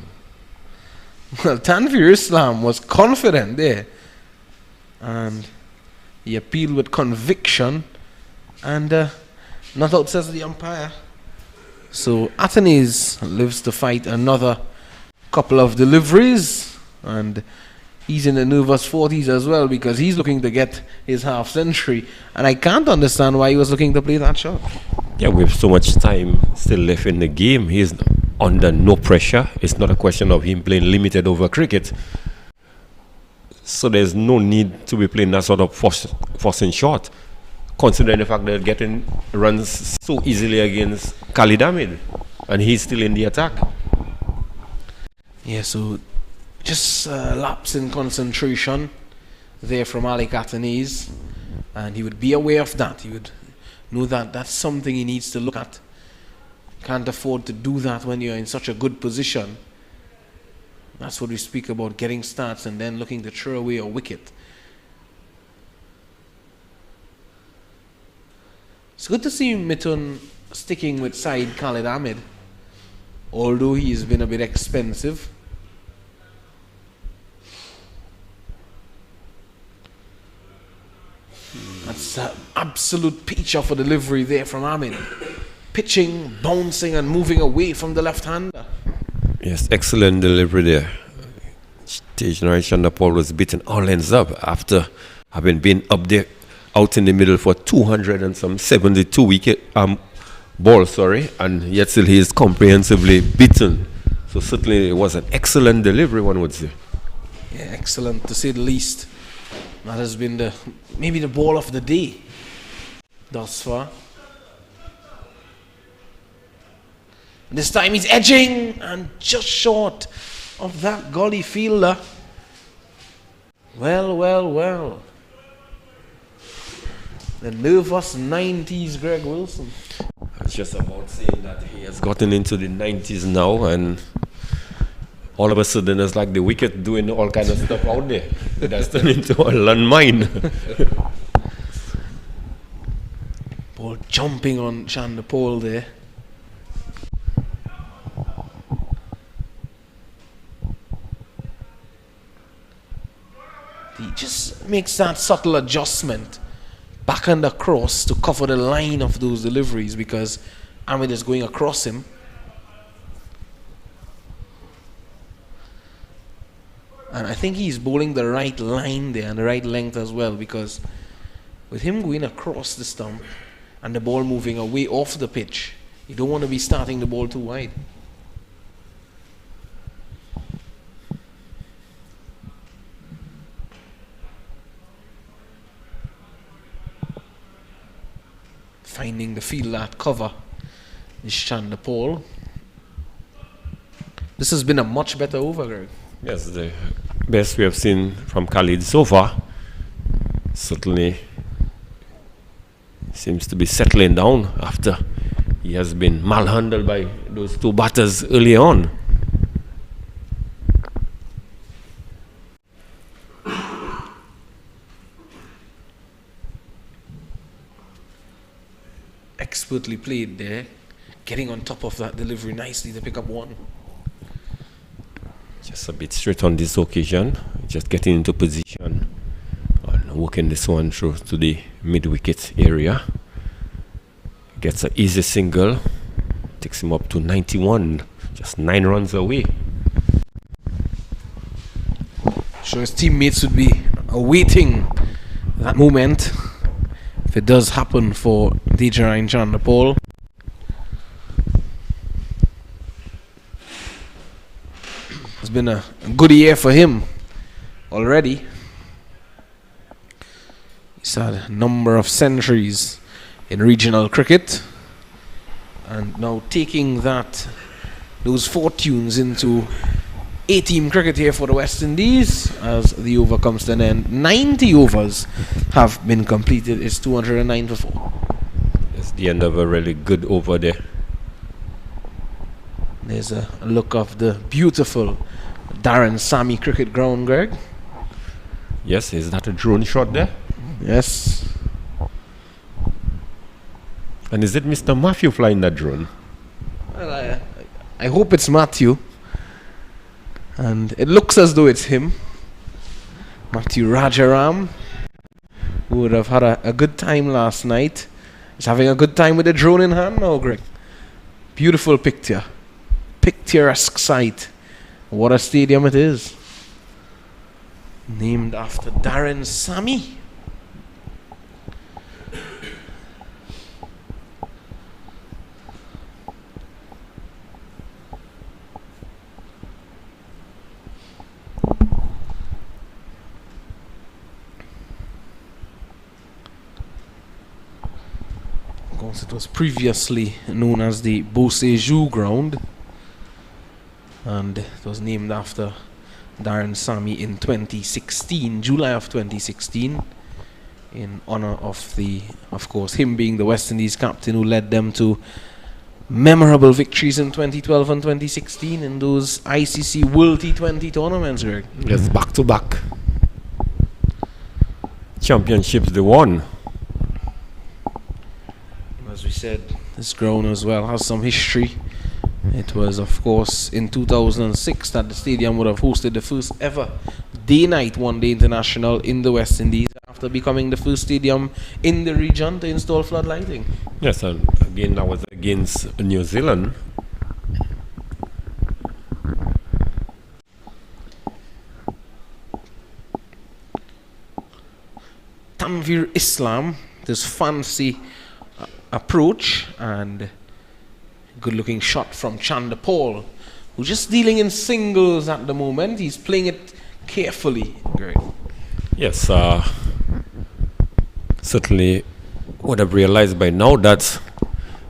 Well, Tanvir Islam was confident there, and he appealed with conviction, and not out, says the umpire. So Atenese lives to fight another couple of deliveries, and he's in the nervous 40s as well because he's looking to get his half century, and I can't understand why he was looking to play that shot. Yeah, with so much time still left in the game, he's under no pressure. It's not a question of him playing limited over cricket. So there's no need to be playing that sort of forcing shot, considering the fact that getting runs so easily against Khalid Ahmed, and he's still in the attack. Yeah, so just lapse in concentration there from Alec Atenese, and he would be aware of that. He would know that that's something he needs to look at. Can't afford to do that when you're in such a good position. That's what we speak about, getting starts and then looking to throw away a wicket. It's good to see Mithun sticking with side Khalid Ahmed, although he's been a bit expensive. That's an absolute pitch off a delivery there from Ahmed. pitching, bouncing and moving away from the left-hander. Yes, excellent delivery there. Stationary Chanderpaul was beaten all ends up after having been up there, out in the middle for 200 and some 72 wicket ball, and yet still he is comprehensively beaten. So certainly it was an excellent delivery, one would say. Yeah, excellent to say the least. That has been maybe the ball of the day thus far. This time he's edging and just short of that gully fielder. Well. The nervous 90s Greg Wilson. I was just about saying that he has gotten into the 90s now, and all of a sudden it's like the wicket doing all kind of stuff out there. It has turned into a landmine. Ball jumping on Chanderpaul there. He just makes that subtle adjustment back and across to cover the line of those deliveries because Ahmed is going across him. And I think he's bowling the right line there and the right length as well, because with him going across the stump and the ball moving away off the pitch, you don't want to be starting the ball too wide. Finding the field at cover is Chanderpaul. This has been a much better over, Greg. Yes, the best we have seen from Khalid so far. Certainly seems to be settling down after he has been malhandled by those two batters early on. Expertly played there, getting on top of that delivery nicely to pick up one. Just a bit straight on this occasion, just getting into position and working this one through to the mid-wicket area. Gets an easy single, takes him up to 91, just 9 runs away. Sure, his teammates would be awaiting that moment if it does happen for Daren Chanderpaul. It's been a good year for him already. He's had a number of centuries in regional cricket, and now taking those fortunes into A-team cricket here for the West Indies as the over comes to an end. 90 overs have been completed. It's 209 for 4. It's the end of a really good over there. There's a look of the beautiful Daren Sammy Cricket Ground, Greg. Yes, is that a drone shot there? Yes. And is it Mr. Matthew flying that drone? Well, I hope it's Matthew. And it looks as though it's him. Matthew Rajaram, who would have had a good time last night. He's having a good time with the drone in hand now, Greg. Beautiful picture. Picturesque sight. What a stadium it is. Named after Daren Sammy. Of course, it was previously known as the Beausejour ground, and it was named after Daren Sammy in 2016, July of 2016, in honor of course, him being the West Indies captain who led them to memorable victories in 2012 and 2016 in those ICC World T20 tournaments, Greg. Yes, back-to-back championships they won. As we said, this ground as well has some history. It was, of course, in 2006 that the stadium would have hosted the first ever day-night one-day international in the West Indies after after becoming the first stadium in the region to install flood lighting. Yes, and again that was against New Zealand. Tanveer Islam, this fancy approach and good looking shot from Chandapal, who's just dealing in singles at the moment. He's playing it carefully. Great. Yes, certainly would have realized by now that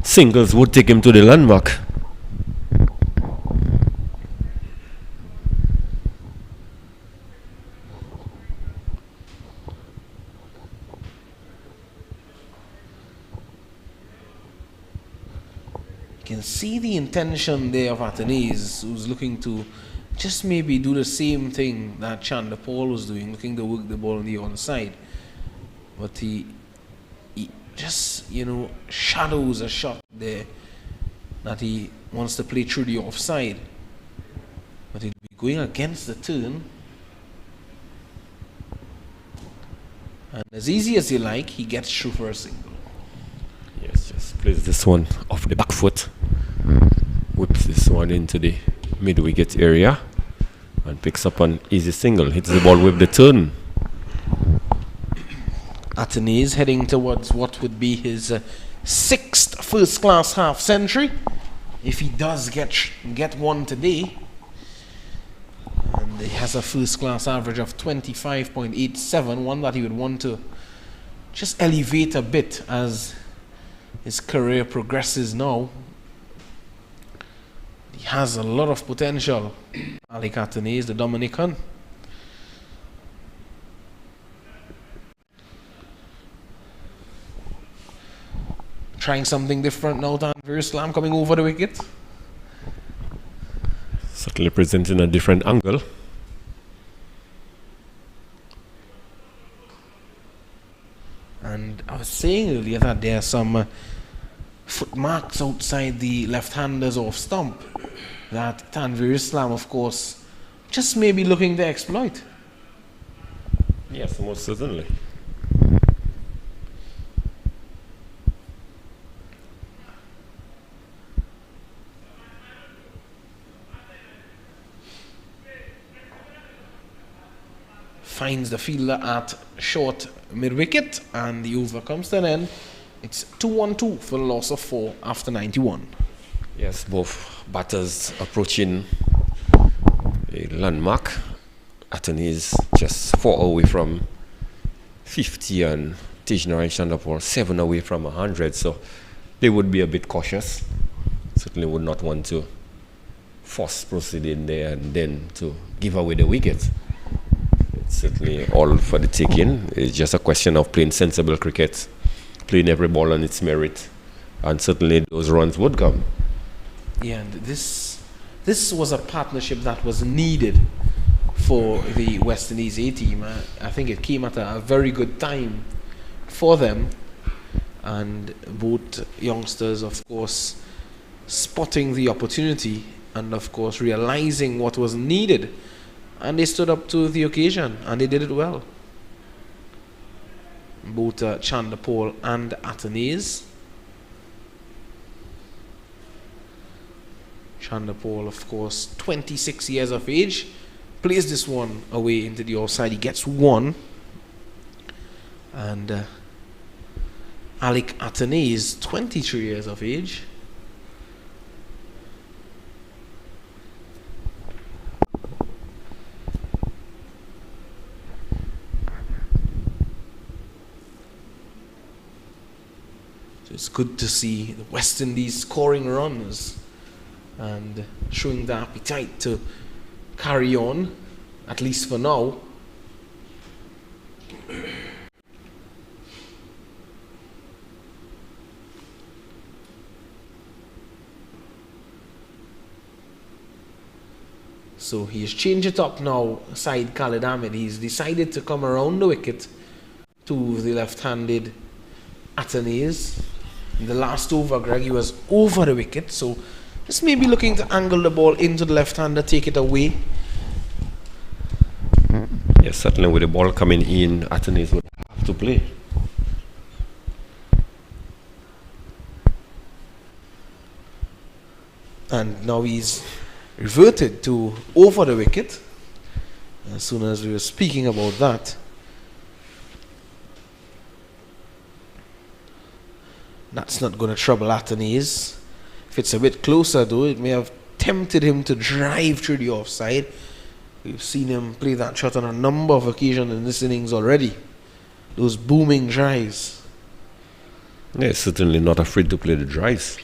singles would take him to the landmark. You can see the intention there of Athanaze, who's looking to just maybe do the same thing that Chandapal was doing, looking to work the ball on the onside. But he just, shadows a shot there that he wants to play through the offside. But he'll be going against the turn. And as easy as you like, he gets through for a single. Yes, just plays this one off the back foot. Whips this one into the mid-wicket area and picks up an easy single. Hits the ball with the turn. Athanaze heading towards what would be his sixth first-class half-century, if he does get one today. And he has a first-class average of 25.87, one that he would want to just elevate a bit as his career progresses now. He has a lot of potential, Alec Athanaze, the Dominican. Trying something different now, Tanveer Islam coming over the wicket. Certainly presenting a different angle. And I was saying earlier that there are some foot marks outside the left-hander's off stump that Tanveer Islam, of course, just may be looking to exploit. Yes, most certainly. Finds the fielder at short mid-wicket, and the over comes to an end. It's 2-1-2 for the loss of 4 after 91. Yes, both batters approaching a landmark. Athanaze just 4 away from 50 and Tijnari Chandapal 7 away from 100, so they would be a bit cautious. Certainly would not want to force proceeding there and then to give away the wicket. It's certainly all for the taking. It's just a question of playing sensible cricket, playing every ball on its merit, and certainly those runs would come. Yeah, and this was a partnership that was needed for the West Indies A team. I think it came at a very good time for them, and both youngsters, of course, spotting the opportunity and, of course, realizing what was needed, and they stood up to the occasion and they did it well. Both Chandapal and Athanaze. Chandapal, of course, 26 years of age, plays this one away into the offside. He gets one. And Alec Athanaze, 23 years of age. So it's good to see the West Indies scoring runs and showing the appetite to carry on, at least for now. So he's changed it up now, side Khalid Ahmed. He's decided to come around the wicket to the left-handed Athanaze. In the last over, Greg, he was over the wicket, so just maybe looking to angle the ball into the left-hander, take it away. Yes, certainly with the ball coming in, Athanaze would have to play. And now he's reverted to over the wicket. As soon as we were speaking about that, that's not going to trouble Athanaze. If it's a bit closer though, it may have tempted him to drive through the offside. We've seen him play that shot on a number of occasions in this innings already. Those booming drives. Yeah, certainly not afraid to play the drives.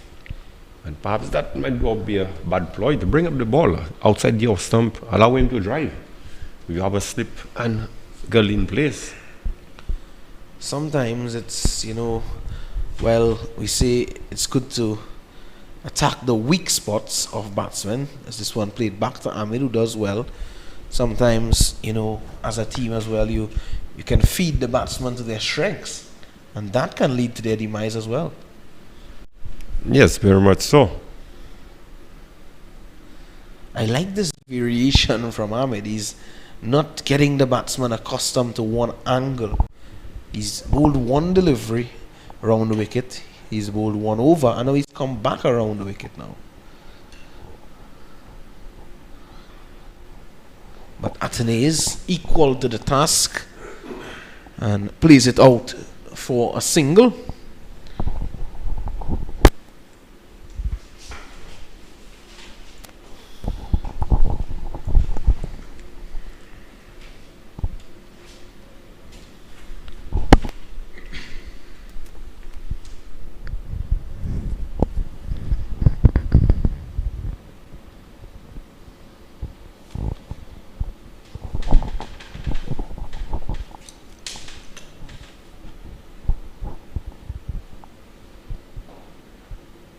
And perhaps that might not be a bad ploy to bring up the ball outside the off stump, allow him to drive. You have a slip and girl in place. Sometimes it's, well, we say it's good to attack the weak spots of batsmen, as this one played back to Ahmed, who does well. Sometimes, as a team as well, you can feed the batsmen to their strengths, and that can lead to their demise as well. Yes, very much so. I like this variation from Ahmed. He's not getting the batsman accustomed to one angle. He's bowled one delivery around the wicket. He's bowled one over, and now he's come back around the wicket now. But Athanaze equal to the task and plays it out for a single.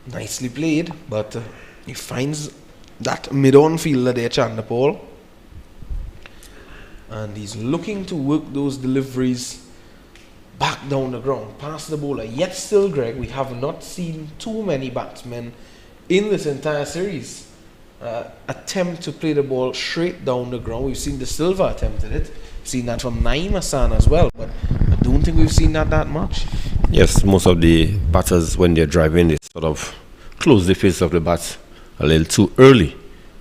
Nicely played, but he finds that mid-on fielder there, Chandapal, and he's looking to work those deliveries back down the ground, past the bowler. Yet still, Greg, we have not seen too many batsmen in this entire series attempt to play the ball straight down the ground. We've seen the Silva attempted it. We've seen that from Naeem Hassan as well, but I don't think we've seen that much. Yes, most of the batters, when they're driving, they sort of close the face of the bat a little too early.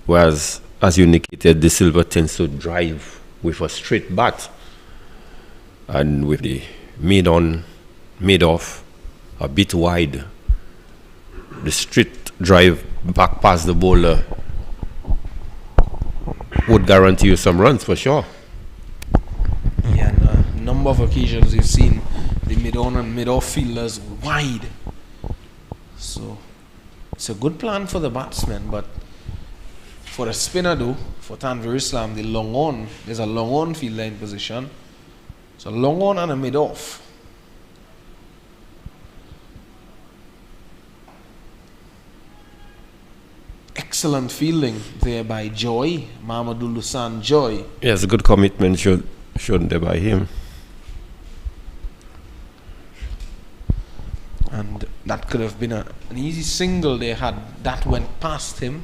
Whereas, as you indicated, the Silva tends to drive with a straight bat. And with the mid-on, mid-off, a bit wide, the straight drive back past the bowler would guarantee you some runs for sure. Yeah, and a number of occasions you've seen the mid-on and mid-off fielders wide. So it's a good plan for the batsman, but for a spinner though, for Tanvir Islam, the long on, there's a long on fielder in position. So long on and a mid-off. Excellent fielding there by Joy, Mamadou Lusan Joy. Yes, a good commitment shown there by him. And that could have been an easy single there had that went past him,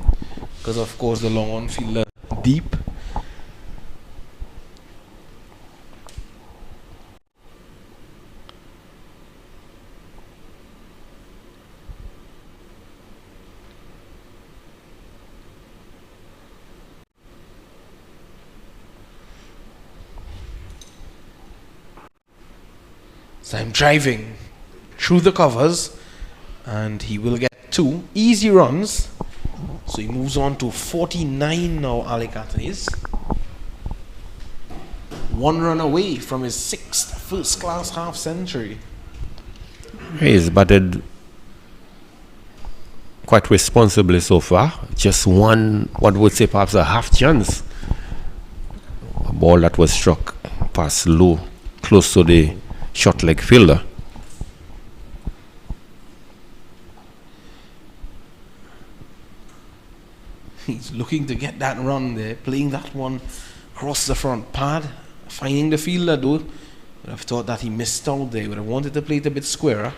because of course the long on fielder deep. So I'm driving through the covers, and he will get 2 easy runs. So he moves on to 49 now, Ali Athanaze. 1 run away from his 6th first-class half-century. He's batted quite responsibly so far. Just one would say perhaps a half chance. A ball that was struck past low, close to the short leg fielder. He's looking to get that run there, playing that one across the front pad, finding the fielder though. Would have thought that he missed out there. Would have wanted to play it a bit squarer.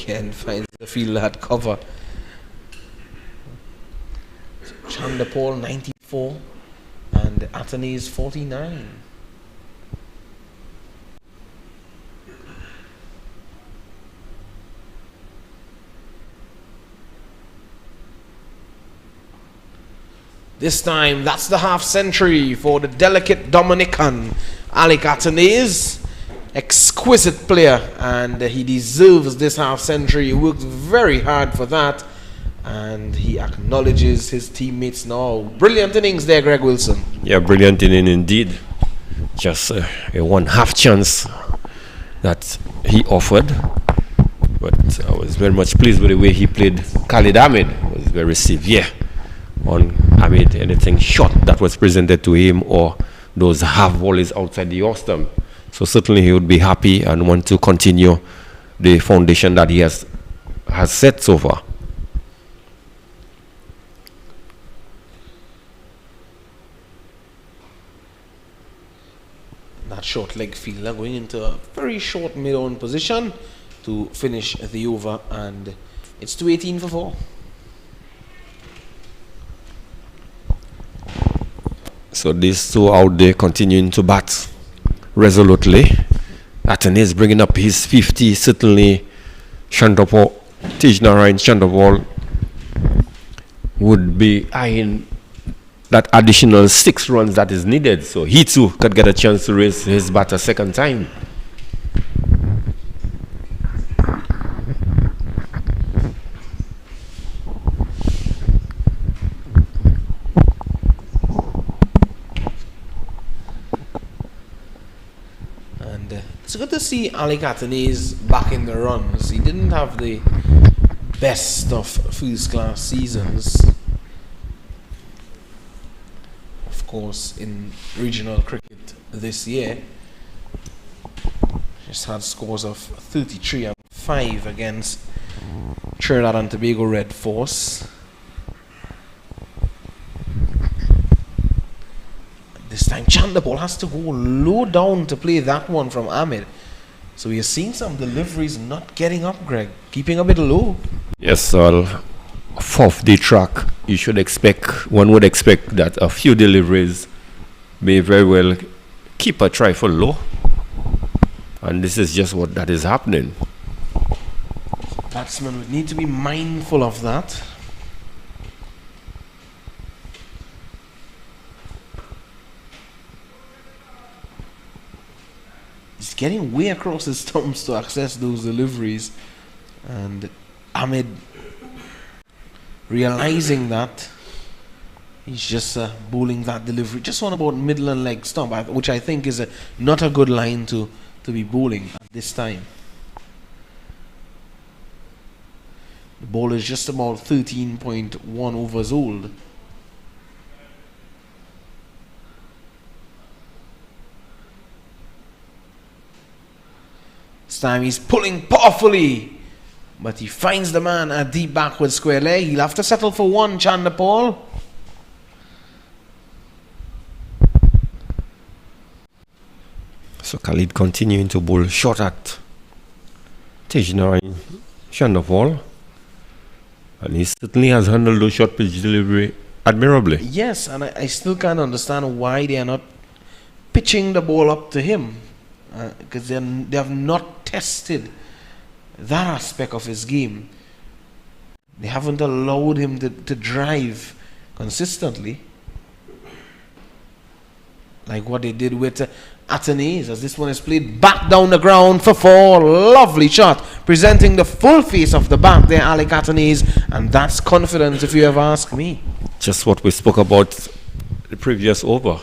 again finds the fielder had cover. Chanderpaul 94 and Athanaze 49. This time, that's the half century for the delicate Dominican, Alec Athanaze. Exquisite player, and he deserves this half century. He worked very hard for that, and he acknowledges his teammates now. Brilliant innings there, Greg Wilson. Yeah, brilliant inning indeed. Just a one half chance that he offered, but I was very much pleased with the way he played. Khalid Ahmed was very severe on Ahmed. Anything short that was presented to him or those half volleys outside the off stump. So certainly he would be happy and want to continue the foundation that he has set so far. That short leg fielder going into a very short mid-on position to finish the over, and it's 218 for 4. So these two out there continuing to bat resolutely. Athanaze bringing up his 50. Certainly Chanderpaul, Tijnarain Chanderpaul would be eyeing that additional 6 runs that is needed, so he too could get a chance to raise his bat a second time. It's good to see Alec Athanaze back in the runs. He didn't have the best of first-class seasons, of course, in regional cricket this year. Just had scores of 33 and 5 against Trinidad and Tobago Red Force. This time Chanderpaul has to go low down to play that one from Ahmed. So we are seeing some deliveries not getting up, Greg. Keeping a bit low. Yes, well, off the track, you should expect, one would expect that a few deliveries may very well keep a trifle low. And this is just what that is happening. Batsmen would need to be mindful of that. He's getting way across his stumps to access those deliveries, and Ahmed realizing that he's just bowling that delivery just on about middle and leg stump, which I think is not a good line to be bowling at this time. The ball is just about 13.1 overs old. This time he's pulling powerfully, but he finds the man at deep backward square leg. He'll have to settle for one, Chanderpaul. So Khalid continuing to bowl short at Tijnarain Chanderpaul, and he certainly has handled those short pitch delivery admirably. Yes, and I still can't understand why they are not pitching the ball up to him, because they have not tested that aspect of his game. They haven't allowed him to drive consistently like what they did with Athanaze, as this one is played back down the ground for 4. Lovely shot, presenting the full face of the bat there, Alec Athanaze, and that's confidence if you ever ask me. Just what we spoke about the previous over,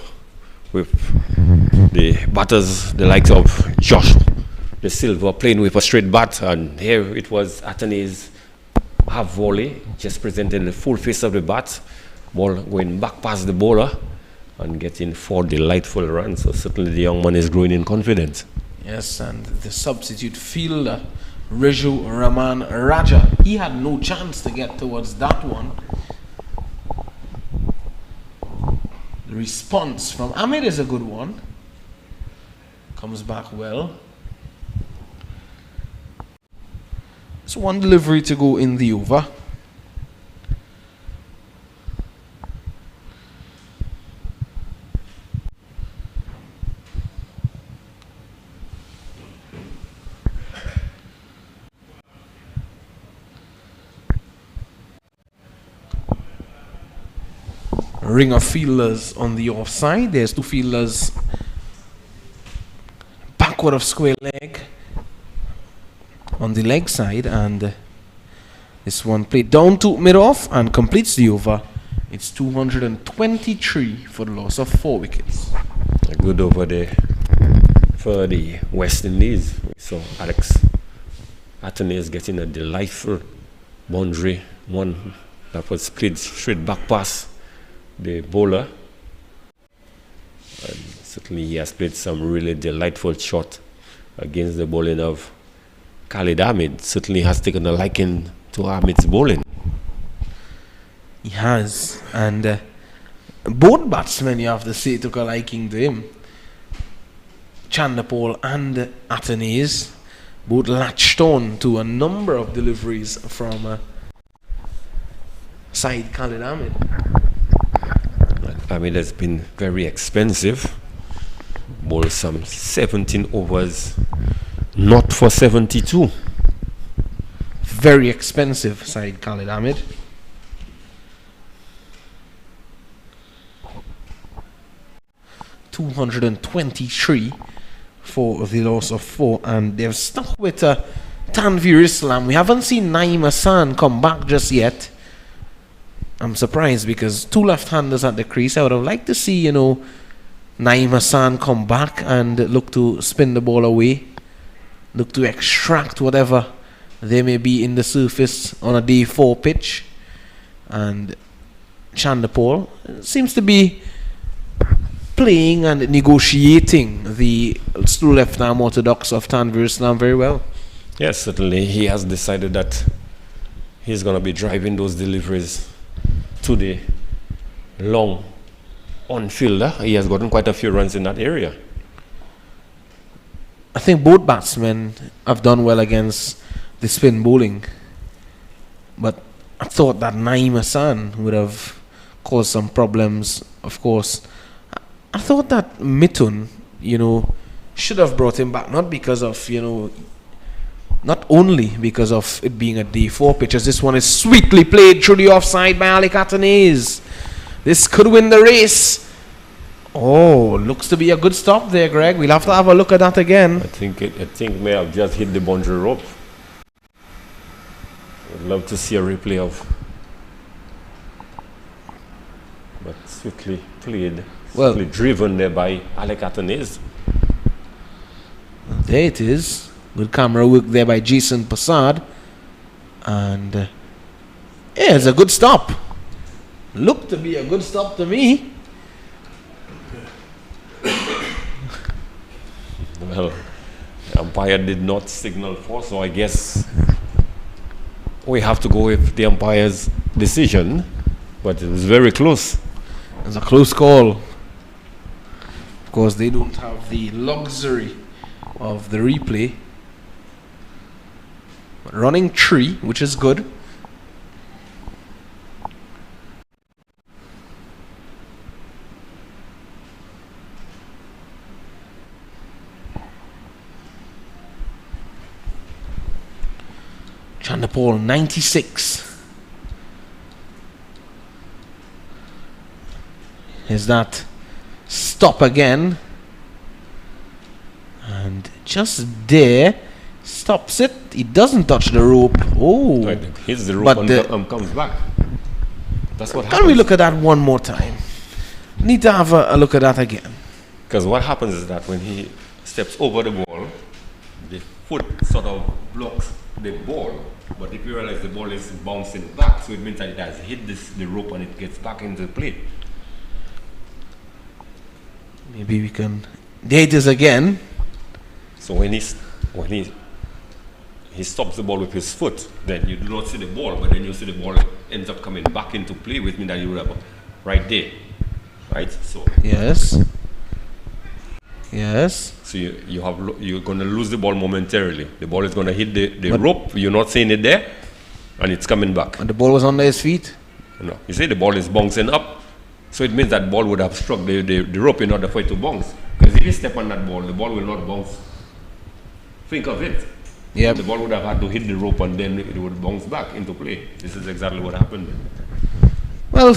with the batters, the likes of Josh, the Silva playing with a straight bat, and here it was Athanaze half volley, just presenting the full face of the bat, ball going back past the bowler and getting 4 delightful runs. So certainly the young man is growing in confidence. Yes, and the substitute fielder, Raju Raman Raja, he had no chance to get towards that one. The response from Ahmed is a good one. Comes back well. It's one delivery to go in the over. Ring of fielders on the offside. There's two fielders backward of square leg on the leg side, and this one played down to mid-off and completes the over. It's 223 for the loss of 4 wickets. A good over there for the West Indies. So Alex Attorney is getting a delightful boundary, one that was played straight back past the bowler. And certainly he has played some really delightful shot against the bowling of Khalid Ahmed. Certainly has taken a liking to Ahmed's bowling. He has, and both batsmen, you have to say, took a liking to him. Chanderpaul and Athanaze both latched on to a number of deliveries from side Khalid Ahmed. Ahmed has been very expensive. Bowled some 17 overs, not for 72. Very expensive side Khalid Ahmed. $223 for the loss of 4, and they've stuck with Tanvir Islam. We haven't seen Naeem Hassan come back just yet. I'm surprised because 2 left-handers at the crease. I would have liked to see, Naeem Hassan come back and look to spin the ball away, look to extract whatever there may be in the surface on a day 4 pitch. And Chanderpaul seems to be playing and negotiating the true left-arm orthodox of Tanvir Islam very well. Yes, certainly he has decided that he's going to be driving those deliveries to the long on-fielder. He has gotten quite a few runs in that area. I think both batsmen have done well against the spin bowling, but I thought that Naeem Hassan would have caused some problems. Of course, I thought that Mithun, should have brought him back, not because of, not only because of it being a day 4 pitch, as this one is sweetly played through the offside by Alec Athanaze. This could win the race. Oh, looks to be a good stop there, Greg. We'll have to have a look at that again. I think may have just hit the boundary rope. I'd love to see a replay of, but swiftly played, swiftly driven there by Alec Athanaze. There it is. Good camera work there by Jason Passad. And yeah, it's a good stop. Looked to be a good stop to me. Well, the umpire did not signal for, so I guess we have to go with the umpire's decision. But it was very close. It was a close call. Of course, they don't have the luxury of the replay. But running 3, which is good. Chanderpaul 96. Is that stop again? And just there, stops it. He doesn't touch the rope. Oh, hits the rope and comes back. That's what happens. Can we look at that one more time? Need to have a look at that again. Because what happens is that when he steps over the ball, the foot sort of blocks the ball. But if you realize the ball is bouncing back, so it means that it has hit the rope and it gets back into play. Maybe we can. There it is again. So when he stops the ball with his foot, then you do not see the ball, but then you see the ball ends up coming back into play, which means that you would have right there, right? So yes. Yes. So you're going to lose the ball momentarily. The ball is going to hit the rope. You're not seeing it there, and it's coming back. And the ball was under his feet. No, you see the ball is bouncing up, so it means that ball would have struck the rope in order for it to bounce. Because if you step on that ball, the ball will not bounce. Think of it. Yeah. The ball would have had to hit the rope and then it would bounce back into play. This is exactly what happened. Well,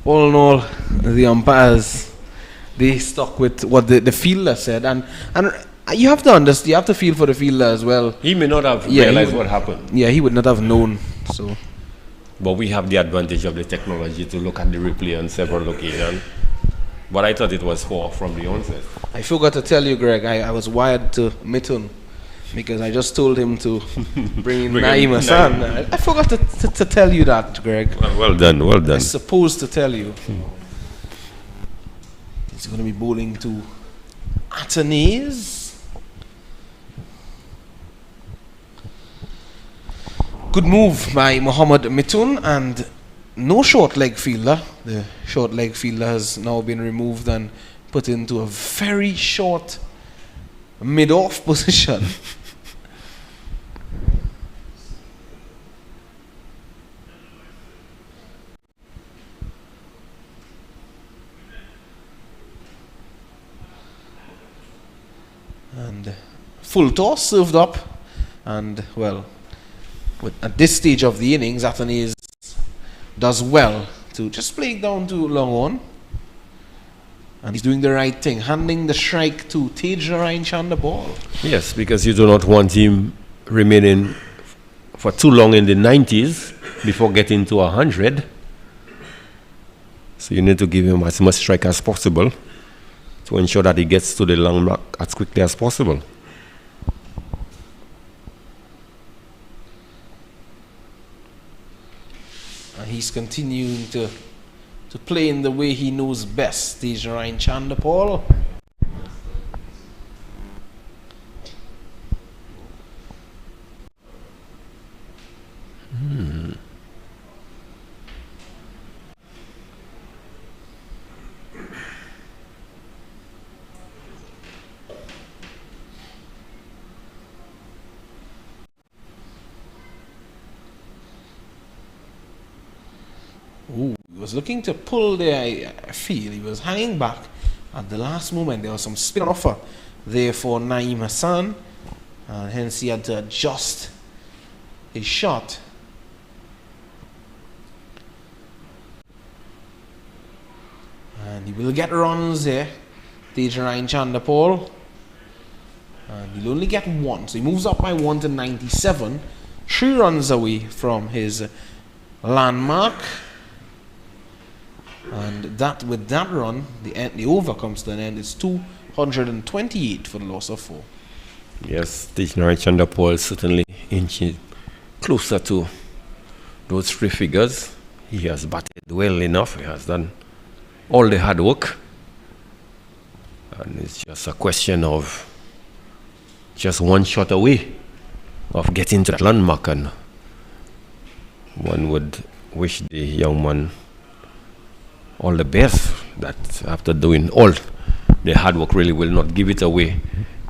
all in all, the umpires, they stuck with what the fielder said, and you have to understand, you have to feel for the fielder as well. He may not have realized what happened. Yeah, he would not have known. So, but we have the advantage of the technology to look at the replay on several occasions. But I thought it was from the onset. I forgot to tell you, Greg, I was wired to Mithun because I just told him to bring in Naeem Hassan. I forgot to tell you that, Greg. Well done, well done. I was supposed to tell you. He's going to be bowling to Atenes. Good move by Mohammad Mithun, and no short leg fielder. The short leg fielder has now been removed and put into a very short mid-off position. And full toss served up, and well, at this stage of the innings, Atenes does well to just play it down to long on, and he's doing the right thing, handing the strike to Daren Sammy the ball. Yes, because you do not want him remaining for too long in the 90s before getting to 100. So you need to give him as much strike as possible to ensure that he gets to the long mark as quickly as possible. And he's continuing to play in the way he knows best, Daren Sammy the ball. Ooh, he was looking to pull there, I feel. He was hanging back at the last moment. There was some spin offer there for Naeem Hassan, and hence he had to adjust his shot. And he will get runs there, Daren Sammy the ball. And he'll only get one, so he moves up by 1 to 97, 3 runs away from his landmark. And that, with that run, the over comes to an end. It's 228 for the loss of 4. Yes, Daren Sammy the ball certainly inching closer to those 3 figures. He has batted well enough. He has done all the hard work, and it's just a question of just one shot away of getting to that landmark, and one would wish the young man all the best, that after doing all the hard work really will not give it away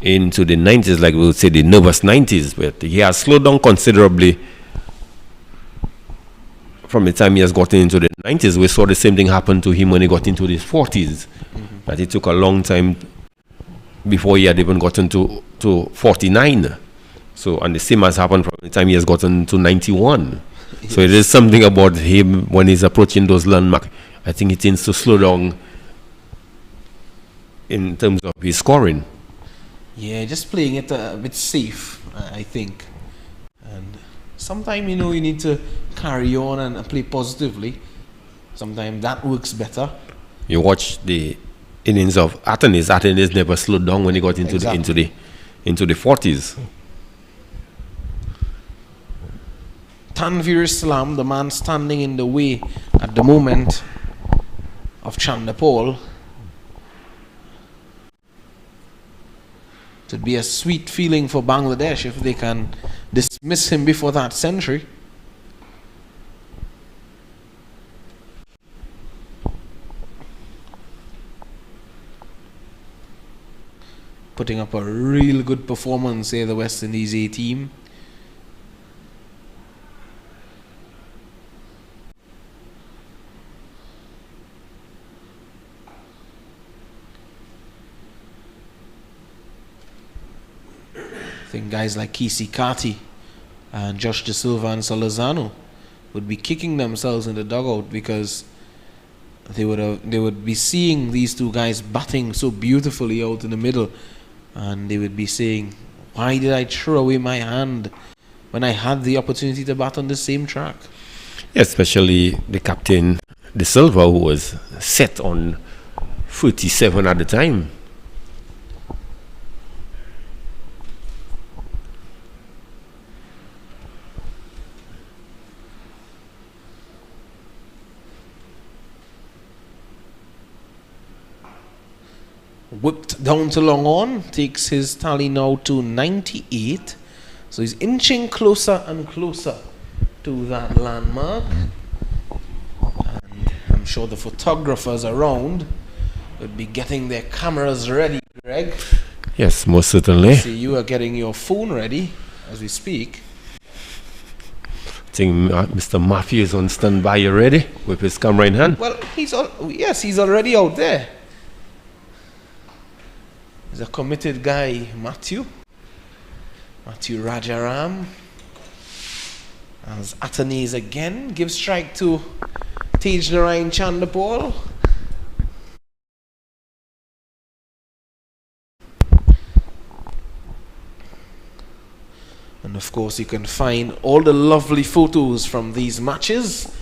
into the 90s, like we would say the nervous 90s, but he has slowed down considerably from the time he has gotten into the 90s. We saw the same thing happen to him when he got into his 40s, that it took a long time before he had even gotten to 49. So, and the same has happened from the time he has gotten to 91. Yes. So it is something about him when he's approaching those landmarks. I think he tends to slow down in terms of his scoring. Yeah, just playing it a bit safe, I think. And sometimes, you know, you need to carry on and play positively. Sometimes that works better. You watch the innings of Atenes. Atenes never slowed down when he got into the 40s. Tanvir Islam, the man standing in the way at the moment of Chandapal. It would be a sweet feeling for Bangladesh if they can dismiss him before that century. putting up a real good performance here, the West Indies A team. I think guys like Kisi Kati and Josh De Silva and Salazano would be kicking themselves in the dugout because they would be seeing these two guys batting so beautifully out in the middle, and they would be saying, why did I throw away my hand when I had the opportunity to bat on the same track? Especially the captain, De Silva, who was set on 47 at the time. Whipped down to long on, takes his tally now to 98. So he's inching closer and closer to that landmark. And I'm sure the photographers around would be getting their cameras ready, Greg. Yes, most certainly. See, you are getting your phone ready as we speak. I think Mr. Murphy is on standby already with his camera in hand. Well, he's already out there. He's a committed guy, Matthew Rajaram. As Atanese again gives strike to Tej Narayan Chandapal. And of course you can find all the lovely photos from these matches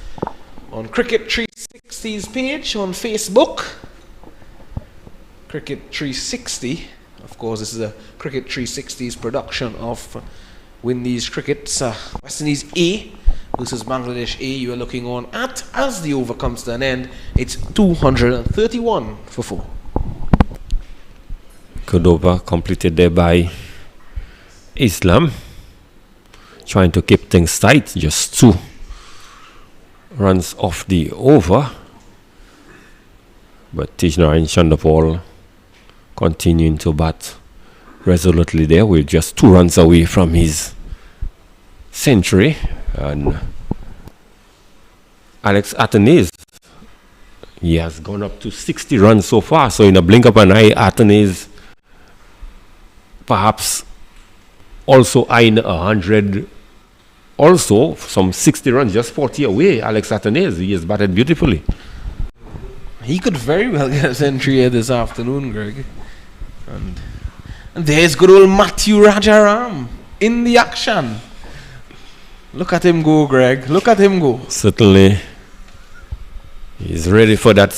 on Cricket 360's page on Facebook. Cricket 360, of course, this is a Cricket 360's production of Windies Cricket's West Indies A versus Bangladesh A. You are looking on at, as the over comes to an end, it's 231 for 4. Good over completed there by Islam, trying to keep things tight. Just 2 runs off the over, but Tijna and Chandapal continuing to bat resolutely there. We're just 2 runs away from his century. And Alex Atanese, he has gone up to 60 runs so far. So in a blink of an eye, Atanese perhaps also eyeing 100, also some 60 runs, just 40 away. Alex Atanese, he has batted beautifully. He could very well get a century here this afternoon, Greg. And there's good old Matthew Rajaram in the action. Look at him go, Greg. Look at him go. Certainly. He's ready for that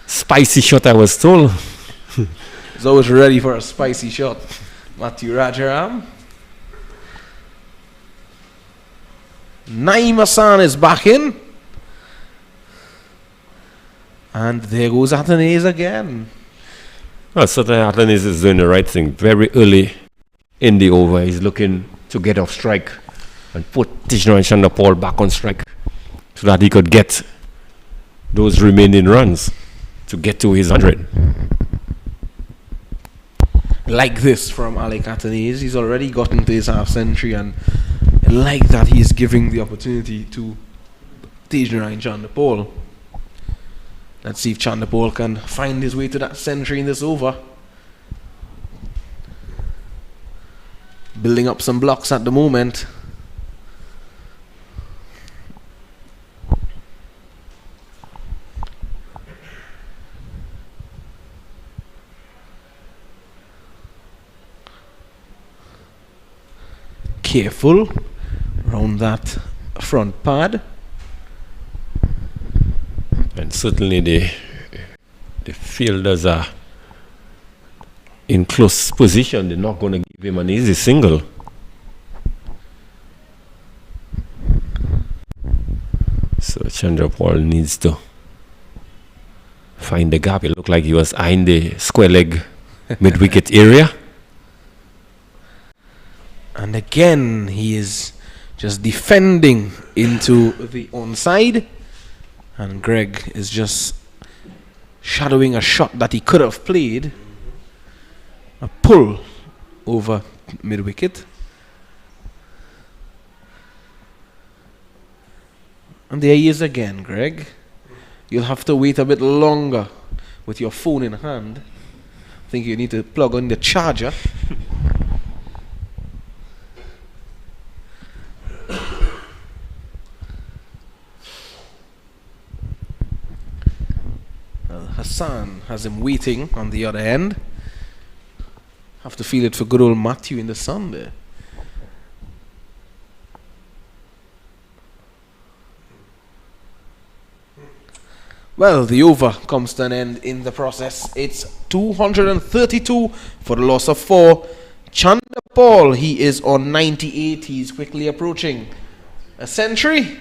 spicy shot, I was told. He's always ready for a spicy shot. Matthew Rajaram. Naeem Hassan is back in. And there goes Atanese again. Well, certainly Atanese is doing the right thing. Very early in the over, he's looking to get off strike and put Tijna and Chandapal back on strike so that he could get those remaining runs to get to his 100. Like this from Alex Atanese. He's already gotten to his half century, and like that he's giving the opportunity to Tijna and Chandapal. Let's see if Chandapal can find his way to that century in this over. Building up some blocks at the moment. Careful around that front pad. And certainly the fielders are in close position. They're not going to give him an easy single. So Chandrapal needs to find the gap. It looked like he was eyeing the square leg mid-wicket area. And again, he is just defending into the onside. And Greg is just shadowing a shot that he could have played. A pull over mid-wicket. And there he is again, Greg. You'll have to wait a bit longer with your phone in hand. I think you need to plug on the charger. Hassan has him waiting on the other end. Have to feel it for good old Matthew in the sun there. Well, the over comes to an end in the process. It's 232 for the loss of 4. Chanda Paul, he is on 98. He's quickly approaching a century.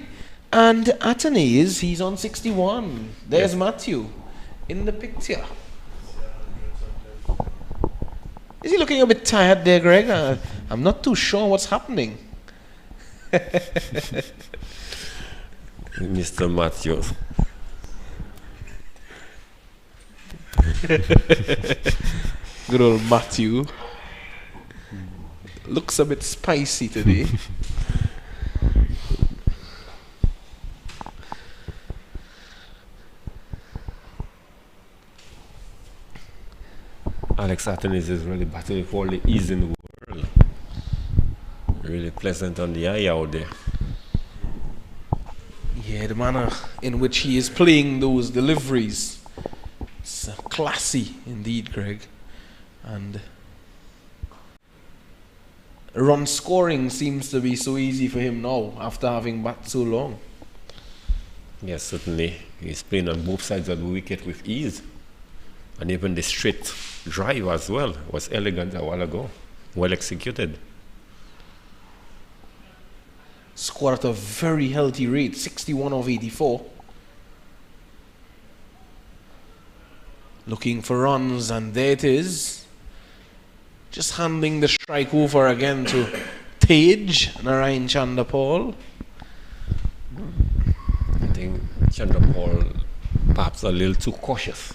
And Atanase, he's on 61. There's Matthew in the picture. Is he looking a bit tired there, Greg? I'm not too sure what's happening. Mr. Matthews. Good old Matthew. Looks a bit spicy today. Alex Athens is really battling for all the ease in the world. Really pleasant on the eye out there. Yeah, the manner in which he is playing those deliveries. It's classy indeed, Greg. And run scoring seems to be so easy for him now after having batted so long. Yes, certainly. He's playing on both sides of the wicket with ease. And even the straight drive as well was elegant a while ago. Well executed. Scored at a very healthy rate, 61 of 84. Looking for runs, and there it is. Just handing the strike over again to Tej Narayan Chandapal. I think Chandapal perhaps a little too cautious.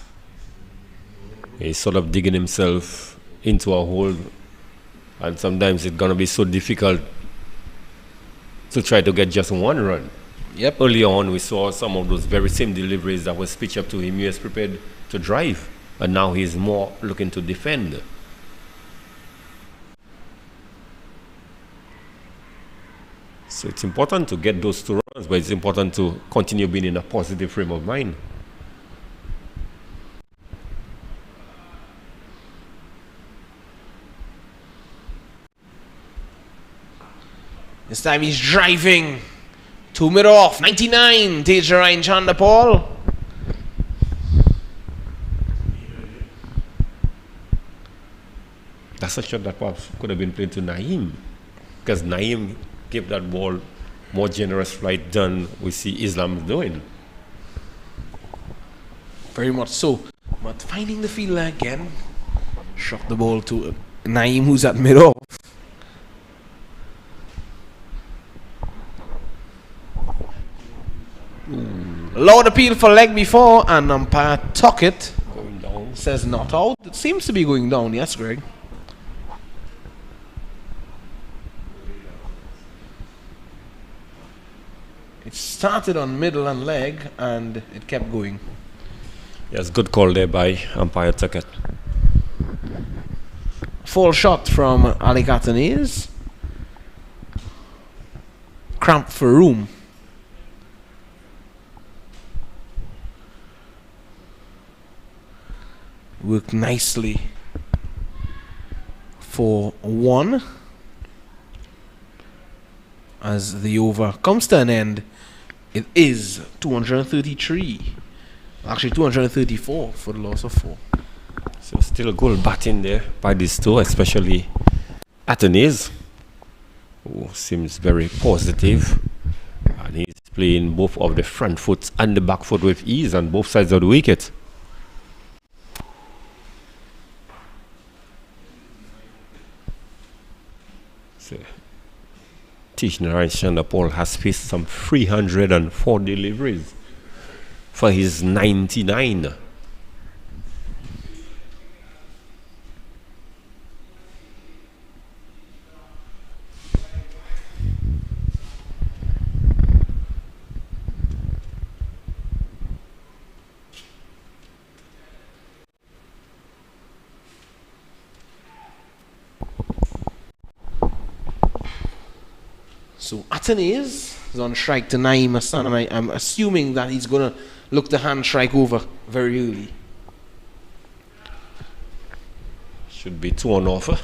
He's sort of digging himself into a hole, and sometimes it's going to be so difficult to try to get just one run. Yep. Early on, we saw some of those very same deliveries that was pitched up to him. He was prepared to drive, and now he's more looking to defend. So it's important to get those 2 runs, but it's important to continue being in a positive frame of mind. This time he's driving. 2 mid off. 99. Tej Narayan Chandapal. That's a shot that perhaps could have been played to Naeem, because Naeem gave that ball more generous flight than we see Islam doing. Very much so. But finding the fielder again. Shot the ball to Naeem, who's at mid off. Loud appeal for leg before, and umpire Tuckett Going down. says not out. It seems to be going down, yes, Greg. It started on middle and leg, and it kept going. Yes, good call there by umpire Tuckett. Full shot from Ali Catanese. Cramp for room. Worked nicely for 1 as the over comes to an end. It is 233, actually 234 for the loss of 4. So still a good batting there by these 2, especially Athens, who seems very positive, and he's playing both of the front foot and the back foot with ease on both sides of the wicket. So Tej Narayan Chandapal has faced some 304 deliveries for his 99. So Atenes is on strike to Naeem Hassan, and I'm assuming that he's going to look to hand strike over very early. Should be 2 on offer.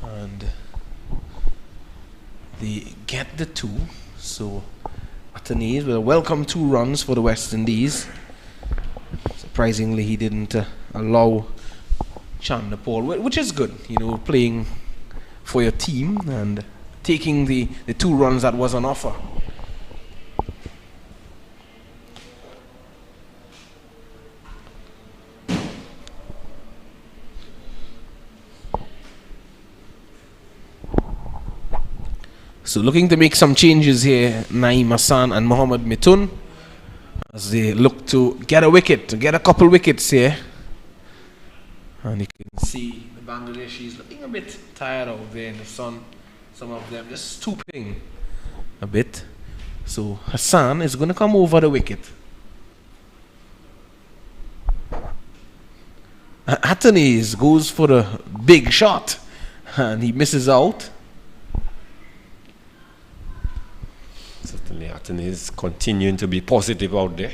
And they get the 2. So Atenes with a welcome 2 runs for the West Indies. Surprisingly, he didn't allow Chanderpaul, which is good, playing for your team and taking the 2 runs that was on offer. So looking to make some changes here, Naeem Hassan and Mohammad Mithun, as they look to get a wicket, to get a couple wickets here. And you can see the Bangladeshis looking a bit tired out there in the sun. Some of them just stooping a bit. So Hassan is going to come over the wicket. Atenes goes for a big shot and he misses out. Certainly Atenes continuing to be positive out there.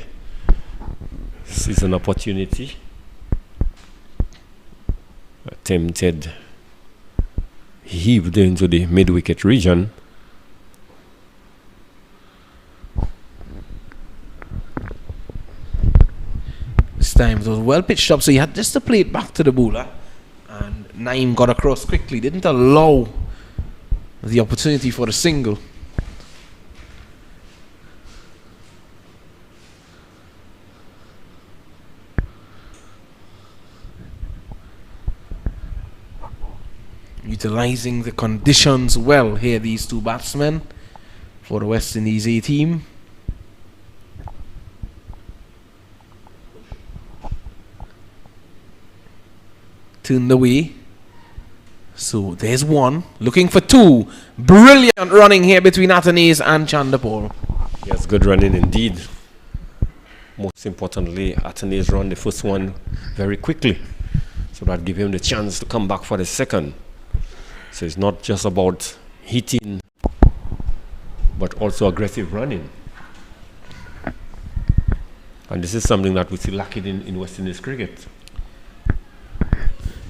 This is an opportunity. Attempted heaved into the mid-wicket region. This time it was well pitched up, so he had just to play it back to the bowler, and Naeem got across quickly, didn't allow the opportunity for a single. Utilizing the conditions well here, these 2 batsmen for the West Indies A team. Turned away. So there's 1, looking for 2. Brilliant running here between Atenes and Chanderpaul. Yes, good running indeed. Most importantly, Atenes run the first one very quickly, so that give him the chance to come back for the second. So it's not just about hitting, but also aggressive running. And this is something that we see lacking in West Indies cricket.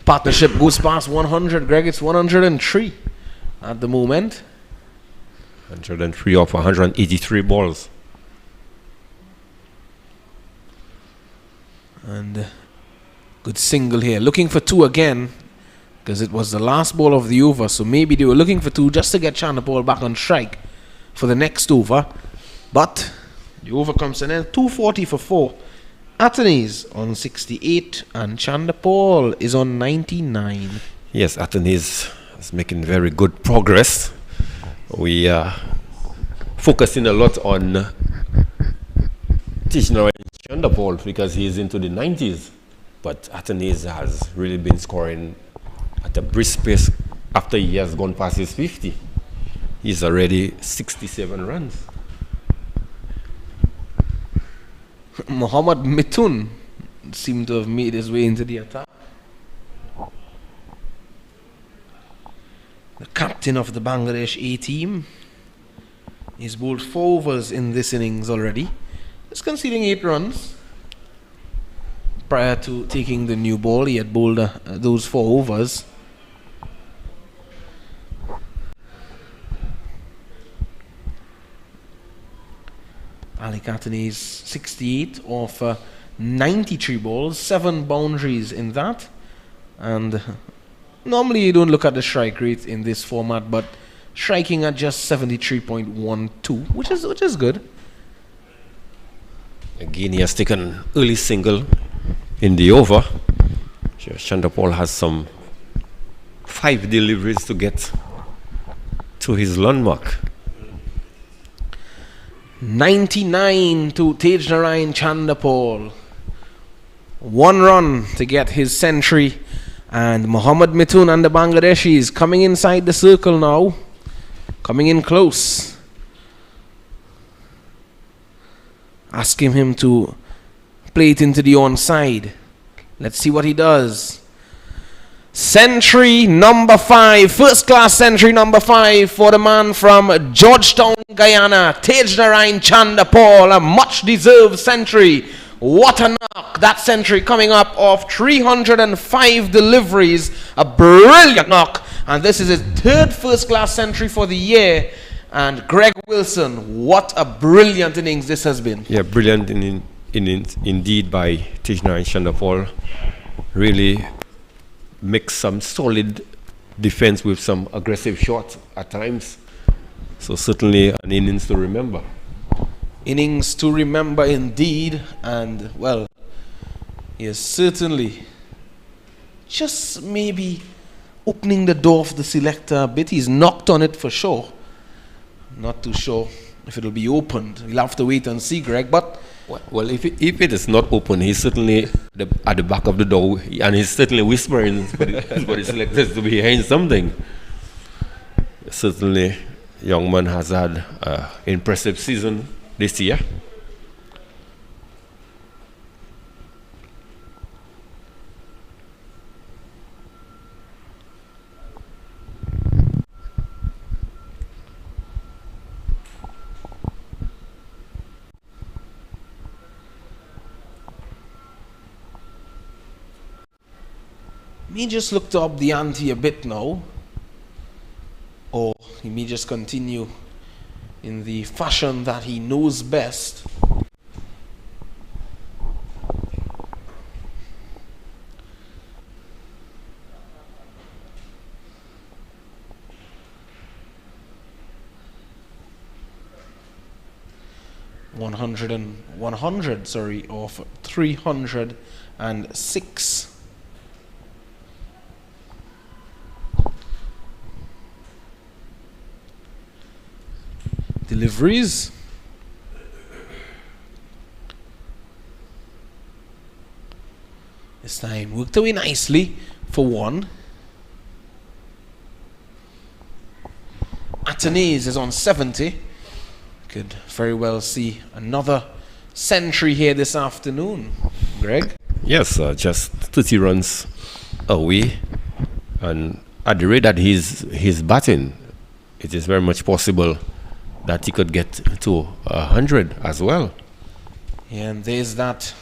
Partnership goes past 100, Greg. It's 103 at the moment. 103 off 183 balls. And good single here. Looking for 2 again, because it was the last ball of the over, so maybe they were looking for 2 just to get Chanderpaul back on strike for the next over. But the over comes to an end. 240 for 4. Atenes on 68 and Chanderpaul is on 99. Yes, Atenes is making very good progress. We are focusing a lot on Tishnara Chanderpaul because he is into the 90s. But Atenes has really been scoring at a brisk pace after he has gone past his 50. He's already 67 runs. Mohammad Mithun seemed to have made his way into the attack. The captain of the Bangladesh A team. He's bowled 4 overs in this innings already. He's conceding 8 runs. Prior to taking the new ball, he had bowled those 4 overs. Alec Atenes 68 off 93 balls, 7 boundaries in that. And normally you don't look at the strike rate in this format, but striking at just 73.12, which is good. Again, he has taken early single in the over. Chanderpaul has some 5 deliveries to get to his landmark. 99 to Tejnarayan Chanderpaul. 1 run to get his century. And Mohammad Mithun and the Bangladeshis coming inside the circle now. Coming in close. Asking him to play it into the onside. Let's see what he does. Century number 5, first class century number 5 for the man from Georgetown, Guyana, Tejnarain Chandapal, a much deserved century. What a knock, that century coming up off 305 deliveries, a brilliant knock, and this is his third first class century for the year. And Greg Wilson, what a brilliant innings this has been. Yeah, brilliant indeed by Tejnarain Chandapal. Really makes some solid defense with some aggressive shots at times. So certainly an innings to remember. Innings to remember indeed. And well, he is certainly just maybe opening the door for the selector a bit. He's knocked on it for sure. Not too sure if it'll be opened. We'll have to wait and see, Greg. But well, if it is not open, he's certainly at the back of the door, and he's certainly whispering for the selectors to be behind something. Certainly, young man has had an impressive season this year. He just looked up the ante a bit now, or he may just continue in the fashion that he knows best. One hundred of 306. Deliveries. This time worked away nicely for one. Atenese is on 70. Could very well see another century here this afternoon. Greg? Yes, just 30 runs away. And at the rate that he's batting, it is very much possible that he could get to 100 as well. Yeah, and there's that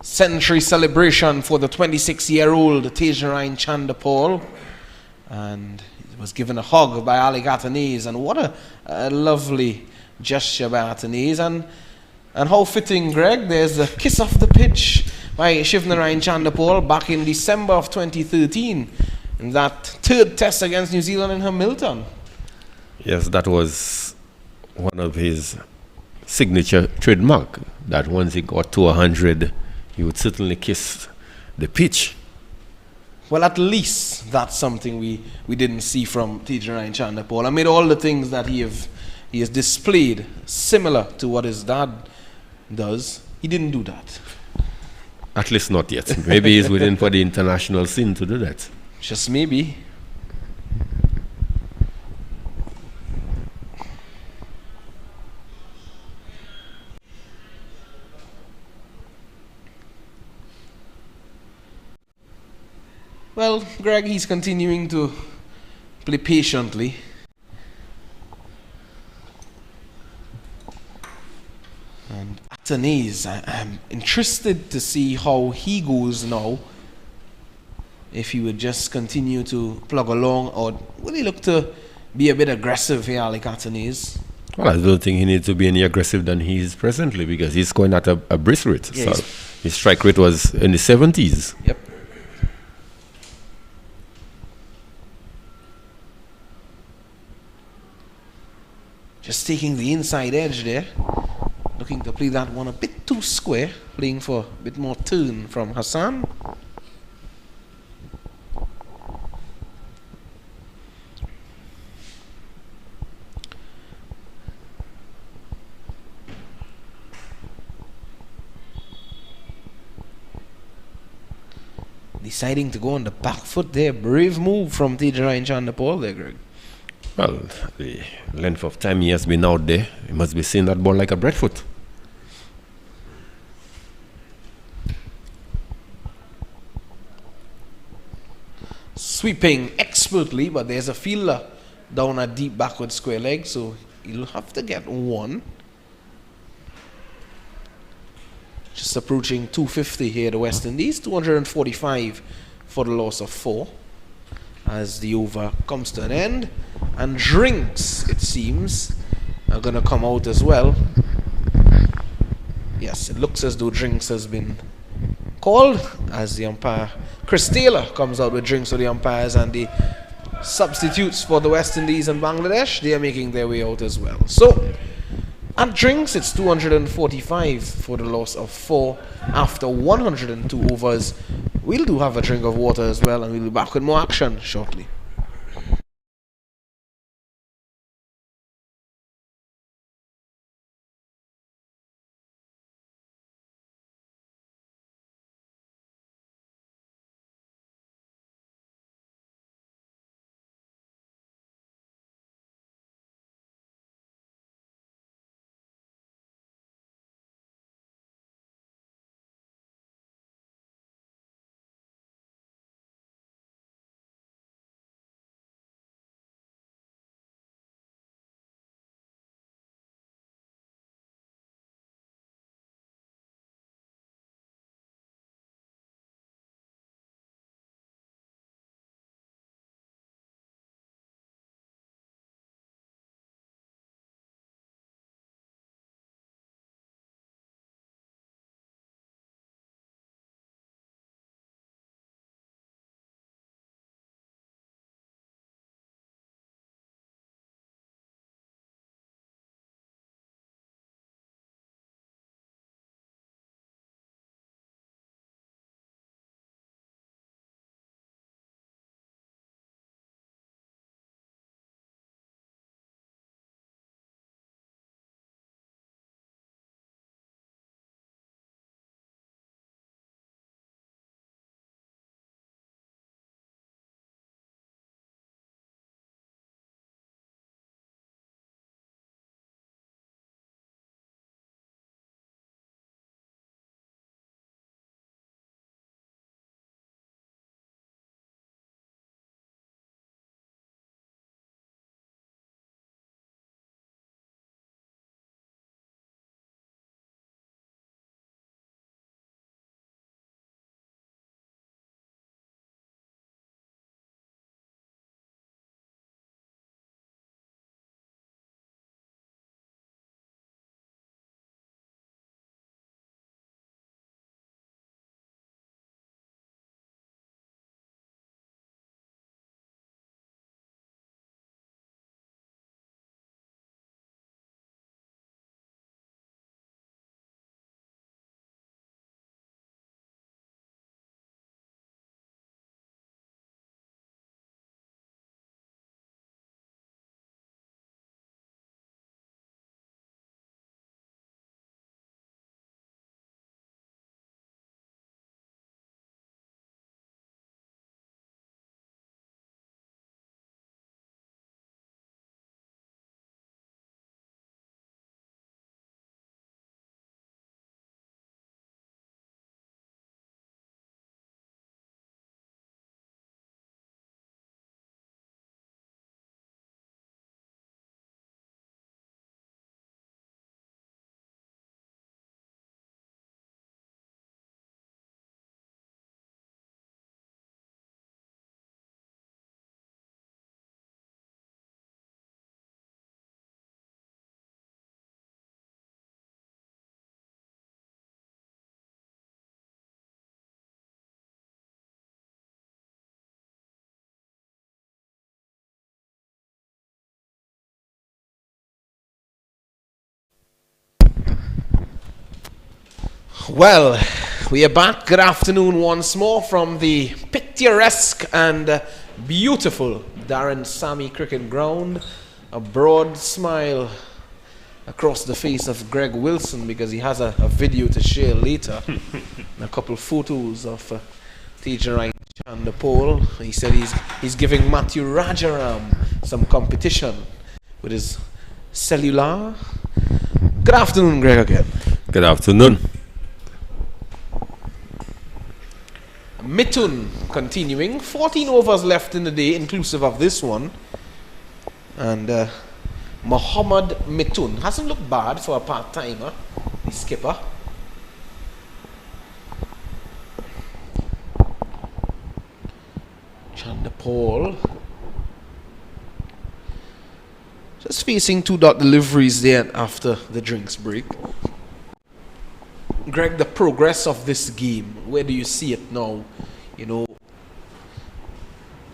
century celebration for the 26-year-old Tejnarain Chandapal. And he was given a hug by Alec Atenese. And what a lovely gesture by Atenese. And how fitting, Greg, there's a kiss off the pitch by Shivnarain Chandapal back in December of 2013 in that third test against New Zealand in Hamilton. Yes, that was one of his signature trademark, that once he got to 100, he would certainly kiss the pitch. Well, at least that's something we didn't see from Tejnarain Chandapal. I mean, all the things that he has displayed similar to what his dad does, he didn't do that. At least not yet. Maybe he's waiting for the international scene to do that. Just maybe. Well, Greg, he's continuing to play patiently. And Atenese, I'm interested to see how he goes now. If he would just continue to plug along, or will he look to be a bit aggressive here, like Atenese? Well, I don't think he needs to be any aggressive than he is presently, because he's going at a brisk rate. Yeah, so his strike rate was in the 70s. Yep. Just taking the inside edge there. Looking to play that one a bit too square. Playing for a bit more turn from Hassan. Deciding to go on the back foot there. Brave move from Tejnarain Chandapal there, Greg. Well, the length of time he has been out there, he must be seeing that ball like a breadfoot. sweeping expertly, but there's a fielder down a deep backward square leg, so he'll have to get one. Just approaching 250 here, the West Indies. 245 for the loss of 4 as the over comes to an end. And drinks, it seems, are going to come out as well. Yes, it looks as though drinks has been called as the umpire. Chris Taylor comes out with drinks for the umpires, and the substitutes for the West Indies and Bangladesh, they are making their way out as well. So at drinks, it's 245 for the loss of 4 after 102 overs. We'll do have a drink of water as well, and we'll be back with more action shortly. Well, we are back. Good afternoon once more from the picturesque and beautiful Daren Sammy Cricket Ground. A broad smile across the face of Greg Wilson because he has a video to share later. And a couple photos of Tejarai Chandapol. He said he's giving Matthew Rajaram some competition with his cellular. Good afternoon, Greg, again. Good afternoon. Mithun continuing. 14 overs left in the day, inclusive of this one. And Mohammad Mithun hasn't looked bad for a part-timer, the skipper. Paul just facing 2-dot deliveries there after the drinks break. Greg, the progress of this game, where do you see it now? You know,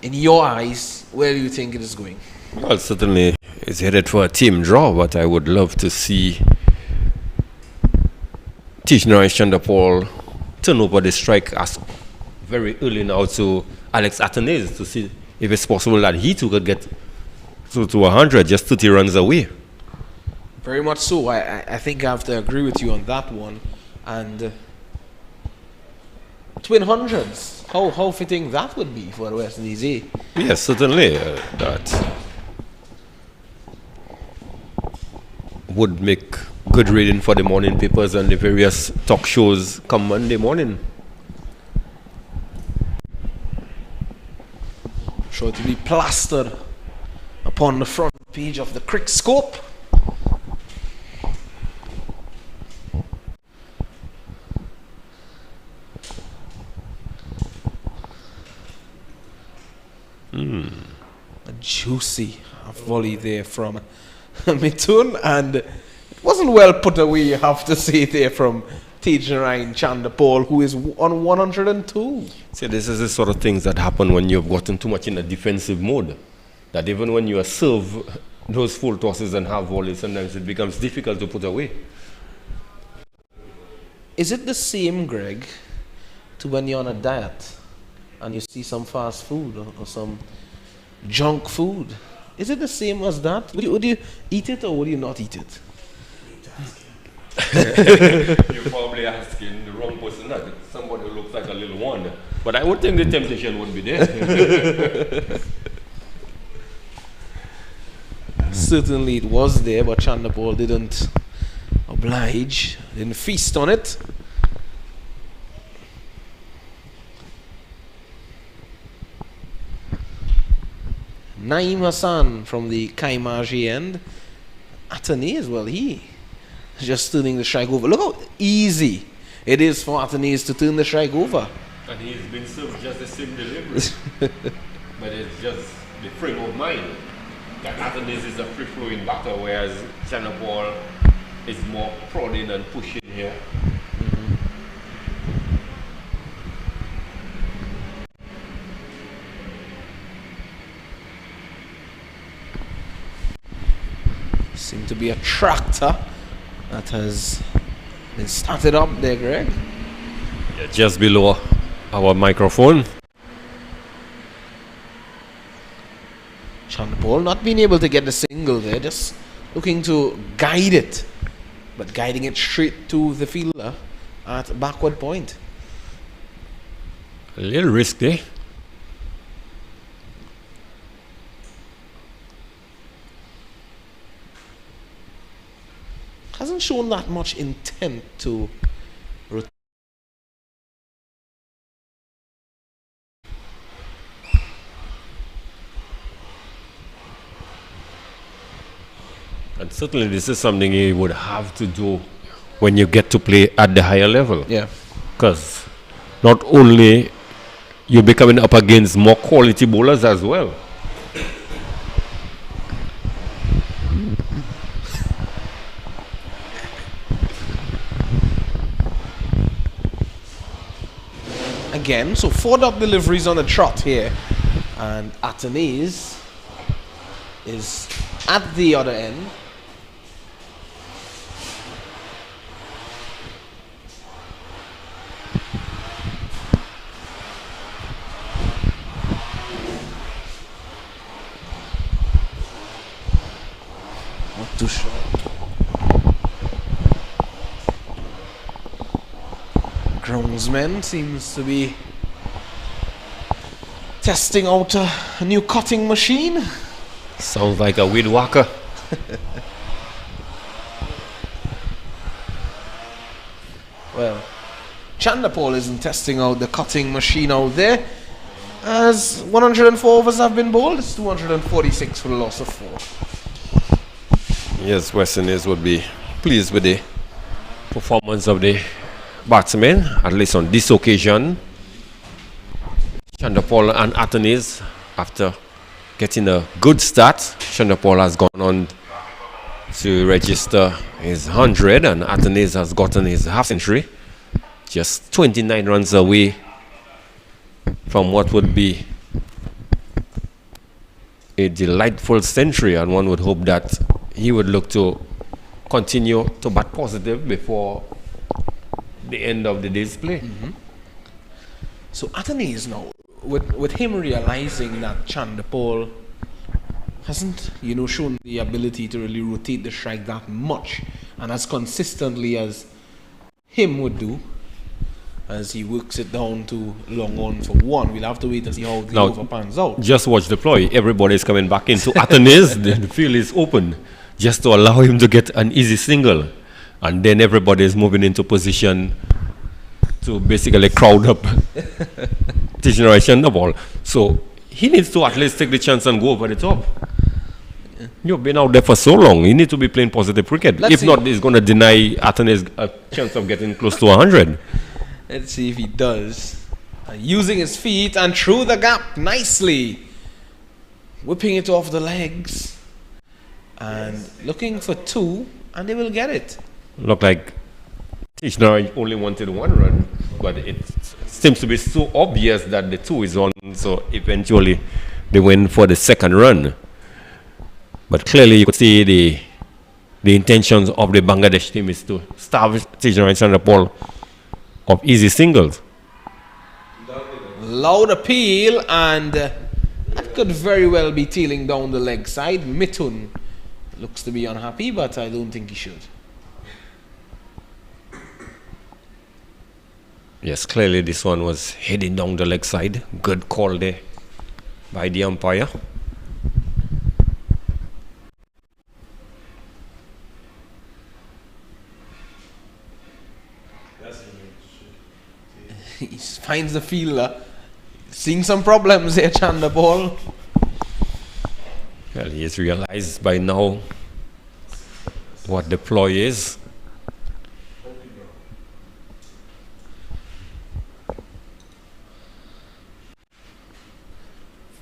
in your eyes, where do you think it is going? Well, certainly it's headed for a team draw, but I would love to see Tijnarine Chanderpaul turn over the strike as very early now to Alex Athanaze to see if it's possible that he too could get to 100, just 30 runs away. Very much so. I think I have to agree with you on that one. And twin hundreds, how fitting that would be for the West Indies, eh? Yes, certainly. That would make good reading for the morning papers and the various talk shows come Monday morning. Sure to be plastered upon the front page of the Crick Scope. A juicy volley there from Mithun, and it wasn't well put away, you have to say, there from Tijnarine Chanderpaul, who is on 102. See, this is the sort of things that happen when you've gotten too much in a defensive mode. That even when you serve those full tosses and half volleys, sometimes it becomes difficult to put away. Is it the same, Greg, to when you're on a diet and you see some fast food or some junk food? Is it the same as that? Would you eat it or would you not eat it? You're probably asking the wrong person, not somebody who looks like a little one. But I would think the temptation would be there. Certainly it was there, but Chanderpaul didn't oblige, didn't feast on it. Naeem Hassan from the Kaimaji end. Athanaze, well, he just turning the strike over. Look how easy it is for Athanaze to turn the strike over. And he's been served just the same delivery. But it's just the frame of mind. That Athanaze is a free-flowing batter, whereas Chanderpaul is more prodding and pushing here. Seemed to be a tractor that has been started up there, Greg. Yeah, just below our microphone. Chanderpaul not being able to get the single there, just looking to guide it, but guiding it straight to the fielder at backward point. A little risky. Hasn't shown that much intent to rotate. And certainly this is something you would have to do when you get to play at the higher level. Yeah. Because not only you're becoming up against more quality bowlers as well. Again, so 4-dot deliveries on the trot here, and Athanaze is at the other end. Not too sure. Groundsman seems to be testing out a new cutting machine. Sounds like a weed whacker. Well, Chanderpaul isn't testing out the cutting machine out there, as 104 overs have been bowled. It's 246 for the loss of 4. Yes, West Indies would be pleased with the performance of the batsmen, at least on this occasion. Chanderpaul and Athanaze, after getting a good start, Chanderpaul has gone on to register his 100 and Athanaze has gotten his half century, just 29 runs away from what would be a delightful century, and one would hope that he would look to continue to bat positive before the end of the day's play. So Athanaze now, with him realizing that Chanderpaul hasn't, shown the ability to really rotate the strike that much and as consistently as him would do, as he works it down to long on for 1. We'll have to wait and see how the over pans out. Just watch the ploy. Everybody's coming back into Athanaze. The field is open just to allow him to get an easy single. And then everybody is moving into position to basically crowd up the ball. So he needs to at least take the chance and go over the top. You've been out there for so long. You need to be playing positive cricket. If not, he's going to deny Athanaze a chance of getting close to 100. Let's see if he does. Using his feet and through the gap nicely. Whipping it off the legs. And looking for 2, and they will get it. Look like Tishnara only wanted 1 run, but it seems to be so obvious that the 2 is on, so eventually they went for the 2nd run. But clearly you could see the intentions of the Bangladesh team is to starve Tishnara and Chanderpaul of easy singles. Loud appeal, and that could very well be tailing down the leg side. Mithun looks to be unhappy, but I don't think he should. Yes, clearly this one was heading down the leg side. Good call there by the umpire. He finds the fielder. Seeing some problems here, Chanderpaul. Well, he has realized by now what the ploy is.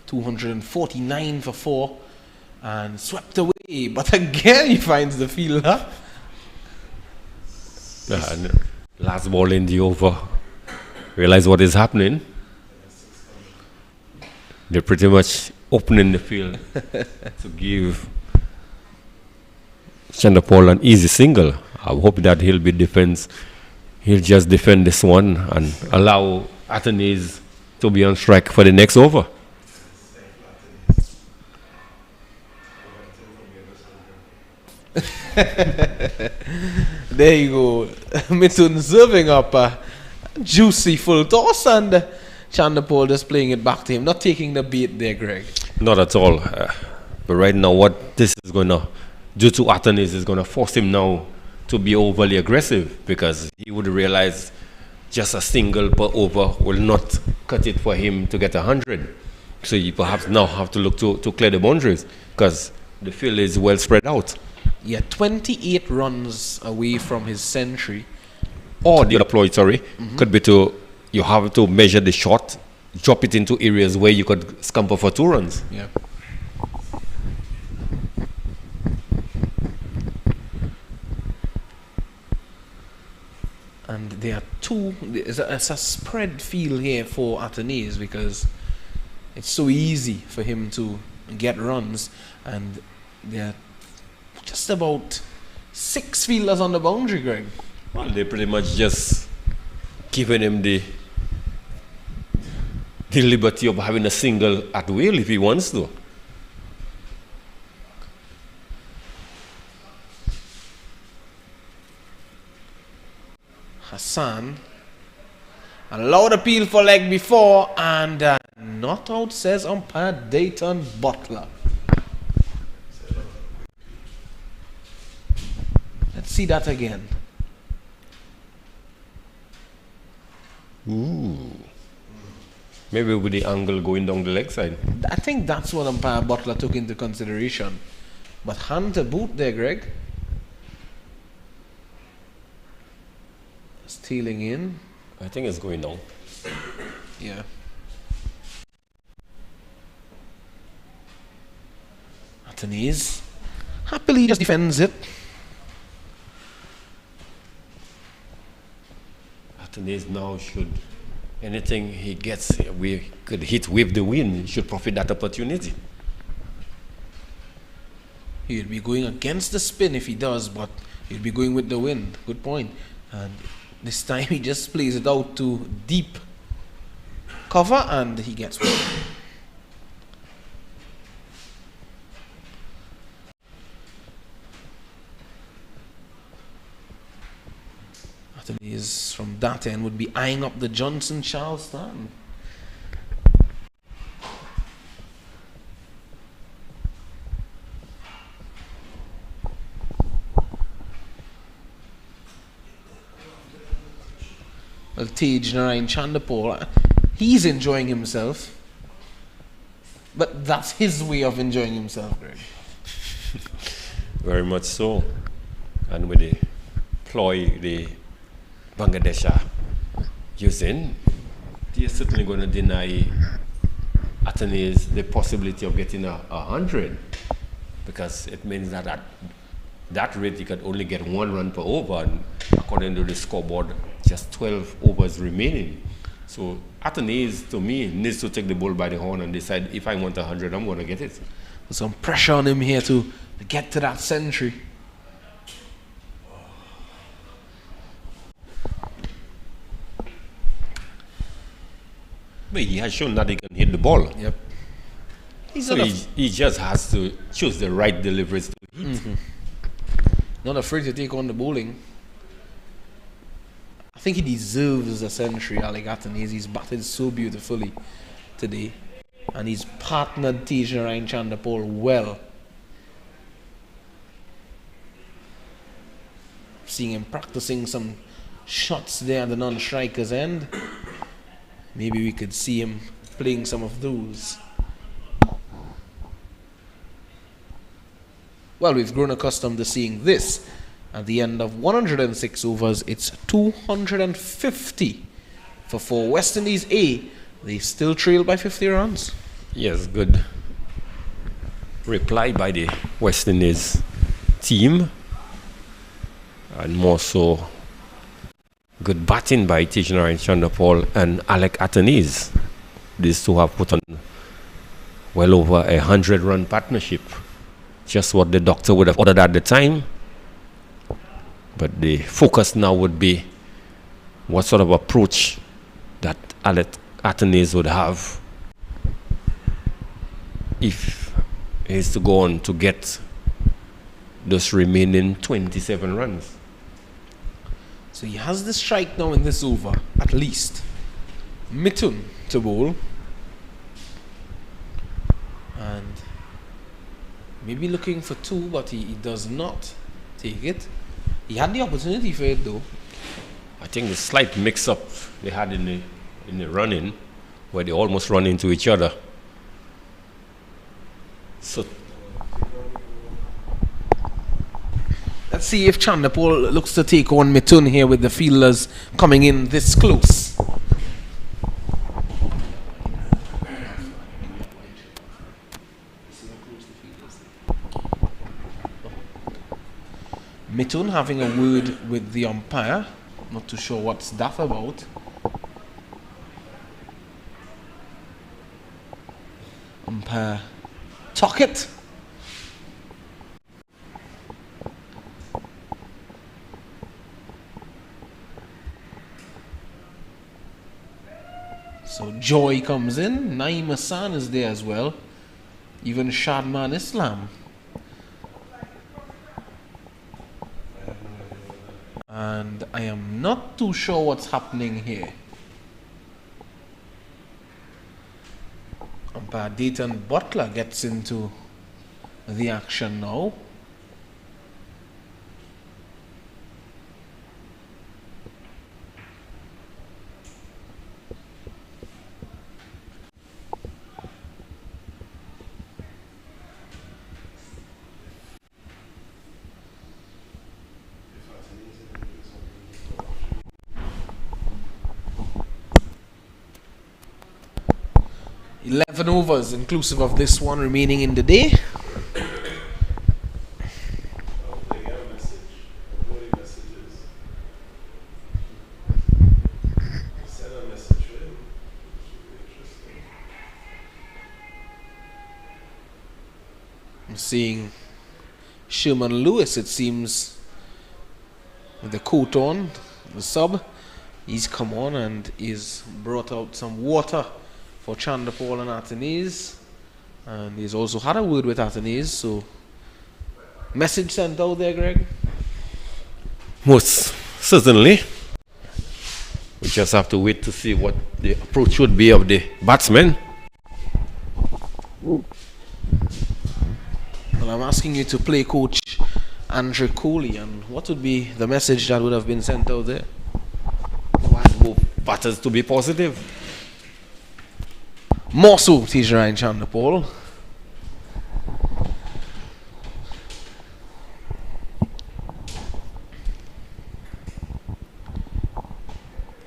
$249 for 4 and swept away, but again he finds the fielder. And last ball in the over. Realize what is happening. They're pretty much opening the field to give Chanderpaul an easy single. I hope that he'll just defend this one and allow Athanaze to be on strike for the next over. There you go. Mithun serving up a juicy full toss, and Chanderpaul just playing it back to him, not taking the bait there, Greg. Not at all. But right now, what this is going to do to Athanaze is going to force him now to be overly aggressive, because he would realize just a single per over will not cut it for him to get 100. So you perhaps now have to look to clear the boundaries, because the field is well spread out. Yeah, 28 runs away from his century. Or the other ploy, could be you have to measure the shot, drop it into areas where you could scamper for 2 runs. Yeah. And there are it's a spread feel here for Athanaze, because it's so easy for him to get runs, and there are just about 6 fielders on the boundary, Greg. Well, they're pretty much just giving him the liberty of having a single at will if he wants to. Hassan, a loud appeal for leg before, and not out, says umpire Dayton Butler. Let's see that again. Ooh. Maybe with the angle going down the leg side. I think that's what umpire Butler took into consideration. But hand to boot there, Greg. Stealing in. I think it's going down. Yeah. Atenese happily just defends it. Atenese now should, anything he gets, we could hit with the wind, he should profit that opportunity. He'll be going against the spin if he does, but he'll be going with the wind. Good point. And this time he just plays it out to deep cover and he gets one. Atenese from that end would be eyeing up the Johnson Charles stand. Well, Tej Narayan Chandapur, he's enjoying himself. But that's his way of enjoying himself, Greg. Very much so. And with the ploy the Bangladesh are using, they're certainly going to deny Atenese the possibility of getting a 100, because it means that at that rate you could only get 1 run per over, and according to the scoreboard, just 12 overs remaining. So Atenese, to me, needs to take the bull by the horn and decide, if I want 100, I'm going to get it. There's some pressure on him here to get to that century. But he has shown that he can hit the ball. Yep. So he just has to choose the right deliveries to hit. Mm-hmm. Not afraid to take on the bowling. I think he deserves a century, Alec Atenese. He's batted so beautifully today. And he's partnered Tej Narayan Chandapur well. Seeing him practicing some shots there at the non-striker's end. Maybe we could see him playing some of those. Well, we've grown accustomed to seeing this. At the end of 106 overs, it's 250 for 4. West Indies A, they still trail by 50 runs. Yes, good reply by the West Indies team. And more so, good batting by Tej Narayan Chandapur and Alec Atenese. These two have put on well over 100-run partnership. Just what the doctor would have ordered at the time. But the focus now would be what sort of approach that Alec Atenese would have if he is to go on to get those remaining 27 runs. So he has the strike now in this over, at least. Mithun to bowl. And maybe looking for 2, but he does not take it. He had the opportunity for it though. I think the slight mix-up they had in the run-in, where they almost run into each other. So let's see if Chandapur looks to take on Mithun here with the fielders coming in this close. Mithun having a word with the umpire. Not too sure what's that about. Umpire Tockett. So Joy comes in. Naeem Hassan is there as well. Even Shadman Islam. And I am not too sure what's happening here. Umpire Dayton Butler gets into the action now. 11 overs inclusive of this one remaining in the day. I'm seeing Sherman Lewis, it seems, with the coat on, the sub. He's come on and he's brought out some water for Chanderpaul and Atenese. And he's also had a word with Atenese, so message sent out there, Greg? Most certainly. We just have to wait to see what the approach would be of the batsmen. Well, I'm asking you to play coach Andrew Coley, and what would be the message that would have been sent out there? Batters to be positive. More so, Teacher and Chanderpaul.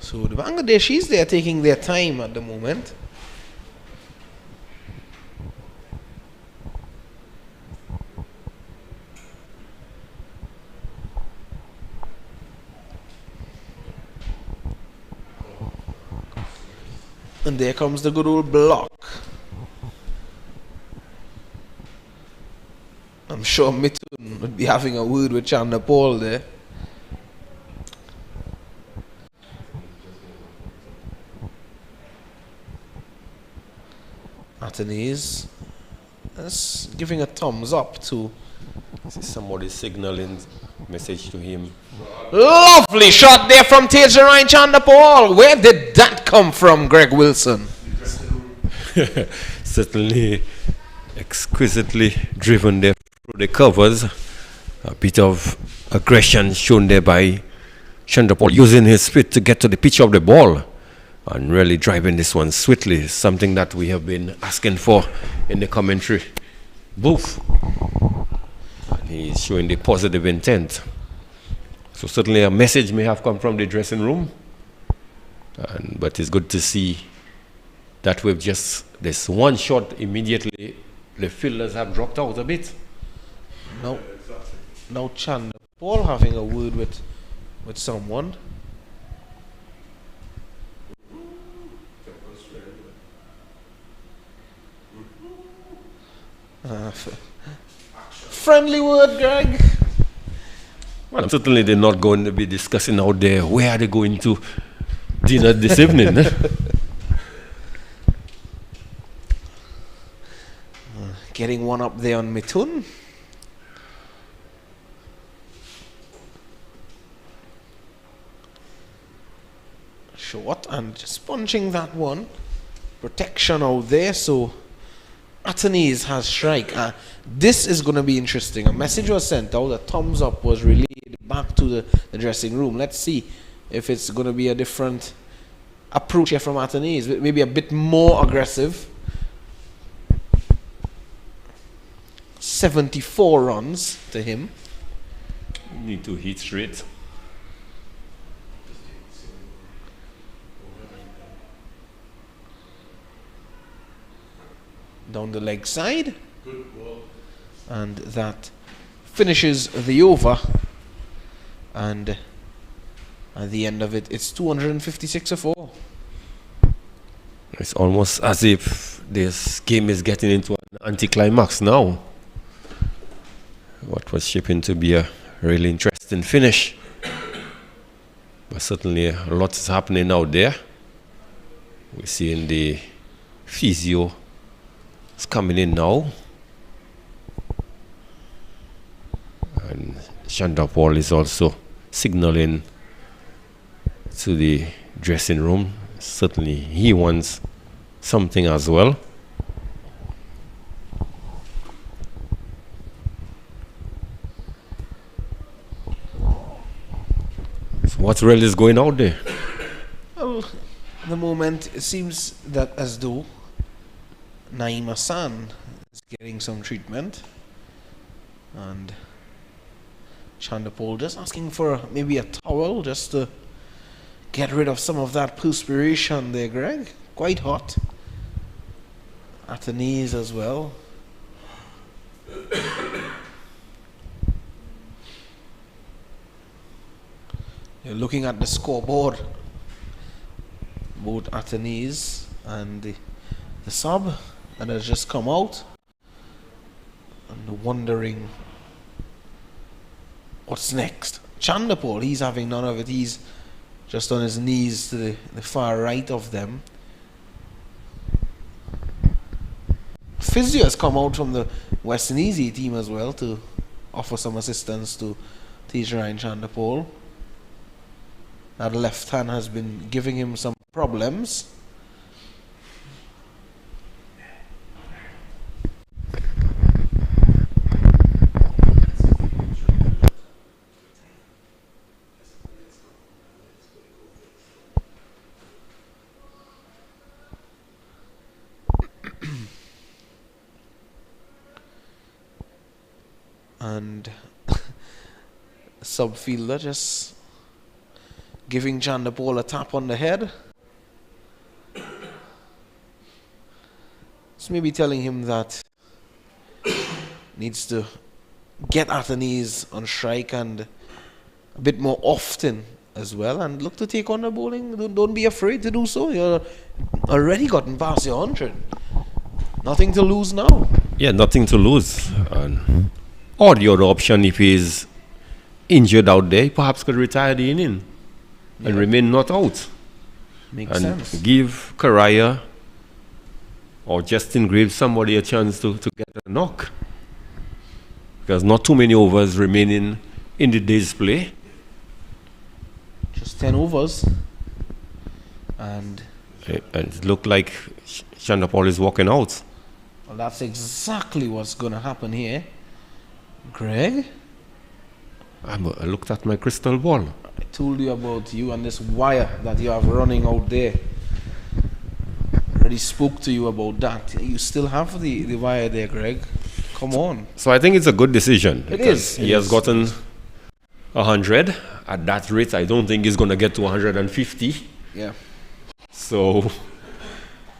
So the Bangladeshis, they are taking their time at the moment. And there comes the good old block. I'm sure Mithun would be having a word with Chanderpaul there. Atenese is giving a thumbs up to Somebody signaling message to him. lovely shot there from Tejarai Chanderpaul. Where did that come from, Greg Wilson? Certainly exquisitely driven there through the covers. A bit of aggression shown there by Chanderpaul, using his speed to get to the pitch of the ball and really driving this one sweetly, something that we have been asking for in the commentary booth. And he's showing the positive intent. So certainly a message may have come from the dressing room, but it's good to see that with just this one shot immediately the fielders have dropped out a bit. Now Chanderpaul having a word with someone. Friendly word, Greg. Well, certainly they're not going to be discussing out there where are they going to dinner this evening. Getting one up there on Mithun. Short and just punching that one. Protection out there, so Atenese has strike. This is going to be interesting. A message was sent out, a thumbs up was relayed back to the dressing room. Let's see if it's going to be a different approach here from Atenese, maybe a bit more aggressive. 74 runs to him. Need to hit straight. Down the leg side. Good ball. And that finishes the over. And at the end of it, it's 256 for 4. It's almost as if this game is getting into an anticlimax now. What was shaping to be a really interesting finish. But certainly a lot is happening out there. We're seeing the physio is coming in now. And Chanderpaul is also signaling to the dressing room. Certainly he wants something as well. So what really is going out there? Well, at the moment it seems that as though Naeem Hassan is getting some treatment, and Chanderpaul just asking for maybe a towel just to get rid of some of that perspiration there, Greg. Quite hot. at the knees as well. You're looking at the scoreboard. Both at the knees and the sub that has just come out. And wondering what's next. Chandapol, he's having none of it. He's just on his knees to the far right of them. Physio has come out from the West Indies team as well to offer some assistance to Tijarain Chandapol. That left hand has been giving him some problems. And subfielder just giving Chandapol a tap on the head. It's maybe telling him that needs to get at the knees on strike and a bit more often as well, and look to take on the bowling. Don't be afraid to do so. You're already gotten past your 100. Nothing to lose now. Yeah, nothing to lose. Or the other option, if he's injured out there, perhaps could retire the inning and remain not out. Makes sense. Give Karaya or Justin Graves somebody a chance to get a knock. Because not too many overs remaining in the day's play. Just 10 overs. And it looked like Chandapol is walking out. Well, that's exactly what's going to happen here. Greg? I looked at my crystal ball. I told you about you and this wire that you have running out there. Already spoke to you about that. You still have the wire there, Greg. Come on. So I think it's a good decision. It is. He has gotten 100. At that rate, I don't think he's going to get to 150. Yeah. So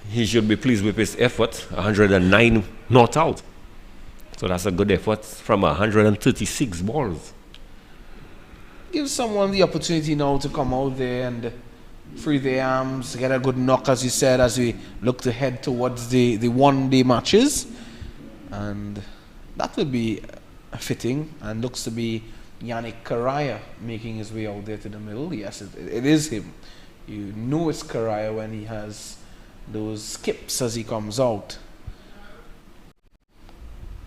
he should be pleased with his effort. 109 not out. So that's a good effort from 136 balls. Give someone the opportunity now to come out there and free their arms, get a good knock, as you said, as we look to head towards the one-day matches. And that will be fitting, and looks to be Yannick Karaya making his way out there to the middle. Yes, it is him. You know it's Karaya when he has those skips as he comes out.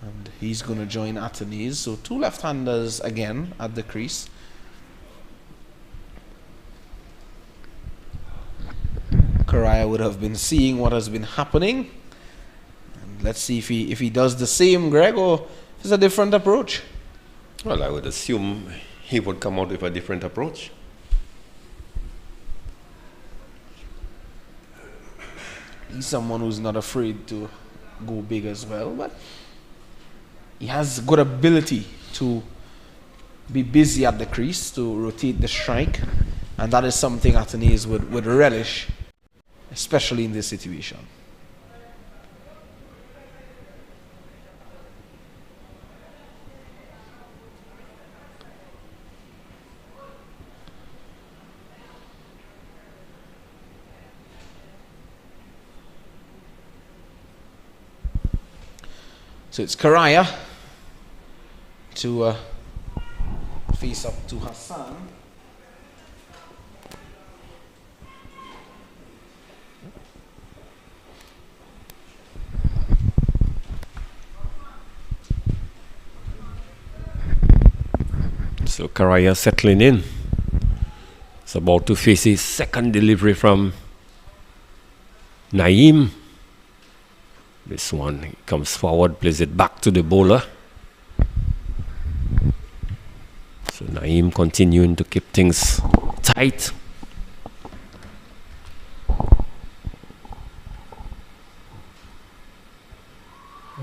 And he's going to join Atanis. So two left-handers again at the crease. Karaya would have been seeing what has been happening. And let's see if he does the same, Greg, or if it's a different approach. Well, I would assume he would come out with a different approach. He's someone who's not afraid to go big as well, but he has good ability to be busy at the crease, to rotate the strike, and that is something Atanis would relish, especially in this situation. So it's Karaya to face up to Hassan. So Karaya settling in. It's about to face his second delivery from Naeem. This one, he comes forward, plays it back to the bowler. So Naeem continuing to keep things tight.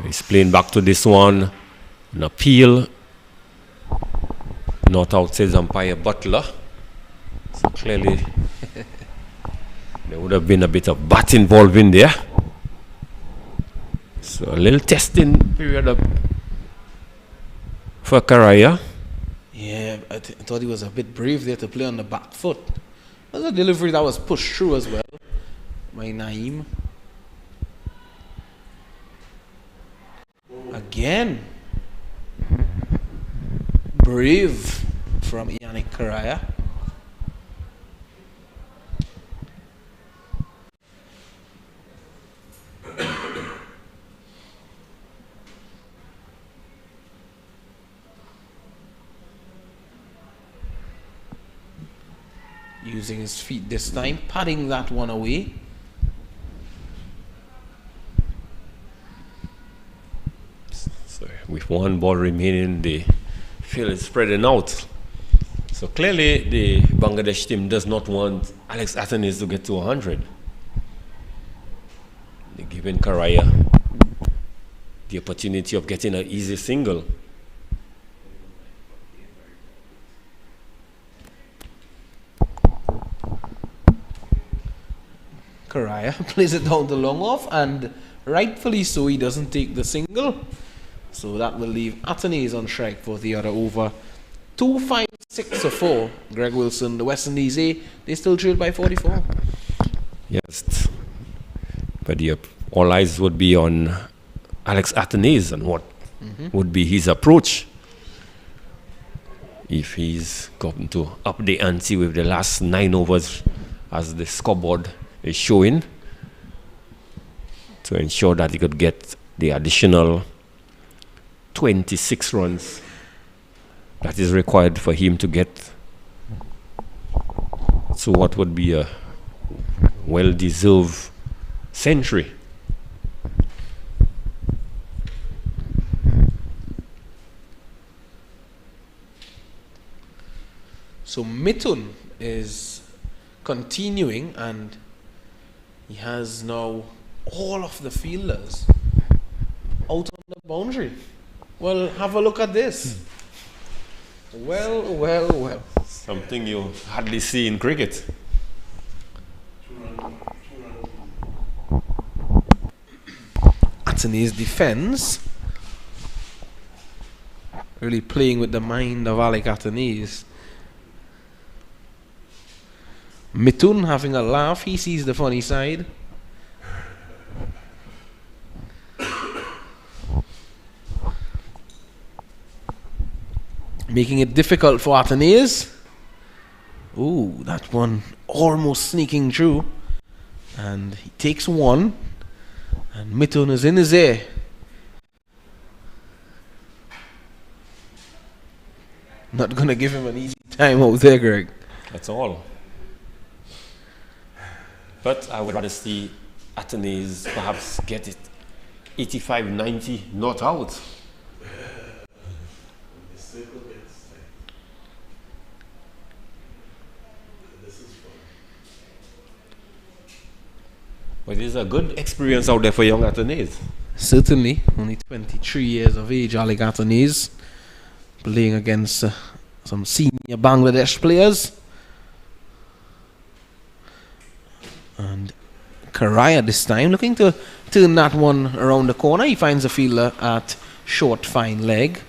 He's playing back to this one. An appeal. Not out, says umpire Butler. So clearly there would have been a bit of bat involved in there. So a little testing period up for Karaya. Yeah, I thought he was a bit brave there to play on the back foot. That was a delivery that was pushed through as well by Naeem. Again, brave from Yannick Karaya. Using his feet this time, padding that one away. So with one ball remaining, the field is spreading out. So clearly the Bangladesh team does not want Alex Athanaze to get to 100. They're giving Karaya the opportunity of getting an easy single. Karaya plays it down the long off, and rightfully so, he doesn't take the single. So that will leave Athanaze on strike for the other over. 2-5, 6-4. Greg Wilson, the West Indies A, they still trail by 44. Yes. But all eyes would be on Alex Athanaze and what would be his approach. If he's going to up the ante with the last 9 overs as the scoreboard is showing, to ensure that he could get the additional 26 runs that is required for him to get to what would be a well-deserved century. So Mithun is continuing, and he has now all of the fielders out on the boundary. Well, have a look at this. Well. Something you hardly see in cricket. Athanaze defense, really playing with the mind of Alec Athanaze. Mithun having a laugh, he sees the funny side. Making it difficult for Athanaze. Ooh, that one almost sneaking through. And he takes one. And Mithun is in his air. Not going to give him an easy time out there, Greg. That's all. But I would rather see Athanaze perhaps get it 85-90 not out. But it is a good experience out there for young Athanaze. Certainly, only 23 years of age, Alec Athanaze, playing against some senior Bangladesh players. And Karaya this time looking to turn that one around the corner. He finds a fielder at short fine leg.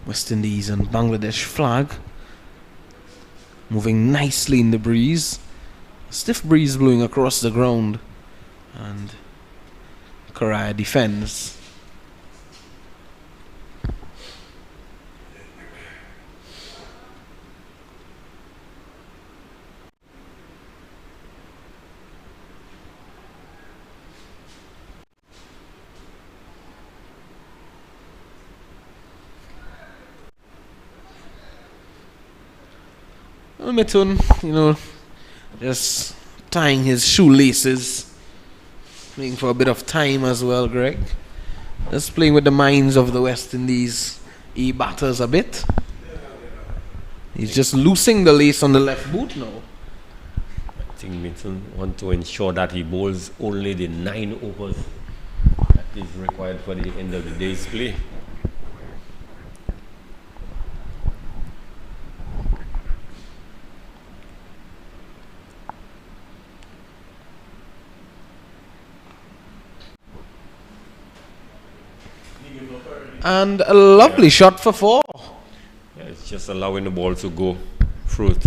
West Indies and Bangladesh flag moving nicely in the breeze. Stiff breeze blowing across the ground, and Karaya defends. Mithun, just tying his shoelaces, playing for a bit of time as well, Greg. Just playing with the minds of the West Indies batters a bit. He's just loosing the lace on the left boot now. I think Mithun wants to ensure that he bowls only the 9 overs that is required for the end of the day's play. And a lovely shot for 4. Yeah, it's just allowing the ball to go through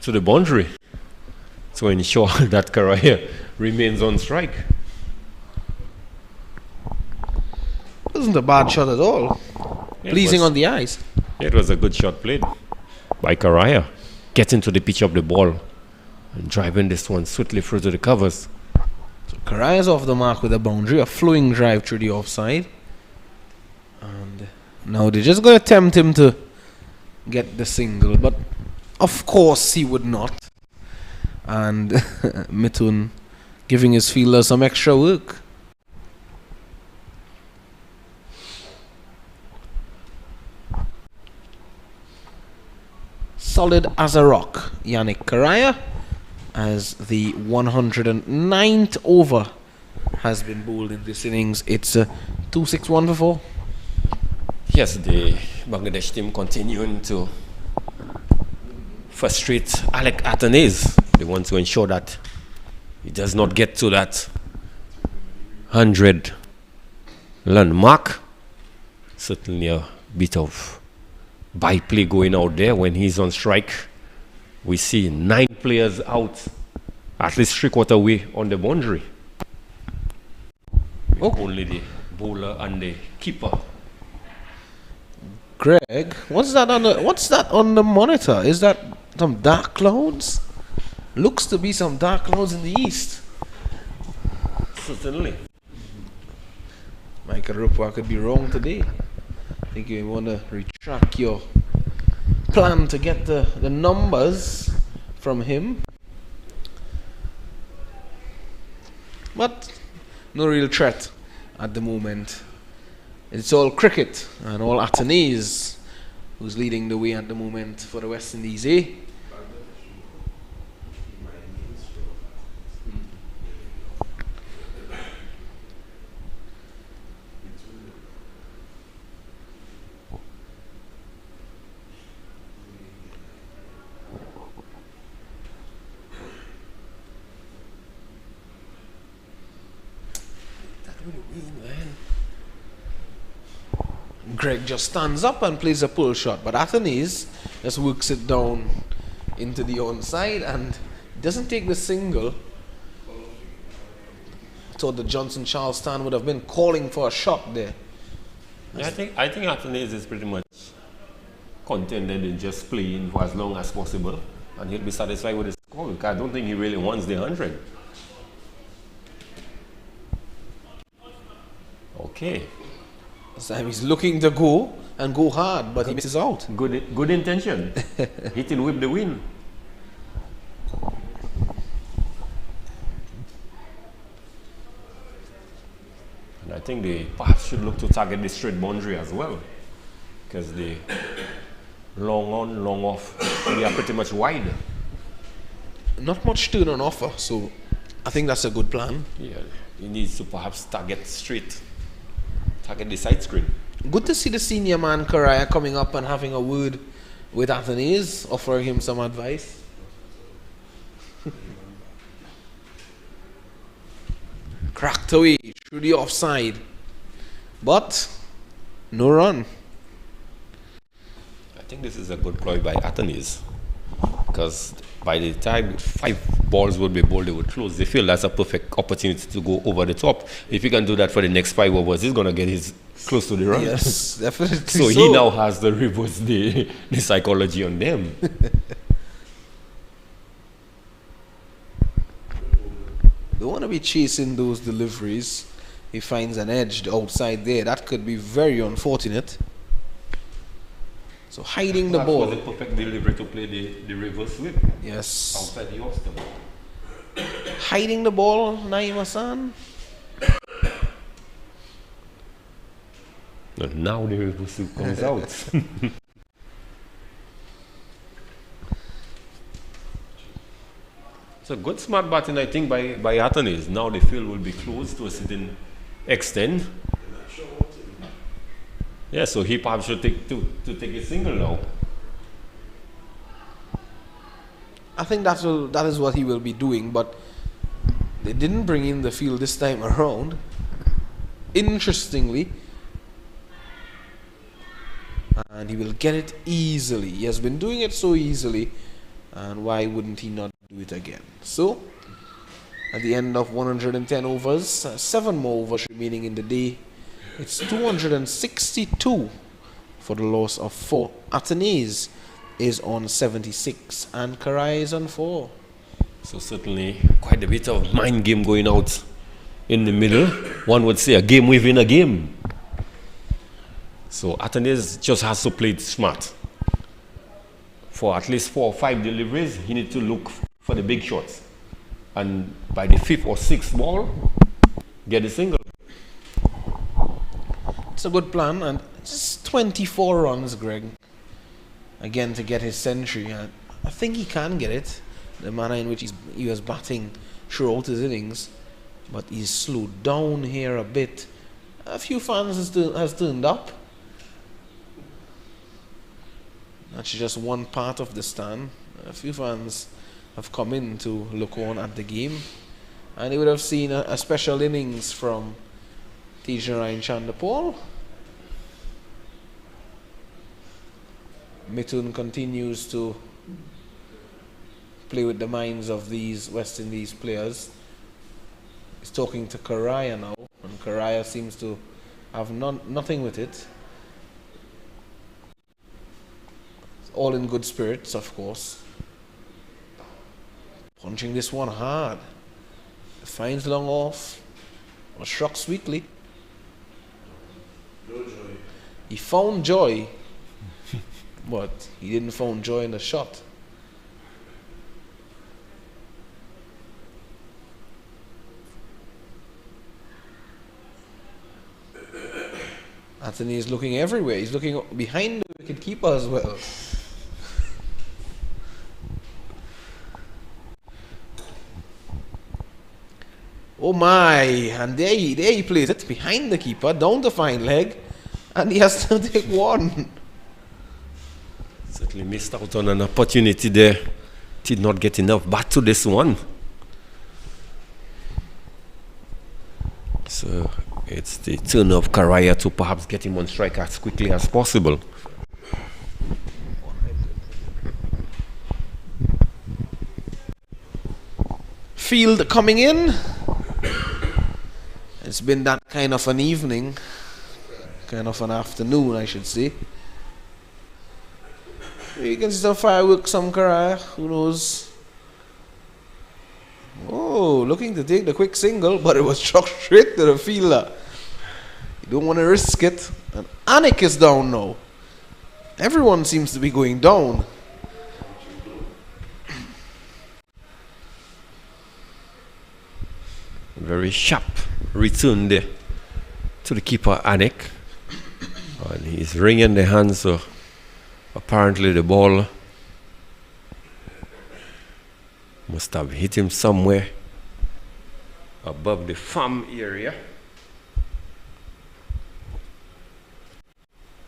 to the boundary to ensure that Karaya remains on strike. Wasn't a bad shot at all. Pleasing on the eyes. It was a good shot played by Karaya. Getting to the pitch of the ball and driving this one swiftly through to the covers. So Karaya's off the mark with a boundary, a flowing drive through the offside. And now they're just going to tempt him to get the single, but of course he would not. And Mithun giving his fielder some extra work. Solid as a rock, Yannick Karaya, as the 109th over has been bowled in this innings. It's a 2-6-1 for 4. Yes, the Bangladesh team continuing to frustrate Alec Athanaze. They want to ensure that he does not get to that 100 landmark. Certainly a bit of byplay going out there when he's on strike. We see 9 players out, at least 3/4 way on the boundary. With only the bowler and the keeper. Greg, what's that on the monitor? Is that some dark clouds? Looks to be some dark clouds in the east. Certainly. Michael Rupwa could be wrong today. I think you want to retract your plan to get the numbers from him. But no real threat at the moment. It's all cricket and all Athanaze who's leading the way at the moment for the West Indies, eh? Greg just stands up and plays a pull shot, but Athanaze just works it down into the onside and doesn't take the single. Thought the Johnson Charlestown would have been calling for a shot there. Yeah, I think Athanaze is pretty much contented in just playing for as long as possible, and he'll be satisfied with his score because I don't think he really wants the 100. Okay. So he's looking to go and go hard, but he misses out. Good intention. Hitting with the win. And I think they perhaps should look to target the straight boundary as well, because the long on, long off, they are pretty much wide. Not much turn on offer, so I think that's a good plan. Yeah, he needs to perhaps target the side screen. Good to see the senior man Karaya coming up and having a word with Athanaze, offering him some advice. Cracked away through the offside, but no run. I think this is a good ploy by Athanaze, because by the time 5 balls would be bowled, they would close. They feel that's a perfect opportunity to go over the top. If he can do that for the next 5 overs, he's going to get his close to the run. Yes, definitely. So he now has to reverse the psychology on them. Don't want to be chasing those deliveries. He finds an edge outside there. That could be very unfortunate. So hiding the ball. That was a perfect delivery to play the reverse whip. Yes. Outside the off stump. Hiding the ball, Naima-san. And now the reverse whip comes out. So good smart batting, I think, by Athanaze. Now the field will be closed to a certain extent. Yeah, so he perhaps should take a single now. I think that is what he will be doing, but they didn't bring in the field this time around. Interestingly, and he will get it easily. He has been doing it so easily, and why wouldn't he not do it again? So, at the end of 110 overs, 7 more overs remaining in the day. It's 262 for the loss of 4. Athens is on 76 and Karai is on 4. So certainly quite a bit of mind game going out in the middle. One would say a game within a game. So Athens just has to play it smart. For at least 4 or 5 deliveries, he needs to look for the big shots. And by the 5th or 6th ball, get a single. It's a good plan, and just 24 runs, Greg. Again, to get his century. I think he can get it. The manner in which he was batting throughout his innings, but he's slowed down here a bit. A few fans has turned up. That's just one part of the stand. A few fans have come in to look on at the game, and they would have seen a special innings from Tijarain Chandapal. Mithun continues to play with the minds of these West Indies players. He's talking to Karaya now, and Karaya seems to have nothing with it. All in good spirits, of course. Punching this one hard. Finds long off. Was struck sweetly. No joy. He found joy, but he didn't find joy in the shot. Anthony is looking everywhere. He's looking behind the wicket keeper as well. Oh my, and there he plays it behind the keeper, down the fine leg, and he has to take one. Certainly missed out on an opportunity there. Did not get enough back to this one. So it's the turn of Karaya to perhaps get him on strike as quickly as possible. Field coming in. It's been that kind of an evening, kind of an afternoon, I should say. You can see some fireworks, some Karaya, who knows. Oh, looking to take the quick single, but it was struck straight to the fielder. You don't want to risk it. And Anik is down now. Everyone seems to be going down. Very sharp return there to the keeper, Anik. And he's wringing the hands, so apparently the ball must have hit him somewhere above the thumb area.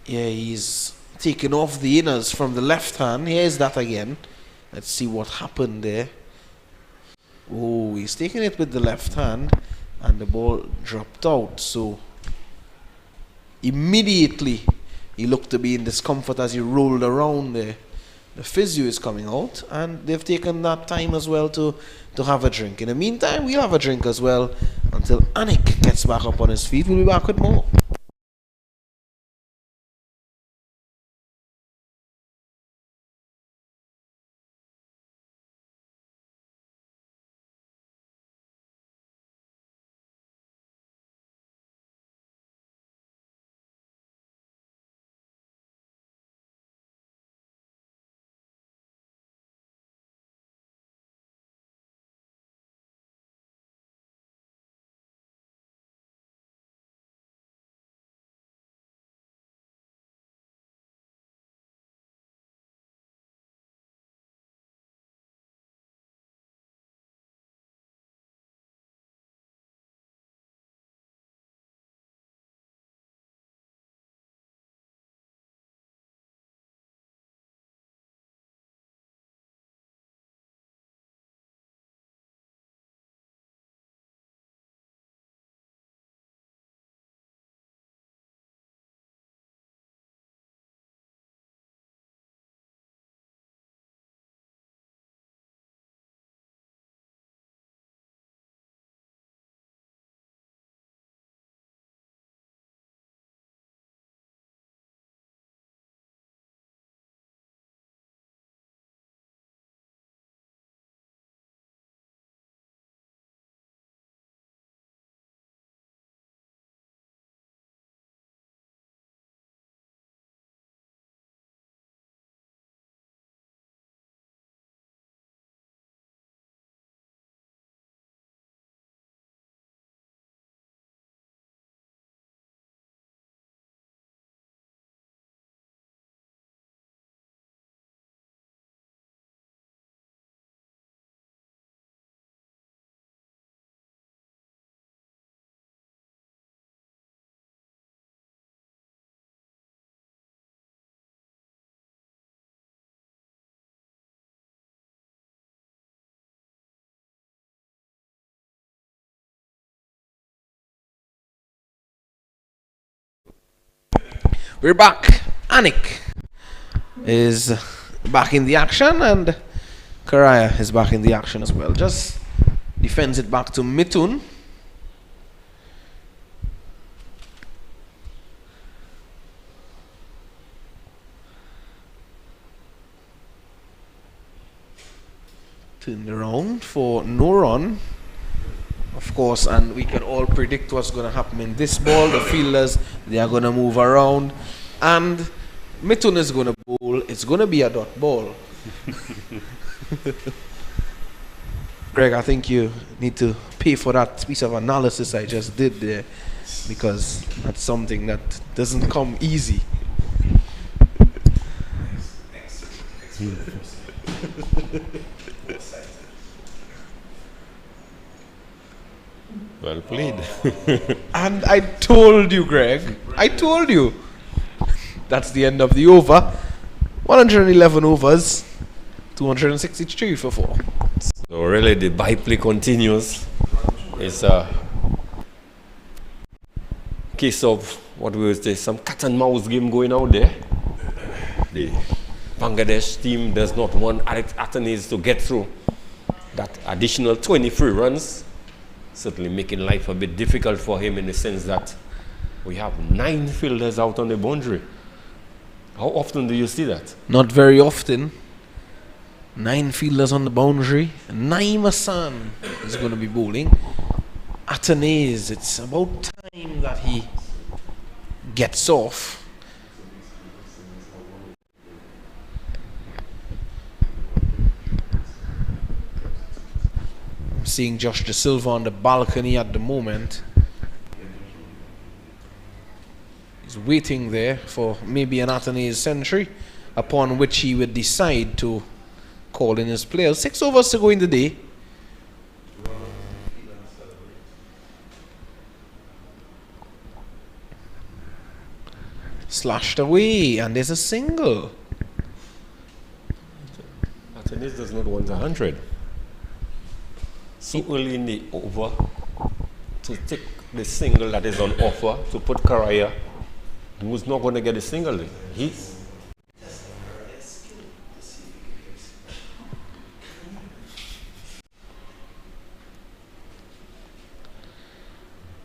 Yeah, he's taken off the inners from the left hand. Here's that again. Let's see what happened there. Oh, he's taking it with the left hand, and the ball dropped out. So immediately he looked to be in discomfort as he rolled around there. The physio is coming out, and they've taken that time as well to have a drink. In the meantime, we'll have a drink as well until Anik gets back up on his feet. We'll be back with more. We're back. Anik is back in the action, and Karaya is back in the action as well. Just defends it back to Mithun. Turned around for no run. Of course, and we can all predict what's going to happen in this ball. The fielders, they are going to move around. And Mithun is going to bowl. It's going to be a dot ball. Greg, I think you need to pay for that piece of analysis I just did there, because that's something that doesn't come easy. Well played. And I told you, Greg. I told you. That's the end of the over. 111 overs. 263 for 4. So really the byplay continues. It's a case of what we would say, some cat and mouse game going out there. The Bangladesh team does not want Alex Athanaze to get through that additional 23 runs. Certainly making life a bit difficult for him in the sense that we have 9 fielders out on the boundary. How often do you see that? Not very often. 9 fielders on the boundary. Naeem Hassan is going to be bowling. Athanaze, it's about time that he gets off. Seeing Josh De Silva on the balcony at the moment. He's waiting there for maybe an Athanaze century, upon which he would decide to call in his players. 6 overs to go in the day. Slashed away, and there's a single. Athanaze does not want 100. So early in the over to take the single that is on offer to put Karaya, who's not going to get a single. He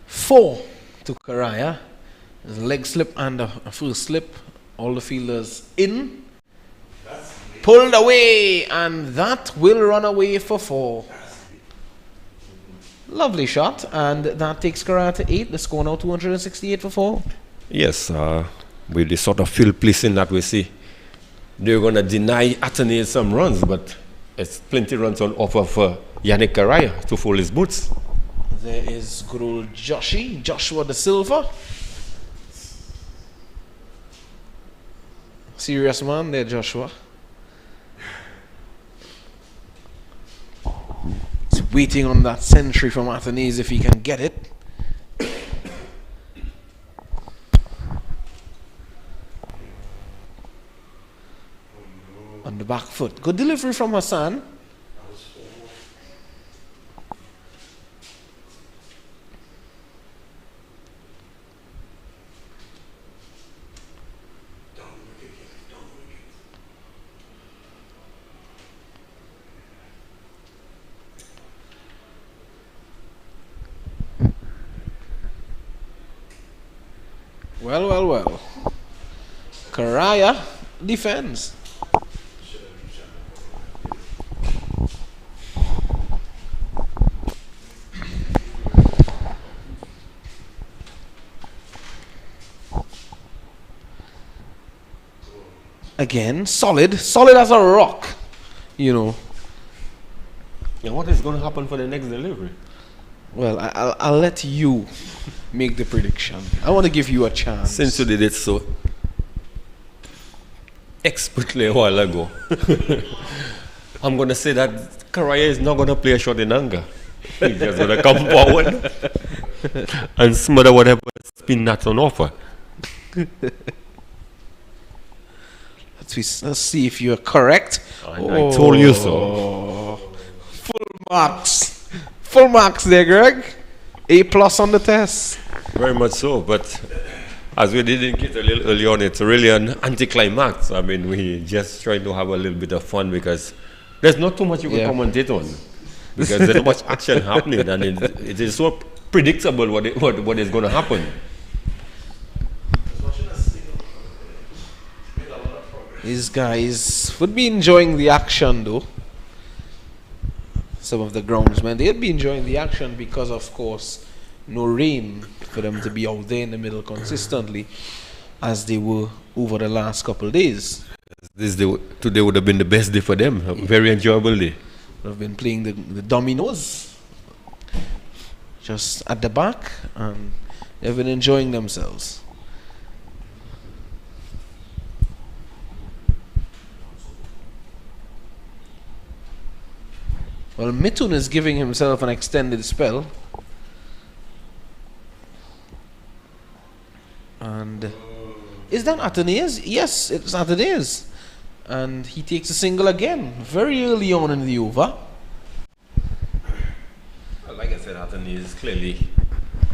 four to Karaya. There's a leg slip and a full slip. All the fielders in. Pulled away, and that will run away for 4. Lovely shot, and that takes Karaya to 8. The score now 268 for 4. Yes, with the sort of field placing that we see, they're going to deny Athanaze some runs, but it's plenty runs on offer for Yannick Karaya to fold his boots. There is good old Joshua De Silva. Serious man there, Joshua. He's waiting on that century from Athanaze if he can get it. On the back foot. Good delivery from Hassan. Well. Karaya defends. Again, solid as a rock, you know. And what is going to happen for the next delivery? Well, I'll let you make the prediction. I want to give you a chance. Since you did it so expertly a while ago, I'm going to say that Karaya is not going to play a shot in anger. He's just going to come forward and smother whatever spin that's on offer. Let's see if you're correct. I told you so. Full marks there, Greg. A+ on the test. Very much so, but As we did indicate a little early on, it's really an anticlimax. I mean, we just trying to have a little bit of fun because there's not too much you can commentate on because there's not much action happening, and it is so predictable what is going to happen. These guys would be enjoying the action, though. Some of the groundsmen, they'd be enjoying the action because, of course, no rain for them to be out there in the middle consistently as they were over the last couple of days. Today would have been the best day for them. A very enjoyable day. They've been playing the dominoes just at the back, and they've been enjoying themselves. Well, Mithun is giving himself an extended spell. And is that Atenes? Yes, it's Atenes. And he takes a single again, very early on in the over. Well, like I said, Atenes clearly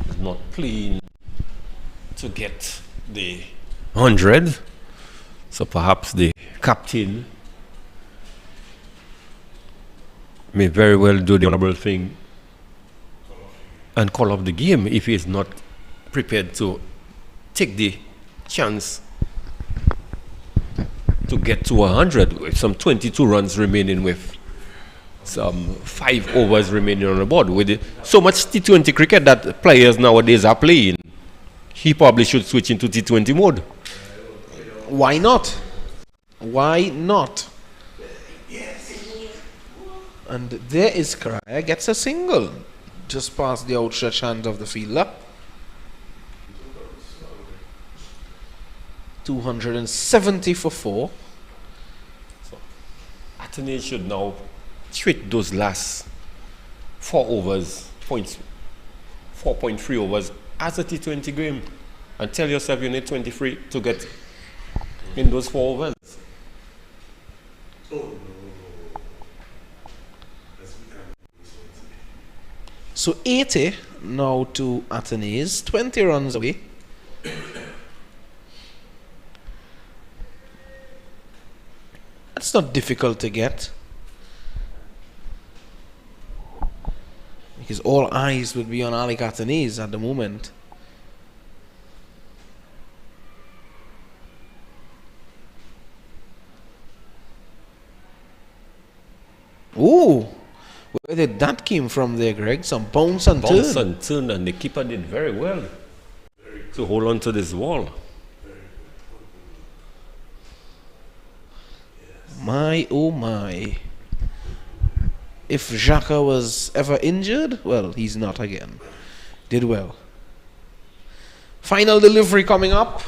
is not playing to get the 100. So perhaps the captain may very well do the honorable thing and call off the game if he is not prepared to take the chance to get to 100 with some 22 runs remaining, with some 5 overs remaining on the board. With so much T20 cricket that players nowadays are playing, he probably should switch into T20 mode. Why not? Why not? And there is Karaya, gets a single just past the outstretched hand of the fielder. 270 for 4. So Atenes should now treat those last 4 overs, 4.3 overs as a T20 game, and tell yourself you need 23 to get in those 4 overs. So 80 now to Atenes, 20 runs away. That's not difficult to get, because all eyes would be on Alec Atenes at the moment. Ooh, where did that came from there, Greg? Some bounce and turn. And the keeper did very well to hold on to this wall. My oh my. If Xhaka was ever injured, well, he's not again. Did well. Final delivery coming up.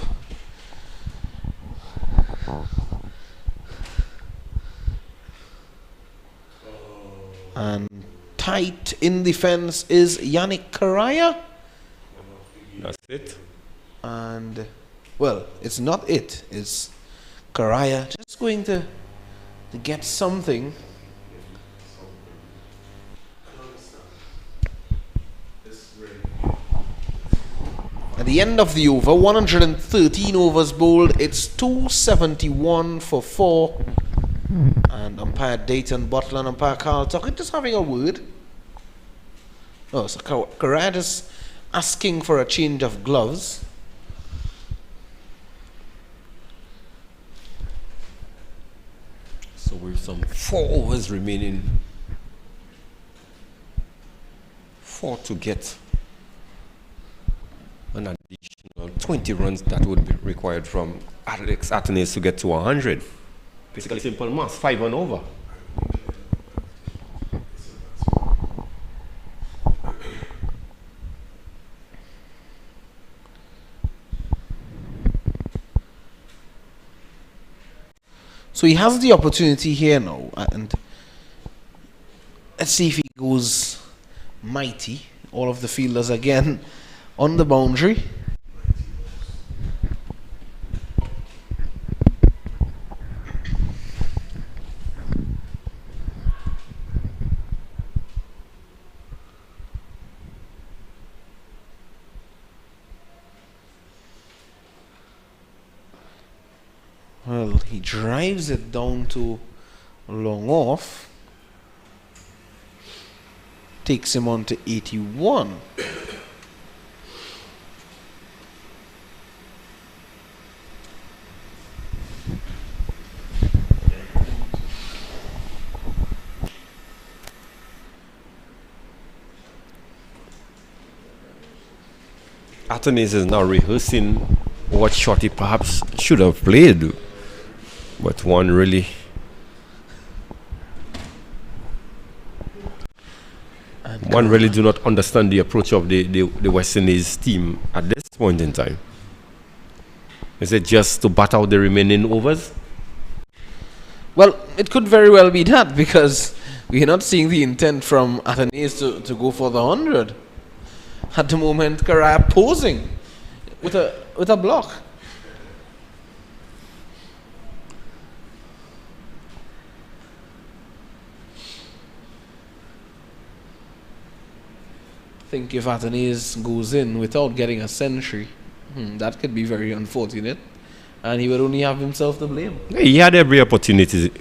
And tight in defense is Yannick Karaya. That's it. And, well, it's not it. It's Karaya just going to get something. At the end of the over, 113 overs bowled. It's 271 for 4. And umpire Dayton Butler and umpire Carl Tuckett just having a word. Oh, so Karaya is asking for a change of gloves. So with some 4 overs remaining, 4 to get an additional 20 runs that would be required from Alex Atenes to get to 100. Basically simple maths, 5 and over. So he has the opportunity here now, and let's see if he goes mighty. All of the fielders again on the boundary. Well, he drives it down to long off. Takes him on to 81. Athens is now rehearsing what shot he perhaps should have played, but one really do not understand the approach of the West Indies team at this point in time. Is it just to bat out the remaining overs? Well, it could very well be that, because we're not seeing the intent from Athens to go for the 100. At the moment, Karaya posing with a block. I think if Athens goes in without getting a century, that could be very unfortunate, and he would only have himself to blame. He had every opportunity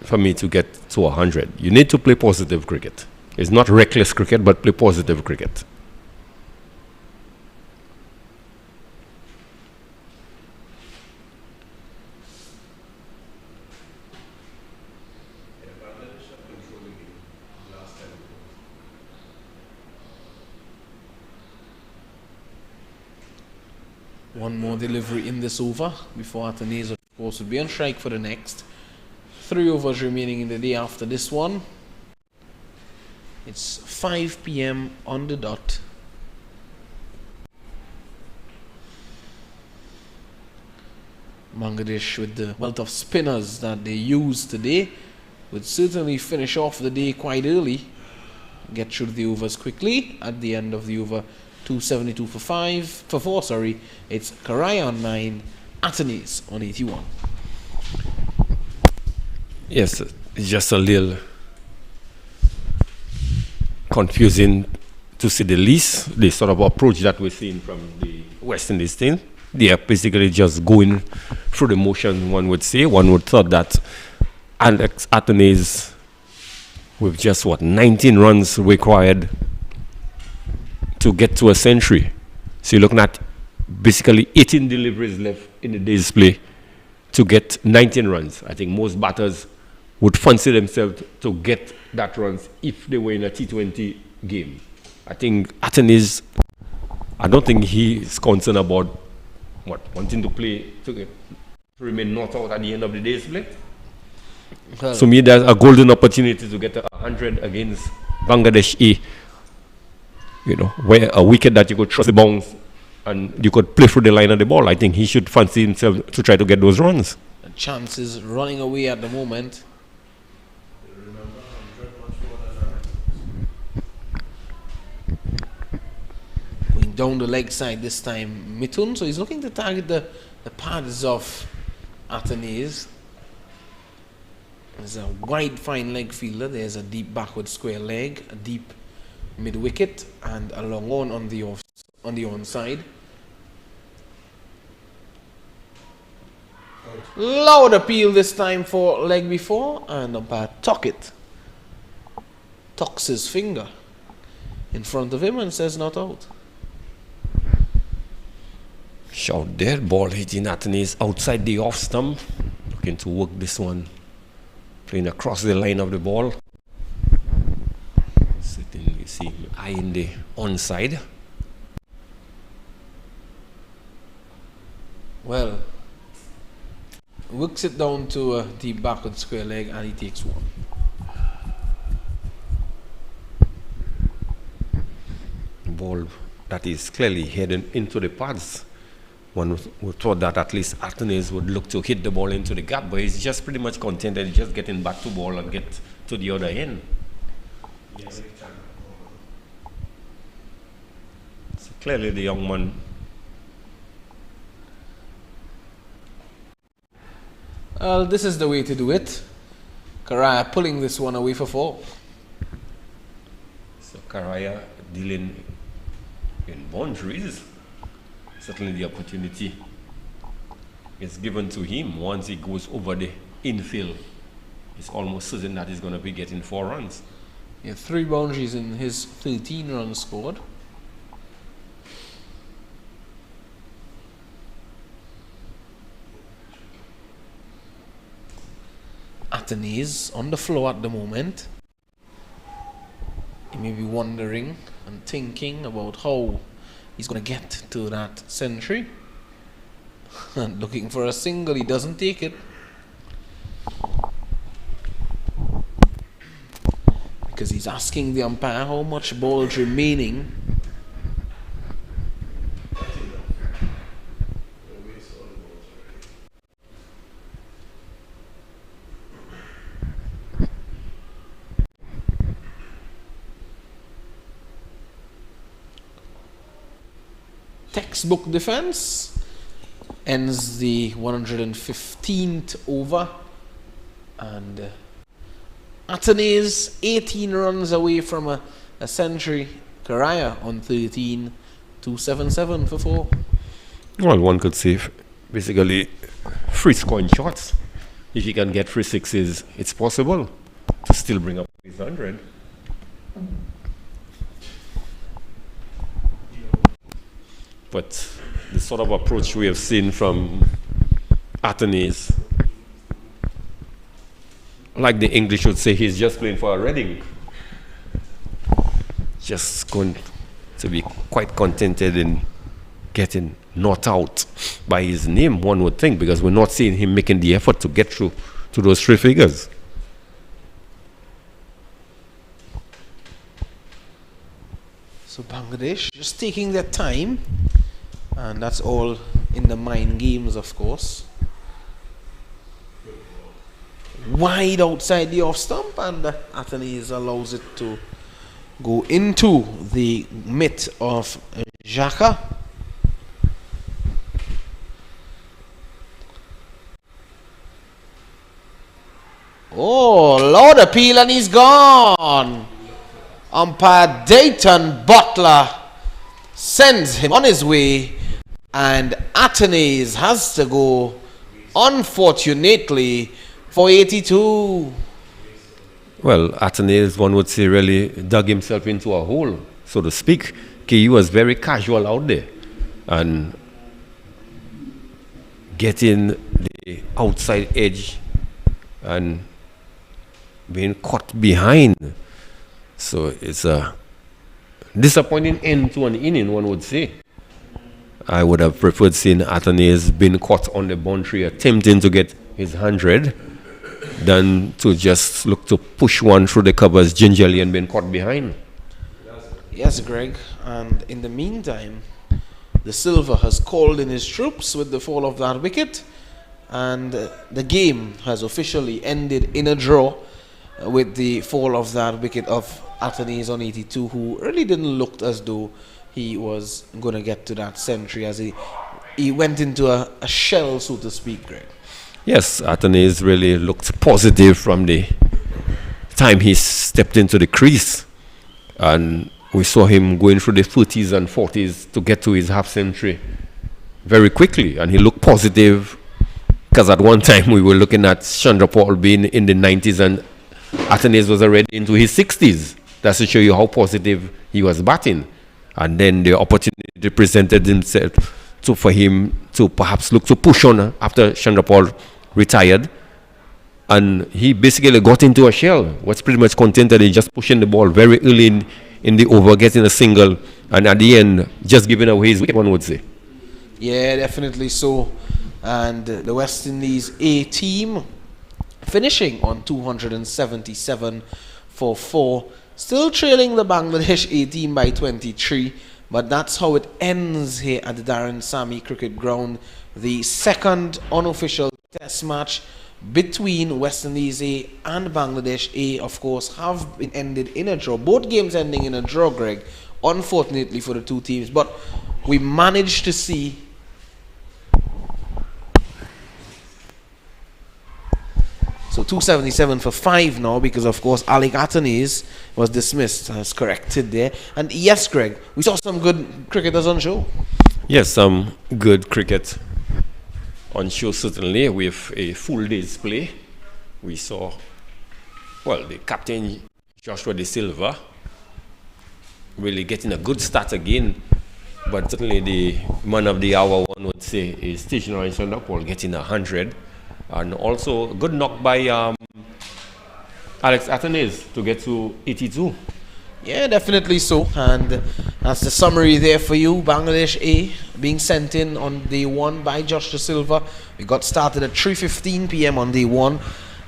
for me to get to 100. You need to play positive cricket. It's not reckless cricket, but play positive cricket. One more delivery in this over before Athens, of course, would be on strike for the next. 3 overs remaining in the day after this one. It's 5 p.m. on the dot. Bangladesh, with the wealth of spinners that they use today, would certainly finish off the day quite early. Get through the overs quickly. At the end of the over, 272 for 4, sorry. It's Karaya on 9, Athens on 81. Yes, it's just a little confusing to say the least, the sort of approach that we're seeing from the West Indies team. They are basically just going through the motion, one would say. One would thought that Alex Athens, with just 19 runs required to get to a century. So you're looking at basically 18 deliveries left in the day's play to get 19 runs. I think most batters would fancy themselves to get that runs if they were in a T20 game. I think Athens, I don't think he is concerned about wanting to play to remain not out at the end of the day's play. Well, So me, there's a golden opportunity to get 100 against Bangladesh A. Where a wicket that you could trust the bounce and you could play through the line of the ball. I think he should fancy himself to try to get those runs. the chances running away at the moment. Going down the leg side this time, Mithun. So he's looking to target the pads of Athens. There's a wide fine leg fielder. There's a deep backward square leg, a deep mid wicket, and a long on the onside. Loud appeal this time for leg before, and umpire Tuckett tucks his finger in front of him and says not out. Shot there, ball hitting Athens outside the off stump. Looking to work this one, playing across the line of the ball. Sitting, you see him eyeing the onside. Well, works it down to a deep backward square leg, and he takes one. Ball that is clearly heading into the pads. One would thought that at least Athens would look to hit the ball into the gap, but he's just pretty much contented just getting back to ball and get to the other end. So clearly the young man. Well, this is the way to do it. Karaya pulling this one away for 4. So Karaya dealing in boundaries. Certainly the opportunity is given to him, once he goes over the infield, it's almost certain that he's going to be getting 4 runs. Yeah, 3 boundaries in his 13 runs scored. Athanaze on the floor at the moment. He may be wondering and thinking about how he's going to get to that century. And looking for a single, he doesn't take it. Because he's asking the umpire how much ball's remaining. Textbook defense ends the 115th over, and Athanaze 18 runs away from a century. Karaya on 13, 277 for 4. Well, one could say basically free scoring shots. If you can get 3 sixes, it's possible to still bring up his 100. But the sort of approach we have seen from Athanaze, like the English would say, he's just playing for a Reading. Just going to be quite contented in getting not out by his name, one would think, because we're not seeing him making the effort to get through to those 3 figures. So Bangladesh just taking their time, and that's all in the mind games, of course. Wide outside the off stump, and Athanaze allows it to go into the mitt of Xhaka. Oh, Lord appeal, and he's gone. Umpire Dayton Butler sends him on his way, and Athanaze has to go, unfortunately, for 82. Well, Athanaze, one would say, really dug himself into a hole, so to speak. He was very casual out there and getting the outside edge and being caught behind. So it's a disappointing end to an inning, one would say. I would have preferred seeing Athanaze being caught on the boundary attempting to get his 100 than to just look to push one through the covers gingerly and being caught behind. Yes, Greg. And in the meantime, the Silva has called in his troops with the fall of that wicket, and the game has officially ended in a draw with the fall of that wicket of Athanaze on 82, who really didn't look as though he was going to get to that century, as he went into a shell, so to speak, Greg. Yes, Athanaze really looked positive from the time he stepped into the crease, and we saw him going through the 30s and 40s to get to his half century very quickly, and he looked positive, because at one time we were looking at Chandrapal being in the 90s and Athanaze was already into his 60s. That's to show you how positive he was batting. And then the opportunity presented himself for him to perhaps look to push on after Chandrapal retired. And he basically got into a shell, was pretty much contented in just pushing the ball very early in the over, getting a single, and at the end, just giving away his wicket, one would say. Yeah, definitely so. And the West Indies A team finishing on 277 for 4, still trailing the Bangladesh A team by 23, but that's how it ends here at the Daren Sammy Cricket Ground. The second unofficial test match between West Indies A and Bangladesh A, of course, have been ended in a draw. Both games ending in a draw, Greg, unfortunately for the two teams, but we managed to see so 277 for 5 now, because of course Alec Athanaze was dismissed as corrected there. And yes, Greg, we saw some good cricketers on show. Yes, some good cricket on show certainly with a full day's play. We saw, well, the captain Joshua De Silva really getting a good start again, but certainly the man of the hour, one would say, is Stationary Sandapol getting 100, and also a good knock by Alex Athanaze to get to 82. Yeah, definitely so. And that's the summary there for you. Bangladesh A being sent in on day one by Josh De Silva. We got started at 3:15 p.m. on day one.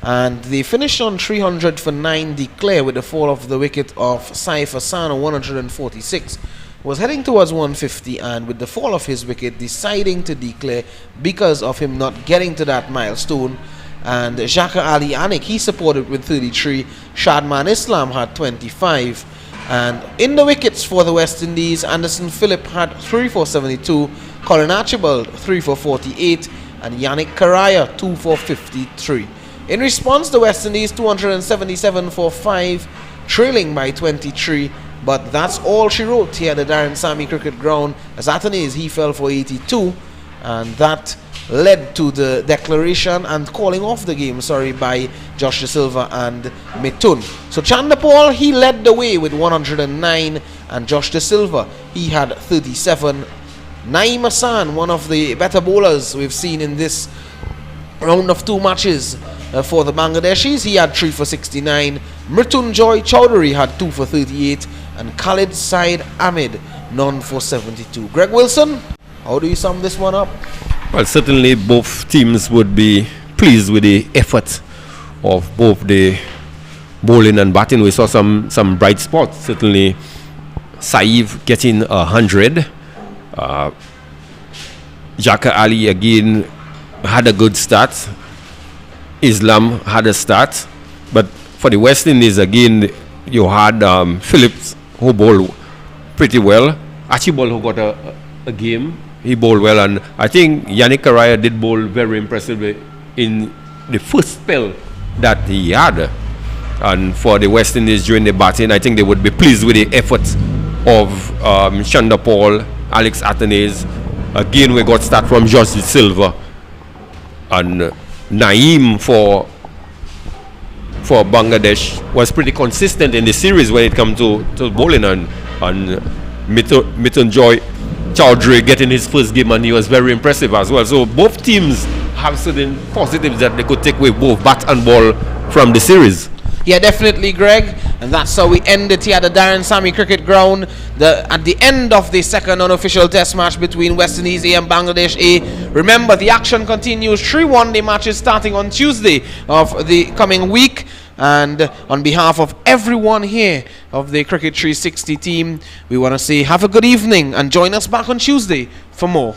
And they finished on 300 for 9 declare with the fall of the wicket of Saif Hassan on 146. Was heading towards 150, and with the fall of his wicket deciding to declare because of him not getting to that milestone. And Jaka Ali Anik, he supported with 33. Shadman Islam had 25. And in the wickets for the West Indies, Anderson Phillip had 3 for 72, Colin Archibald 3 for 48, and Yannick Karaya 2 for 53. In response, the West Indies 277 for 5, trailing by 23. But that's all she wrote here at the Daren Sammy Cricket Ground. As Athanaze, he fell for 82, and that led to the declaration and calling off the game, by Josh De Silva and Mithun. So Chandapal, he led the way with 109, and Josh De Silva, he had 37. Naeem Hassan, one of the better bowlers we've seen in this round of 2 matches for the Bangladeshis, he had 3 for 69. Mrityunjoy Chowdhury had 2 for 38, and Khalid Said Ahmed none for 72. Greg Wilson, how do you sum this one up? Well, certainly both teams would be pleased with the effort of both the bowling and batting. We saw some bright spots. Certainly Saif getting 100. Jaka Ali again had a good start. Islam had a start. But for the West Indies again, you had Phillips who bowled pretty well. Archibald who got a game. He bowled well, and I think Yannick Karaya did bowl very impressively in the first spell that he had. And for the West Indies during the batting, I think they would be pleased with the efforts of Chandapal, Alex Athanaze. Again, we got start from Josh De Silva, and Naeem for Bangladesh was pretty consistent in the series when it comes to bowling, and Mithunjoy Chowdhury getting his first game, and he was very impressive as well. So both teams have certain positives that they could take away both bat and ball from the series. Yeah, definitely, Greg. And that's how we end it here at the Daren Sammy Cricket Ground. At the end of the second unofficial test match between West Indies A and Bangladesh A. Remember, the action continues. 3 one-day matches starting on Tuesday of the coming week. And on behalf of everyone here of the Cricket 360 team, we want to say have a good evening and join us back on Tuesday for more.